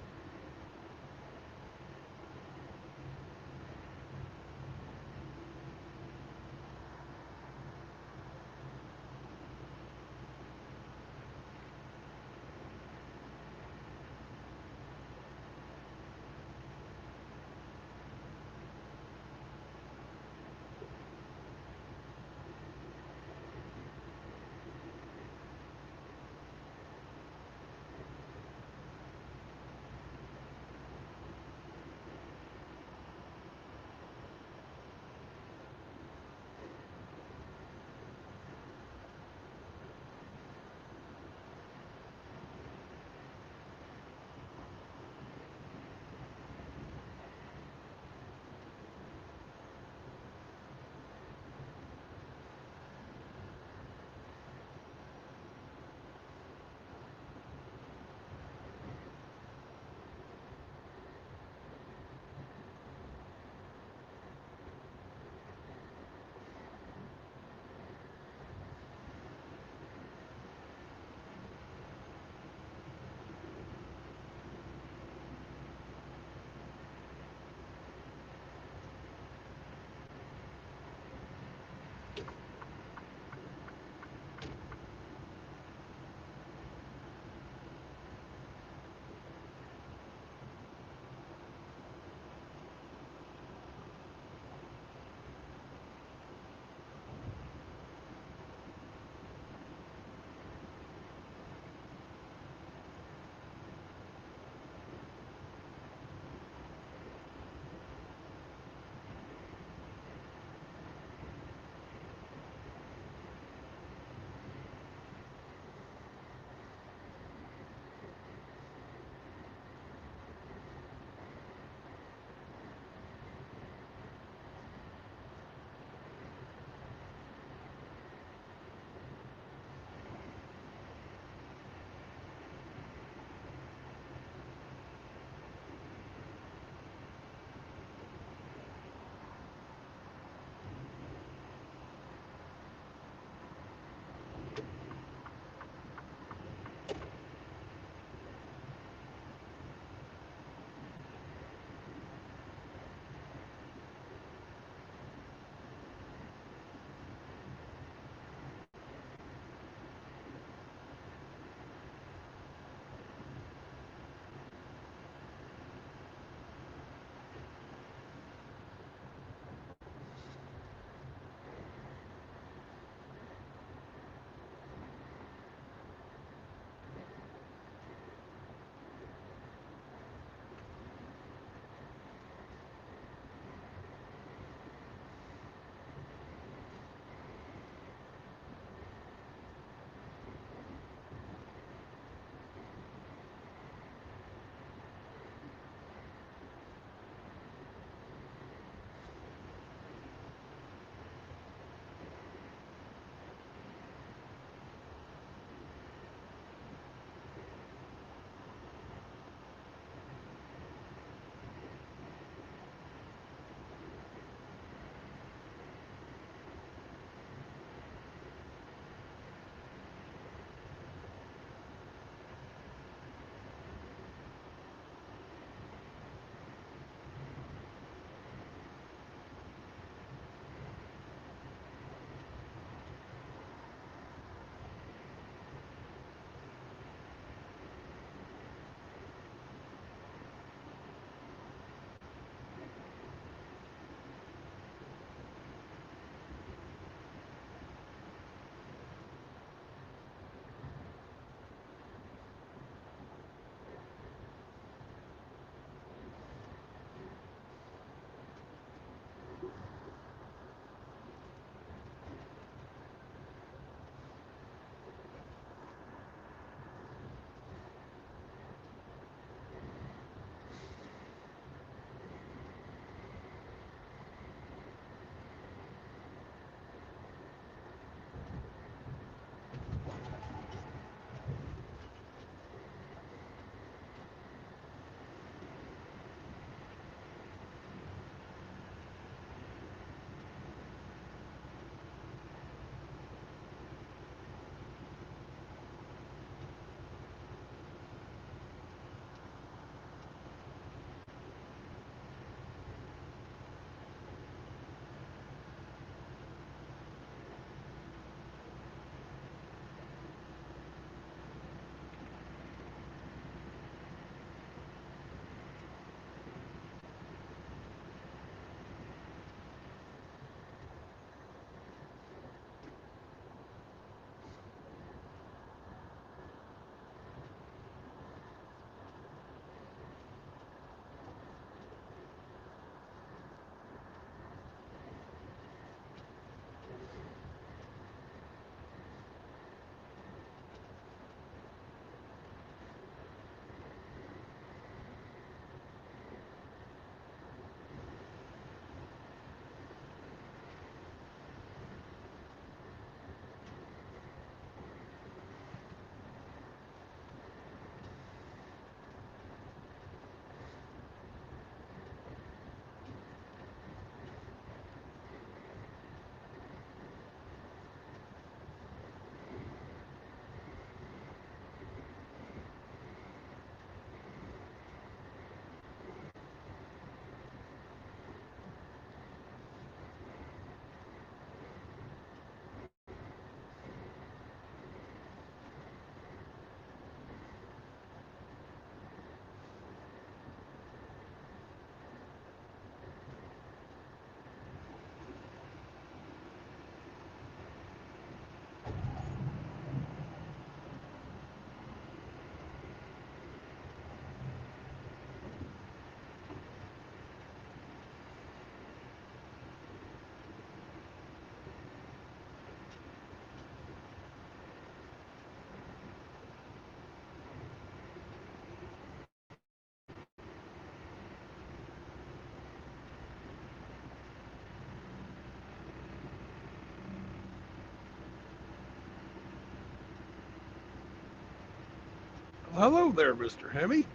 Hello there, Mr. Hemi.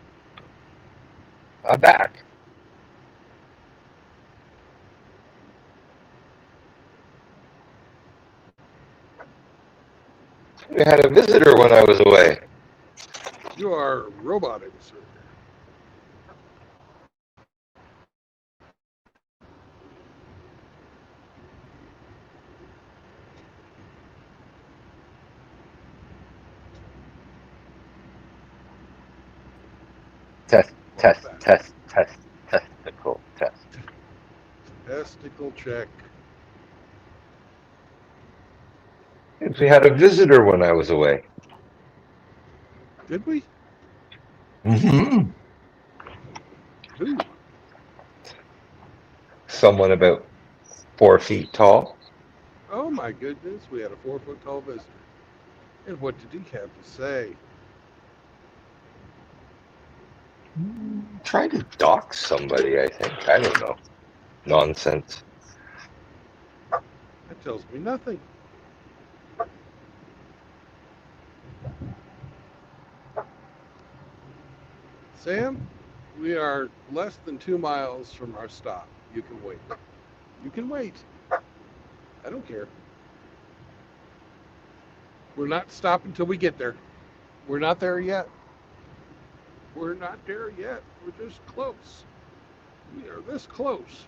I'm back. We had a visitor when I was away. You are roboting, sir. Test, Welcome test, back. test, test, testicle, test. Testicle check. We had a visitor when I was away. Did we? Mm-hmm. Who? Someone about 4 feet tall. Oh my goodness, we had a 4 foot tall visitor. And what did he have to say? Tried to dox somebody, I think. I don't know. Nonsense. That tells me nothing. Sam, we are less than 2 miles from our stop. You can wait. You can wait. I don't care. We're not stopping until we get there. We're not there yet. We're not there yet. We're this close. We are this close.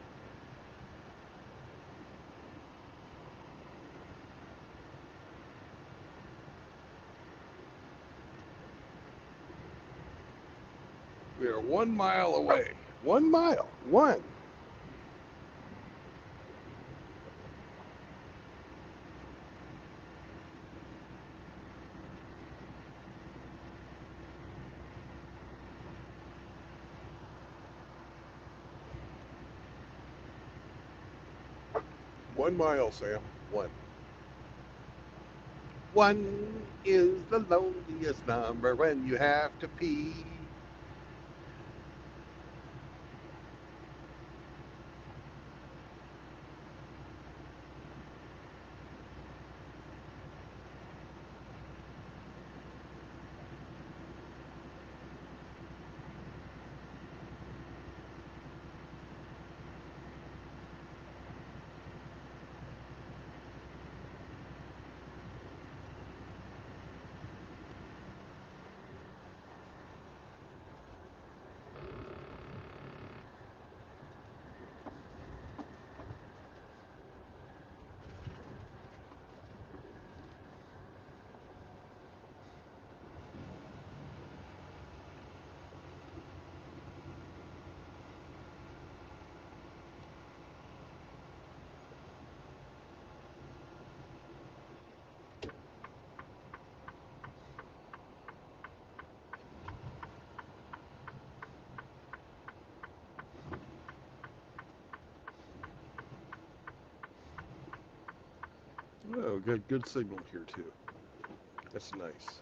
We are 1 mile away. 1 mile. One. One mile, Sam. One. One is the loneliest number when you have to pee. Oh, good signal here too. That's nice.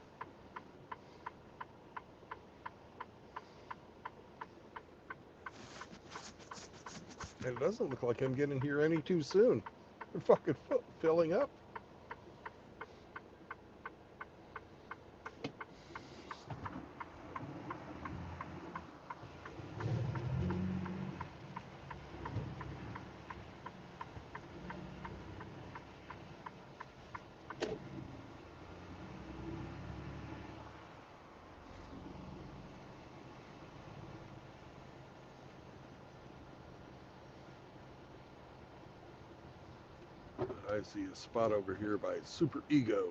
And it doesn't look like I'm getting here any too soon. We're fucking filling up. I see a spot over here by Super Ego.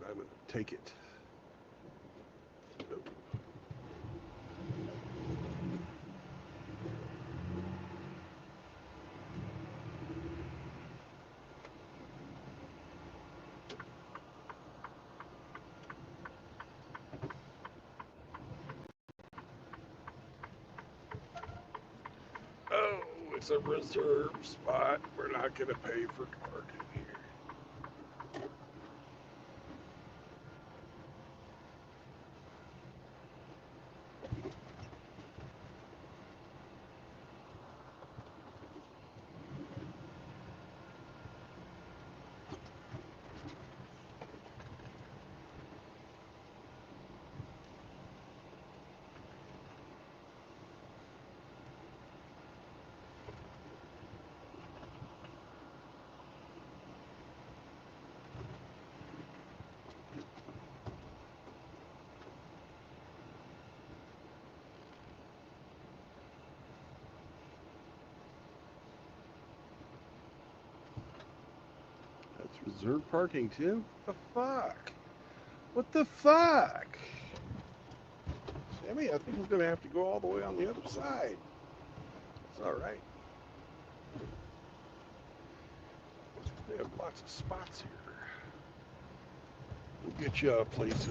I'm going to take it. Oh, it's a reserve spot. We're not going to pay for parking here. Reserve parking too? What the fuck? What the fuck? Sammy, I think we're gonna have to go all the way on the other side. It's all right. They have lots of spots here. We'll get you a place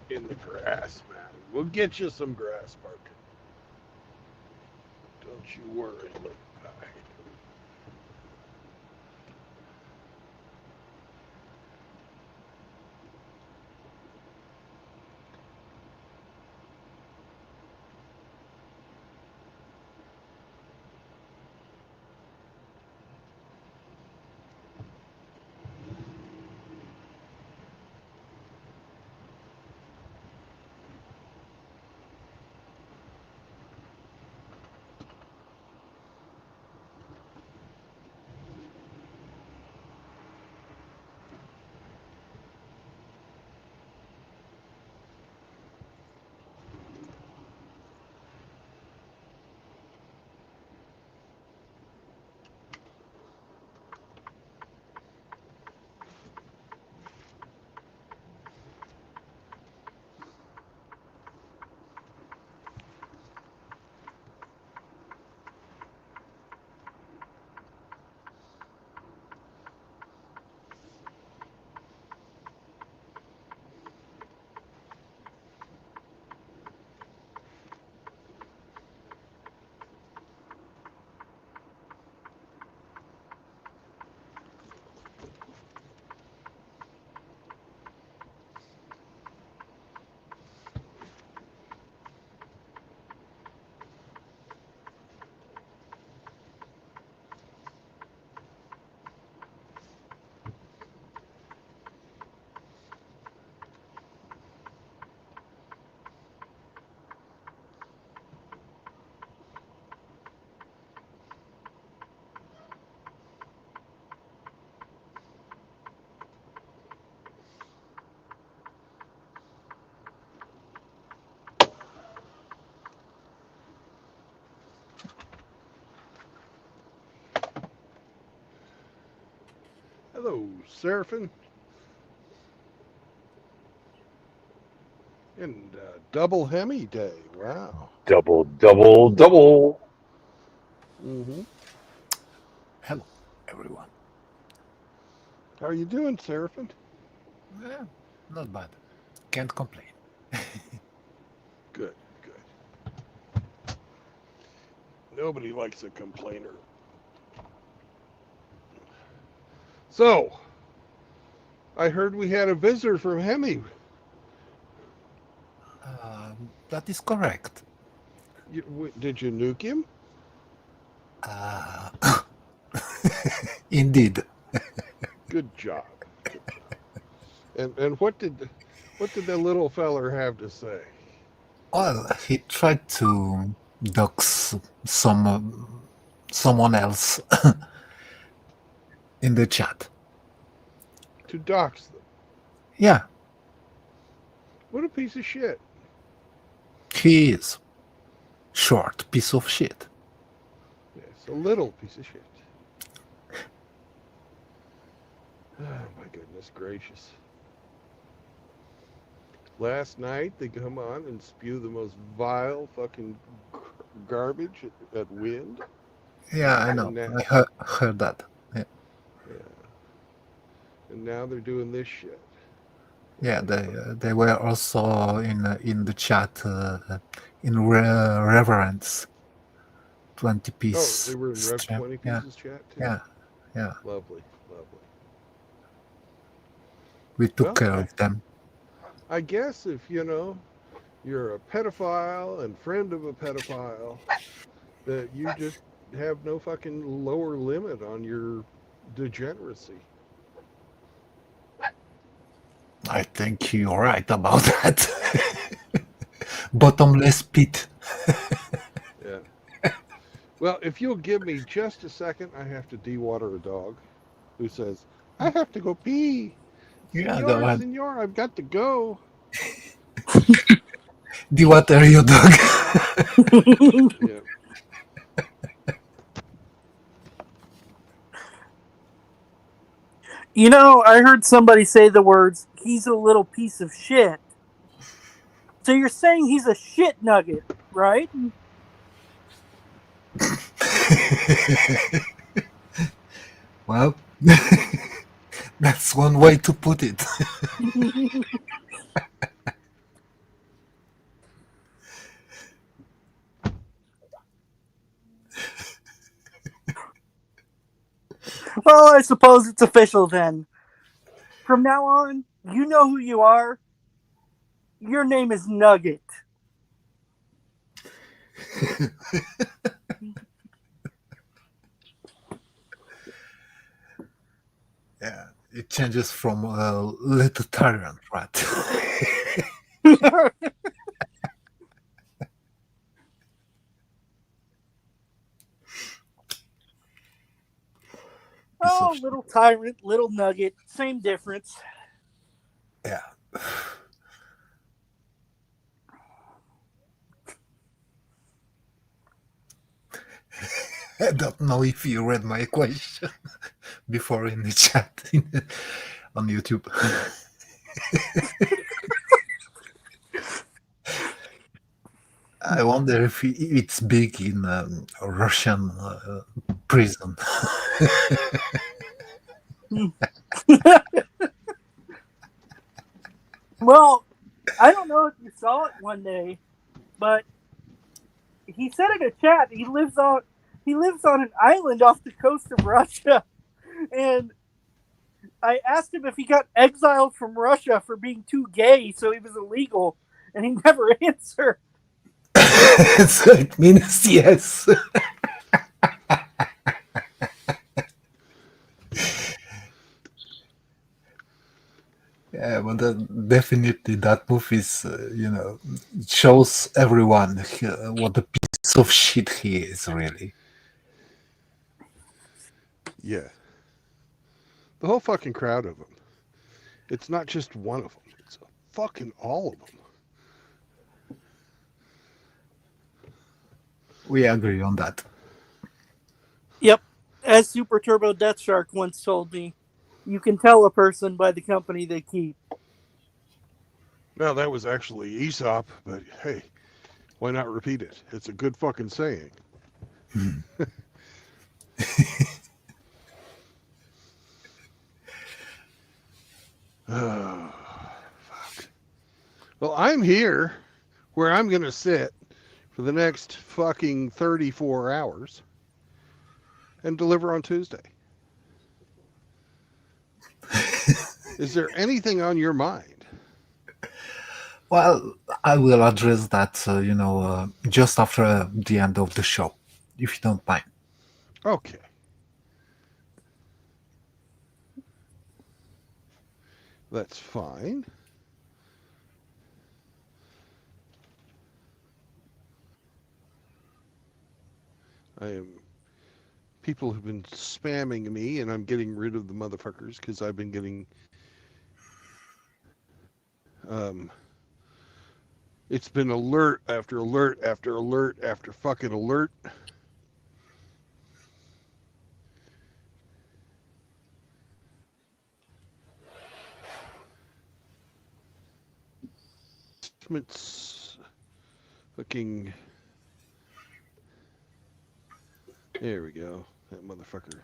in the grass, man. We'll get you some grass parking. Don't you worry, little guy. Hello, Seraphim. And double Hemi Day. Wow. Double, double, double. Mm-hmm. Hello, everyone. How are you doing, Seraphim? Yeah, not bad. Can't complain. Good, good. Nobody likes a complainer. So, I heard we had a visitor from Hemi. That is correct. Did you nuke him? Indeed. Good job. Good job. And what did the little feller have to say? Well, he tried to dox someone else in the chat. To dox them? Yeah. What a piece of shit. He is. Short piece of shit. Yes, a little piece of shit. Oh, my goodness gracious. Last night, they come on and spew the most vile fucking garbage at Wind. Yeah, I know. I heard that. Yeah. Yeah. And now they're doing this shit. Yeah, they were also in the chat in reverence 20-piece. Oh, they were in Rev 20 Pieces chat too? Yeah, yeah. Lovely, lovely. We took care of them. I guess if, you're a pedophile and friend of a pedophile, that you just have no fucking lower limit on your degeneracy. I think you're right about that. Bottomless pit. Yeah. Well, if you'll give me just a second, I have to dewater a dog who says, I have to go pee. Yeah, Senor, go ahead. senor, I've got to go. Dewater your dog. Yeah. You know, I heard somebody say the words, he's a little piece of shit. So you're saying he's a shit nugget, right? Well, that's one way to put it. Well, I suppose it's official then. From now on, you know who you are. Your name is Nugget. Yeah, it changes from little tyrant, right? Oh, little tyrant, little nugget, same difference. Yeah. I don't know if you read my question before in the chat on YouTube. I wonder if it's big in Russian prison. Well, I don't know if you saw it one day, but he said in a chat he lives on an island off the coast of Russia, and I asked him if he got exiled from Russia for being too gay, so he was illegal, and he never answered. So it means yes. Yeah, but definitely that movie is, shows everyone what a piece of shit he is, really. Yeah. The whole fucking crowd of them. It's not just one of them. It's fucking all of them. We agree on that. Yep. As Super Turbo Death Shark once told me, you can tell a person by the company they keep. Now, that was actually Aesop, but hey, why not repeat it? It's a good fucking saying. Oh, fuck. Well, I'm here where I'm going to sit for the next fucking 34 hours and deliver on Tuesday. Is there anything on your mind? Well, I will address that, just after the end of the show, if you don't mind. Okay. That's fine. People have been spamming me, and I'm getting rid of the motherfuckers because I've been getting. It's been alert after alert after alert after fucking alert. It's fucking. There we go. That motherfucker.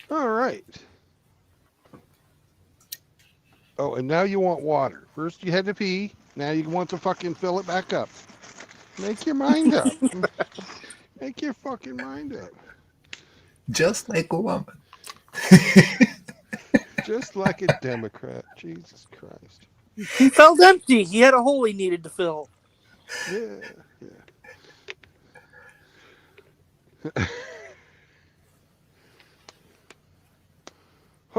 All right. Oh, and now you want water. First you had to pee. Now you want to fucking fill it back up. Make your mind up. Make your fucking mind up. Just like a woman. Just like a Democrat. Jesus Christ. He felt empty. He had a hole he needed to fill. Yeah.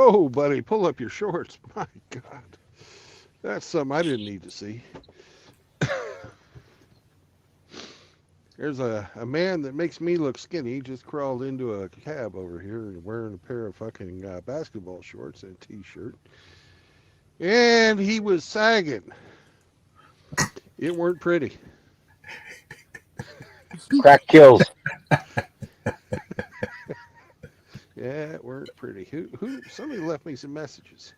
Oh, buddy, pull up your shorts. My God. That's something I didn't need to see. There's a man that makes me look skinny. He just crawled into a cab over here wearing a pair of fucking basketball shorts and a t-shirt. And he was sagging. It weren't pretty. Crack kills. Who? Somebody left me some messages.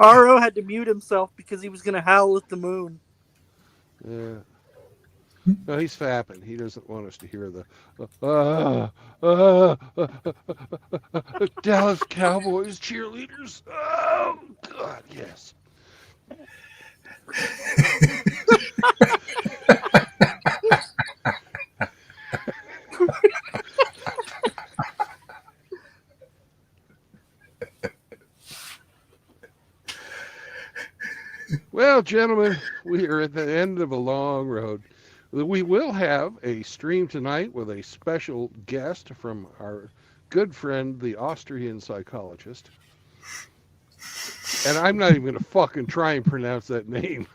RO had to mute himself because he was going to howl at the moon. Yeah. No, he's fapping. He doesn't want us to hear the Dallas Cowboys cheerleaders. Oh God, yes. Well, gentlemen, we are at the end of a long road. We will have a stream tonight with a special guest from our good friend, the Austrian psychologist. And I'm not even going to fucking try and pronounce that name.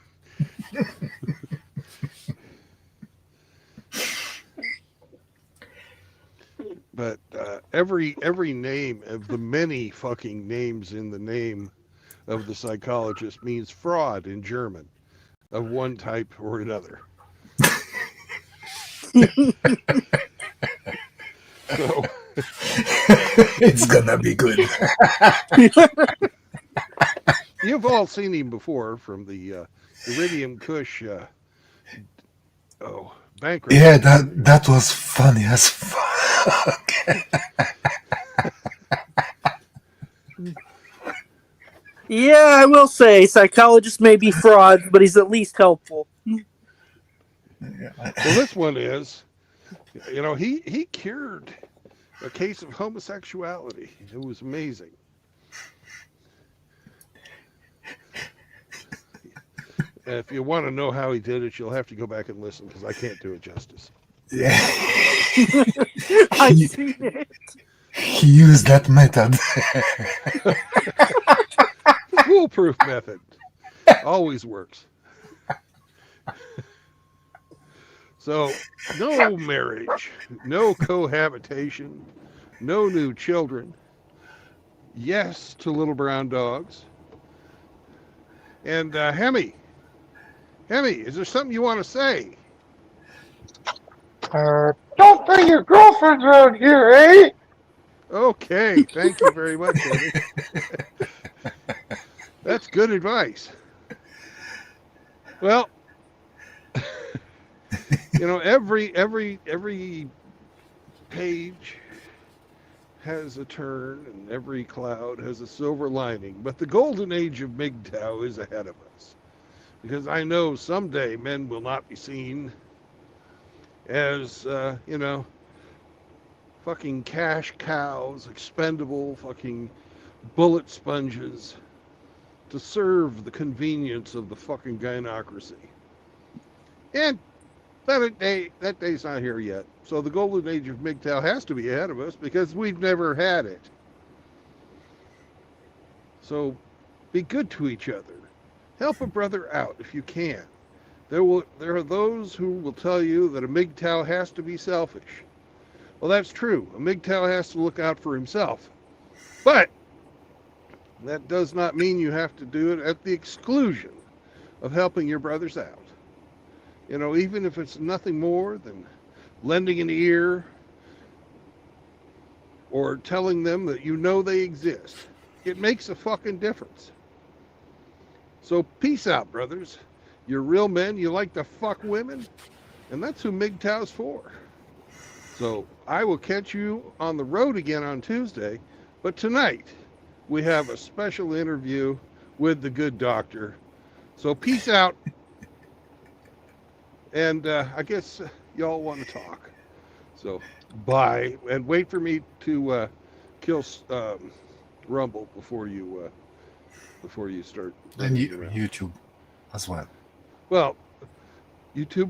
But every name of the many fucking names in the name of the psychologist means fraud in German of one type or another. So It's gonna be good. You've all seen him before from the Iridium Kush bankruptcy. Yeah, that was funny as fuck. Yeah, I will say, psychologists may be frauds, but he's at least helpful. Well, this one is, he cured a case of homosexuality. It was amazing. If you want to know how he did it, you'll have to go back and listen because I can't do it justice. Yeah. I've seen it. He used that method. Foolproof method. Always works. So, no marriage, no cohabitation, no new children. Yes to little brown dogs. And Hemi, is there something you want to say? Don't bring your girlfriends around here, eh? Okay, thank you very much, Hemi. That's good advice. Well, every page has a turn and every cloud has a silver lining, but the golden age of MGTOW is ahead of us. Because I know someday men will not be seen as, fucking cash cows, expendable fucking bullet sponges to serve the convenience of the fucking gynocracy. And that day's not here yet. So the golden age of MGTOW has to be ahead of us because we've never had it. So be good to each other. Help a brother out if you can. There are those who will tell you that a MGTOW has to be selfish. Well, that's true. A MGTOW has to look out for himself. But that does not mean you have to do it at the exclusion of helping your brothers out. Even if it's nothing more than lending an ear or telling them that they exist. It makes a fucking difference. So peace out, brothers. You're real men. You like to fuck women. And that's who MGTOW's for. So I will catch you on the road again on Tuesday. But tonight, we have a special interview with the good doctor. So peace out. And I guess y'all want to talk. So bye. And wait for me to kill Rumble before you start. And YouTube as well. Well, YouTube